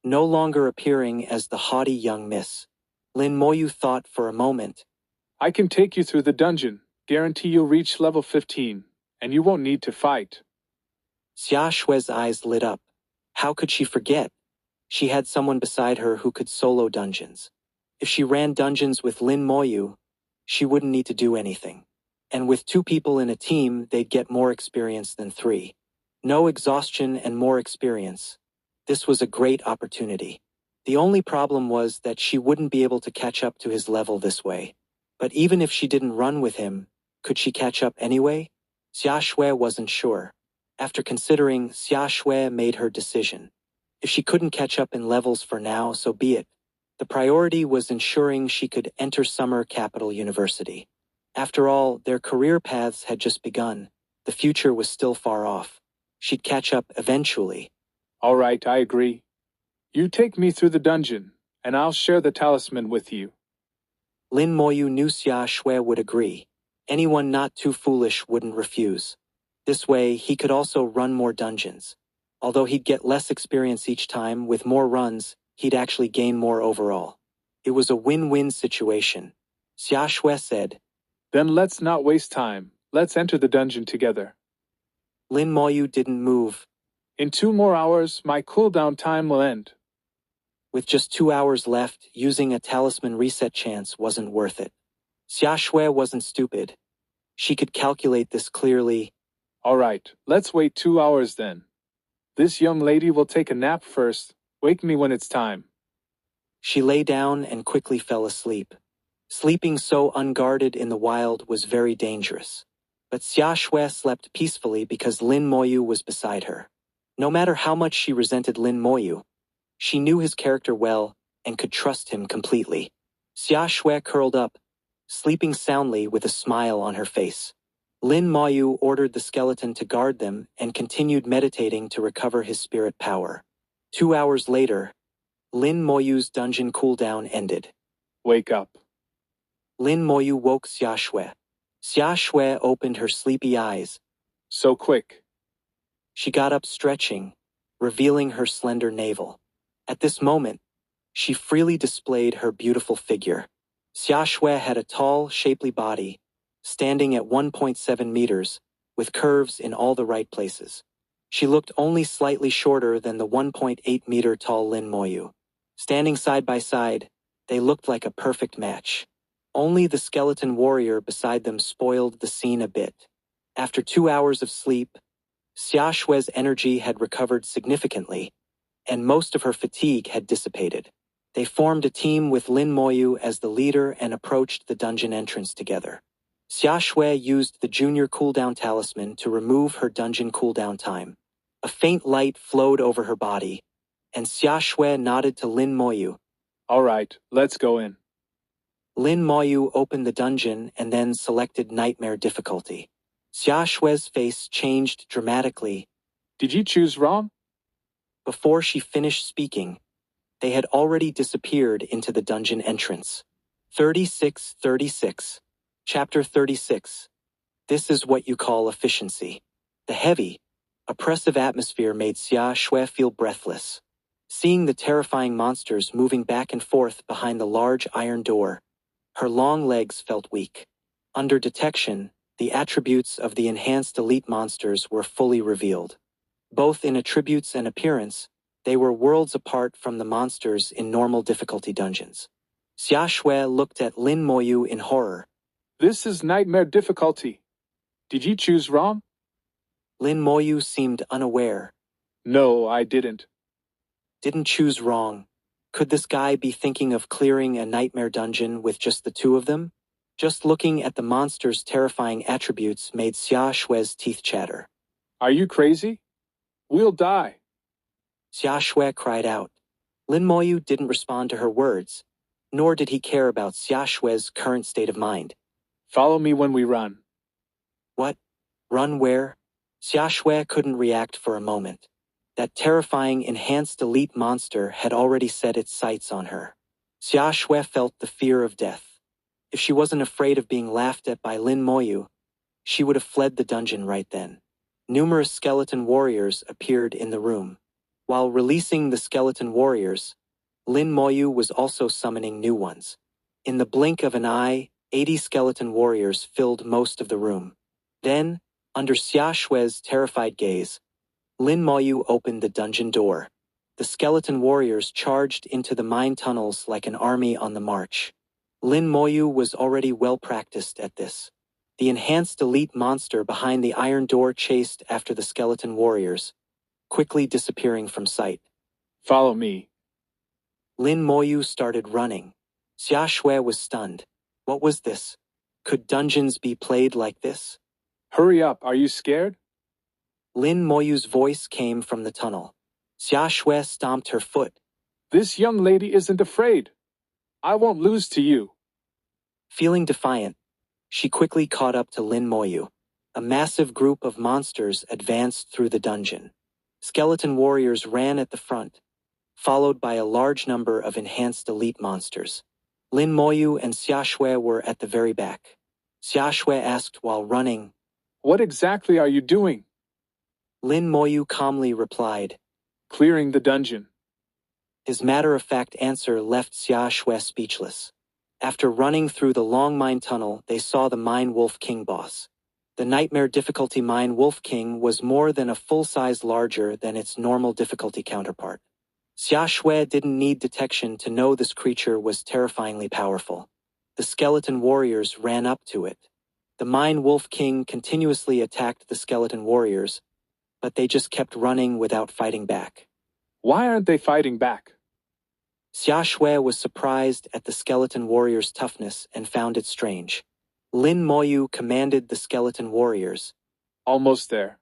No longer appearing as the haughty young miss, Lin Moyu thought for a moment. I can take you through the dungeon, guarantee you'll reach level 15, and you won't need to fight. Xia Shui's eyes lit up. How could she forget? She had someone beside her who could solo dungeons. If she ran dungeons with Lin Moyu, she wouldn't need to do anything. And with 2 people in a team, they'd get more experience than 3. No exhaustion and more experience. This was a great opportunity. The only problem was that she wouldn't be able to catch up to his level this way. But even if she didn't run with him, could she catch up anyway? Xia Shui wasn't sure. After considering, Xia Shui made her decision. If she couldn't catch up in levels for now, so be it. The priority was ensuring she could enter Summer Capital University. After all, their career paths had just begun. The future was still far off. She'd catch up eventually. All right, I agree. You take me through the dungeon, and I'll share the talisman with you. Lin Moyu knew Xia Shui would agree. Anyone not too foolish wouldn't refuse. This way, he could also run more dungeons. Although he'd get less experience each time, with more runs, he'd actually gain more overall. It was a win-win situation. Xia Shui said, Then let's not waste time. Let's enter the dungeon together. Lin Moyu didn't move. In 2 more hours, my cooldown time will end. With just 2 hours left, using a talisman reset chance wasn't worth it. Xia Shui wasn't stupid. She could calculate this clearly. All right, let's wait 2 hours then. This young lady will take a nap first. Wake me when it's time. She lay down and quickly fell asleep. Sleeping so unguarded in the wild was very dangerous. But Xia Shui slept peacefully because Lin Moyu was beside her. No matter how much she resented Lin Moyu, she knew his character well and could trust him completely. Xia Shui curled up, sleeping soundly with a smile on her face. Lin Moyu ordered the skeleton to guard them and continued meditating to recover his spirit power. 2 hours later, Lin Moyu's dungeon cooldown ended. Wake up. Lin Moyu woke Xia Shui. Xia Shui opened her sleepy eyes. So quick. She got up stretching, revealing her slender navel. At this moment, She freely displayed her beautiful figure. Xia Shui had a tall, shapely body, standing at 1.7 meters, with curves in all the right places. She looked only slightly shorter than the 1.8-meter tall Lin Moyu. Standing side by side, they looked like a perfect match. Only the skeleton warrior beside them spoiled the scene a bit. After 2 hours of sleep, Xia Shui's energy had recovered significantly, and most of her fatigue had dissipated. They formed a team with Lin Moyu as the leader and approached the dungeon entrance together. Xia Shui used the junior cooldown talisman to remove her dungeon cooldown time. A faint light flowed over her body, and Xia Shui nodded to Lin Moyu. All right, let's go in. Lin Moyu opened the dungeon and then selected Nightmare difficulty. Xia Shui's face changed dramatically. Did you choose wrong? Before she finished speaking, they had already disappeared into the dungeon entrance. 36. Chapter 36. This is what you call efficiency. The heavy, oppressive atmosphere made Xia Shui feel breathless. Seeing the terrifying monsters moving back and forth behind the large iron door, her long legs felt weak. Under detection, the attributes of the enhanced elite monsters were fully revealed. Both in attributes and appearance, they were worlds apart from the monsters in normal difficulty dungeons. Xia Shui looked at Lin Moyu in horror. This is Nightmare difficulty. Did you choose wrong? Lin Moyu seemed unaware. No, I didn't. Didn't choose wrong. Could this guy be thinking of clearing a nightmare dungeon with just the two of them? Just looking at the monster's terrifying attributes made Xia Shui's teeth chatter. Are you crazy? We'll die. Xia Shui cried out. Lin Moyu didn't respond to her words, nor did he care about Xia Shui's current state of mind. Follow me when we run. What? Run where? Xia Shui couldn't react for a moment. That terrifying enhanced elite monster had already set its sights on her. Xia Shui felt the fear of death. If she wasn't afraid of being laughed at by Lin Moyu, she would have fled the dungeon right then. Numerous skeleton warriors appeared in the room. While releasing the skeleton warriors, Lin Moyu was also summoning new ones. In the blink of an eye, 80 skeleton warriors filled most of the room. Then, under Xia Shui's terrified gaze, Lin Moyu opened the dungeon door. The skeleton warriors charged into the mine tunnels like an army on the march. Lin Moyu was already well practiced at this. The enhanced elite monster behind the iron door chased after the skeleton warriors, quickly disappearing from sight. Follow me. Lin Moyu started running. Xia Shui was stunned. What was this? Could dungeons be played like this? Hurry up, are you scared? Lin Moyu's voice came from the tunnel. Xia Shui stomped her foot. This young lady isn't afraid. I won't lose to you. Feeling defiant, she quickly caught up to Lin Moyu. A massive group of monsters advanced through the dungeon. Skeleton warriors ran at the front, followed by a large number of enhanced elite monsters. Lin Moyu and Xia Shui were at the very back. Xia Shui asked while running, What exactly are you doing? Lin Moyu calmly replied, Clearing the dungeon. His matter-of-fact answer left Xia Shui speechless. After running through the long mine tunnel, they saw the Mine Wolf King boss. The Nightmare difficulty Mine Wolf King was more than a full size larger than its normal difficulty counterpart. Xia Shui didn't need detection to know this creature was terrifyingly powerful. The skeleton warriors ran up to it. The Mine Wolf King continuously attacked the skeleton warriors, but they just kept running without fighting back. Why aren't they fighting back? Xia Shui was surprised at the skeleton warriors' toughness and found it strange. Lin Moyu commanded the skeleton warriors. Almost there.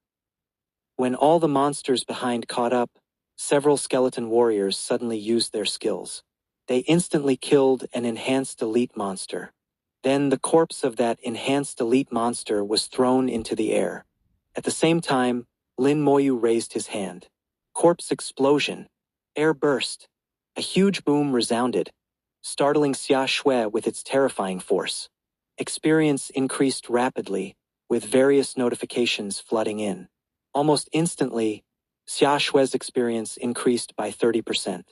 When all the monsters behind caught up, several skeleton warriors suddenly used their skills. They instantly killed an enhanced elite monster. Then the corpse of that enhanced elite monster was thrown into the air. At the same time, Lin Moyu raised his hand. Corpse explosion. Air burst. A huge boom resounded, startling Xia Shui with its terrifying force. Experience increased rapidly, with various notifications flooding in. Almost instantly, Xia Shui's experience increased by 30%.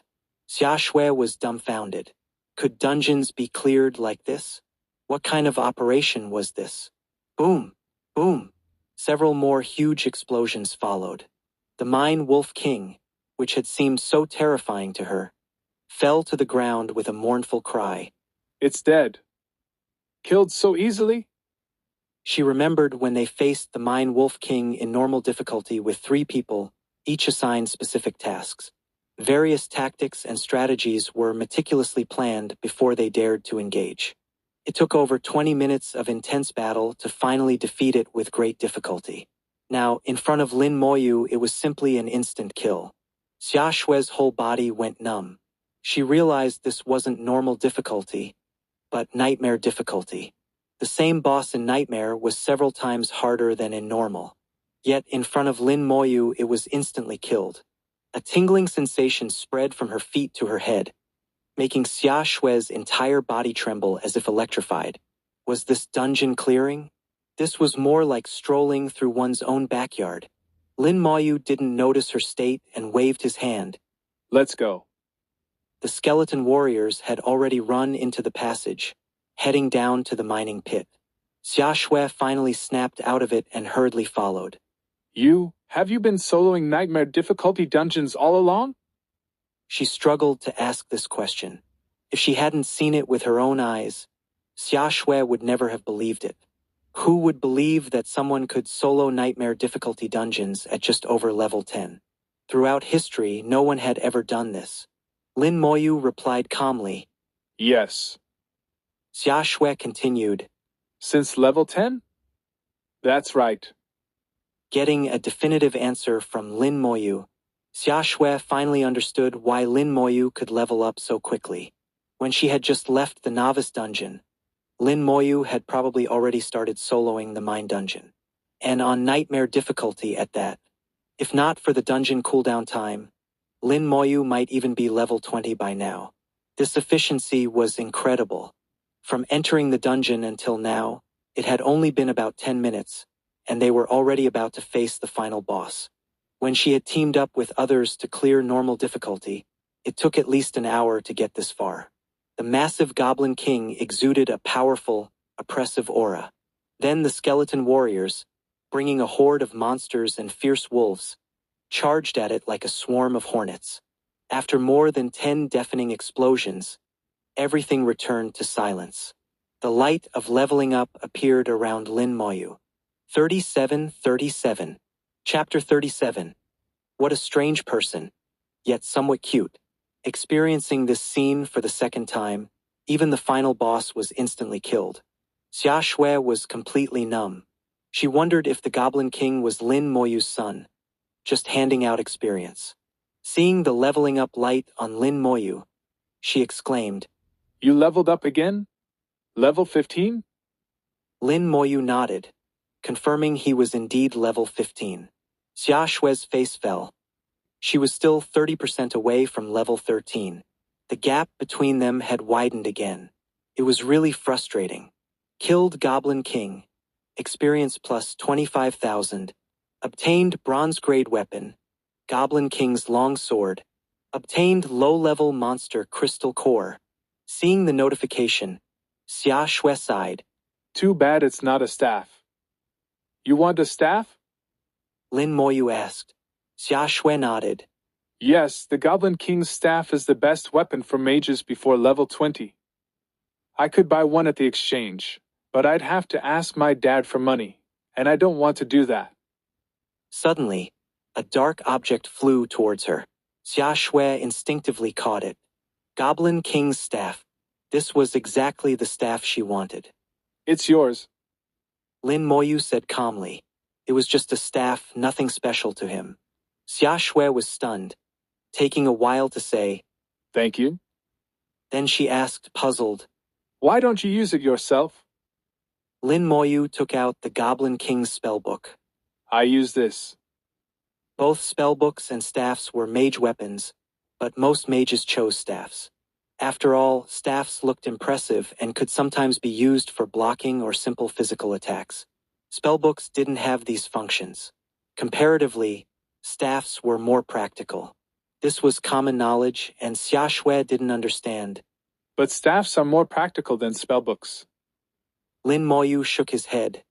Xia Shui was dumbfounded. Could dungeons be cleared like this? What kind of operation was this? Boom! Boom! Several more huge explosions followed. The Mine Wolf King, which had seemed so terrifying to her, fell to the ground with a mournful cry. It's dead. Killed so easily? She remembered when they faced the Mine Wolf King in normal difficulty with 3 people, each assigned specific tasks. Various tactics and strategies were meticulously planned before they dared to engage. It took over 20 minutes of intense battle to finally defeat it with great difficulty. Now, in front of Lin Moyu, it was simply an instant kill. Xia Shui's whole body went numb. She realized this wasn't normal difficulty, but nightmare difficulty. The same boss in Nightmare was several times harder than in normal. Yet, in front of Lin Moyu, it was instantly killed. A tingling sensation spread from her feet to her head, making Xia Shui's entire body tremble as if electrified. Was this dungeon clearing? This was more like strolling through one's own backyard. Lin Moyu didn't notice her state and waved his hand. Let's go. The skeleton warriors had already run into the passage, heading down to the mining pit. Xia Shui finally snapped out of it and hurriedly followed. Have you been soloing Nightmare difficulty dungeons all along? She struggled to ask this question. If she hadn't seen it with her own eyes, Xia Shui would never have believed it. Who would believe that someone could solo Nightmare difficulty dungeons at just over level 10? Throughout history, no one had ever done this. Lin Moyu replied calmly. Yes. Xia Shui continued. Since level 10? That's right. Getting a definitive answer from Lin Moyu, Xia Shui finally understood why Lin Moyu could level up so quickly. When she had just left the novice dungeon, Lin Moyu had probably already started soloing the mine dungeon. And on Nightmare difficulty at that. If not for the dungeon cooldown time, Lin Moyu might even be level 20 by now. This efficiency was incredible. From entering the dungeon until now, it had only been about 10 minutes, and they were already about to face the final boss. When she had teamed up with others to clear normal difficulty, it took at least an hour to get this far. The massive Goblin King exuded a powerful, oppressive aura. Then the skeleton warriors, bringing a horde of monsters and fierce wolves, charged at it like a swarm of hornets. After more than 10 deafening explosions, everything returned to silence. The light of leveling up appeared around Lin Moyu. 37. Chapter 37. What a strange person, yet somewhat cute. Experiencing this scene for the second time, even the final boss was instantly killed. Xia Shui was completely numb. She wondered if the Goblin King was Lin Moyu's son, just handing out experience. Seeing the leveling up light on Lin Moyu, she exclaimed, You leveled up again? Level 15? Lin Moyu nodded, confirming he was indeed level 15. Xia Shui's face fell. She was still 30% away from level 13. The gap between them had widened again. It was really frustrating. Killed Goblin King. Experience plus 25,000. Obtained bronze grade weapon. Goblin King's long sword. Obtained low-level monster crystal core. Seeing the notification, Xia Shui sighed. Too bad it's not a staff. You want a staff? Lin Moyu asked. Xia Shui nodded. Yes, the Goblin King's staff is the best weapon for mages before level 20. I could buy one at the exchange, but I'd have to ask my dad for money, and I don't want to do that. Suddenly, a dark object flew towards her. Xia Shui instinctively caught it. Goblin King's staff. This was exactly the staff she wanted. It's yours. Lin Moyu said calmly. It was just a staff, nothing special to him. Xia Shui was stunned, taking a while to say, Thank you. Then she asked, puzzled, Why don't you use it yourself? Lin Moyu took out the Goblin King's spellbook. I use this. Both spellbooks and staffs were mage weapons, but most mages chose staffs. After all, staffs looked impressive and could sometimes be used for blocking or simple physical attacks. Spellbooks didn't have these functions. Comparatively, staffs were more practical. This was common knowledge, and Xia Shui didn't understand. But staffs are more practical than spellbooks. Lin Moyu shook his head.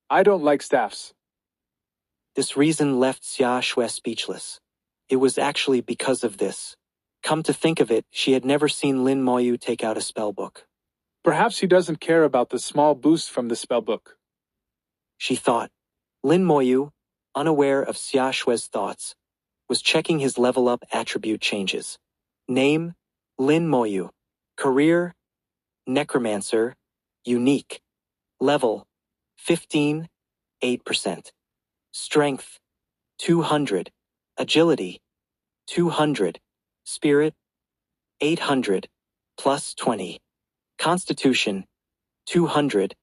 I don't like staffs. This reason left Xia Shui speechless. It was actually because of this. Come to think of it, she had never seen Lin Moyu take out a spellbook. Perhaps he doesn't care about the small boost from the spellbook. She thought. Lin Moyu, unaware of Xia Shui's thoughts, was checking his level-up attribute changes. Name, Lin Moyu. Career, Necromancer, Unique. Level, 15, 8%. Strength, 200. Agility, 200. Spirit, 800, plus 20. Constitution, 200,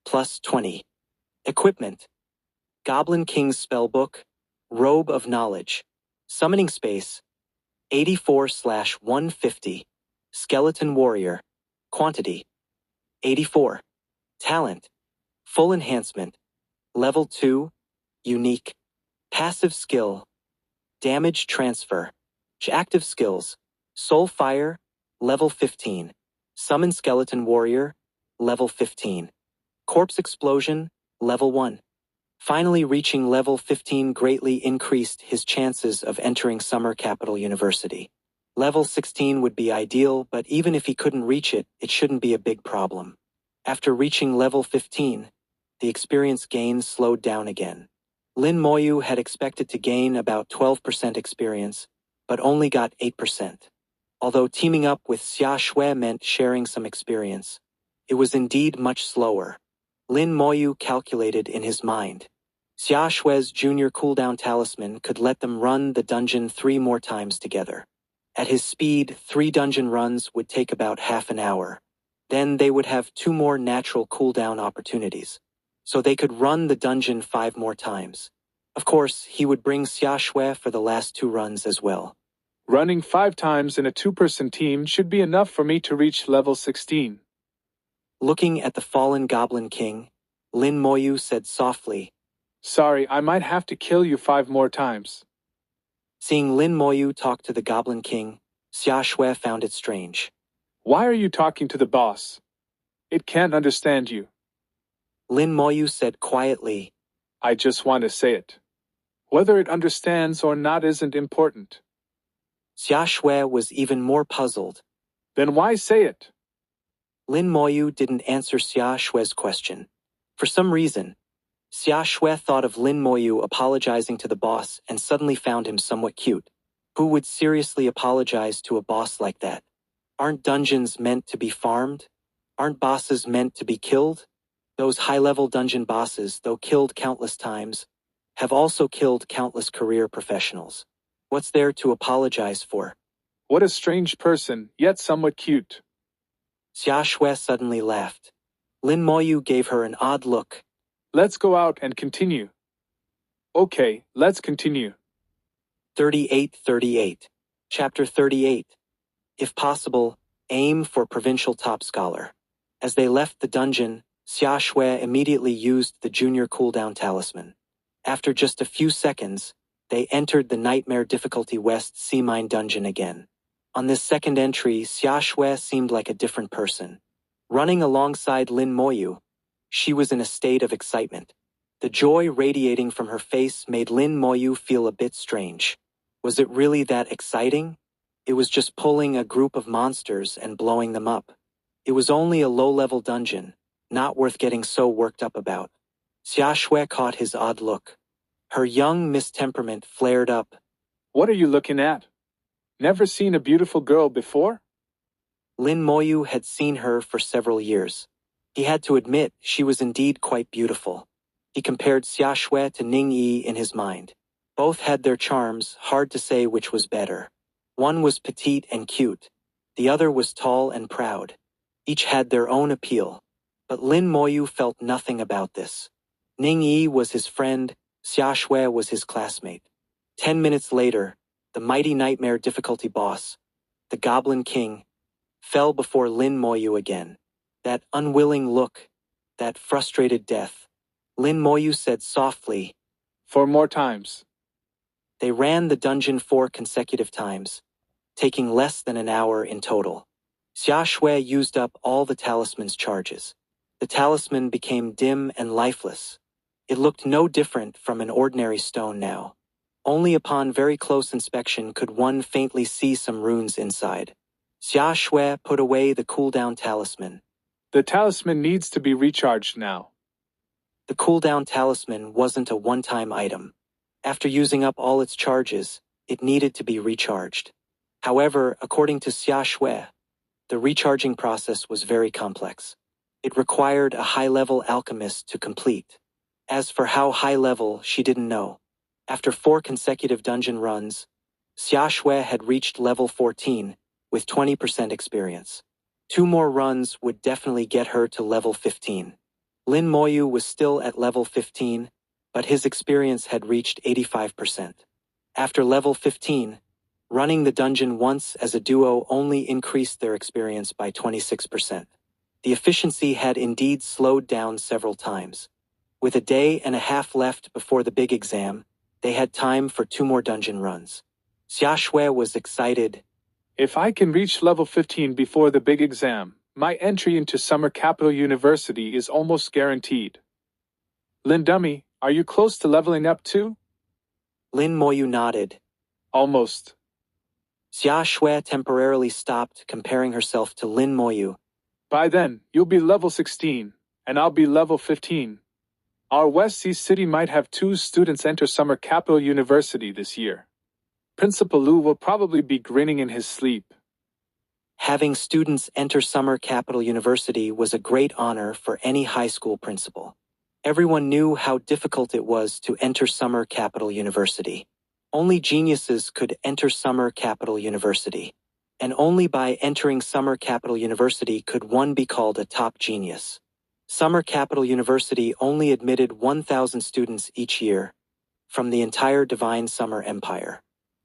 plus 20. Equipment, Goblin King's Spellbook, Robe of Knowledge. Summoning Space, 84/150. Skeleton Warrior. Quantity, 84. Talent, Full Enhancement. Level 2, Unique. Passive Skill, Damage Transfer. Active Skills, Soul Fire, Level 15. Summon Skeleton Warrior, Level 15. Corpse Explosion, Level 1. Finally reaching Level 15 greatly increased his chances of entering Summer Capital University. Level 16 would be ideal, but even if he couldn't reach it, it shouldn't be a big problem. After reaching Level 15, the experience gain slowed down again. Lin Moyu had expected to gain about 12% experience, but only got 8%. Although teaming up with Xia Shui meant sharing some experience, it was indeed much slower. Lin Moyu calculated in his mind. Xia Shui's junior cooldown talisman could let them run the dungeon 3 more times together. At his speed, 3 dungeon runs would take about half an hour. Then they would have 2 more natural cooldown opportunities. So they could run the dungeon 5 more times. Of course, he would bring Xia Shui for the last 2 runs as well. Running 5 times in a 2-person team should be enough for me to reach level 16. Looking at the fallen Goblin King, Lin Moyu said softly, Sorry, I might have to kill you 5 more times. Seeing Lin Moyu talk to the Goblin King, Xia Shui found it strange. Why are you talking to the boss? It can't understand you. Lin Moyu said quietly, I just want to say it. Whether it understands or not isn't important. Xia Shui was even more puzzled. Then why say it? Lin Moyu didn't answer Xia Shui's question. For some reason, Xia Shui thought of Lin Moyu apologizing to the boss and suddenly found him somewhat cute. Who would seriously apologize to a boss like that? Aren't dungeons meant to be farmed? Aren't bosses meant to be killed? Those high-level dungeon bosses, though killed countless times, have also killed countless career professionals. What's there to apologize for? What a strange person, yet somewhat cute. Xia Shui suddenly laughed. Lin Moyu gave her an odd look. Let's go out and continue. Okay, let's continue. 3838. Chapter 38. If possible, aim for provincial top scholar. As they left the dungeon, Xia Shui immediately used the junior cooldown talisman. After just a few seconds, they entered the Nightmare Difficulty West Sea Mine dungeon again. On this second entry, Xia Shui seemed like a different person. Running alongside Lin Moyu, she was in a state of excitement. The joy radiating from her face made Lin Moyu feel a bit strange. Was it really that exciting? It was just pulling a group of monsters and blowing them up. It was only a low-level dungeon, not worth getting so worked up about. Xia Shui caught his odd look. Her young mistemperament flared up. What are you looking at? Never seen a beautiful girl before? Lin Moyu had seen her for several years. He had to admit she was indeed quite beautiful. He compared Xia Shui to Ning Yi in his mind. Both had their charms, hard to say which was better. One was petite and cute. The other was tall and proud. Each had their own appeal. But Lin Moyu felt nothing about this. Ning Yi was his friend, Xia Shui was his classmate. 10 minutes later, the mighty Nightmare Difficulty boss, the Goblin King, fell before Lin Moyu again. That unwilling look, that frustrated death. Lin Moyu said softly, 4 more times. They ran the dungeon 4 consecutive times, taking less than an hour in total. Xia Shui used up all the talisman's charges. The talisman became dim and lifeless. It looked no different from an ordinary stone now. Only upon very close inspection could one faintly see some runes inside. Xia Shui put away the cooldown talisman. The talisman needs to be recharged now. The cooldown talisman wasn't a one-time item. After using up all its charges, it needed to be recharged. However, according to Xia Shui, the recharging process was very complex. It required a high-level alchemist to complete. As for how high-level, she didn't know. After 4 consecutive dungeon runs, Xia Shui had reached level 14, with 20% experience. 2 more runs would definitely get her to level 15. Lin Moyu was still at level 15, but his experience had reached 85%. After level 15, running the dungeon once as a duo only increased their experience by 26%. The efficiency had indeed slowed down several times. With a day and a half left before the big exam, they had time for 2 more dungeon runs. Xia Shui was excited. If I can reach level 15 before the big exam, my entry into Summer Capital University is almost guaranteed. Lin Dummy, are you close to leveling up too? Lin Moyu nodded. Almost. Xia Shui temporarily stopped comparing herself to Lin Moyu. By then, you'll be level 16, and I'll be level 15. Our West Sea City might have 2 students enter Summer Capital University this year. Principal Lu will probably be grinning in his sleep. Having students enter Summer Capital University was a great honor for any high school principal. Everyone knew how difficult it was to enter Summer Capital University. Only geniuses could enter Summer Capital University. And only by entering Summer Capital University could one be called a top genius. Summer Capital University only admitted 1,000 students each year from the entire Divine Summer Empire.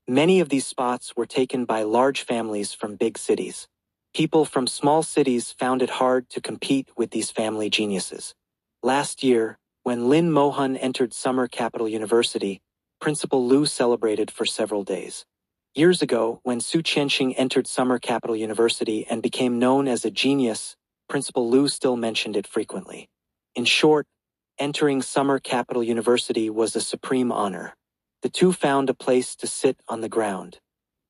Many of these spots were taken by large families from big cities. People from small cities found it hard to compete with these family geniuses. Last year, when Lin Moyu entered Summer Capital University, Principal Lu celebrated for several days. Years ago, when Su Qianxing entered Summer Capital University and became known as a genius, Principal Lu still mentioned it frequently. In short, entering Summer Capital University was a supreme honor. The 2 found a place to sit on the ground.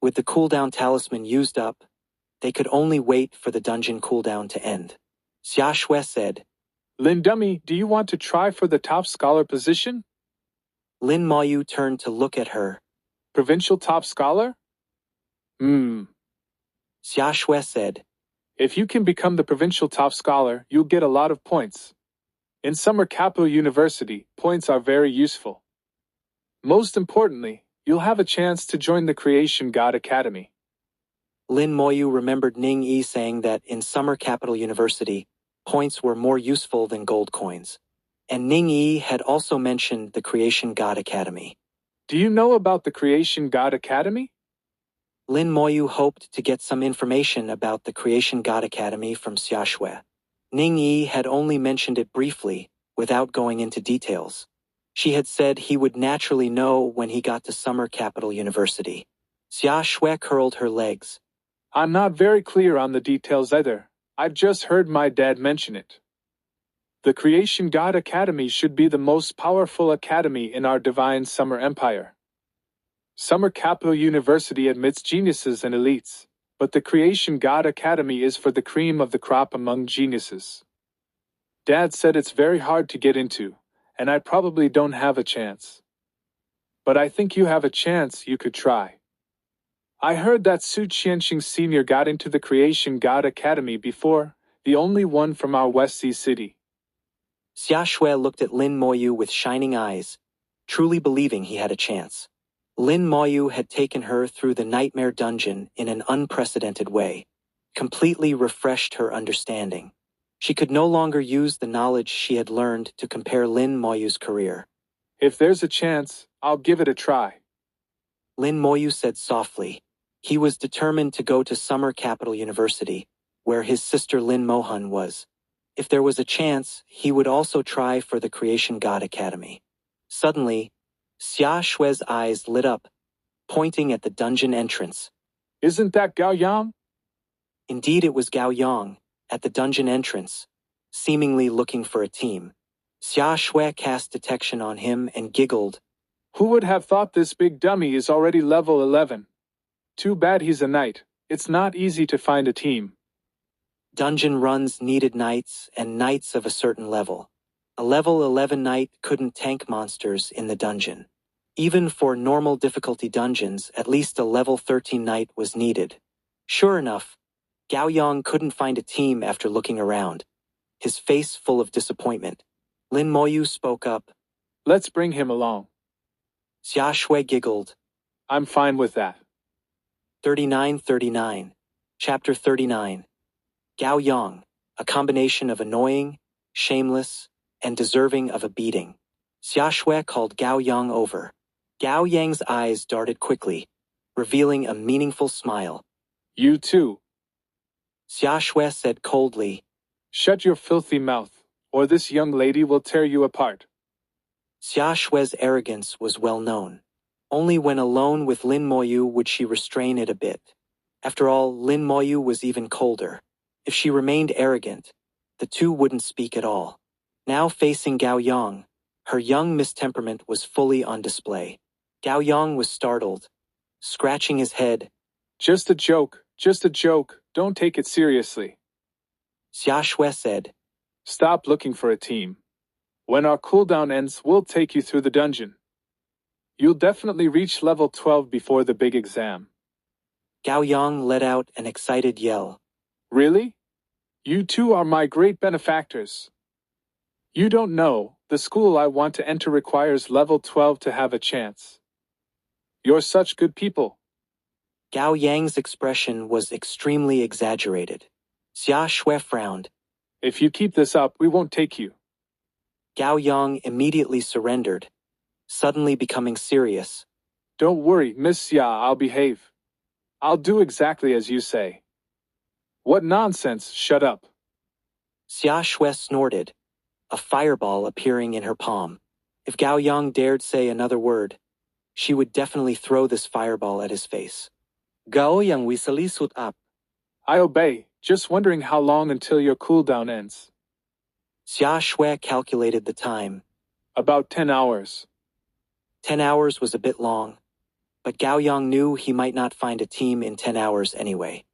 With the cooldown talisman used up, they could only wait for the dungeon cooldown to end. Xia Shui said, Lin Dummy, do you want to try for the top scholar position? Lin Moyu turned to look at her. Provincial top scholar? Xia Shui said, If you can become the provincial top scholar, you'll get a lot of points. In Summer Capital University, points are very useful. Most importantly, you'll have a chance to join the Creation God Academy. Lin Moyu remembered Ning Yi saying that in Summer Capital University, points were more useful than gold coins. And Ning Yi had also mentioned the Creation God Academy. Do you know about the Creation God Academy? Lin Moyu hoped to get some information about the Creation God Academy from Xia Shui. Ning Yi had only mentioned it briefly, without going into details. She had said he would naturally know when he got to Summer Capital University. Xia Shui curled her legs. I'm not very clear on the details either. I've just heard my dad mention it. The Creation God Academy should be the most powerful academy in our Divine Summer Empire. Summer Capital University admits geniuses and elites, but the Creation God Academy is for the cream of the crop among geniuses. Dad said it's very hard to get into, and I probably don't have a chance. But I think you have a chance. You could try. I heard that Su Qianxing Sr. got into the Creation God Academy before, the only one from our West Sea City. Xia Shui looked at Lin Moyu with shining eyes, truly believing he had a chance. Lin Moyu had taken her through the nightmare dungeon in an unprecedented way, completely refreshed her understanding. She could no longer use the knowledge she had learned to compare Lin Moyu's career. If there's a chance, I'll give it a try. Lin Moyu said softly. He was determined to go to Summer Capital University, where his sister Lin Moyu was. If there was a chance, he would also try for the Creation God Academy. Suddenly, Xia Shui's eyes lit up pointing at the dungeon entrance. Isn't that Gao Yang? Indeed, it was Gao Yang, at the dungeon entrance, seemingly looking for a team. Xia Shui cast detection on him and giggled. Who would have thought this big dummy is already level 11? Too bad he's a knight. It's not easy to find a team. Dungeon runs needed knights and knights of a certain level. A level 11 knight couldn't tank monsters in the dungeon. Even for normal difficulty dungeons, at least a level 13 knight was needed. Sure enough, Gao Yang couldn't find a team after looking around, his face full of disappointment. Lin Moyu spoke up. Let's bring him along. Xia Shui giggled. I'm fine with that. 3939. Chapter 39. Gao Yang, a combination of annoying, shameless, and deserving of a beating. Xia Shui called Gao Yang over. Gao Yang's eyes darted quickly, revealing a meaningful smile. You too. Xia Shui said coldly. Shut your filthy mouth, or this young lady will tear you apart. Xia Shui's arrogance was well known. Only when alone with Lin Moyu would she restrain it a bit. After all, Lin Moyu was even colder. If she remained arrogant, the two wouldn't speak at all. Now facing Gao Yang, her young mistemperament was fully on display. Gao Yang was startled, scratching his head. Just a joke, don't take it seriously. Xia Shui said. Stop looking for a team. When our cooldown ends, we'll take you through the dungeon. You'll definitely reach level 12 before the big exam. Gao Yang let out an excited yell. Really? You two are my great benefactors. You don't know, the school I want to enter requires level 12 to have a chance. You're such good people. Gao Yang's expression was extremely exaggerated. Xia Shui frowned. If you keep this up, we won't take you. Gao Yang immediately surrendered, suddenly becoming serious. Don't worry, Miss Xia, I'll behave. I'll do exactly as you say. What nonsense, shut up. Xia Shui snorted, a fireball appearing in her palm. If Gao Yang dared say another word, she would definitely throw this fireball at his face. Gao Yang wisely stood up. I obey, just wondering how long until your cooldown ends. Xia Shui calculated the time. About 10 hours. 10 hours was a bit long, but Gao Yang knew he might not find a team in 10 hours anyway.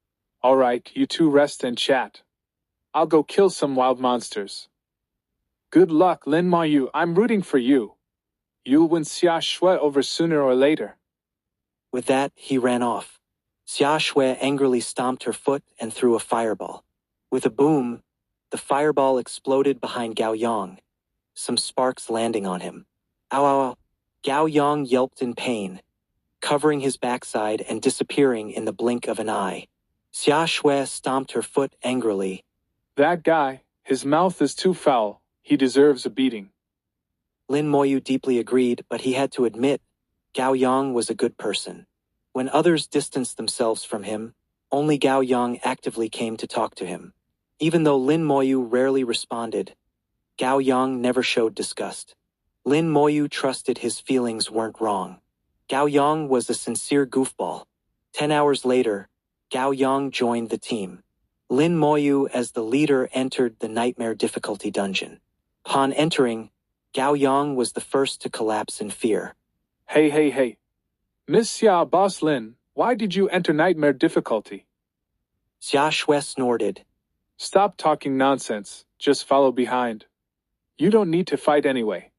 All right, you two rest and chat. I'll go kill some wild monsters. Good luck, Lin Moyu, I'm rooting for you. You'll win Xia Shui over sooner or later. With that, he ran off. Xia Shui angrily stomped her foot and threw a fireball. With a boom, the fireball exploded behind Gao Yang, some sparks landing on him. Ow, ow, ow. Gao Yang yelped in pain, covering his backside and disappearing in the blink of an eye. Xia Shui stomped her foot angrily. That guy, his mouth is too foul, he deserves a beating. Lin Moyu deeply agreed, but he had to admit, Gao Yang was a good person. When others distanced themselves from him, only Gao Yang actively came to talk to him. Even though Lin Moyu rarely responded, Gao Yang never showed disgust. Lin Moyu trusted his feelings weren't wrong. Gao Yang was a sincere goofball. 10 hours later, Gao Yang joined the team. Lin Moyu as the leader entered the Nightmare Difficulty dungeon. Upon entering, Gao Yang was the first to collapse in fear. Hey. Miss Xia, Boss Lin, why did you enter Nightmare Difficulty? Xia Shui snorted. Stop talking nonsense, just follow behind. You don't need to fight anyway.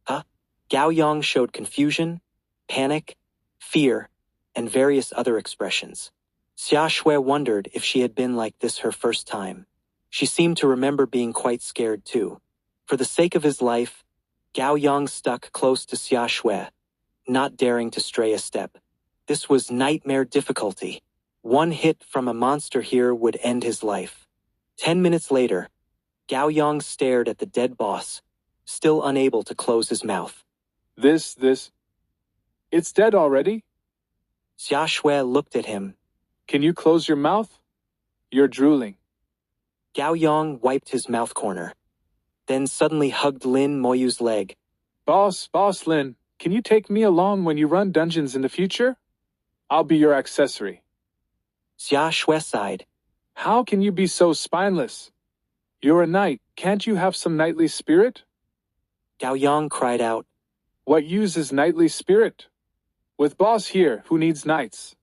Huh? Gao Yang showed confusion, panic, fear, and various other expressions. Xia Shui wondered if she had been like this her first time. She seemed to remember being quite scared too. For the sake of his life, Gao Yang stuck close to Xia Shui, not daring to stray a step. This was Nightmare Difficulty. One hit from a monster here would end his life. 10 minutes later, Gao Yang stared at the dead boss, still unable to close his mouth. This. It's dead already? Xia Shui looked at him. Can you close your mouth? You're drooling. Gao Yang wiped his mouth corner, then suddenly hugged Lin Moyu's leg. Boss Lin, can you take me along when you run dungeons in the future? I'll be your accessory. Xia Shui sighed. How can you be so spineless? You're a knight, can't you have some knightly spirit? Gao Yang cried out. What use is knightly spirit? With boss here, who needs knights?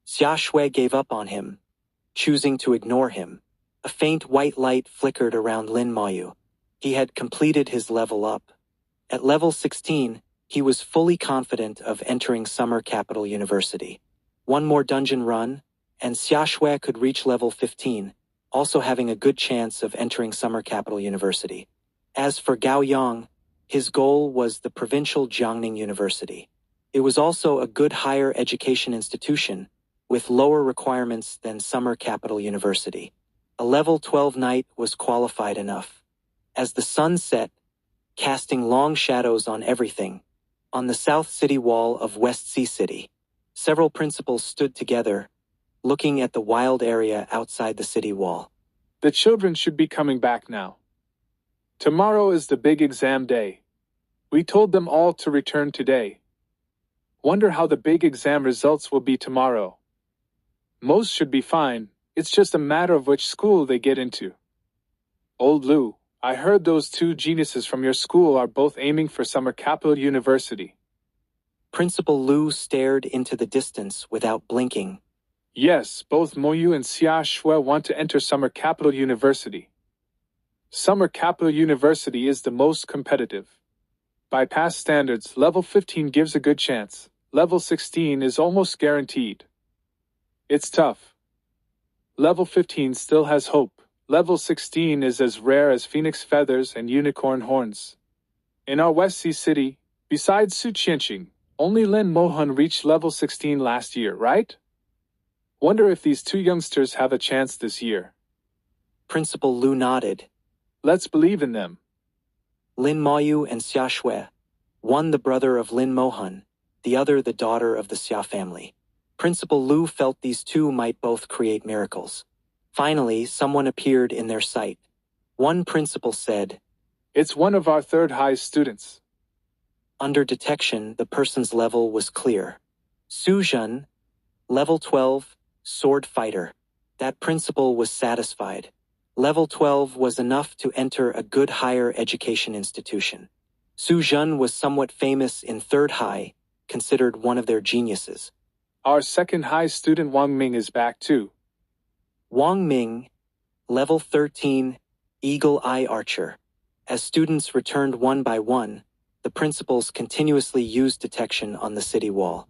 Xia Shui gave up on him, choosing to ignore him. A faint white light flickered around Lin Moyu. He had completed his level up. At level 16, he was fully confident of entering Summer Capital University. One more dungeon run, and Xia Shui could reach level 15, also having a good chance of entering Summer Capital University. As for Gao Yang, his goal was the provincial Jiangning University. It was also a good higher education institution, with lower requirements than Summer Capital University. A level 12 knight was qualified enough. As the sun set, casting long shadows on everything, on the south city wall of West Sea City, several principals stood together, looking at the wild area outside the city wall. The children should be coming back now. Tomorrow is the big exam day. We told them all to return today. Wonder how the big exam results will be tomorrow. Most should be fine, it's just a matter of which school they get into. Old Lu, I heard those two geniuses from your school are both aiming for Summer Capital University. Principal Lu stared into the distance without blinking. Yes, both Moyu and Xia Shui want to enter Summer Capital University. Summer Capital University is the most competitive. By past standards, level 15 gives a good chance. Level 16 is almost guaranteed. It's tough. Level 15 still has hope. Level 16 is as rare as phoenix feathers and unicorn horns. In our West Sea City, besides Su Qianqing, only Lin Moyu reached level 16 last year, right? Wonder if these two youngsters have a chance this year. Principal Lu nodded. Let's believe in them. Lin Moyu and Xia Shui, one the brother of Lin Moyu, the other the daughter of the Xia family. Principal Lu felt these two might both create miracles. Finally, someone appeared in their sight. One principal said, It's one of our third high students. Under detection, the person's level was clear. Su Zhen, level 12, sword fighter. That principal was satisfied. Level 12 was enough to enter a good higher education institution. Su Zhen was somewhat famous in third high, considered one of their geniuses. Our second high student Wang Ming is back too. Wang Ming, level 13, Eagle Eye Archer. As students returned one by one, the principals continuously used detection on the city wall.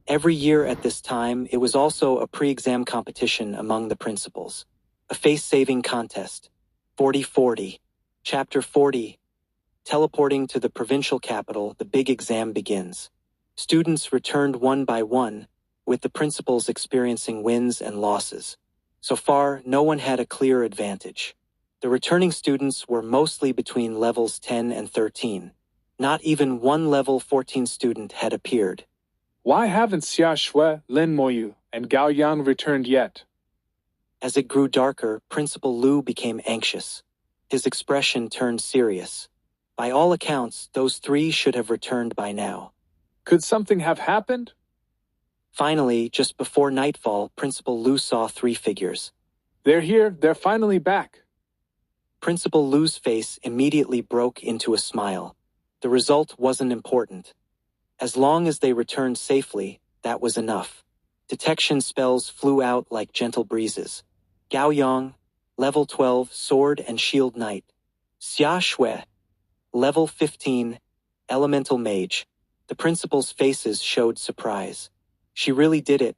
Every year at this time, it was also a pre-exam competition among the principals. A face-saving contest. 40-40. Chapter 40. Teleporting to the provincial capital, the big exam begins. Students returned one by one, with the principals experiencing wins and losses. So far, no one had a clear advantage. The returning students were mostly between levels 10 and 13. Not even one level 14 student had appeared. Why haven't Xia Shui, Lin Moyu, and Gao Yang returned yet? As it grew darker, Principal Lu became anxious. His expression turned serious. By all accounts, those three should have returned by now. Could something have happened? Finally, just before nightfall, Principal Lu saw three figures. They're here, they're finally back. Principal Lu's face immediately broke into a smile. The result wasn't important. As long as they returned safely, that was enough. Detection spells flew out like gentle breezes. Gao Yang, level 12, sword and shield knight. Xia Shui, level 15, elemental mage. The principal's faces showed surprise. She really did it.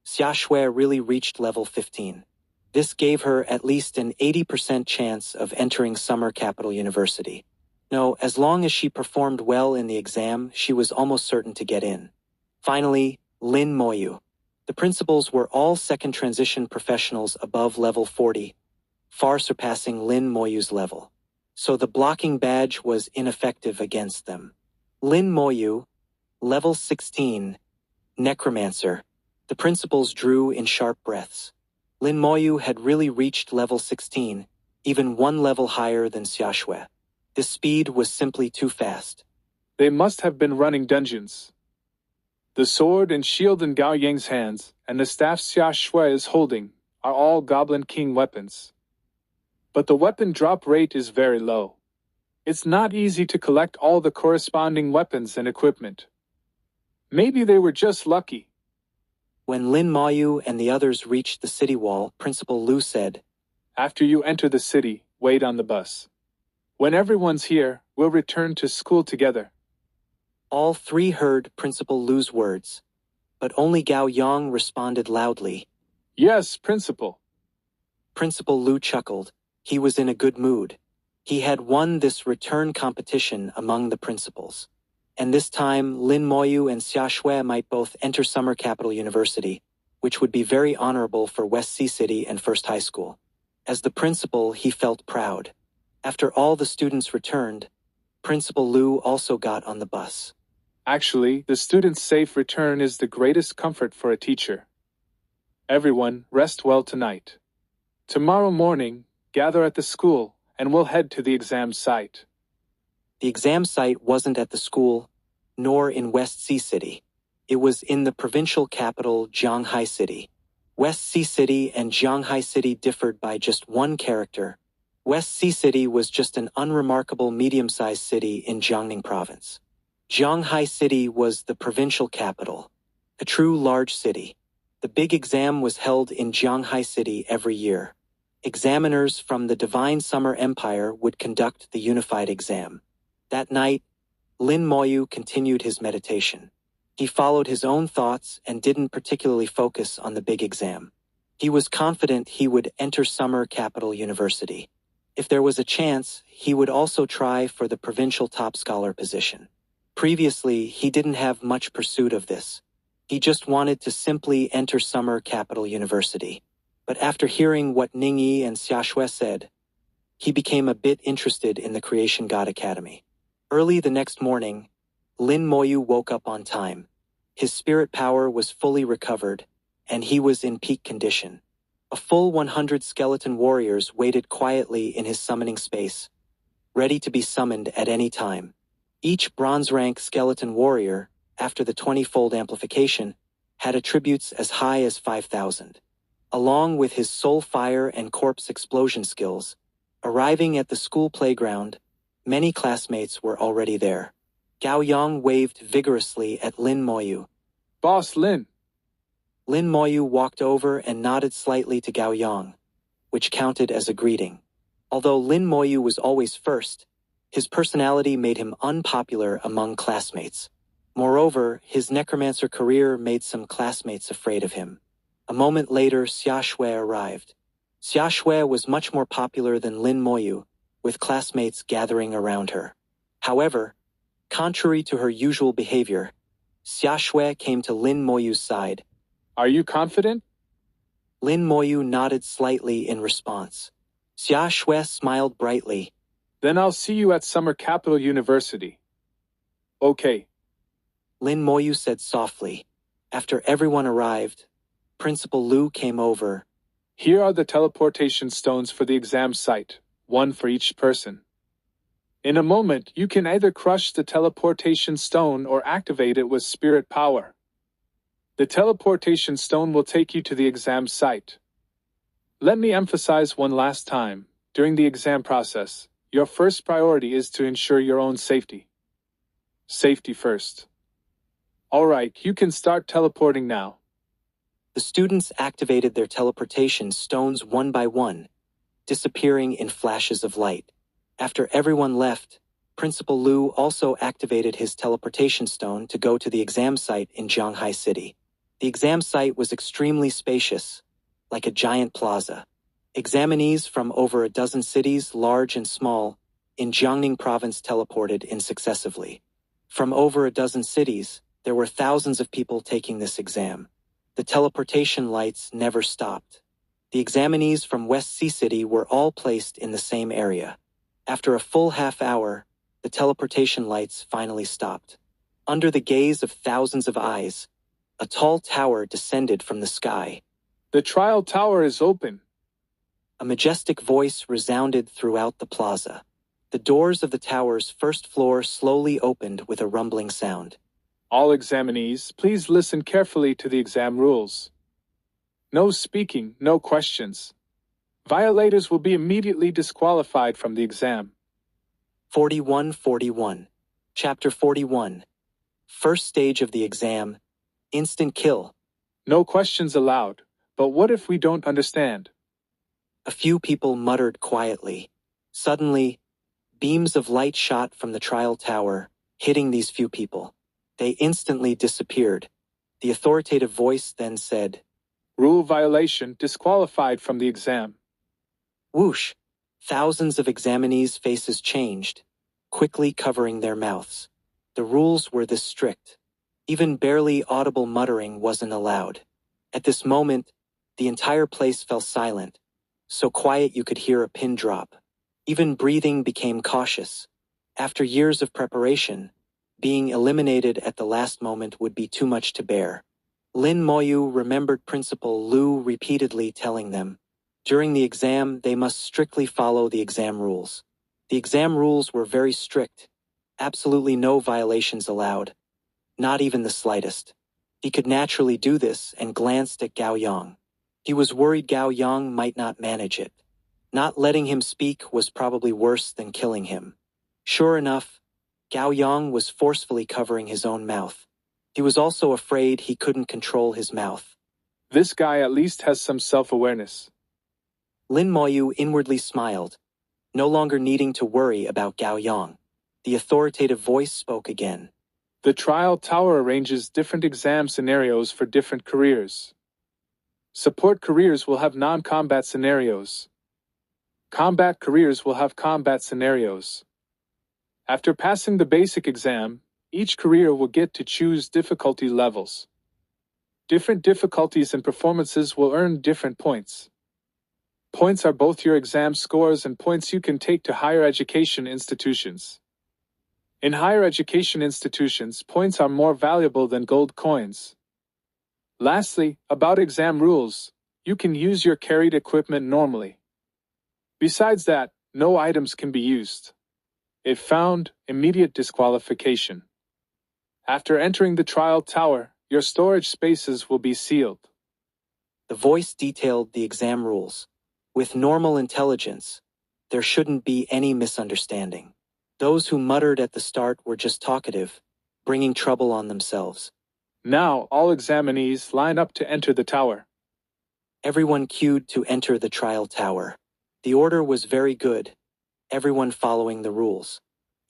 Xia Shui really reached level 15. This gave her at least an 80% chance of entering Summer Capital University. No, as long as she performed well in the exam, she was almost certain to get in. Finally, Lin Moyu. The principals were all second transition professionals above level 40, far surpassing Lin Moyu's level. So the blocking badge was ineffective against them. Lin Moyu, level 16, Necromancer. The principals drew in sharp breaths. Lin Moyu had really reached level 16, even one level higher than Xia Shui. This speed was simply too fast. They must have been running dungeons. The sword and shield in Gao Yang's hands, and the staff Xia Shui is holding, are all Goblin King weapons. But the weapon drop rate is very low. It's not easy to collect all the corresponding weapons and equipment. Maybe they were just lucky. When Lin Moyu and the others reached the city wall, Principal Lu said, After you enter the city, wait on the bus. When everyone's here, we'll return to school together. All three heard Principal Lu's words, but only Gao Yang responded loudly. Yes, Principal. Principal Lu chuckled. He was in a good mood. He had won this return competition among the principals. And this time, Lin Moyu and Xia Shui might both enter Summer Capital University, which would be very honorable for West Sea City and First High School. As the principal, he felt proud. After all the students returned, Principal Lu also got on the bus. Actually, the student's safe return is the greatest comfort for a teacher. Everyone, rest well tonight. Tomorrow morning, gather at the school, and we'll head to the exam site. The exam site wasn't at the school, nor in West Sea City. It was in the provincial capital, Jianghai City. West Sea City and Jianghai City differed by just one character. West Sea City was just an unremarkable medium-sized city in Jiangning province. Jianghai City was the provincial capital, a true large city. The big exam was held in Jianghai City every year. Examiners from the Divine Summer Empire would conduct the unified exam. That night, Lin Moyu continued his meditation. He followed his own thoughts and didn't particularly focus on the big exam. He was confident he would enter Summer Capital University. If there was a chance, he would also try for the provincial top scholar position. Previously, he didn't have much pursuit of this. He just wanted to simply enter Summer Capital University. But after hearing what Ningyi and Xia Shui said, he became a bit interested in the Creation God Academy. Early the next morning, Lin Moyu woke up on time. His spirit power was fully recovered, and he was in peak condition. A full 100 skeleton warriors waited quietly in his summoning space, ready to be summoned at any time. Each bronze-rank skeleton warrior, after the 20-fold amplification, had attributes as high as 5,000. Along with his soul fire and corpse explosion skills, arriving at the school playground, many classmates were already there. Gao Yang waved vigorously at Lin Moyu. Boss Lin. Lin Moyu walked over and nodded slightly to Gao Yang, which counted as a greeting. Although Lin Moyu was always first, his personality made him unpopular among classmates. Moreover, his necromancer career made some classmates afraid of him. A moment later, Xia Shui arrived. Xia Shui was much more popular than Lin Moyu, with classmates gathering around her. However, contrary to her usual behavior, Xia Shui came to Lin Moyu's side. Are you confident? Lin Moyu nodded slightly in response. Xia Shui smiled brightly. Then I'll see you at Summer Capital University. Okay. Lin Moyu said softly. After everyone arrived, Principal Lu came over. Here are the teleportation stones for the exam site, one for each person. In a moment, you can either crush the teleportation stone or activate it with spirit power. The teleportation stone will take you to the exam site. Let me emphasize one last time, during the exam process, your first priority is to ensure your own safety. Safety first. All right, you can start teleporting now. The students activated their teleportation stones one by one, disappearing in flashes of light. After everyone left, Principal Lu also activated his teleportation stone to go to the exam site in Jianghai City. The exam site was extremely spacious, like a giant plaza. Examinees from over a dozen cities, large and small, in Jiangning province teleported in successively. From over a dozen cities, there were thousands of people taking this exam. The teleportation lights never stopped. The examinees from West Sea City were all placed in the same area. After a full half hour, the teleportation lights finally stopped. Under the gaze of thousands of eyes, a tall tower descended from the sky. The trial tower is open. A majestic voice resounded throughout the plaza. The doors of the tower's first floor slowly opened with a rumbling sound. All examinees, please listen carefully to the exam rules. No speaking, no questions. Violators will be immediately disqualified from the exam. 4141. Chapter 41. First stage of the exam. Instant kill. No questions allowed. But what if we don't understand? A few people muttered quietly. Suddenly, beams of light shot from the trial tower, hitting these few people. They instantly disappeared. The authoritative voice then said, Rule violation, disqualified from the exam. Whoosh! Thousands of examinees' faces changed, quickly covering their mouths. The rules were this strict. Even barely audible muttering wasn't allowed. At this moment, the entire place fell silent, so quiet you could hear a pin drop. Even breathing became cautious. After years of preparation, being eliminated at the last moment would be too much to bear. Lin Moyu remembered Principal Lu repeatedly telling them, during the exam they must strictly follow the exam rules. The exam rules were very strict. Absolutely no violations allowed. Not even the slightest. He could naturally do this and glanced at Gao Yang. He was worried Gao Yang might not manage it. Not letting him speak was probably worse than killing him. Sure enough, Gao Yang was forcefully covering his own mouth. He was also afraid he couldn't control his mouth. This guy at least has some self-awareness. Lin Moyu inwardly smiled, no longer needing to worry about Gao Yang. The authoritative voice spoke again. The trial tower arranges different exam scenarios for different careers. Support careers will have non-combat scenarios. Combat careers will have combat scenarios. After passing the basic exam, each career will get to choose difficulty levels. Different difficulties and performances will earn different points. Points are both your exam scores and points you can take to higher education institutions. In higher education institutions, points are more valuable than gold coins. Lastly, about exam rules, you can use your carried equipment normally. Besides that, no items can be used. If found, immediate disqualification. After entering the trial tower, your storage spaces will be sealed. The voice detailed the exam rules. With normal intelligence, there shouldn't be any misunderstanding. Those who muttered at the start were just talkative, bringing trouble on themselves. Now, all examinees line up to enter the tower. Everyone queued to enter the trial tower. The order was very good, everyone following the rules.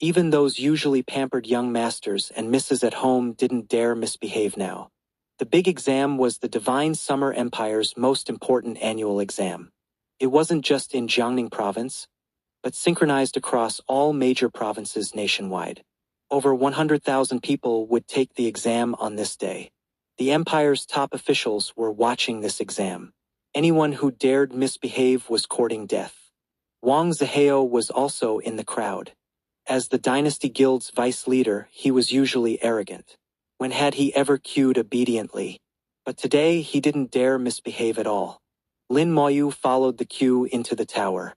Even those usually pampered young masters and misses at home didn't dare misbehave now. The big exam was the Divine Summer Empire's most important annual exam. It wasn't just in Jiangning province, but synchronized across all major provinces nationwide. Over 100,000 people would take the exam on this day. The empire's top officials were watching this exam. Anyone who dared misbehave was courting death. Wang Zihao was also in the crowd. As the Dynasty Guild's vice leader, he was usually arrogant. When had he ever queued obediently? But today he didn't dare misbehave at all. Lin Moyu followed the queue into the tower.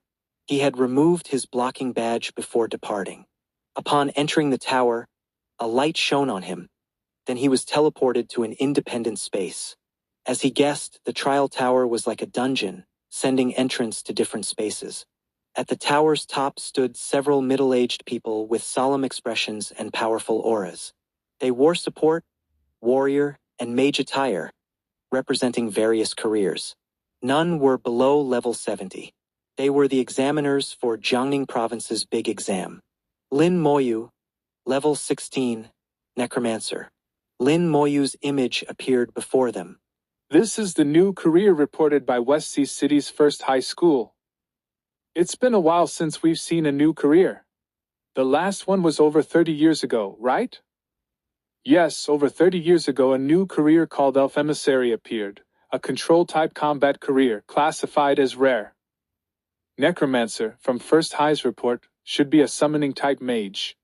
He had removed his blocking badge before departing. Upon entering the tower, a light shone on him. Then he was teleported to an independent space. As he guessed, the trial tower was like a dungeon, sending entrance to different spaces. At the tower's top stood several middle-aged people with solemn expressions and powerful auras. They wore support, warrior, and mage attire, representing various careers. None were below level 70. They were the examiners for Jiangning Province's big exam. Lin Moyu, level 16, Necromancer. Lin Moyu's image appeared before them. This is the new career reported by Westsea City's first high school. It's been a while since we've seen a new career. The last one was over 30 years ago, right? Yes, over 30 years ago a new career called Elf Emissary appeared, a control-type combat career classified as rare. Necromancer, from First High's report, should be a summoning-type mage.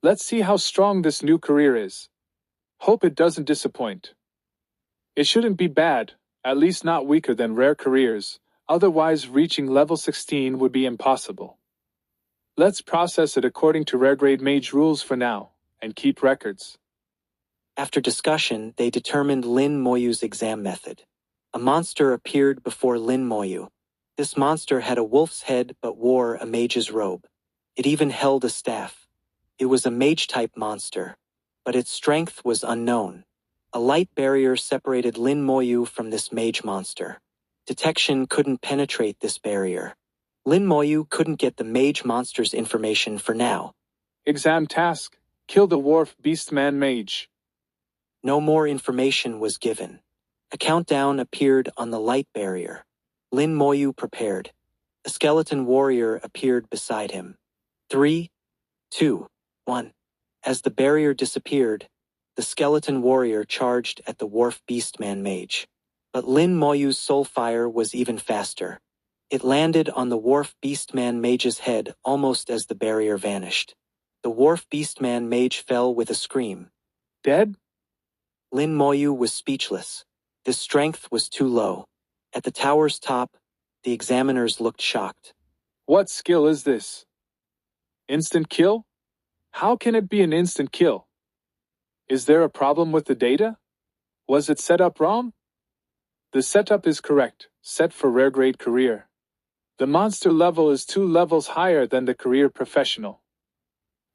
Let's see how strong this new career is. Hope it doesn't disappoint. It shouldn't be bad, at least not weaker than rare careers, otherwise reaching level 16 would be impossible. Let's process it according to rare grade mage rules for now, and keep records. After discussion, they determined Lin Moyu's exam method. A monster appeared before Lin Moyu. This monster had a wolf's head but wore a mage's robe. It even held a staff. It was a mage-type monster, but its strength was unknown. A light barrier separated Lin Moyu from this mage monster. Detection couldn't penetrate this barrier. Lin Moyu couldn't get the mage monster's information for now. Exam task: kill the dwarf beastman mage. No more information was given. A countdown appeared on the light barrier. Lin Moyu prepared. A skeleton warrior appeared beside him. 3, 2, 1. As the barrier disappeared, the skeleton warrior charged at the dwarf beastman mage. But Lin Moyu's soul fire was even faster. It landed on the dwarf beastman mage's head almost as the barrier vanished. The dwarf beastman mage fell with a scream. Dead? Lin Moyu was speechless. His strength was too low. At the tower's top, the examiners looked shocked. What skill is this? Instant kill? How can it be an instant kill? Is there a problem with the data? Was it set up wrong? The setup is correct, set for rare grade career. The monster level is 2 levels higher than the career professional.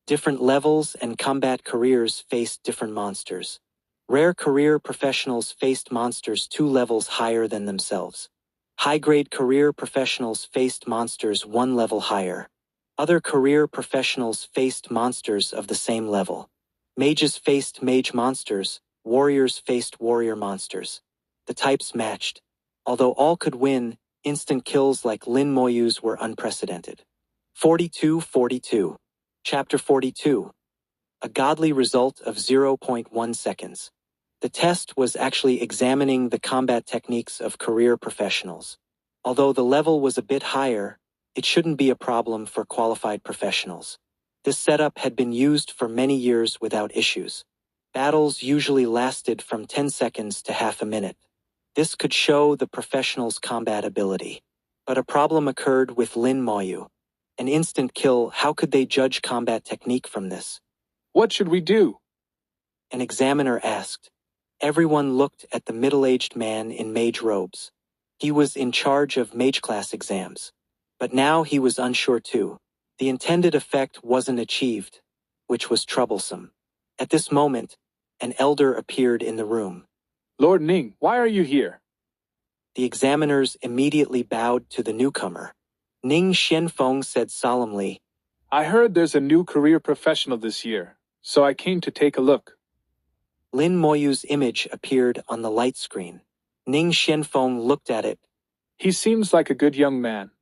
Different levels and combat careers faced different monsters. Rare career professionals faced monsters 2 levels higher than themselves. High-grade career professionals faced monsters 1 level higher. Other career professionals faced monsters of the same level. Mages faced mage monsters, warriors faced warrior monsters. The types matched. Although all could win, instant kills like Lin Moyu's were unprecedented. 42-42. Chapter 42. A godly result of 0.1 seconds. The test was actually examining the combat techniques of career professionals. Although the level was a bit higher, it shouldn't be a problem for qualified professionals. This setup had been used for many years without issues. Battles usually lasted from 10 seconds to half a minute. This could show the professional's combat ability. But a problem occurred with Lin Moyu. An instant kill, how could they judge combat technique from this? What should we do? An examiner asked. Everyone looked at the middle-aged man in mage robes. He was in charge of mage class exams. But now he was unsure too. The intended effect wasn't achieved, which was troublesome. At this moment, an elder appeared in the room. Lord Ning, why are you here? The examiners immediately bowed to the newcomer. Ning Xianfeng said solemnly, I heard there's a new career professional this year, so I came to take a look. Lin Moyu's image appeared on the light screen. Ning Xianfeng looked at it. He seems like a good young man.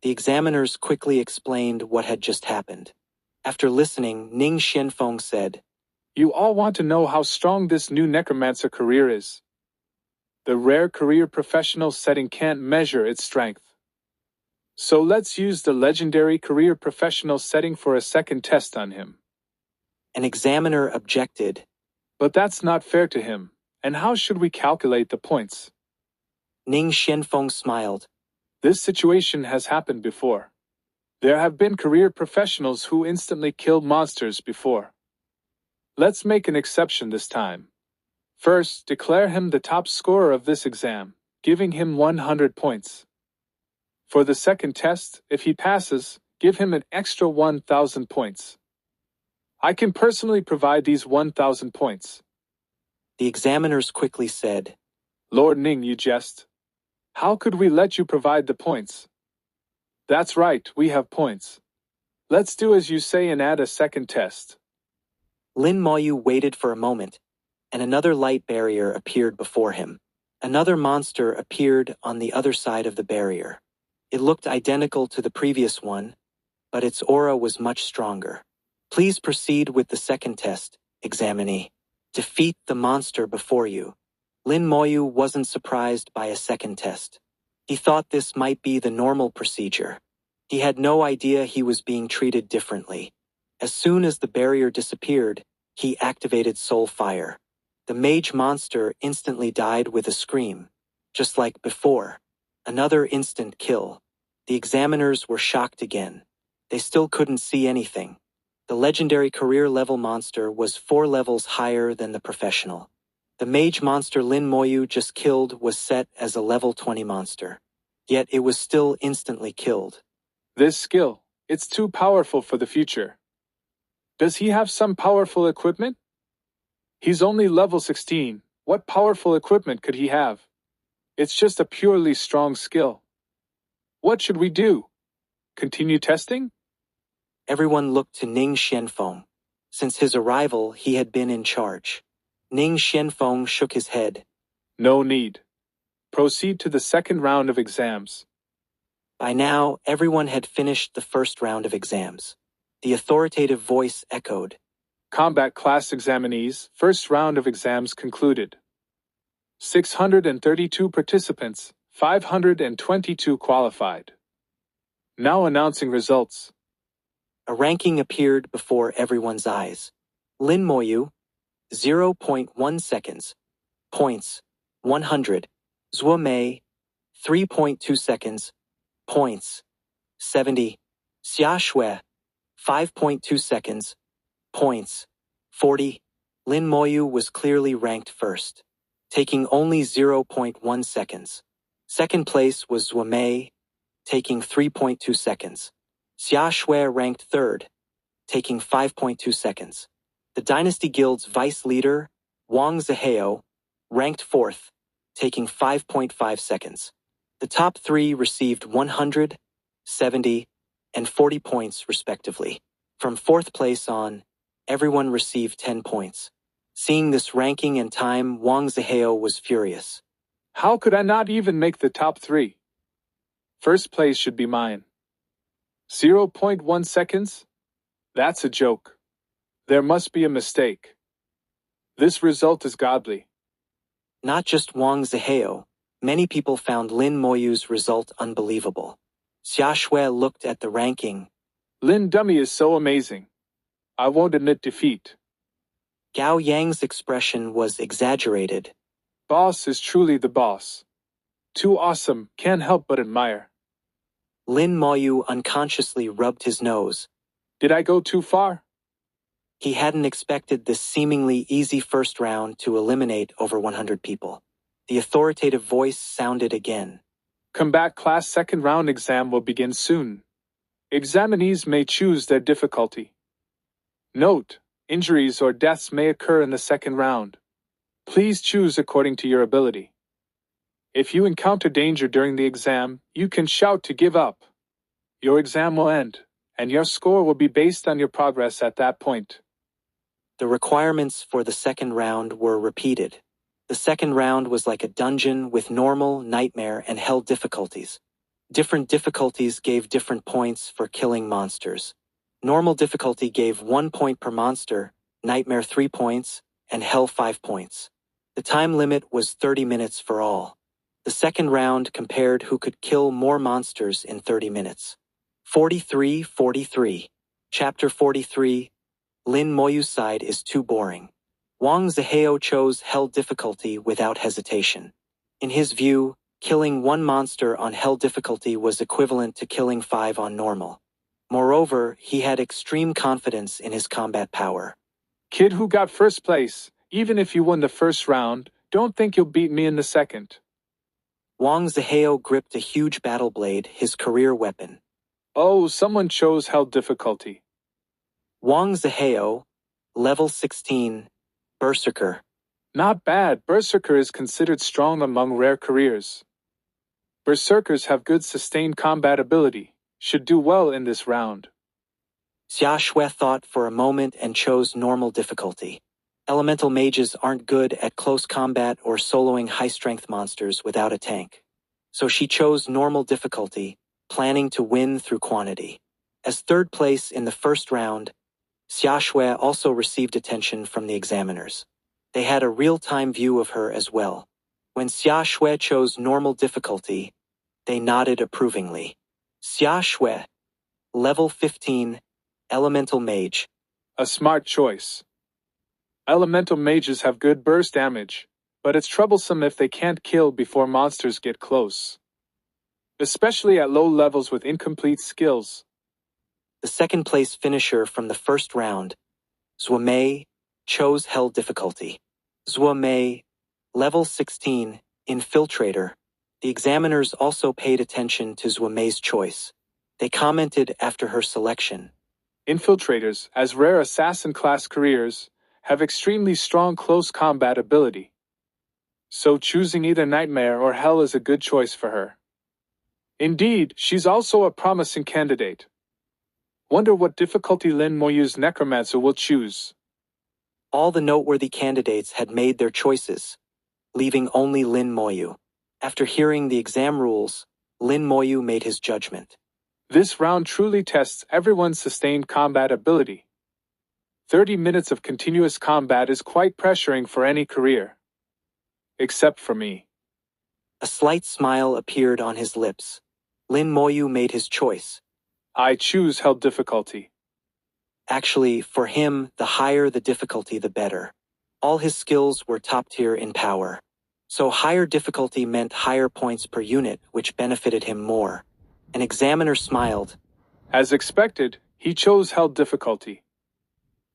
The examiners quickly explained what had just happened. After listening, Ning Xianfeng said, You all want to know how strong this new necromancer career is. The rare career professional setting can't measure its strength. So let's use the legendary career professional setting for a second test on him. An examiner objected. But that's not fair to him, and how should we calculate the points? Ning Xianfeng smiled. This situation has happened before. There have been career professionals who instantly killed monsters before. Let's make an exception this time. First, declare him the top scorer of this exam, giving him 100 points. For the second test, if he passes, give him an extra 1,000 points. I can personally provide these 1,000 points. The examiners quickly said, Lord Ning, you jest. How could we let you provide the points? That's right, we have points. Let's do as you say and add a second test. Lin Moyu waited for a moment, and another light barrier appeared before him. Another monster appeared on the other side of the barrier. It looked identical to the previous one, but its aura was much stronger. Please proceed with the second test, examinee. Defeat the monster before you. Lin Moyu wasn't surprised by a second test. He thought this might be the normal procedure. He had no idea he was being treated differently. As soon as the barrier disappeared, he activated Soul Fire. The mage monster instantly died with a scream. Just like before. Another instant kill. The examiners were shocked again. They still couldn't see anything. The legendary career level monster was 4 levels higher than the professional. The mage monster Lin Moyu just killed was set as a level 20 monster. Yet it was still instantly killed. This skill, it's too powerful for the future. Does he have some powerful equipment? He's only level 16. What powerful equipment could he have? It's just a purely strong skill. What should we do? Continue testing? Everyone looked to Ning Xianfeng. Since his arrival, he had been in charge. Ning Xianfeng shook his head. No need. Proceed to the second round of exams. By now, everyone had finished the first round of exams. The authoritative voice echoed. Combat class examinees, first round of exams concluded. 632 participants, 522 qualified. Now announcing results. A ranking appeared before everyone's eyes. Lin Moyu, 0.1 seconds. Points, 100. Zhuo Mei, 3.2 seconds. Points, 70. Xia Shui, 5.2 seconds. Points, 40. Lin Moyu was clearly ranked first, taking only 0.1 seconds. Second place was Zhuo Mei, taking 3.2 seconds. Xia Shui ranked third, taking 5.2 seconds. The Dynasty Guild's vice leader, Wang Zihao, ranked fourth, taking 5.5 seconds. The top 3 received 100, 70, and 40 points respectively. From fourth place on, everyone received 10 points. Seeing this ranking and time, Wang Zihao was furious. How could I not even make the top 3? First place should be mine. 0.1 seconds? That's a joke. There must be a mistake. This result is godly. Not just Wang Zihao, many people found Lin Moyu's result unbelievable. Xia Shui looked at the ranking. Lin Dummy is so amazing. I won't admit defeat. Gao Yang's expression was exaggerated. Boss is truly the boss. Too awesome, can't help but admire. Lin Moyu unconsciously rubbed his nose. Did I go too far? He hadn't expected this seemingly easy first round to eliminate over 100 people. The authoritative voice sounded again. Combat class second round exam will begin soon. Examinees may choose their difficulty. Note, injuries or deaths may occur in the second round. Please choose according to your ability. If you encounter danger during the exam, you can shout to give up. Your exam will end, and your score will be based on your progress at that point. The requirements for the second round were repeated. The second round was like a dungeon with normal, nightmare, and hell difficulties. Different difficulties gave different points for killing monsters. Normal difficulty gave 1 point per monster, nightmare 3 points, and hell 5 points. The time limit was 30 minutes for all. The second round compared who could kill more monsters in 30 minutes. 43-43. Chapter 43. Lin Moyu's side is too boring. Wang Zihao chose hell difficulty without hesitation. In his view, killing 1 monster on hell difficulty was equivalent to killing 5 on normal. Moreover, he had extreme confidence in his combat power. Kid who got first place, even if you won the first round, don't think you'll beat me in the second. Wang Zihao gripped a huge battle blade, his career weapon. Oh, someone chose hell difficulty. Wang Zihao, level 16, Berserker. Not bad, Berserker is considered strong among rare careers. Berserkers have good sustained combat ability, should do well in this round. Xia Shui thought for a moment and chose normal difficulty. Elemental mages aren't good at close combat or soloing high-strength monsters without a tank. So she chose normal difficulty, planning to win through quantity. As third place in the first round, Xia Shui also received attention from the examiners. They had a real-time view of her as well. When Xia Shui chose normal difficulty, they nodded approvingly. Xia Shui, level 15, Elemental Mage. A smart choice. Elemental mages have good burst damage, but it's troublesome if they can't kill before monsters get close. Especially at low levels with incomplete skills. The second-place finisher from the first round, Zhuomei, chose Hell difficulty. Zhuomei, level 16, Infiltrator. The examiners also paid attention to Zhuomei's choice. They commented after her selection. Infiltrators, as rare assassin-class careers, have extremely strong close combat ability. So choosing either Nightmare or Hell is a good choice for her. Indeed, she's also a promising candidate. Wonder what difficulty Lin Moyu's Necromancer will choose. All the noteworthy candidates had made their choices, leaving only Lin Moyu. After hearing the exam rules, Lin Moyu made his judgment. This round truly tests everyone's sustained combat ability. 30 minutes of continuous combat is quite pressuring for any career. Except for me. A slight smile appeared on his lips. Lin Moyu made his choice. I choose Hell difficulty. Actually, for him, the higher the difficulty the better. All his skills were top tier in power. So higher difficulty meant higher points per unit, which benefited him more. An examiner smiled. As expected, he chose Hell difficulty.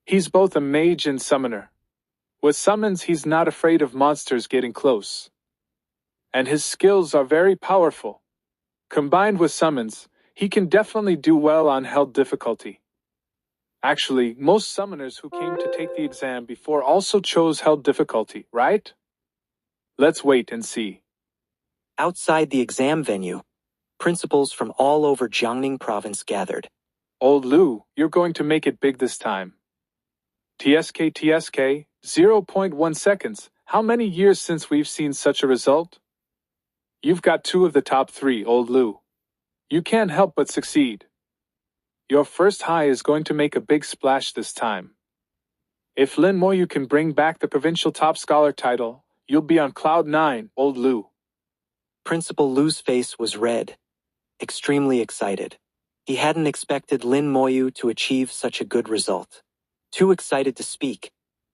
He's both a mage and summoner. With summons, he's not afraid of monsters getting close. And his skills are very powerful. Combined with summons, he can definitely do well on Hell difficulty. Actually, most summoners who came to take the exam before also chose Hell difficulty, right? Let's wait and see. Outside the exam venue, principals from all over Jiangning province gathered. Old Lu, you're going to make it big this time. TSK, 0.1 seconds. How many years since we've seen such a result? You've got 2 of the top 3, Old Lu. You can't help but succeed. Your first high is going to make a big splash this time. If Lin Moyu can bring back the provincial top scholar title, you'll be on cloud 9, Old Lu. Principal Lu's face was red, extremely excited. He hadn't expected Lin Moyu to achieve such a good result. Too excited to speak.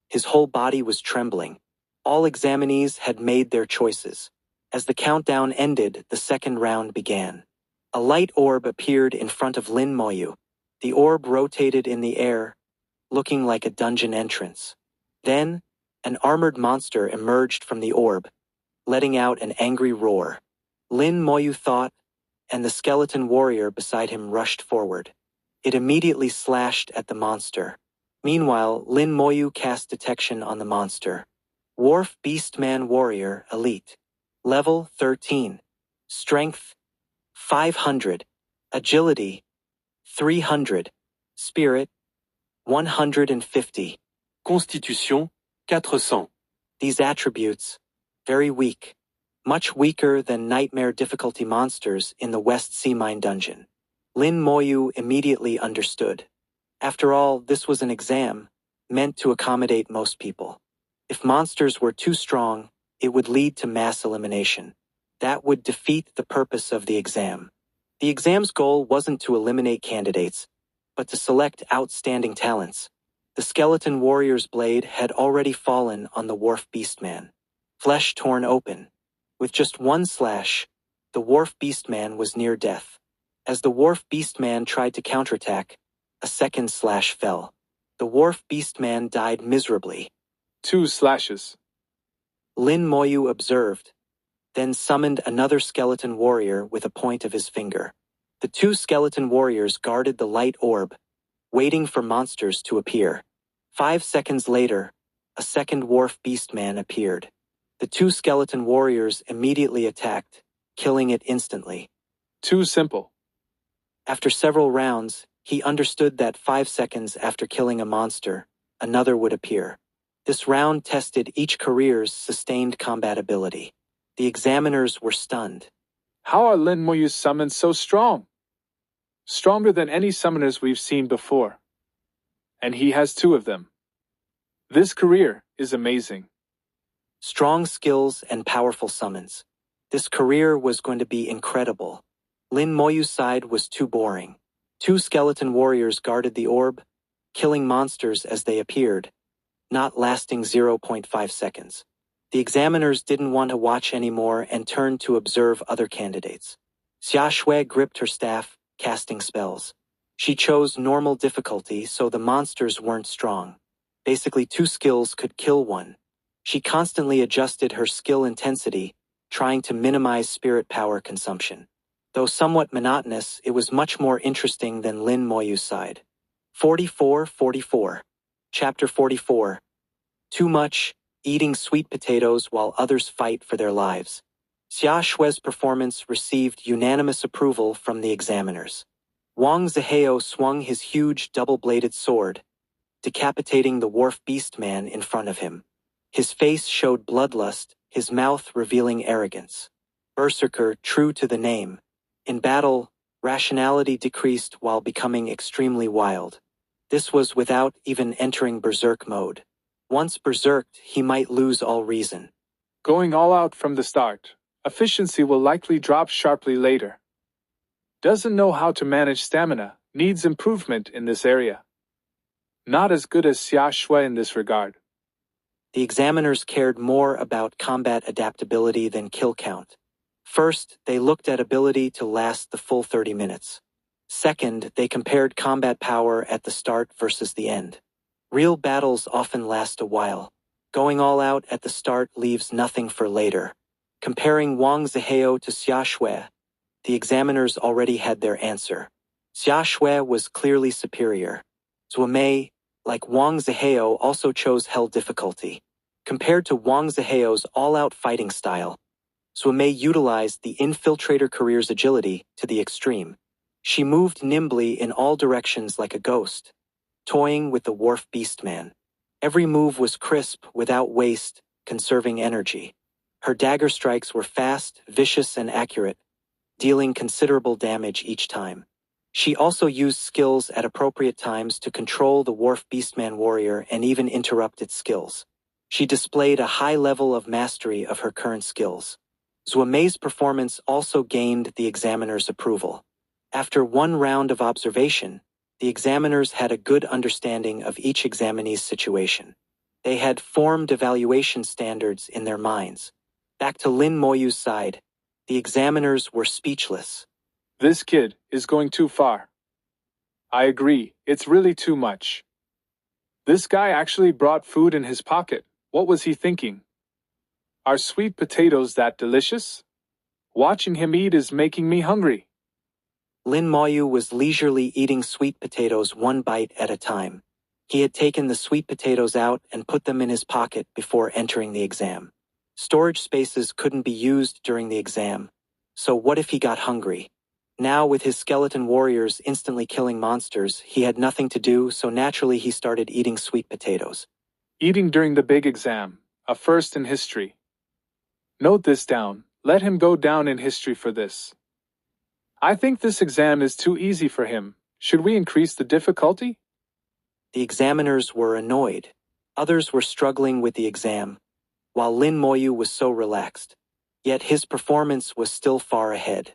His whole body was trembling. All examinees had made their choices. As the countdown ended, the second round began. A light orb appeared in front of Lin Moyu. The orb rotated in the air, looking like a dungeon entrance. Then, an armored monster emerged from the orb, letting out an angry roar. Lin Moyu thought, and the skeleton warrior beside him rushed forward. It immediately slashed at the monster. Meanwhile, Lin Moyu cast detection on the monster. Dwarf Beastman Warrior Elite. Level 13. Strength 500. Agility 300. Spirit 150. Constitution 400. These attributes, very weak. Much weaker than nightmare difficulty monsters in the West Sea Mine dungeon. Lin Moyu immediately understood. After all, this was an exam, meant to accommodate most people. If monsters were too strong, it would lead to mass elimination. That would defeat the purpose of the exam. The exam's goal wasn't to eliminate candidates, but to select outstanding talents. The skeleton warrior's blade had already fallen on the Dwarf Beastman. Flesh torn open. With just one slash, the Dwarf Beastman was near death. As the Dwarf Beastman tried to counterattack, a second slash fell. The Dwarf Beastman died miserably. 2 slashes. Lin Moyu observed, then summoned another skeleton warrior with a point of his finger. The 2 skeleton warriors guarded the light orb, waiting for monsters to appear. 5 seconds later, a second Dwarf Beastman appeared. The 2 skeleton warriors immediately attacked, killing it instantly. Too simple. After several rounds, he understood that 5 seconds after killing a monster, another would appear. This round tested each career's sustained combat ability. The examiners were stunned. How are Lin Moyu's summons so strong? Stronger than any summoners we've seen before. And he has 2 of them. This career is amazing. Strong skills and powerful summons. This career was going to be incredible. Lin Moyu's side was too boring. 2 skeleton warriors guarded the orb, killing monsters as they appeared, not lasting 0.5 seconds. The examiners didn't want to watch anymore and turned to observe other candidates. Xia Shui gripped her staff, casting spells. She chose normal difficulty so the monsters weren't strong. Basically 2 skills could kill one. She constantly adjusted her skill intensity, trying to minimize spirit power consumption. Though somewhat monotonous, it was much more interesting than Lin Moyu's side. 44. Chapter 44. Too much, eating sweet potatoes while others fight for their lives. Xia Shui's performance received unanimous approval from the examiners. Wang Zihao swung his huge double-bladed sword, decapitating the wharf beastman in front of him. His face showed bloodlust, his mouth revealing arrogance. Berserker, true to the name. In battle, rationality decreased while becoming extremely wild. This was without even entering berserk mode. Once berserked, he might lose all reason. Going all out from the start, efficiency will likely drop sharply later. Doesn't know how to manage stamina, needs improvement in this area. Not as good as Xia Shui in this regard. The examiners cared more about combat adaptability than kill count. First, they looked at ability to last the full 30 minutes. Second, they compared combat power at the start versus the end. Real battles often last a while. Going all out at the start leaves nothing for later. Comparing Wang Zihao to Xia Shui, the examiners already had their answer. Xia Shui was clearly superior. Zhuo Mei, like Wang Zihao, also chose hell difficulty. Compared to Wang Zihao's all-out fighting style, Zhuo Mei utilized the infiltrator career's agility to the extreme. She moved nimbly in all directions like a ghost, toying with the wharf beastman. Every move was crisp, without waste, conserving energy. Her dagger strikes were fast, vicious, and accurate, dealing considerable damage each time. She also used skills at appropriate times to control the wharf beastman warrior and even interrupt its skills. She displayed a high level of mastery of her current skills. Zhuo Mei's performance also gained the examiner's approval. After one round of observation, the examiners had a good understanding of each examinee's situation. They had formed evaluation standards in their minds. Back to Lin Moyu's side, the examiners were speechless. This kid is going too far. I agree, it's really too much. This guy actually brought food in his pocket. What was he thinking? Are sweet potatoes that delicious? Watching him eat is making me hungry. Lin Moyu was leisurely eating sweet potatoes one bite at a time. He had taken the sweet potatoes out and put them in his pocket before entering the exam. Storage spaces couldn't be used during the exam, so what if he got hungry? Now, with his skeleton warriors instantly killing monsters, he had nothing to do, so naturally he started eating sweet potatoes. Eating during the big exam, a first in history. Note this down, let him go down in history for this. I think this exam is too easy for him. Should we increase the difficulty? The examiners were annoyed. Others were struggling with the exam, while Lin Moyu was so relaxed. Yet his performance was still far ahead.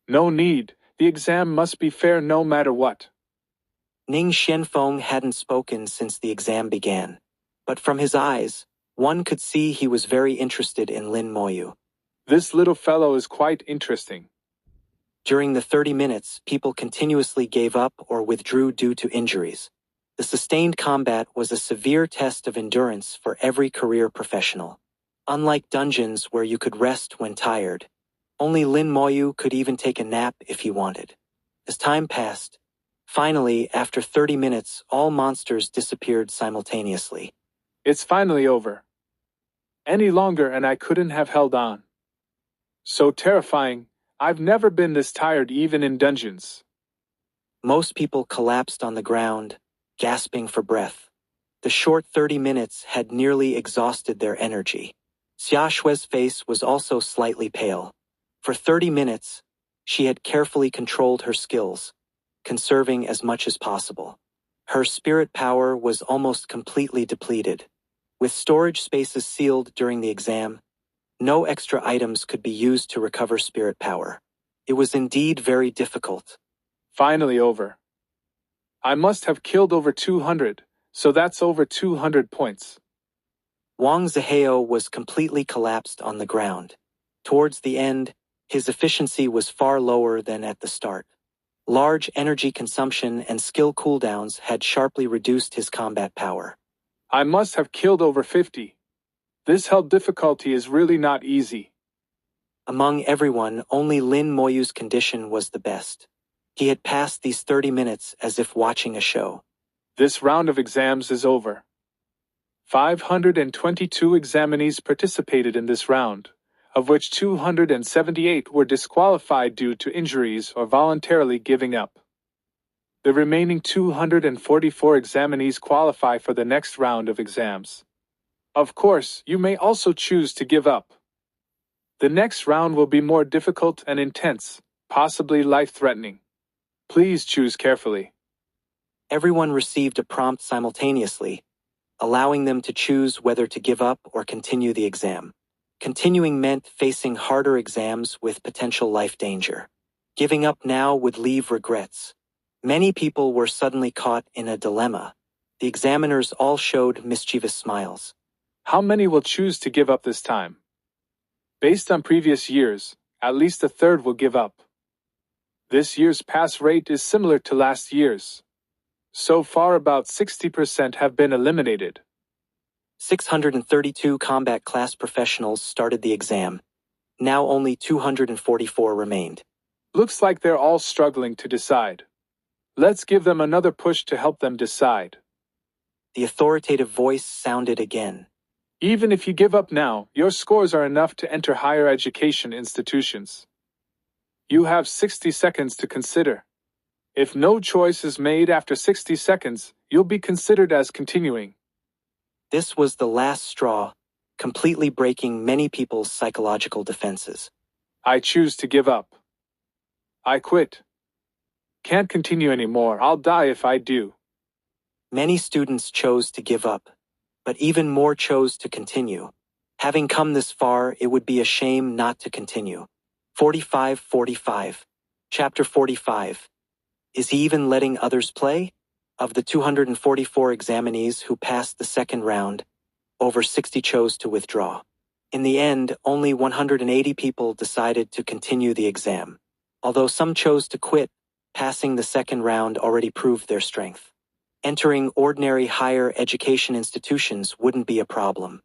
No need, the exam must be fair no matter what. Ning Xianfeng hadn't spoken since the exam began, but from his eyes, one could see he was very interested in Lin Moyu. This little fellow is quite interesting. During the 30 minutes, people continuously gave up or withdrew due to injuries. The sustained combat was a severe test of endurance for every career professional. Unlike dungeons where you could rest when tired, only Lin Moyu could even take a nap if he wanted. As time passed, finally, after 30 minutes, all monsters disappeared simultaneously. It's finally over. Any longer and I couldn't have held on. So terrifying, I've never been this tired even in dungeons. Most people collapsed on the ground, gasping for breath. The short 30 minutes had nearly exhausted their energy. Xia Shui's face was also slightly pale. For 30 minutes, she had carefully controlled her skills, conserving as much as possible. Her spirit power was almost completely depleted. With storage spaces sealed during the exam, no extra items could be used to recover spirit power. It was indeed very difficult. Finally over. I must have killed over 200, so that's over 200 points. Wang Zihao was completely collapsed on the ground. Towards the end, his efficiency was far lower than at the start. Large energy consumption and skill cooldowns had sharply reduced his combat power. I must have killed over 50. This hell difficulty is really not easy. Among everyone, only Lin Moyu's condition was the best. He had passed these 30 minutes as if watching a show. This round of exams is over. 522 examinees participated in this round, of which 278 were disqualified due to injuries or voluntarily giving up. The remaining 244 examinees qualify for the next round of exams. Of course, you may also choose to give up. The next round will be more difficult and intense, possibly life-threatening. Please choose carefully. Everyone received a prompt simultaneously, allowing them to choose whether to give up or continue the exam. Continuing meant facing harder exams with potential life danger. Giving up now would leave regrets. Many people were suddenly caught in a dilemma. The examiners all showed mischievous smiles. How many will choose to give up this time? Based on previous years, at least a third will give up. This year's pass rate is similar to last year's. So far about 60% have been eliminated. 632 combat class professionals started the exam. Now only 244 remained. Looks like they're all struggling to decide. Let's give them another push to help them decide. The authoritative voice sounded again. Even if you give up now, your scores are enough to enter higher education institutions. You have 60 seconds to consider. If no choice is made after 60 seconds, you'll be considered as continuing. This was the last straw, completely breaking many people's psychological defenses. I choose to give up. I quit. Can't continue anymore. I'll die if I do. Many students chose to give up, but even more chose to continue. Having come this far, it would be a shame not to continue. 45. Chapter 45. Is he even letting others play? Of the 244 examinees who passed the second round, over 60 chose to withdraw. In the end, only 180 people decided to continue the exam. Although some chose to quit, passing the second round already proved their strength. Entering ordinary higher education institutions wouldn't be a problem.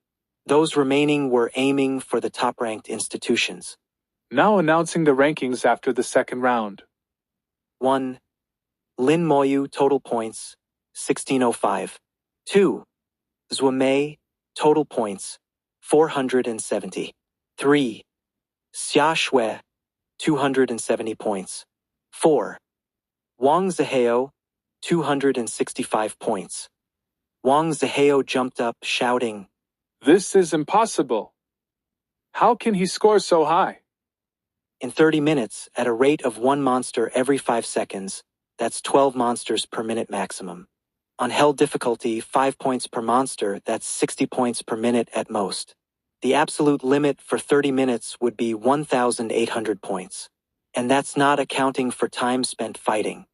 Those remaining were aiming for the top-ranked institutions. Now announcing the rankings after the second round. 1. Lin Moyu, total points, 1605. 2. Zhuamei, total points, 470. 3. Xia Shui, 270 points. 4. Wang Zihao, 265 points. Wang Zihao jumped up, shouting, This is impossible. How can he score so high? In 30 minutes, at a rate of 1 monster every 5 seconds, that's 12 monsters per minute maximum. On hell difficulty, 5 points per monster, that's 60 points per minute at most. The absolute limit for 30 minutes would be 1,800 points. And that's not accounting for time spent fighting.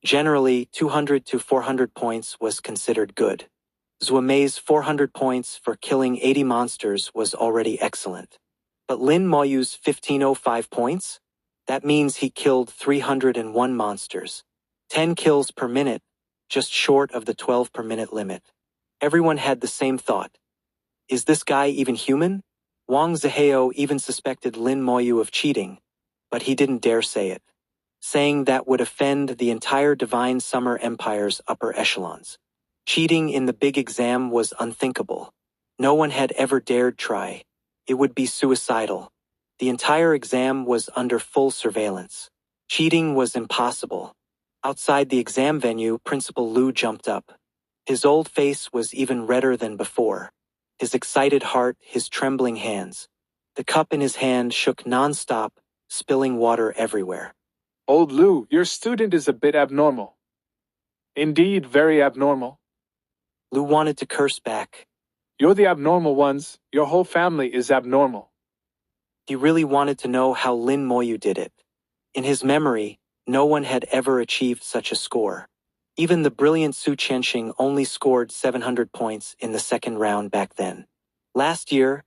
Generally, 200 to 400 points was considered good. Zhuamei's 400 points for killing 80 monsters was already excellent. But Lin Moyu's 1505 points? That means he killed 301 monsters. 10 kills per minute, just short of the 12 per minute limit. Everyone had the same thought. Is this guy even human? Wang Zihao even suspected Lin Moyu of cheating, but he didn't dare say it, saying that would offend the entire Divine Summer Empire's upper echelons. Cheating in the big exam was unthinkable. No one had ever dared try. It would be suicidal. The entire exam was under full surveillance. Cheating was impossible. Outside the exam venue, Principal Lu jumped up. His old face was even redder than before. His excited heart, his trembling hands. The cup in his hand shook non-stop, spilling water everywhere. Old Lu, your student is a bit abnormal. Indeed, very abnormal. Lu wanted to curse back. You're the abnormal ones. Your whole family is abnormal. He really wanted to know how Lin Moyu did it. In his memory, no one had ever achieved such a score. Even the brilliant Su Qianxing only scored 700 points in the second round back then. Last year,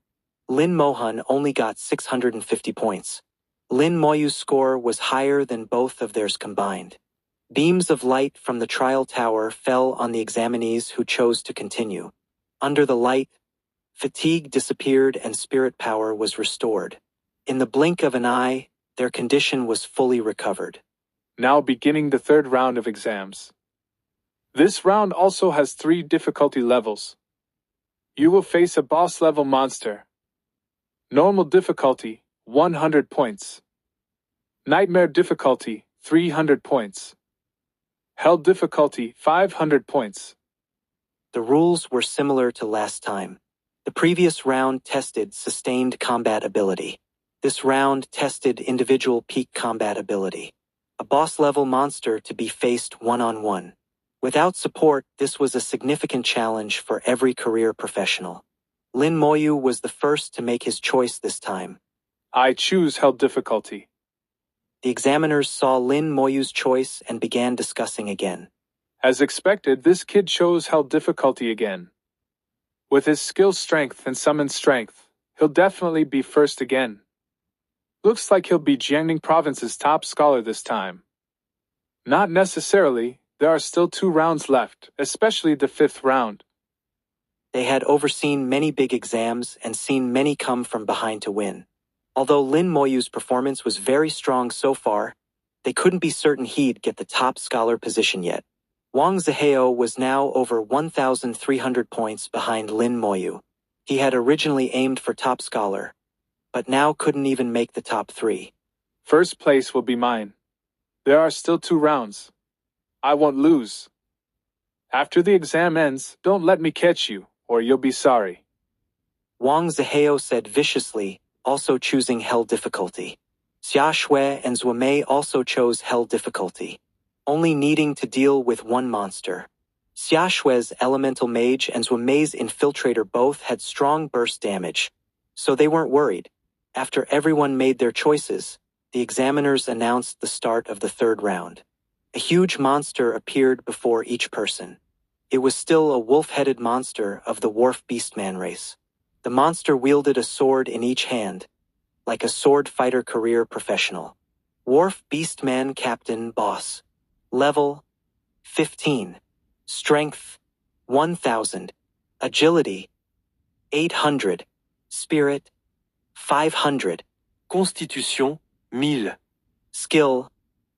Lin Mohan only got 650 points. Lin Moyu's score was higher than both of theirs combined. Beams of light from the trial tower fell on the examinees who chose to continue. Under the light, fatigue disappeared and spirit power was restored. In the blink of an eye, their condition was fully recovered. Now beginning the third round of exams. This round also has 3 difficulty levels. You will face a boss-level monster. Normal difficulty, 100 points. Nightmare difficulty, 300 points. Hell difficulty, 500 points. The rules were similar to last time. The previous round tested sustained combat ability. This round tested individual peak combat ability. A boss-level monster to be faced one-on-one. Without support, this was a significant challenge for every career professional. Lin Moyu was the first to make his choice this time. I choose Hell difficulty. The examiners saw Lin Moyu's choice and began discussing again. As expected, this kid chose Hell difficulty again. With his skill strength and summon strength, he'll definitely be first again. Looks like he'll be Jiangning Province's top scholar this time. Not necessarily, there are still 2 rounds left, especially the 5th round. They had overseen many big exams and seen many come from behind to win. Although Lin Moyu's performance was very strong so far, they couldn't be certain he'd get the top scholar position yet. Wang Zihao was now over 1,300 points behind Lin Moyu. He had originally aimed for top scholar, but now couldn't even make the top 3. First place will be mine. There are still 2 rounds. I won't lose. After the exam ends, don't let me catch you, or you'll be sorry. Wang Zihao said viciously, also choosing Hell difficulty. Xia Shui and Zhuo Mei also chose Hell difficulty, only needing to deal with one monster. Xia Shui's elemental mage and Zhuo Mei's infiltrator both had strong burst damage, so they weren't worried. After everyone made their choices, the examiners announced the start of the 3rd round. A huge monster appeared before each person. It was still a wolf-headed monster of the Dwarf Beastman race. The monster wielded a sword in each hand, like a sword fighter career professional. Dwarf Beastman Captain Boss. Level 15. Strength 1,000. Agility 800. Spirit 500. Constitution, 1000. Skill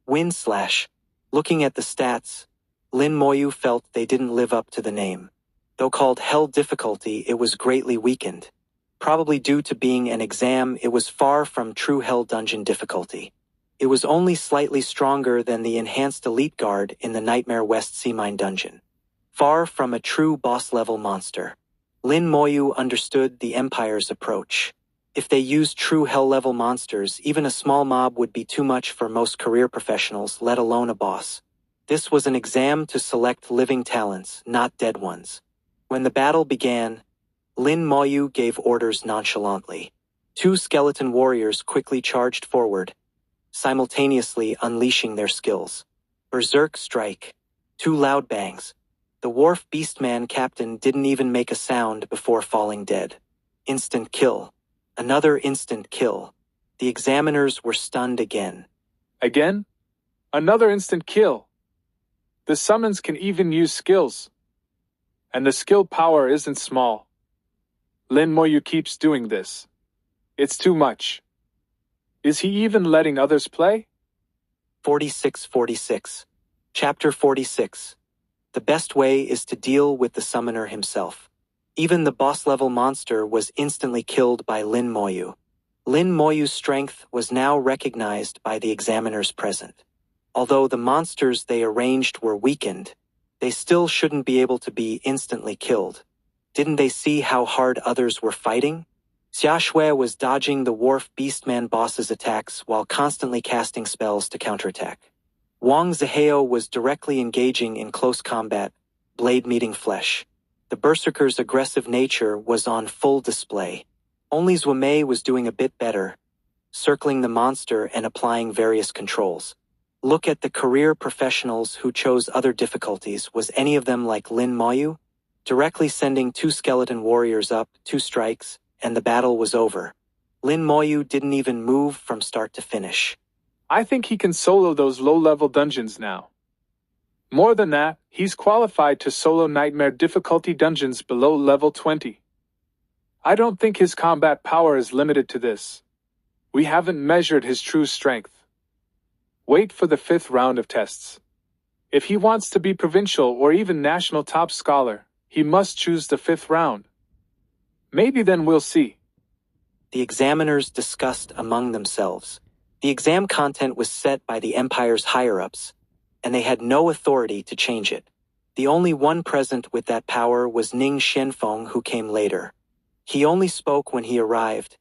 Wind Slash. Looking at the stats, Lin Moyu felt they didn't live up to the name. Though called Hell difficulty, it was greatly weakened. Probably due to being an exam, it was far from true Hell dungeon difficulty. It was only slightly stronger than the enhanced Elite Guard in the Nightmare West Sea Mine dungeon. Far from a true boss-level monster. Lin Moyu understood the Empire's approach. If they used true Hell-level monsters, even a small mob would be too much for most career professionals, let alone a boss. This was an exam to select living talents, not dead ones. When the battle began, Lin Moyu gave orders nonchalantly. 2 skeleton warriors quickly charged forward, simultaneously unleashing their skills. Berserk Strike. 2 loud bangs. The Dwarf Beastman captain didn't even make a sound before falling dead. Instant kill. Another instant kill. The examiners were stunned again. Again? Another instant kill. The summons can even use skills. And the skill power isn't small. Lin Moyu keeps doing this. It's too much. Is he even letting others play? 4646. Chapter 46. The best way is to deal with the summoner himself. Even the boss-level monster was instantly killed by Lin Moyu. Lin Moyu's strength was now recognized by the examiners present. Although the monsters they arranged were weakened, they still shouldn't be able to be instantly killed. Didn't they see how hard others were fighting? Xia Shui was dodging the Dwarf Beastman boss's attacks while constantly casting spells to counterattack. Wang Zihao was directly engaging in close combat, blade meeting flesh. The berserker's aggressive nature was on full display. Only Zhuo Mei was doing a bit better, circling the monster and applying various controls. Look at the career professionals who chose other difficulties. Was any of them like Lin Moyu? Directly sending 2 skeleton warriors up, 2 strikes, and the battle was over. Lin Moyu didn't even move from start to finish. I think he can solo those low-level dungeons now. More than that, he's qualified to solo nightmare difficulty dungeons below level 20. I don't think his combat power is limited to this. We haven't measured his true strength. Wait for the 5th round of tests. If he wants to be provincial or even national top scholar, he must choose the 5th round. Maybe then we'll see. The examiners discussed among themselves. The exam content was set by the Empire's higher-ups, and they had no authority to change it. The only one present with that power was Ning Xianfeng, who came later. He only spoke when he arrived,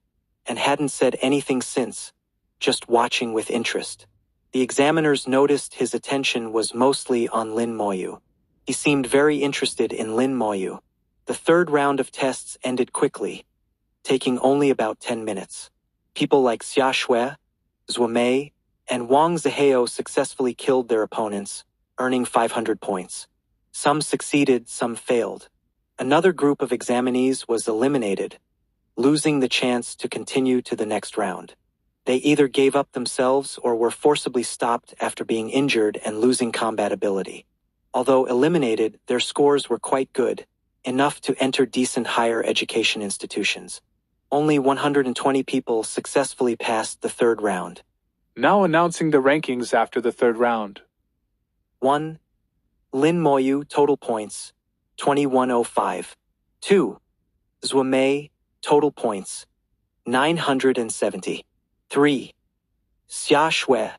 and hadn't said anything since, just watching with interest. The examiners noticed his attention was mostly on Lin Moyu. He seemed very interested in Lin Moyu. The 3rd round of tests ended quickly, taking only about 10 minutes. People like Xia Shui, Zhuo Mei, and Wang Zihao successfully killed their opponents, earning 500 points. Some succeeded, some failed. Another group of examinees was eliminated, losing the chance to continue to the next round. They either gave up themselves or were forcibly stopped after being injured and losing combat ability. Although eliminated, their scores were quite good, enough to enter decent higher education institutions. Only 120 people successfully passed the 3rd round. Now announcing the rankings after the 3rd round. 1. Lin Moyu, total points, 2105. 2. Zhuo Mei, total points, 970. 3. Xia Shui,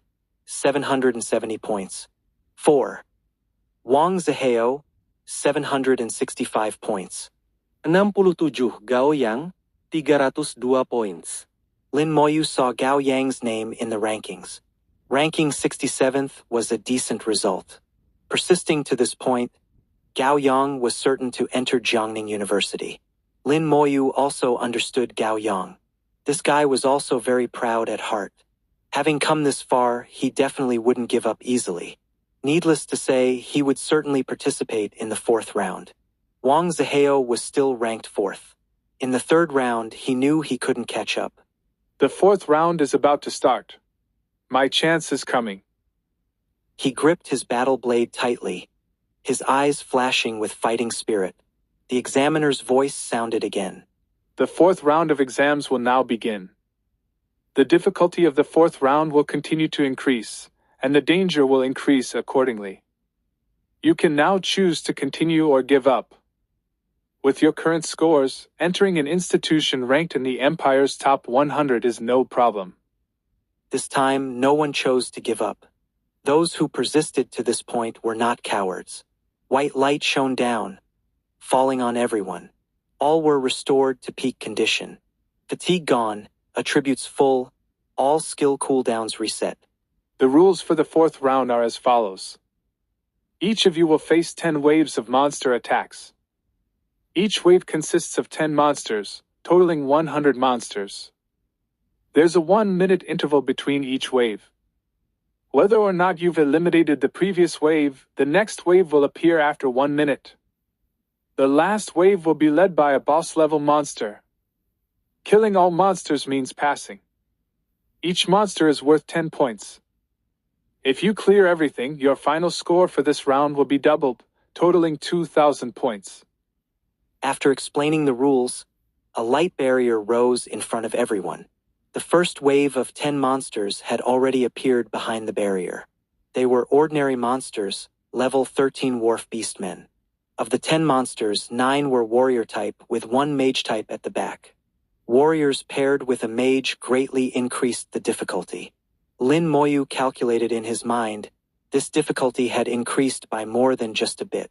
770 points. 4. Wang Zihao, 765 points. 67 Gao Yang, 302 points. Lin Moyu saw Gao Yang's name in the rankings. Ranking 67th was a decent result. Persisting to this point, Gao Yang was certain to enter Jiangning University. Lin Moyu also understood Gao Yang. This guy was also very proud at heart. Having come this far, he definitely wouldn't give up easily. Needless to say, he would certainly participate in the 4th round. Wang Zihao was still ranked 4th. In the 3rd round, he knew he couldn't catch up. The 4th round is about to start. My chance is coming. He gripped his battle blade tightly, his eyes flashing with fighting spirit. The examiner's voice sounded again. The 4th round of exams will now begin. The difficulty of the 4th round will continue to increase, and the danger will increase accordingly. You can now choose to continue or give up. With your current scores, entering an institution ranked in the Empire's top 100 is no problem. This time, no one chose to give up. Those who persisted to this point were not cowards. White light shone down, falling on everyone. All were restored to peak condition. Fatigue gone, attributes full, all skill cooldowns reset. The rules for the 4th round are as follows. Each of you will face 10 waves of monster attacks. Each wave consists of 10 monsters, totaling 100 monsters. There's a 1-minute interval between each wave. Whether or not you've eliminated the previous wave, the next wave will appear after 1 minute. The last wave will be led by a boss-level monster. Killing all monsters means passing. Each monster is worth 10 points. If you clear everything, your final score for this round will be doubled, totaling 2,000 points. After explaining the rules, a light barrier rose in front of everyone. The first wave of 10 monsters had already appeared behind the barrier. They were ordinary monsters, level 13 Wharf Beastmen. Of the 10 monsters, 9 were warrior type with 1 mage type at the back. Warriors paired with a mage greatly increased the difficulty. Lin Moyu calculated in his mind, this difficulty had increased by more than just a bit.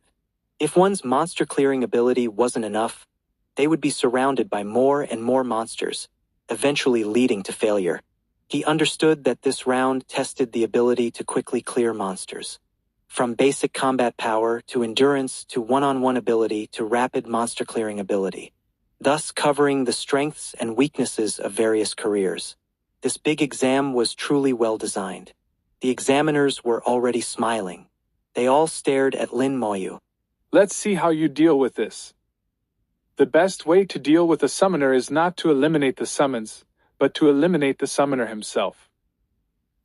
If one's monster clearing ability wasn't enough, they would be surrounded by more and more monsters, eventually leading to failure. He understood that this round tested the ability to quickly clear monsters. From basic combat power to endurance to one-on-one ability to rapid monster clearing ability, thus covering the strengths and weaknesses of various careers. This big exam was truly well designed. The examiners were already smiling. They all stared at Lin Moyu. Let's see how you deal with this. The best way to deal with a summoner is not to eliminate the summons, but to eliminate the summoner himself.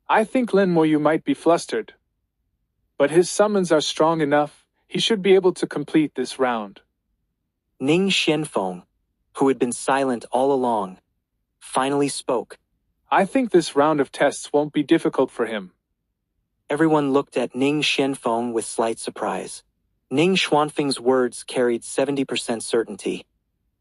I think Lin Moyu might be flustered. But his summons are strong enough, he should be able to complete this round. Ning Xianfeng, who had been silent all along, finally spoke. I think this round of tests won't be difficult for him. Everyone looked at Ning Xianfeng with slight surprise. Ning Xuanfeng's words carried 70% certainty,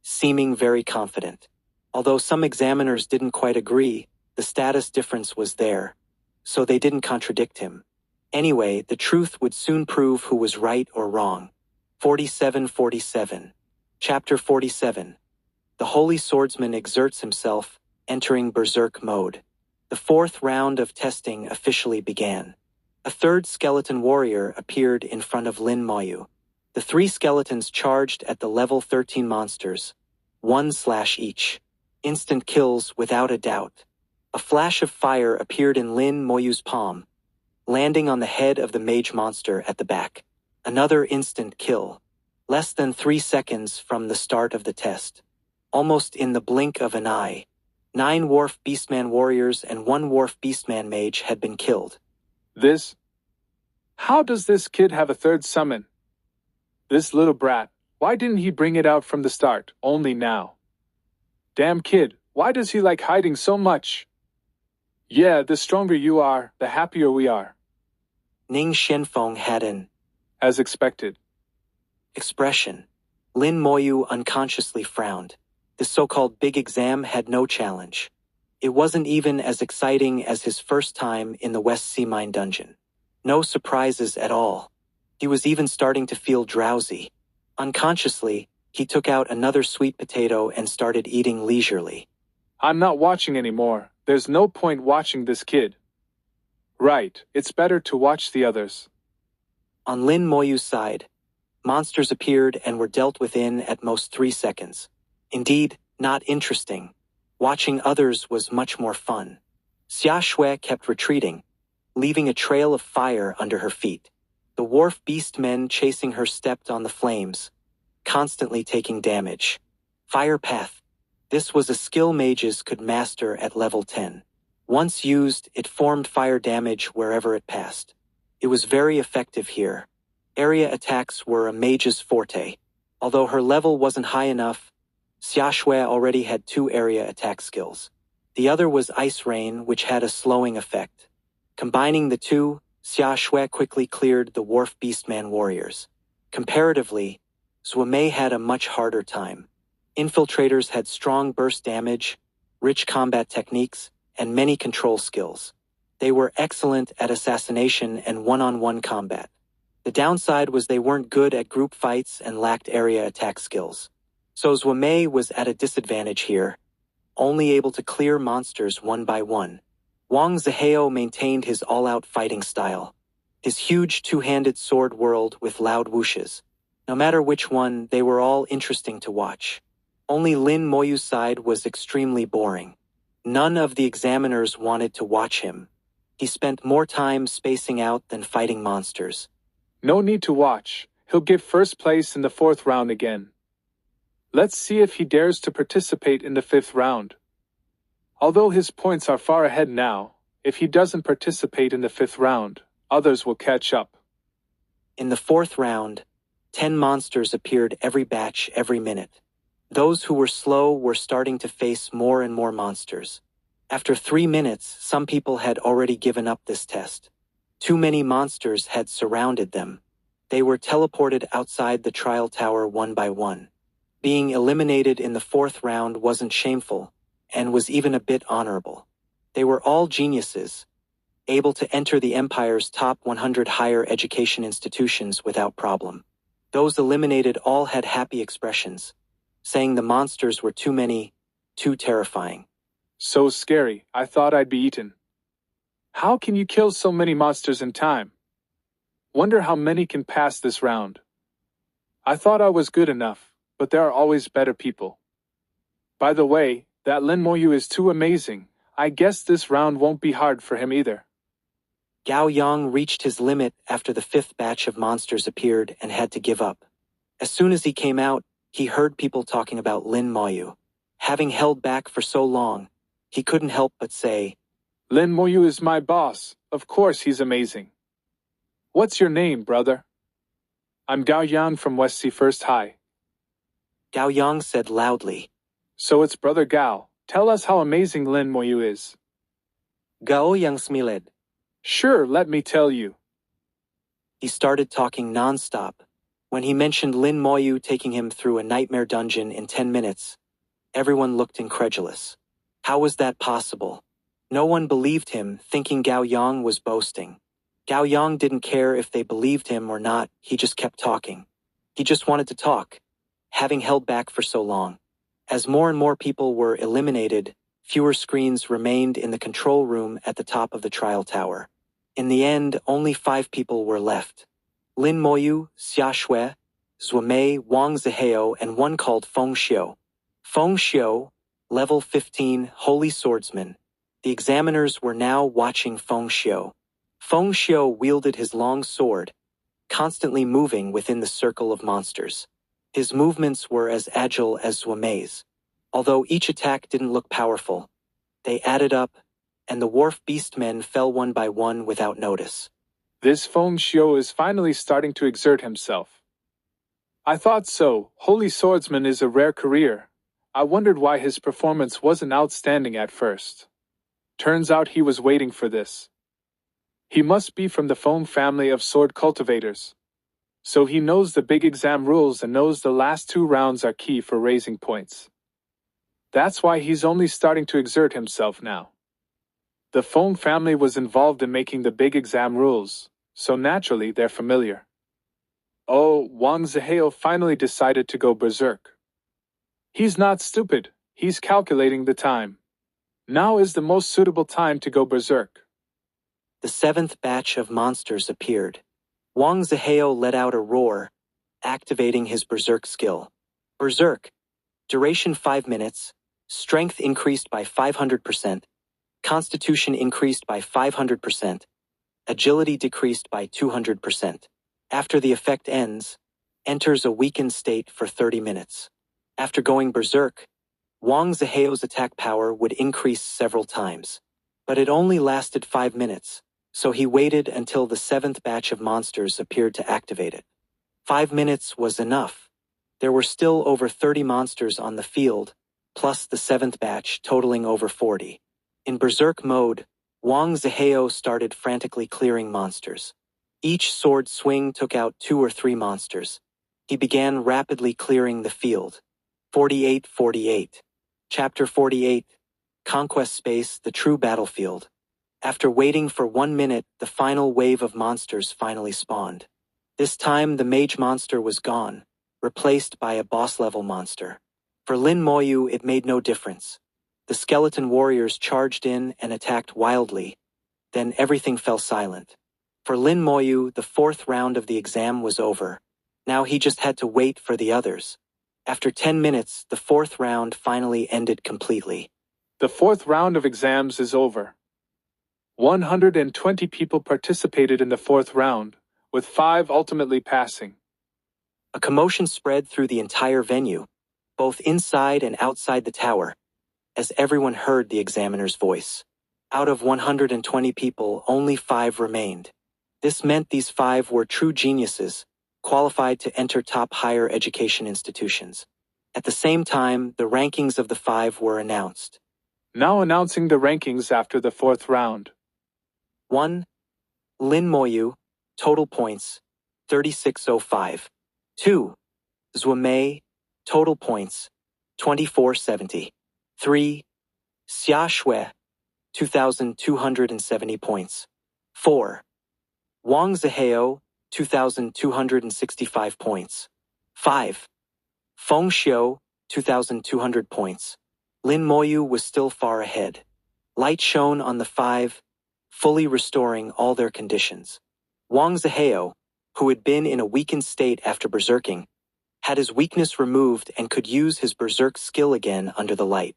seeming very confident. Although some examiners didn't quite agree, the status difference was there, so they didn't contradict him. Anyway, the truth would soon prove who was right or wrong. 47-47. Chapter 47. The Holy Swordsman exerts himself, entering Berserk mode. The fourth round of testing officially began. A third skeleton warrior appeared in front of Lin Moyu. The three skeletons charged at the level 13 monsters. 1/ each. Instant kills without a doubt. A flash of fire appeared in Lin Moyu's palm, landing on the head of the mage monster at the back. Another instant kill. Less than 3 seconds from the start of the test. Almost in the blink of an eye. 9 Wharf Beastman warriors and 1 Wharf Beastman mage had been killed. How does this kid have a third summon? This little brat, why didn't he bring it out from the start, only now? Damn kid, why does he like hiding so much? Yeah, the stronger you are, the happier we are. Ning Xianfeng had an as expected expression. Lin Moyu unconsciously frowned. The so-called big exam had no challenge. It wasn't even as exciting as his first time in the West Sea Mine dungeon. No surprises at all. He was even starting to feel drowsy. Unconsciously, he took out another sweet potato and started eating leisurely. I'm not watching anymore. There's no point watching this kid. Right, it's better to watch the others. On Lin Moyu's side, monsters appeared and were dealt with in at most 3 seconds. Indeed, not interesting. Watching others was much more fun. Xia Shui kept retreating, leaving a trail of fire under her feet. The wharf beast men chasing her stepped on the flames, constantly taking damage. Fire Path. This was a skill mages could master at level 10. Once used, it formed fire damage wherever it passed. It was very effective here. Area attacks were a mage's forte. Although her level wasn't high enough, Xia Shui already had 2 area attack skills. The other was Ice Rain, which had a slowing effect. Combining the two, Xia Shui quickly cleared the Wharf Beastman warriors. Comparatively, Zhuomei had a much harder time. Infiltrators had strong burst damage, rich combat techniques, and many control skills. They were excellent at assassination and one-on-one combat. The downside was they weren't good at group fights and lacked area attack skills. So Zhuomei was at a disadvantage here, only able to clear monsters one by one. Wang Zihao maintained his all-out fighting style. His huge two-handed sword whirled with loud whooshes. No matter which one, they were all interesting to watch. Only Lin Moyu's side was extremely boring. None of the examiners wanted to watch him. He spent more time spacing out than fighting monsters. No need to watch. He'll get first place in the 4th round again. Let's see if he dares to participate in the 5th round. Although his points are far ahead now, if he doesn't participate in the 5th round, others will catch up. In the 4th round, 10 monsters appeared every batch every minute. Those who were slow were starting to face more and more monsters. After 3 minutes, some people had already given up this test. Too many monsters had surrounded them. They were teleported outside the trial tower one by one. Being eliminated in the 4th round wasn't shameful, and was even a bit honorable. They were all geniuses, able to enter the Empire's top 100 higher education institutions without problem. Those eliminated all had happy expressions, saying the monsters were too many, too terrifying. So scary, I thought I'd be eaten. How can you kill so many monsters in time? Wonder how many can pass this round. I thought I was good enough, but there are always better people. By the way, that Lin Moyu is too amazing. I guess this round won't be hard for him either. Gao Yang reached his limit after the 5th batch of monsters appeared and had to give up. As soon as he came out, he heard people talking about Lin Moyu. Having held back for so long, he couldn't help but say, Lin Moyu is my boss. Of course he's amazing. What's your name, brother? I'm Gao Yang from West Sea First High. Gao Yang said loudly. So it's Brother Gao. Tell us how amazing Lin Moyu is. Gao Yang smiled. Sure, let me tell you. He started talking non-stop. When he mentioned Lin Moyu taking him through a nightmare dungeon in 10 minutes, everyone looked incredulous. How was that possible? No one believed him, thinking Gao Yang was boasting. Gao Yang didn't care if they believed him or not, he just kept talking. He just wanted to talk, having held back for so long. As more and more people were eliminated, fewer screens remained in the control room at the top of the trial tower. In the end, only 5 people were left. Lin Moyu, Xia Shui, Zuomei, Wang Zihao, and one called Feng Xiu. Feng Xiu, level 15, Holy Swordsman. The examiners were now watching Feng Xiu. Feng Xiu wielded his long sword, constantly moving within the circle of monsters. His movements were as agile as Zuomei's. Although each attack didn't look powerful, they added up, and the wharf beastmen fell one by one without notice. This Feng Xiu is finally starting to exert himself. I thought so. Holy Swordsman is a rare career. I wondered why his performance wasn't outstanding at first. Turns out he was waiting for this. He must be from the Feng family of sword cultivators. So he knows the big exam rules and knows the last 2 rounds are key for raising points. That's why he's only starting to exert himself now. The Feng family was involved in making the big exam rules, so naturally they're familiar. Oh, Wang Zihao finally decided to go berserk. He's not stupid, he's calculating the time. Now is the most suitable time to go berserk. The 7th batch of monsters appeared. Wang Zihao let out a roar, activating his berserk skill. Berserk. Duration 5 minutes. Strength increased by 500%. Constitution increased by 500%. Agility decreased by 200%. After the effect ends, enters a weakened state for 30 minutes. After going berserk, Wang Zihao's attack power would increase several times. But it only lasted 5 minutes, so he waited until the 7th batch of monsters appeared to activate it. 5 minutes was enough. There were still over 30 monsters on the field, plus the 7th batch totaling over 40. In berserk mode, Wang Zihao started frantically clearing monsters. Each sword swing took out 2 or 3 monsters. He began rapidly clearing the field. 48-48. Chapter 48. Conquest Space, the True Battlefield. After waiting for 1 minute, the final wave of monsters finally spawned. This time, the mage monster was gone, replaced by a boss-level monster. For Lin Moyu, it made no difference. The skeleton warriors charged in and attacked wildly. Then everything fell silent. For Lin Moyu, the 4th round of the exam was over. Now he just had to wait for the others. After 10 minutes, the 4th round finally ended completely. The 4th round of exams is over. 120 people participated in the 4th round, with 5 ultimately passing. A commotion spread through the entire venue, both inside and outside the tower, as everyone heard the examiner's voice. Out of 120 people, only 5 remained. This meant these 5 were true geniuses, qualified to enter top higher education institutions. At the same time, the rankings of the 5 were announced. Now announcing the rankings after the 4th round. 1. Lin Moyu, total points, 3605. 2. Zuomei, total points, 2470. 3. Xia Shui, 2,270 points. 4. Wang Zihao, 2,265 points. 5. Feng Xiu, 2,200 points. Lin Moyu was still far ahead. Light shone on the 5, fully restoring all their conditions. Wang Zihao, who had been in a weakened state after berserking, had his weakness removed and could use his berserk skill again under the light.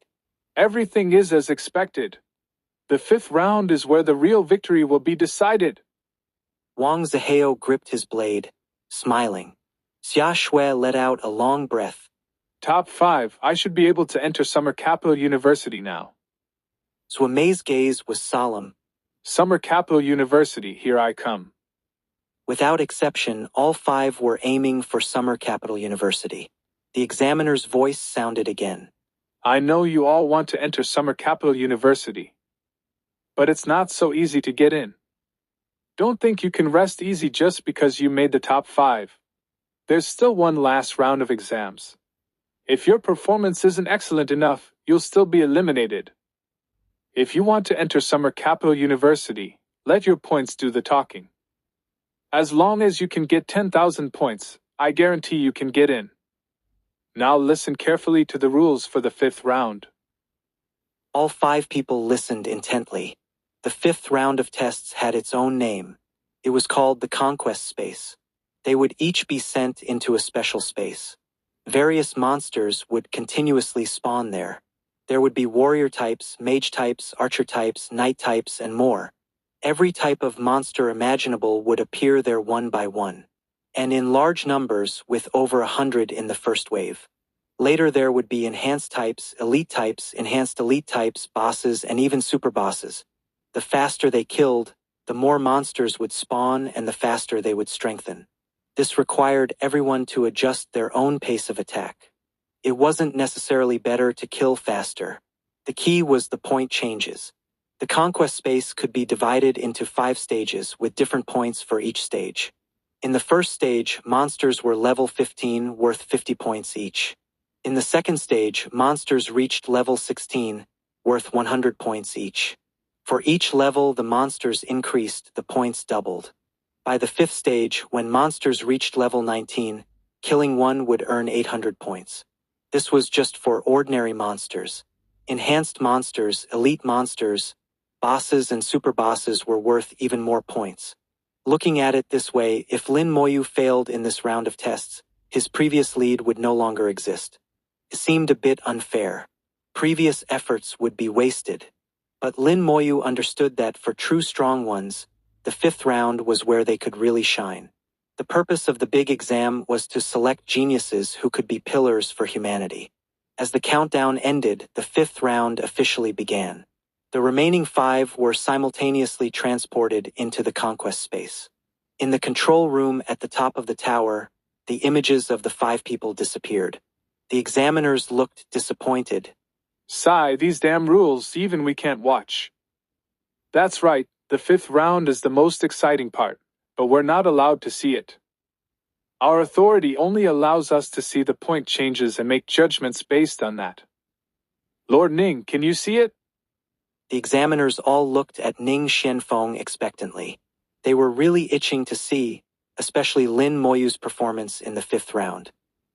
Everything is as expected. The 5th round is where the real victory will be decided. Wang Zihao gripped his blade, smiling. Xia Shui let out a long breath. Top 5, I should be able to enter Summer Capital University now. Zuomei's gaze was solemn. Summer Capital University, here I come. Without exception, all 5 were aiming for Summer Capital University. The examiner's voice sounded again. I know you all want to enter Summer Capital University. But it's not so easy to get in. Don't think you can rest easy just because you made the top 5. There's still one last round of exams. If your performance isn't excellent enough, you'll still be eliminated. If you want to enter Summer Capital University, let your points do the talking. As long as you can get 10,000 points, I guarantee you can get in. Now listen carefully to the rules for the 5th round. All 5 people listened intently. The 5th round of tests had its own name. It was called the Conquest Space. They would each be sent into a special space. Various monsters would continuously spawn there. There would be warrior types, mage types, archer types, knight types, and more. Every type of monster imaginable would appear there one by one, and in large numbers with over 100 in the first wave. Later there would be enhanced types, enhanced elite types, bosses, and even super bosses. The faster they killed, the more monsters would spawn and the faster they would strengthen. This required everyone to adjust their own pace of attack. It wasn't necessarily better to kill faster. The key was the point changes. The conquest space could be divided into 5 stages with different points for each stage. In the first stage, monsters were level 15 worth 50 points each. In the second stage, monsters reached level 16, worth 100 points each. For each level the monsters increased, the points doubled. By the 5th stage, when monsters reached level 19, killing one would earn 800 points. This was just for ordinary monsters. Enhanced monsters, elite monsters, bosses and super bosses were worth even more points. Looking at it this way, if Lin Moyu failed in this round of tests, his previous lead would no longer exist. It seemed a bit unfair. Previous efforts would be wasted. But Lin Moyu understood that for true strong ones, the 5th round was where they could really shine. The purpose of the big exam was to select geniuses who could be pillars for humanity. As the countdown ended, the 5th round officially began. The remaining 5 were simultaneously transported into the conquest space. In the control room at the top of the tower, the images of the 5 people disappeared. The examiners looked disappointed. Sigh, these damn rules, even we can't watch. That's right, the 5th round is the most exciting part, but we're not allowed to see it. Our authority only allows us to see the point changes and make judgments based on that. Lord Ning, can you see it? The examiners all looked at Ning Xianfeng expectantly. They were really itching to see, especially Lin Moyu's performance in the 5th round.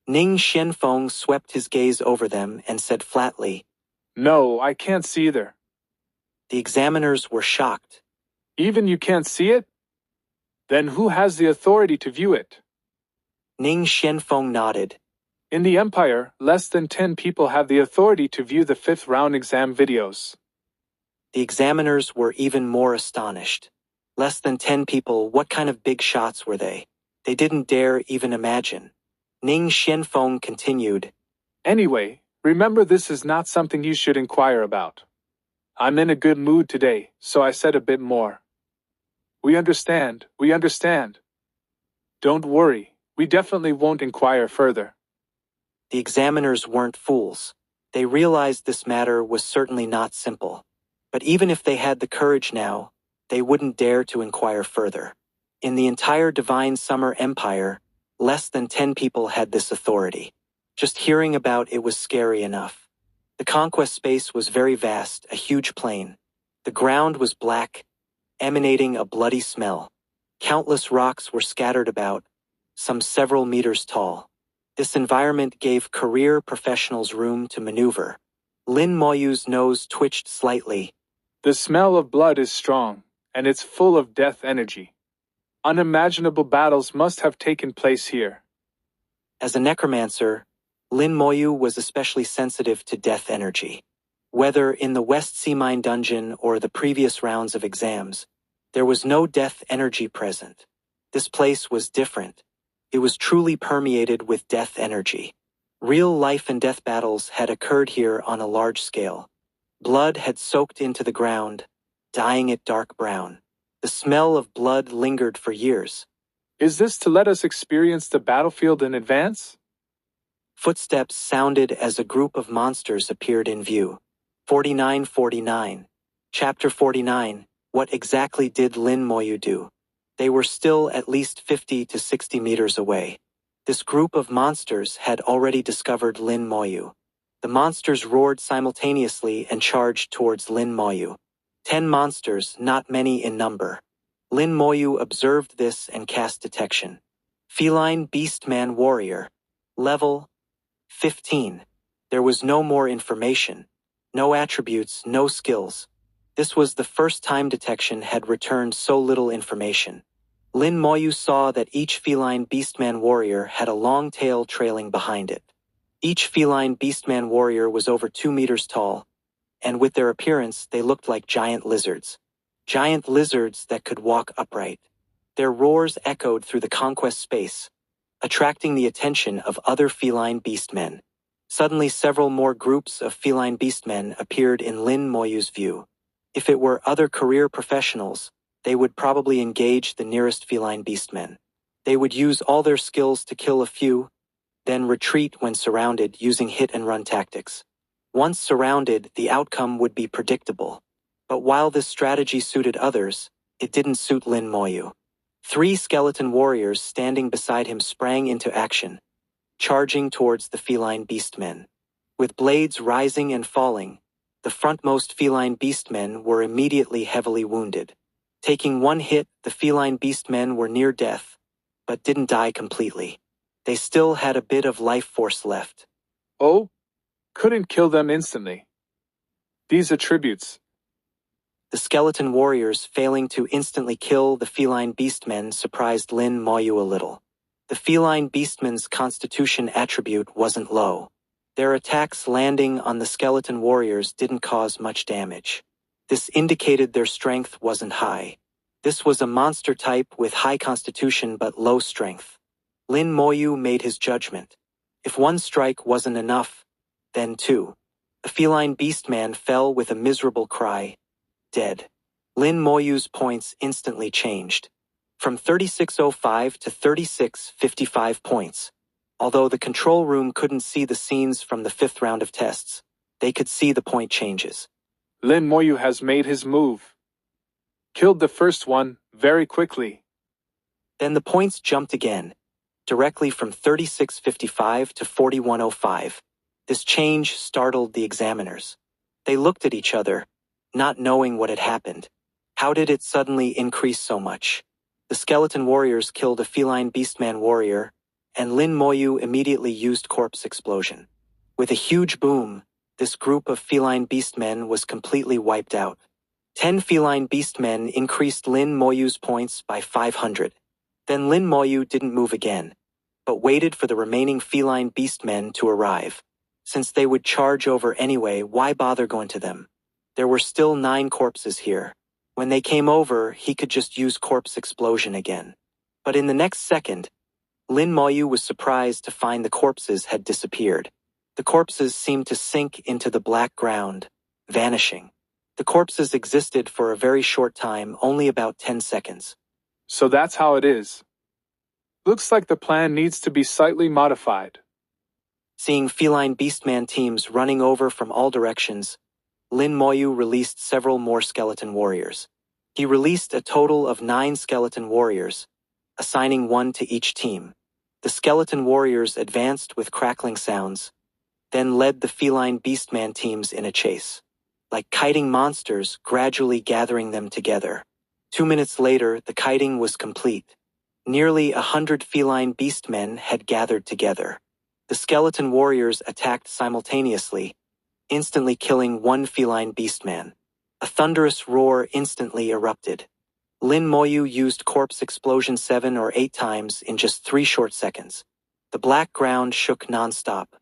Ning Xianfeng swept his gaze over them and said flatly, No, I can't see either. The examiners were shocked. Even you can't see it? Then who has the authority to view it? Ning Xianfeng nodded. In the Empire, less than 10 people have the authority to view the 5th round exam videos. The examiners were even more astonished. Less than 10 people, what kind of big shots were they? They didn't dare even imagine. Ning Xianfeng continued. Anyway, remember this is not something you should inquire about. I'm in a good mood today, so I said a bit more. We understand. Don't worry, we definitely won't inquire further. The examiners weren't fools. They realized this matter was certainly not simple. But even if they had the courage now, they wouldn't dare to inquire further. In the entire Divine Summer Empire, less than 10 people had this authority. Just hearing about it was scary enough. The conquest space was very vast, a huge plain. The ground was black, emanating a bloody smell. Countless rocks were scattered about, some several meters tall. This environment gave career professionals room to maneuver. Lin Moyu's nose twitched slightly. The smell of blood is strong, and it's full of death energy. Unimaginable battles must have taken place here. As a necromancer, Lin Moyu was especially sensitive to death energy. Whether in the West Sea Mine dungeon or the previous rounds of exams, there was no death energy present. This place was different. It was truly permeated with death energy. Real life and death battles had occurred here on a large scale. Blood had soaked into the ground, dyeing it dark brown. The smell of blood lingered for years. Is this to let us experience the battlefield in advance? Footsteps sounded as a group of monsters appeared in view. 4949. Chapter 49. What exactly did Lin Moyu do? They were still at least 50 to 60 meters away. This group of monsters had already discovered Lin Moyu. The monsters roared simultaneously and charged towards Lin Moyu. 10 monsters, not many in number. Lin Moyu observed this and cast detection. Feline Beastman Warrior. Level 15. There was no more information. No attributes, no skills. This was the first time detection had returned so little information. Lin Moyu saw that each feline beastman warrior had a long tail trailing behind it. Each feline beastman warrior was over 2 meters tall, and with their appearance they looked like giant lizards. Giant lizards that could walk upright. Their roars echoed through the conquest space, attracting the attention of other feline beastmen. Suddenly several more groups of feline beastmen appeared in Lin Moyu's view. If it were other career professionals, they would probably engage the nearest feline beastmen. They would use all their skills to kill a few, then retreat when surrounded using hit-and-run tactics. Once surrounded, the outcome would be predictable. But while this strategy suited others, it didn't suit Lin Moyu. 3 skeleton warriors standing beside him sprang into action, charging towards the feline beastmen. With blades rising and falling, the frontmost feline beastmen were immediately heavily wounded. Taking one hit, the feline beastmen were near death, but didn't die completely. They still had a bit of life force left. Oh? Couldn't kill them instantly. These attributes. The skeleton warriors failing to instantly kill the feline beastmen surprised Lin Moyu a little. The feline beastmen's constitution attribute wasn't low. Their attacks landing on the skeleton warriors didn't cause much damage. This indicated their strength wasn't high. This was a monster type with high constitution but low strength. Lin Moyu made his judgment. If one strike wasn't enough, then 2. The feline beastman fell with a miserable cry. Dead. Lin Moyu's points instantly changed. From 3605 to 3655 points. Although the control room couldn't see the scenes from the 5th round of tests, they could see the point changes. Lin Moyu has made his move. Killed the first one, very quickly. Then the points jumped again, directly from 3655 to 4105. This change startled the examiners. They looked at each other, not knowing what had happened. How did it suddenly increase so much? The skeleton warriors killed a feline beastman warrior, and Lin Moyu immediately used corpse explosion. With a huge boom, this group of feline beastmen was completely wiped out. 10 feline beastmen increased Lin Moyu's points by 500. Then Lin Moyu didn't move again, but waited for the remaining feline beastmen to arrive. Since they would charge over anyway, why bother going to them? There were still 9 corpses here. When they came over, he could just use corpse explosion again. But in the next second, Lin Moyu was surprised to find the corpses had disappeared. The corpses seemed to sink into the black ground, vanishing. The corpses existed for a very short time, only about 10 seconds. So that's how it is. Looks like the plan needs to be slightly modified. Seeing feline beastman teams running over from all directions, Lin Moyu released several more skeleton warriors. He released a total of 9 skeleton warriors, assigning 1 to each team. The skeleton warriors advanced with crackling sounds, then led the feline beastman teams in a chase, like kiting monsters gradually gathering them together. 2 minutes later, the kiting was complete. Nearly 100 feline beastmen had gathered together. The skeleton warriors attacked simultaneously, instantly killing 1 feline beastman. A thunderous roar instantly erupted. Lin Moyu used corpse explosion 7 or 8 times in just 3 short seconds. The black ground shook non-stop.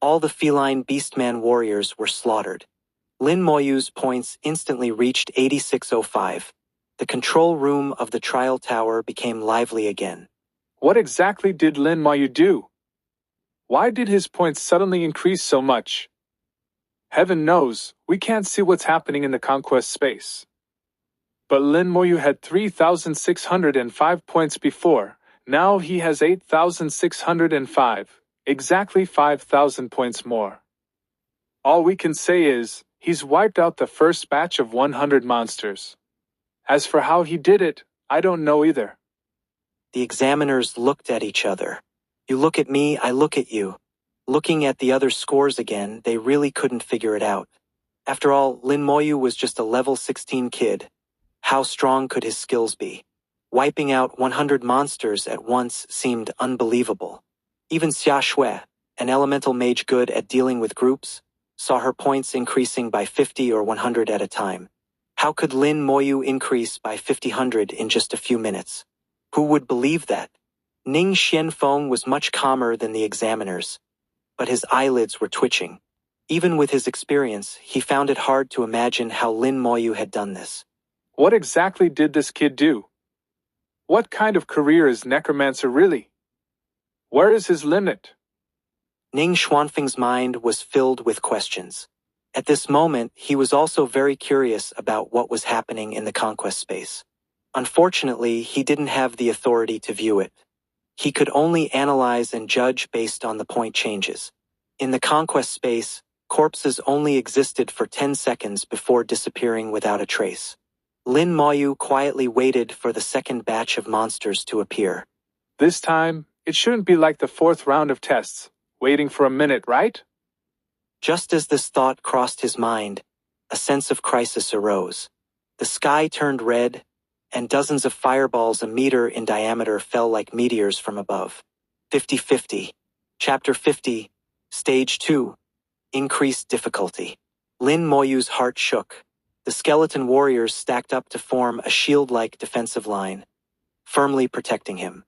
All the feline beastman warriors were slaughtered. Lin Moyu's points instantly reached 8605. The control room of the trial tower became lively again. What exactly did Lin Moyu do? Why did his points suddenly increase so much? Heaven knows, we can't see what's happening in the conquest space. But Lin Moyu had 3,605 points before, Now he has 8,605, exactly 5,000 points more. All we can say is, he's wiped out the first batch of 100 monsters. As for how he did it, I don't know either. The examiners looked at each other. You look at me, I look at you. Looking at the other scores again, they really couldn't figure it out. After all, Lin Moyu was just a level 16 kid. How strong could his skills be? Wiping out 100 monsters at once seemed unbelievable. Even Xia Shui, an elemental mage good at dealing with groups, saw her points increasing by 50 or 100 at a time. How could Lin Moyu increase by 50 in just a few minutes? Who would believe that? Ning Xianfeng was much calmer than the examiners, but his eyelids were twitching. Even with his experience, he found it hard to imagine how Lin Moyu had done this. What exactly did this kid do? What kind of career is Necromancer really? Where is his limit? Ning Xuanfeng's mind was filled with questions. At this moment, he was also very curious about what was happening in the conquest space. Unfortunately, he didn't have the authority to view it. He could only analyze and judge based on the point changes. In the conquest space, corpses only existed for 10 seconds before disappearing without a trace. Lin Moyu quietly waited for the second batch of monsters to appear. This time, it shouldn't be like the fourth round of tests, waiting for a minute, right? Just as this thought crossed his mind, a sense of crisis arose. The sky turned red, and dozens of fireballs a meter in diameter fell like meteors from above. 50-50. Chapter 50, Stage 2. Increased difficulty. Lin Moyu's heart shook. The skeleton warriors stacked up to form a shield-like defensive line, firmly protecting him.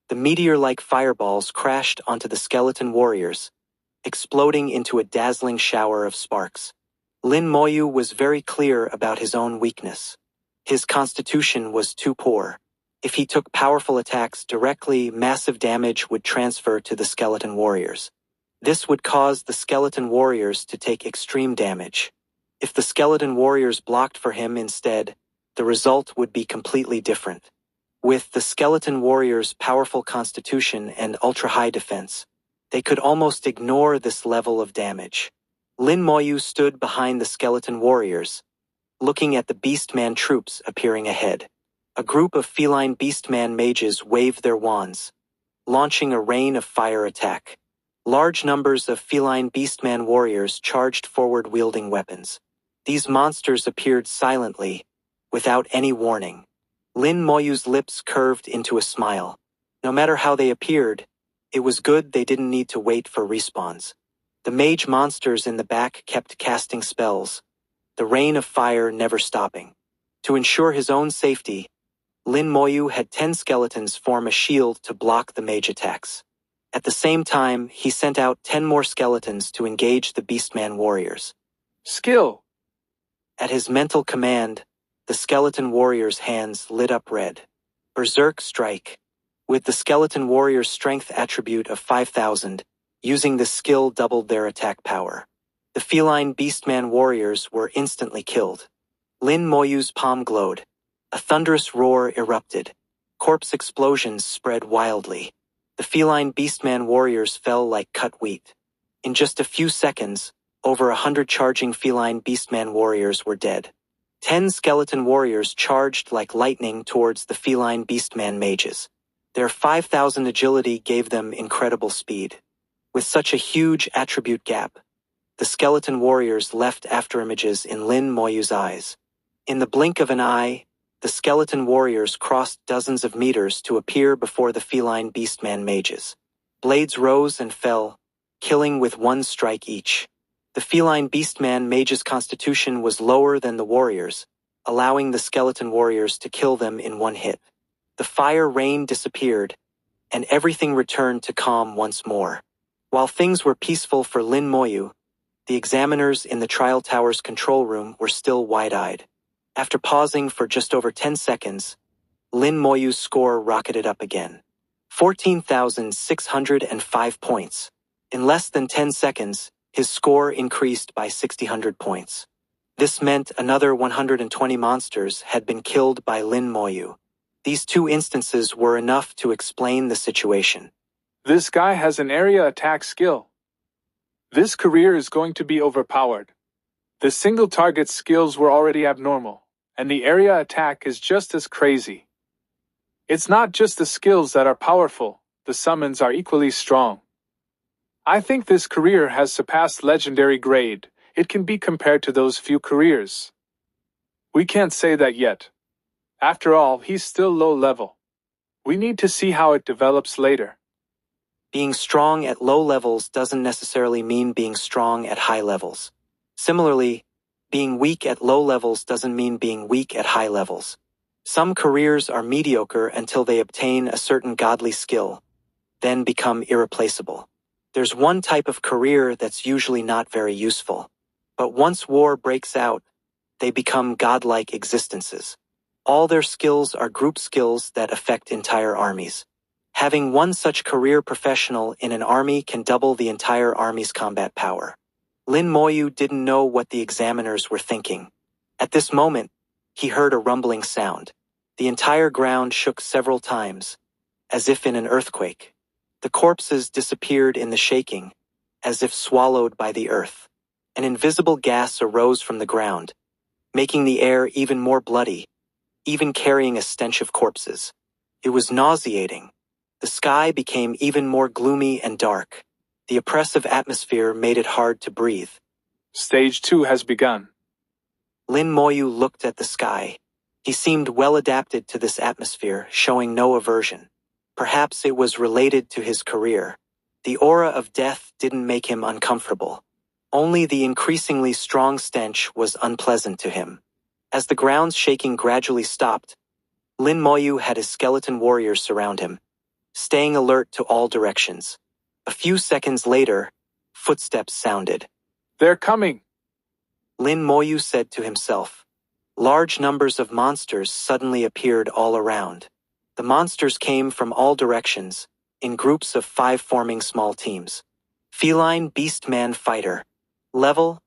The meteor-like fireballs crashed onto the skeleton warriors, exploding into a dazzling shower of sparks. Lin Moyu was very clear about his own weakness. His constitution was too poor. If he took powerful attacks directly, massive damage would transfer to the skeleton warriors. This would cause the skeleton warriors to take extreme damage. If the skeleton warriors blocked for him instead, the result would be completely different. With the skeleton warriors' powerful constitution and ultra-high defense, they could almost ignore this level of damage. Lin Moyu stood behind the skeleton warriors, looking at the Beastman troops appearing ahead. A group of feline Beastman mages waved their wands, launching a rain of fire attack. Large numbers of feline Beastman warriors charged forward wielding weapons. These monsters appeared silently, without any warning. Lin Moyu's lips curved into a smile. No matter how they appeared, it was good they didn't need to wait for respawns. The mage monsters in the back kept casting spells, the rain of fire never stopping. To ensure his own safety, Lin Moyu had 10 skeletons form a shield to block the mage attacks. At the same time, he sent out 10 more skeletons to engage the Beastman warriors. Skill! At his mental command, the skeleton warriors' hands lit up red. Berserk Strike. With the skeleton warrior's strength attribute of 5,000, using this skill doubled their attack power. The feline Beastman warriors were instantly killed. Lin Moyu's palm glowed. A thunderous roar erupted. Corpse explosions spread wildly. The feline Beastman warriors fell like cut wheat. In just a few seconds, over 100 charging feline Beastman warriors were dead. 10 skeleton warriors charged like lightning towards the feline Beastman mages. Their 5,000 agility gave them incredible speed. With such a huge attribute gap, the skeleton warriors left afterimages in Lin Moyu's eyes. In the blink of an eye, the skeleton warriors crossed dozens of meters to appear before the feline Beastman mages. Blades rose and fell, killing with one strike each. The feline Beastman mage's constitution was lower than the warriors, allowing the skeleton warriors to kill them in one hit. The fire rain disappeared, and everything returned to calm once more. While things were peaceful for Lin Moyu, the examiners in the trial tower's control room were still wide-eyed. After pausing for just over 10 seconds, Lin Moyu's score rocketed up again. 14,605 points. In less than 10 seconds, his score increased by 600 points. This meant another 120 monsters had been killed by Lin Moyu. These two instances were enough to explain the situation. This guy has an area attack skill. This career is going to be overpowered. The single target skills were already abnormal, and the area attack is just as crazy. It's not just the skills that are powerful, the summons are equally strong. I think this career has surpassed legendary grade. It can be compared to those few careers. We can't say that yet. After all, he's still low level. We need to see how it develops later. Being strong at low levels doesn't necessarily mean being strong at high levels. Similarly, being weak at low levels doesn't mean being weak at high levels. Some careers are mediocre until they obtain a certain godly skill, then become irreplaceable. There's one type of career that's usually not very useful, but once war breaks out, they become godlike existences. All their skills are group skills that affect entire armies. Having one such career professional in an army can double the entire army's combat power. Lin Moyu didn't know what the examiners were thinking. At this moment, he heard a rumbling sound. The entire ground shook several times, as if in an earthquake. The corpses disappeared in the shaking, as if swallowed by the earth. An invisible gas arose from the ground, making the air even more bloody, even carrying a stench of corpses. It was nauseating. The sky became even more gloomy and dark. The oppressive atmosphere made it hard to breathe. Stage 2 has begun. Lin Moyu looked at the sky. He seemed well adapted to this atmosphere, showing no aversion. Perhaps it was related to his career. The aura of death didn't make him uncomfortable. Only the increasingly strong stench was unpleasant to him. As the ground's shaking gradually stopped, Lin Moyu had his skeleton warriors surround him, staying alert to all directions. A few seconds later, footsteps sounded. They're coming! Lin Moyu said to himself. Large numbers of monsters suddenly appeared all around. The monsters came from all directions, in groups of 5 forming small teams. Feline Beastman Fighter. Level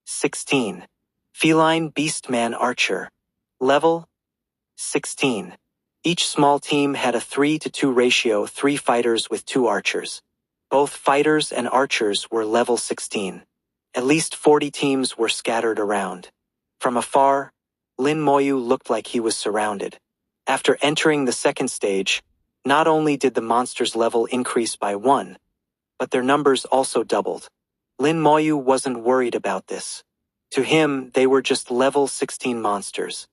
16. Feline Beastman Archer. Level 16. Each small team had a 3-to-2 ratio, 3 fighters with 2 archers. Both fighters and archers were level 16. At least 40 teams were scattered around. From afar, Lin Moyu looked like he was surrounded. After entering the second stage, not only did the monsters' level increase by 1, but their numbers also doubled. Lin Moyu wasn't worried about this. To him, they were just level 16 monsters.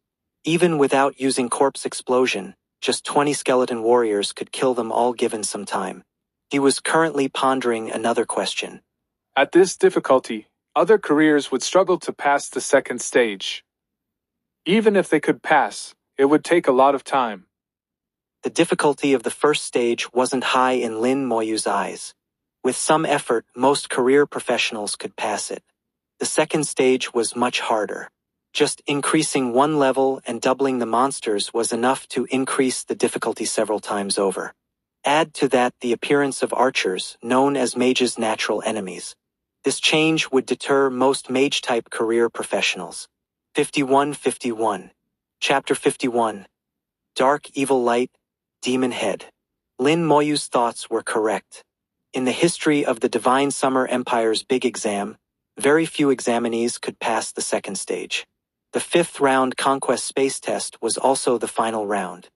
Even without using corpse explosion, just 20 skeleton warriors could kill them all given some time. He was currently pondering another question. At this difficulty, other careers would struggle to pass the second stage. Even if they could pass, it would take a lot of time. The difficulty of the first stage wasn't high in Lin Moyu's eyes. With some effort, most career professionals could pass it. The second stage was much harder. Just increasing 1 level and doubling the monsters was enough to increase the difficulty several times over. Add to that the appearance of archers, known as mages' natural enemies. This change would deter most mage-type career professionals. 51-51. Chapter 51. Dark Evil Light, Demon Head. Lin Moyu's thoughts were correct. In the history of the Divine Summer Empire's big exam, very few examinees could pass the second stage. The 5th round Conquest Space test was also the final round.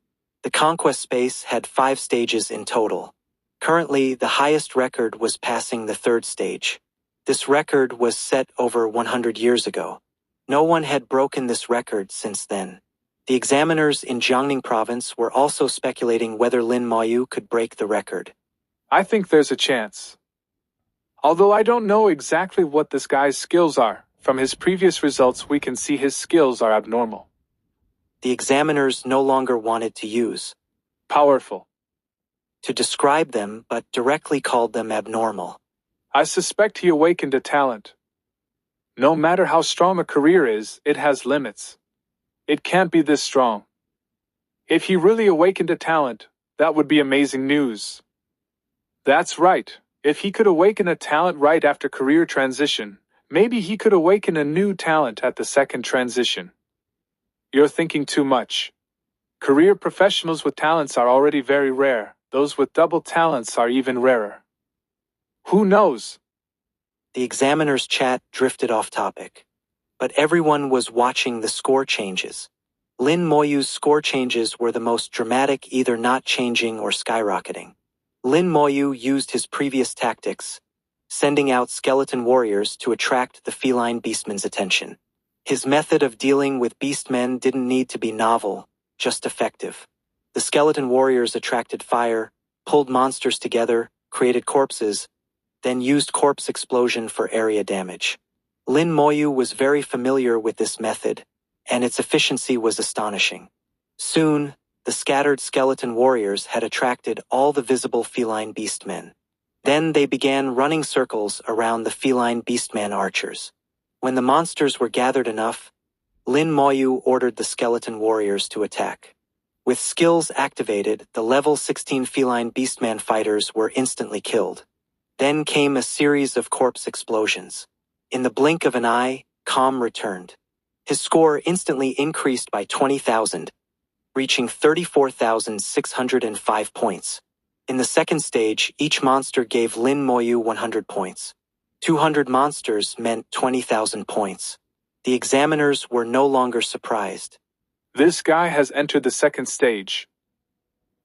The Conquest Space had 5 stages in total. Currently, the highest record was passing the 3rd stage. This record was set over 100 years ago. No one had broken this record since then. The examiners in Jiangning province were also speculating whether Lin Moyu could break the record. I think there's a chance. Although I don't know exactly what this guy's skills are, from his previous results we can see his skills are abnormal. The examiners no longer wanted to use Powerful. to describe them, but directly called them abnormal. I suspect he awakened a talent. No matter how strong a career is, it has limits. It can't be this strong. If he really awakened a talent, that would be amazing news. That's right. If he could awaken a talent right after career transition, maybe he could awaken a new talent at the second transition. You're thinking too much. Career professionals with talents are already very rare. Those with double talents are even rarer. Who knows? The examiner's chat drifted off topic. But everyone was watching the score changes. Lin Moyu's score changes were the most dramatic, either not changing or skyrocketing. Lin Moyu used his previous tactics, sending out skeleton warriors to attract the feline beastmen's attention. His method of dealing with beastmen didn't need to be novel, just effective. The skeleton warriors attracted fire, pulled monsters together, created corpses, then used corpse explosion for area damage. Lin Moyu was very familiar with this method, and its efficiency was astonishing. Soon, the scattered skeleton warriors had attracted all the visible feline beastmen. Then they began running circles around the feline beastman archers. When the monsters were gathered enough, Lin Moyu ordered the skeleton warriors to attack. With skills activated, the level 16 feline beastman fighters were instantly killed. Then came a series of corpse explosions. In the blink of an eye, calm returned. His score instantly increased by 20,000, reaching 34,605 points. In the second stage, each monster gave Lin Moyu 100 points. 200 monsters meant 20,000 points. The examiners were no longer surprised. This guy has entered the second stage.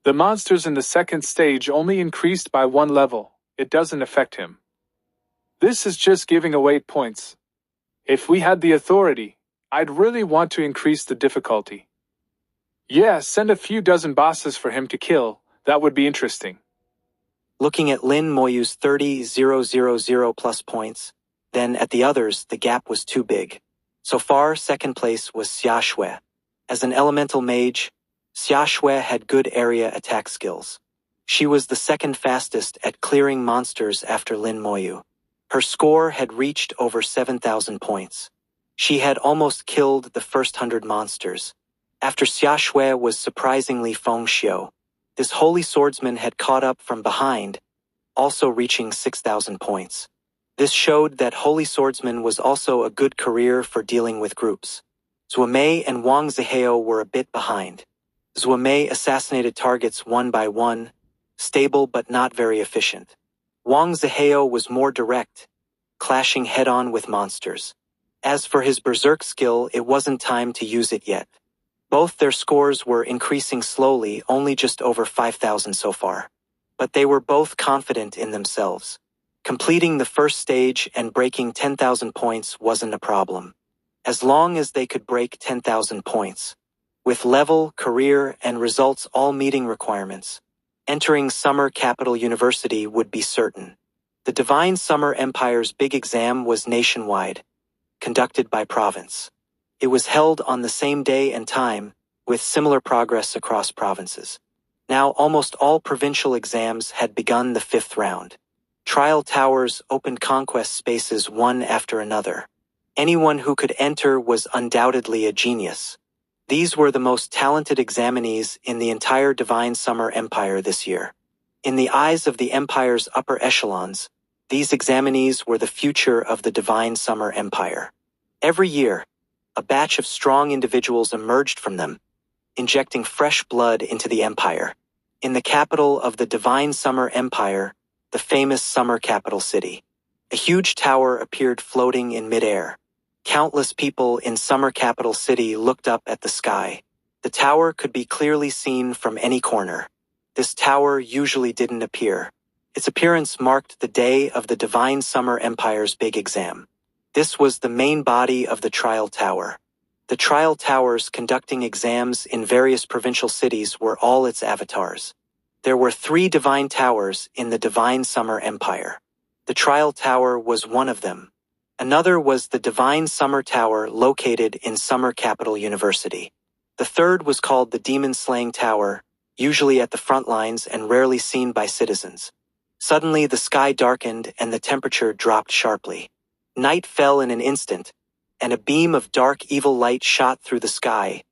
The monsters in the second stage only increased by 1 level. It doesn't affect him. This is just giving away points. If we had the authority, I'd really want to increase the difficulty. Yeah, send a few dozen bosses for him to kill. That would be interesting. Looking at Lin Moyu's 30,000 plus points, then at the others, the gap was too big. So far, second place was Xia Shui. As an elemental mage, Xia Shui had good area attack skills. She was the second fastest at clearing monsters after Lin Moyu. Her score had reached over 7,000 points. She had almost killed the first 100 monsters. After Xia Shui was surprisingly Feng Xiu. This holy swordsman had caught up from behind, also reaching 6,000 points. This showed that holy swordsman was also a good career for dealing with groups. Zuomei and Wang Zihao were a bit behind. Zuomei assassinated targets one by one, stable but not very efficient. Wang Zihao was more direct, clashing head-on with monsters. As for his berserk skill, it wasn't time to use it yet. Both their scores were increasing slowly, only just over 5,000 so far. But they were both confident in themselves. Completing the first stage and breaking 10,000 points wasn't a problem. As long as they could break 10,000 points. With level, career, and results all meeting requirements, entering Summer Capital University would be certain. The Divine Summer Empire's big exam was nationwide, conducted by province. It was held on the same day and time, with similar progress across provinces. Now almost all provincial exams had begun the 5th round. Trial towers opened conquest spaces one after another. Anyone who could enter was undoubtedly a genius. These were the most talented examinees in the entire Divine Summer Empire this year. In the eyes of the Empire's upper echelons, these examinees were the future of the Divine Summer Empire. Every year, a batch of strong individuals emerged from them, injecting fresh blood into the Empire. In the capital of the Divine Summer Empire, the famous summer capital city, a huge tower appeared floating in midair. Countless people in Summer Capital City looked up at the sky. The tower could be clearly seen from any corner. This tower usually didn't appear. Its appearance marked the day of the Divine Summer Empire's big exam. This was the main body of the trial tower. The trial towers conducting exams in various provincial cities were all its avatars. There were 3 divine towers in the Divine Summer Empire. The trial tower was one of them. Another was the Divine Summer Tower located in Summer Capital University. The third was called the Demon Slaying Tower, usually at the front lines and rarely seen by citizens. Suddenly the sky darkened and the temperature dropped sharply. Night fell in an instant, and a beam of dark evil light shot through the sky,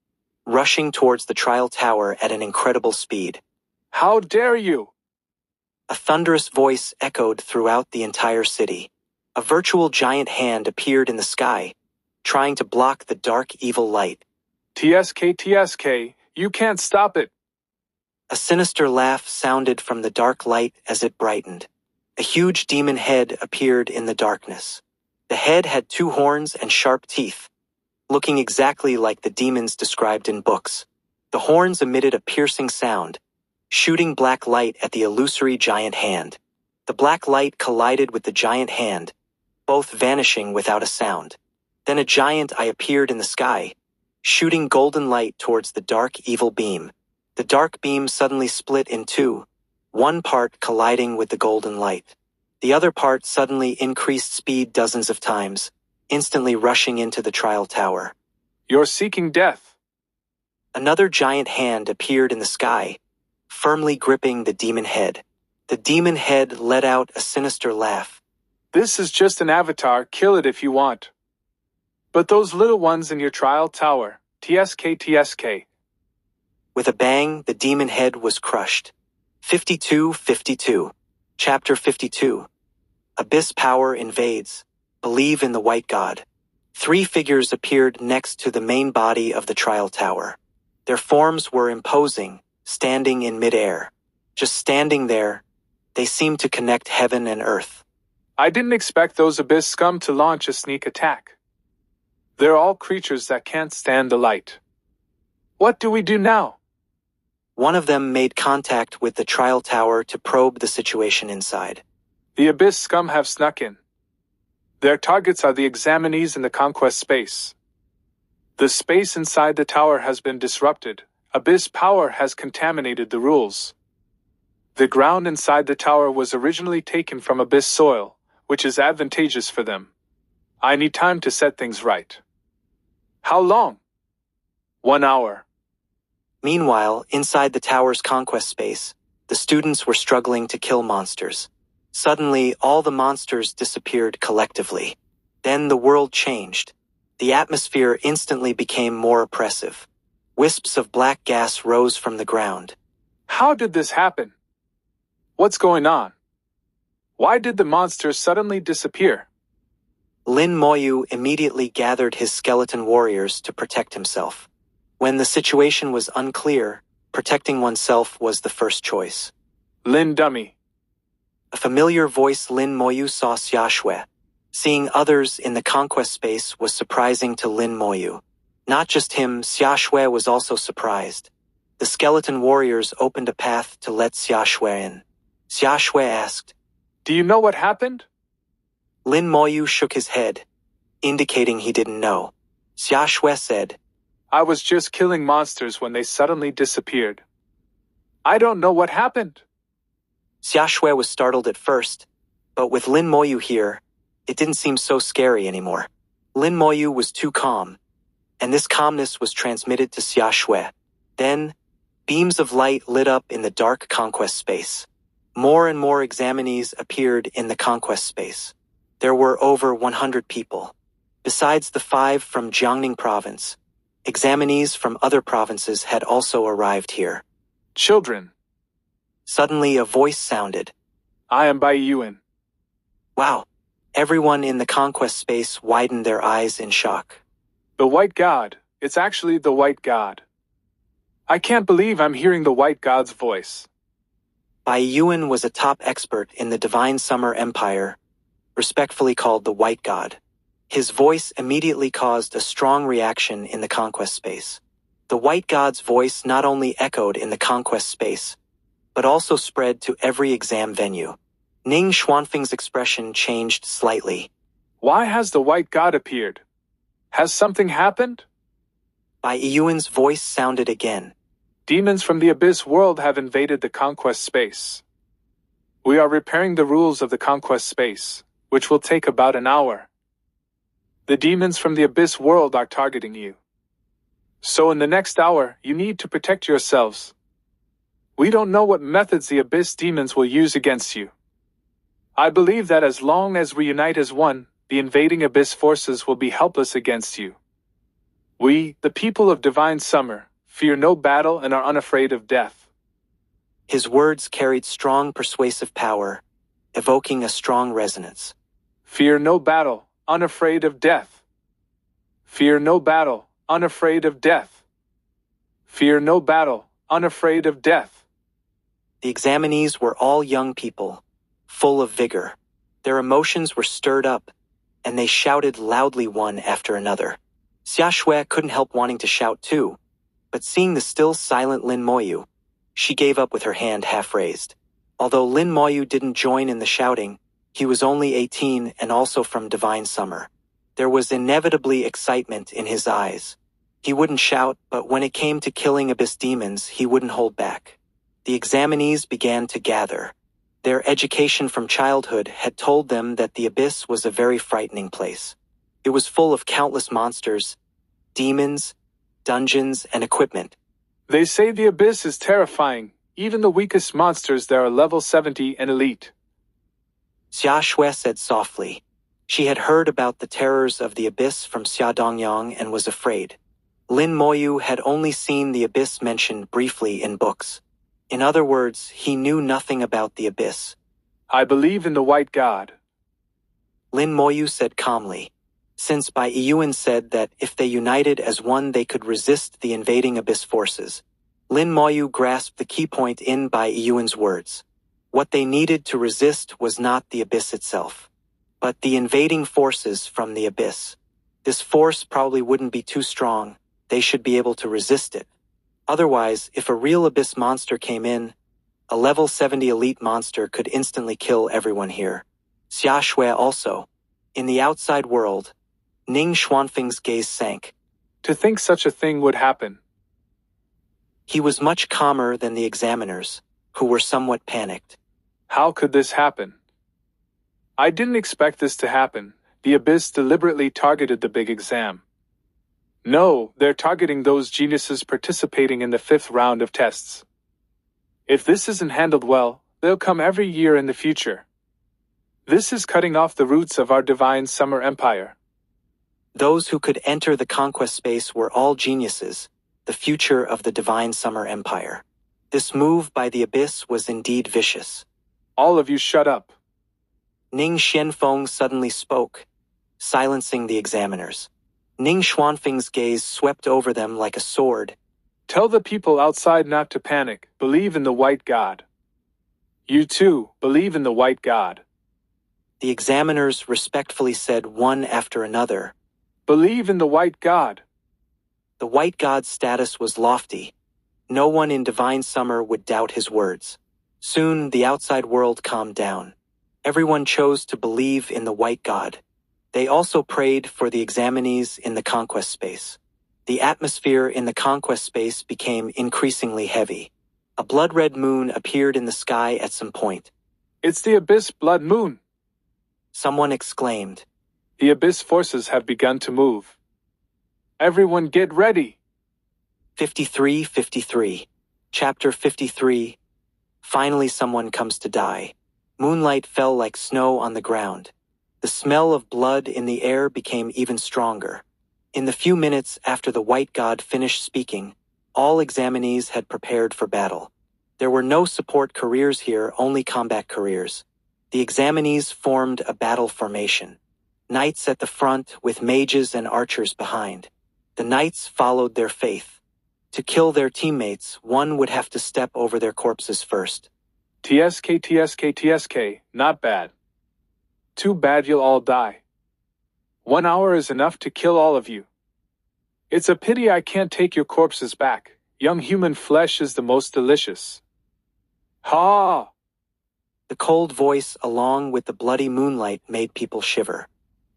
rushing towards the trial tower at an incredible speed. How dare you! A thunderous voice echoed throughout the entire city. A virtual giant hand appeared in the sky, trying to block the dark evil light. TSK, You can't stop it. A sinister laugh sounded from the dark light as it brightened. A huge demon head appeared in the darkness. The head had 2 horns and sharp teeth, looking exactly like the demons described in books. The horns emitted a piercing sound, shooting black light at the illusory giant hand. The black light collided with the giant hand, both vanishing without a sound. Then a giant eye appeared in the sky, shooting golden light towards the dark evil beam. The dark beam suddenly split in 2, one part colliding with the golden light. The other part suddenly increased speed dozens of times, instantly rushing into the trial tower. You're seeking death. Another giant hand appeared in the sky, firmly gripping the demon head. The demon head let out a sinister laugh. This is just an avatar, kill it if you want. But those little ones in your trial tower, TSK. With a bang, the demon head was crushed. 52. Chapter 52. Abyss power invades. Believe in the white god. 3 figures appeared next to the main body of the trial tower. Their forms were imposing, standing in midair. Just standing there, they seemed to connect heaven and earth. I didn't expect those abyss scum to launch a sneak attack. They're all creatures that can't stand the light. What do we do now? One of them made contact with the trial tower to probe the situation inside. The abyss scum have snuck in. Their targets are the examinees in the conquest space. The space inside the tower has been disrupted. Abyss power has contaminated the rules. The ground inside the tower was originally taken from abyss soil, which is advantageous for them. I need time to set things right. How long? 1 hour. Meanwhile, inside the tower's conquest space, the students were struggling to kill monsters. Suddenly, all the monsters disappeared collectively. Then the world changed. The atmosphere instantly became more oppressive. Wisps of black gas rose from the ground. How did this happen? What's going on? Why did the monsters suddenly disappear? Lin Moyu immediately gathered his skeleton warriors to protect himself. When the situation was unclear, protecting oneself was the first choice. Lin dummy. A familiar voice Lin Moyu saw Xiaxue. Seeing others in the conquest space was surprising to Lin Moyu. Not just him, Xiaxue was also surprised. The skeleton warriors opened a path to let Xiaxue in. Xiaxue asked, Do you know what happened? Lin Moyu shook his head, indicating he didn't know. Xiaxue said, I was just killing monsters when they suddenly disappeared. I don't know what happened. Xiaxue was startled at first, but with Lin Moyu here, it didn't seem so scary anymore. Lin Moyu was too calm, and this calmness was transmitted to Xiaxue. Then, beams of light lit up in the dark conquest space. More and more examinees appeared in the conquest space. There were over 100 people. Besides the 5 from Jiangning province, examinees from other provinces had also arrived here. Children. Suddenly a voice sounded. I am Bai Yuan. Wow. Everyone in the conquest space widened their eyes in shock. The white god. It's actually the white god. I can't believe I'm hearing the white god's voice. Bai Yuan was a top expert in the Divine Summer Empire, respectfully called the White God. His voice immediately caused a strong reaction in the conquest space. The White God's voice not only echoed in the conquest space, but also spread to every exam venue. Ning Xuanfeng's expression changed slightly. Why has the white god appeared? Has something happened? Bai Yuan's voice sounded again. Demons from the abyss world have invaded the conquest space. We are repairing the rules of the conquest space, which will take about an hour. The demons from the abyss world are targeting you. So in the next hour, you need to protect yourselves. We don't know what methods the abyss demons will use against you. I believe that as long as we unite as one, the invading abyss forces will be helpless against you. We, the people of Divine Summer, fear no battle and are unafraid of death. His words carried strong persuasive power, evoking a strong resonance. Fear no battle, unafraid of death. Fear no battle, unafraid of death. Fear no battle, unafraid of death. The examinees were all young people, full of vigor. Their emotions were stirred up, and they shouted loudly one after another. Xia Shui couldn't help wanting to shout too, but seeing the still silent Lin Moyu, she gave up with her hand half raised. Although Lin Moyu didn't join in the shouting, he was only 18 and also from Divine Summer. There was inevitably excitement in his eyes. He wouldn't shout, but when it came to killing abyss demons, he wouldn't hold back. The examinees began to gather. Their education from childhood had told them that the abyss was a very frightening place. It was full of countless monsters, demons, dungeons, and equipment. They say the abyss is terrifying, even the weakest monsters there are level 70 and elite. Xia Shui said softly. She had heard about the terrors of the abyss from Xia Dongyang and was afraid. Lin Moyu had only seen the abyss mentioned briefly in books. In other words, he knew nothing about the abyss. I believe in the White God. Lin Moyu said calmly. Since Bai Yuan said that if they united as one they could resist the invading abyss forces. Lin Moyu grasped the key point in Bai Yuan's words. What they needed to resist was not the abyss itself, but the invading forces from the abyss. This force probably wouldn't be too strong. They should be able to resist it. Otherwise, if a real abyss monster came in, a level 70 elite monster could instantly kill everyone here. Xia Shui also. In the outside world, Ning Xuanfeng's gaze sank. To think such a thing would happen. He was much calmer than the examiners, who were somewhat panicked. How could this happen? I didn't expect this to happen. The abyss deliberately targeted the big exam. No, they're targeting those geniuses participating in the 5th round of tests. If this isn't handled well, they'll come every year in the future. This is cutting off the roots of our Divine Summer Empire. Those who could enter the conquest space were all geniuses, the future of the Divine Summer Empire. This move by the abyss was indeed vicious. All of you shut up. Ning Xianfeng suddenly spoke, silencing the examiners. Ning Xuanfeng's gaze swept over them like a sword. Tell the people outside not to panic. Believe in the White God. You too, believe in the White God. The examiners respectfully said one after another. Believe in the White God. The White God's status was lofty. No one in Divine Summer would doubt his words. Soon, the outside world calmed down. Everyone chose to believe in the White God. They also prayed for the examinees in the conquest space. The atmosphere in the conquest space became increasingly heavy. A blood-red moon appeared in the sky at some point. It's the Abyss Blood Moon. Someone exclaimed. The Abyss forces have begun to move. Everyone get ready. 53. Chapter 53. Finally someone comes to die. Moonlight fell like snow on the ground. The smell of blood in the air became even stronger. In the few minutes after the White God finished speaking, all examinees had prepared for battle. There were no support careers here, only combat careers. The examinees formed a battle formation. Knights at the front with mages and archers behind. The knights followed their faith. To kill their teammates, one would have to step over their corpses first. TSK, not bad. Too bad you'll all die. 1 hour is enough to kill all of you. It's a pity I can't take your corpses back. Young human flesh is the most delicious. Ha! The cold voice along with the bloody moonlight made people shiver.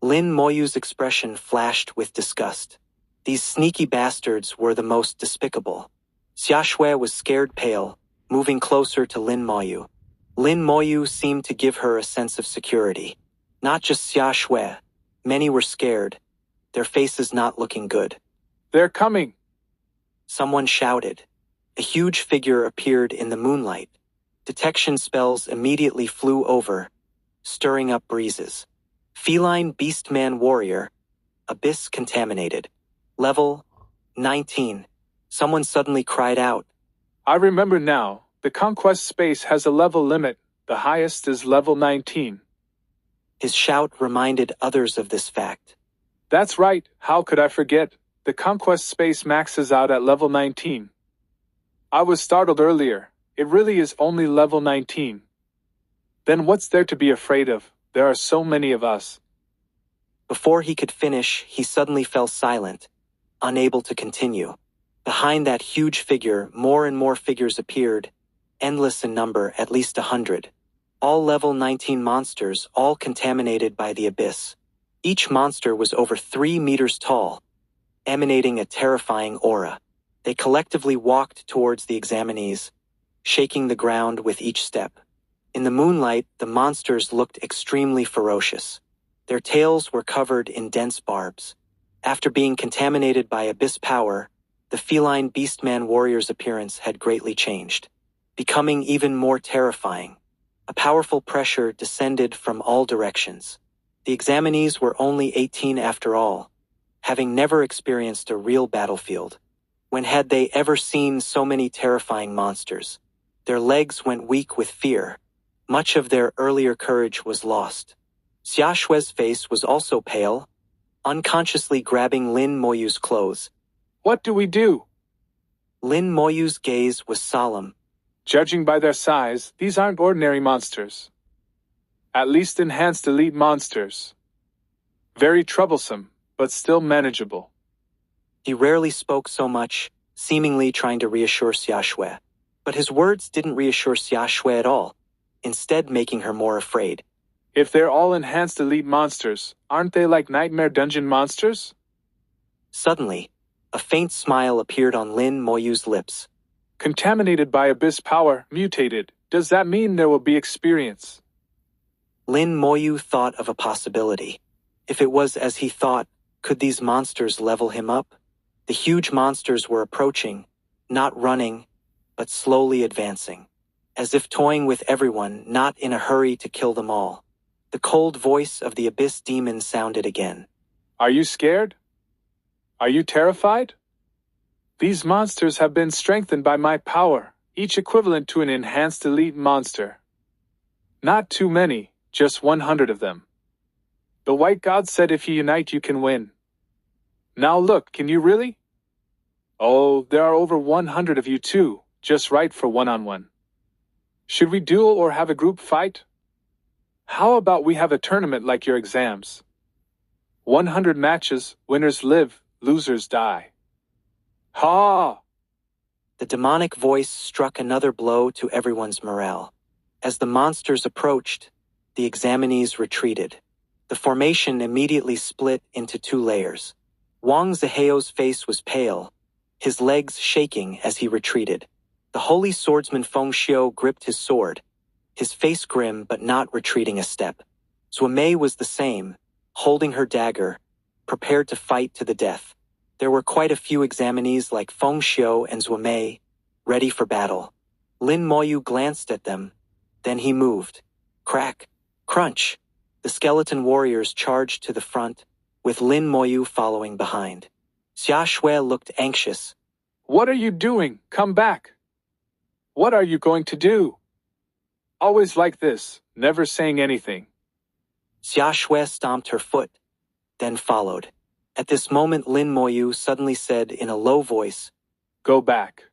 Lin Moyu's expression flashed with disgust. These sneaky bastards were the most despicable. Xia Shui was scared pale, moving closer to Lin Moyu. Lin Moyu seemed to give her a sense of security. Not just Xia Shui. Many were scared, their faces not looking good. They're coming! Someone shouted. A huge figure appeared in the moonlight. Detection spells immediately flew over, stirring up breezes. Feline Beastman Warrior, Abyss Contaminated. Level 19. Someone suddenly cried out. I remember now, the conquest space has a level limit, the highest is level 19. His shout reminded others of this fact. That's right, how could I forget? The conquest space maxes out at level 19. I was startled earlier. It really is only level 19. Then what's there to be afraid of? There are so many of us. Before he could finish, he suddenly fell silent, unable to continue. Behind that huge figure, more and more figures appeared, endless in number, at least 100. All level 19 monsters, all contaminated by the abyss. Each monster was over 3 meters tall, emanating a terrifying aura. They collectively walked towards the examinees, shaking the ground with each step. In the moonlight, the monsters looked extremely ferocious. Their tails were covered in dense barbs. After being contaminated by abyss power, the feline beastman warrior's appearance had greatly changed, becoming even more terrifying. A powerful pressure descended from all directions. The examinees were only 18 after all, having never experienced a real battlefield. When had they ever seen so many terrifying monsters? Their legs went weak with fear. Much of their earlier courage was lost. Xiaoshue's face was also pale, unconsciously grabbing Lin Moyu's clothes. What do we do? Lin Moyu's gaze was solemn. Judging by their size, these aren't ordinary monsters. At least enhanced elite monsters. Very troublesome, but still manageable. He rarely spoke so much, seemingly trying to reassure Xiaoshue. But his words didn't reassure Xiaoshue at all, instead making her more afraid. If they're all enhanced elite monsters, aren't they like nightmare dungeon monsters? Suddenly, a faint smile appeared on Lin Moyu's lips. Contaminated by abyss power, mutated, does that mean there will be experience? Lin Moyu thought of a possibility. If it was as he thought, could these monsters level him up? The huge monsters were approaching, not running, but slowly advancing, as if toying with everyone, not in a hurry to kill them all. The cold voice of the abyss demon sounded again. Are you scared? Are you terrified? These monsters have been strengthened by my power, each equivalent to an enhanced elite monster. Not too many, just 100 of them. The White God said if you unite you can win. Now look, can you really? Oh, there are over 100 of you too, just right for one-on-one. Should we duel or have a group fight? How about we have a tournament like your exams? 100 matches, winners live, losers die. Ha! The demonic voice struck another blow to everyone's morale. As the monsters approached, the examinees retreated. The formation immediately split into 2 layers. Wang Ziheo's face was pale, his legs shaking as he retreated. The holy swordsman Feng Xiu gripped his sword, his face grim but not retreating a step. Zuomei was the same, holding her dagger, prepared to fight to the death. There were quite a few examinees like Feng Xiu and Zuomei, ready for battle. Lin Moyu glanced at them, then he moved. Crack, crunch. The skeleton warriors charged to the front, with Lin Moyu following behind. Xiaoshue looked anxious. What are you doing? Come back. What are you going to do? Always like this, never saying anything. Xiaoshue stomped her foot, then followed. At this moment Lin Moyu suddenly said in a low voice, Go back.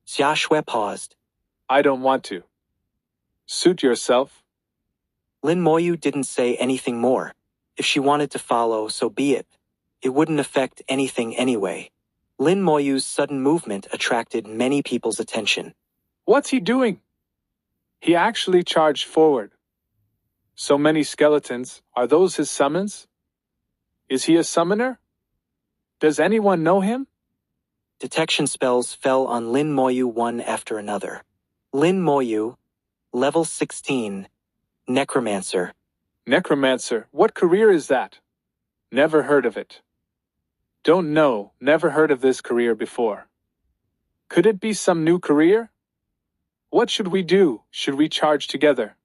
Xiaoshue paused. I don't want to. Suit yourself. Lin Moyu didn't say anything more. If she wanted to follow, so be it. It wouldn't affect anything anyway. Lin Moyu's sudden movement attracted many people's attention. What's he doing? He actually charged forward. So many skeletons, are those his summons? Is he a summoner? Does anyone know him? Detection spells fell on Lin Moyu one after another. Lin Moyu, level 16, Necromancer. Necromancer, what career is that? Never heard of it. Don't know, never heard of this career before. Could it be some new career? What should we do? Should we charge together?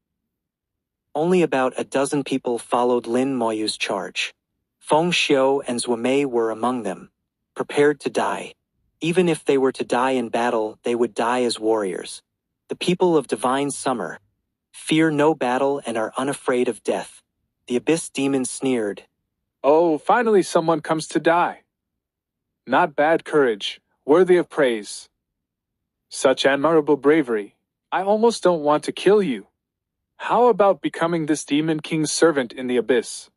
Only about a dozen people followed Lin Moyu's charge. Feng Xiu and Zuomei were among them, prepared to die. Even if they were to die in battle, they would die as warriors. The people of Divine Summer fear no battle and are unafraid of death. The Abyss Demon sneered. Oh, finally someone comes to die. Not bad courage, worthy of praise. Such admirable bravery. I almost don't want to kill you. How about becoming this Demon King's servant in the abyss?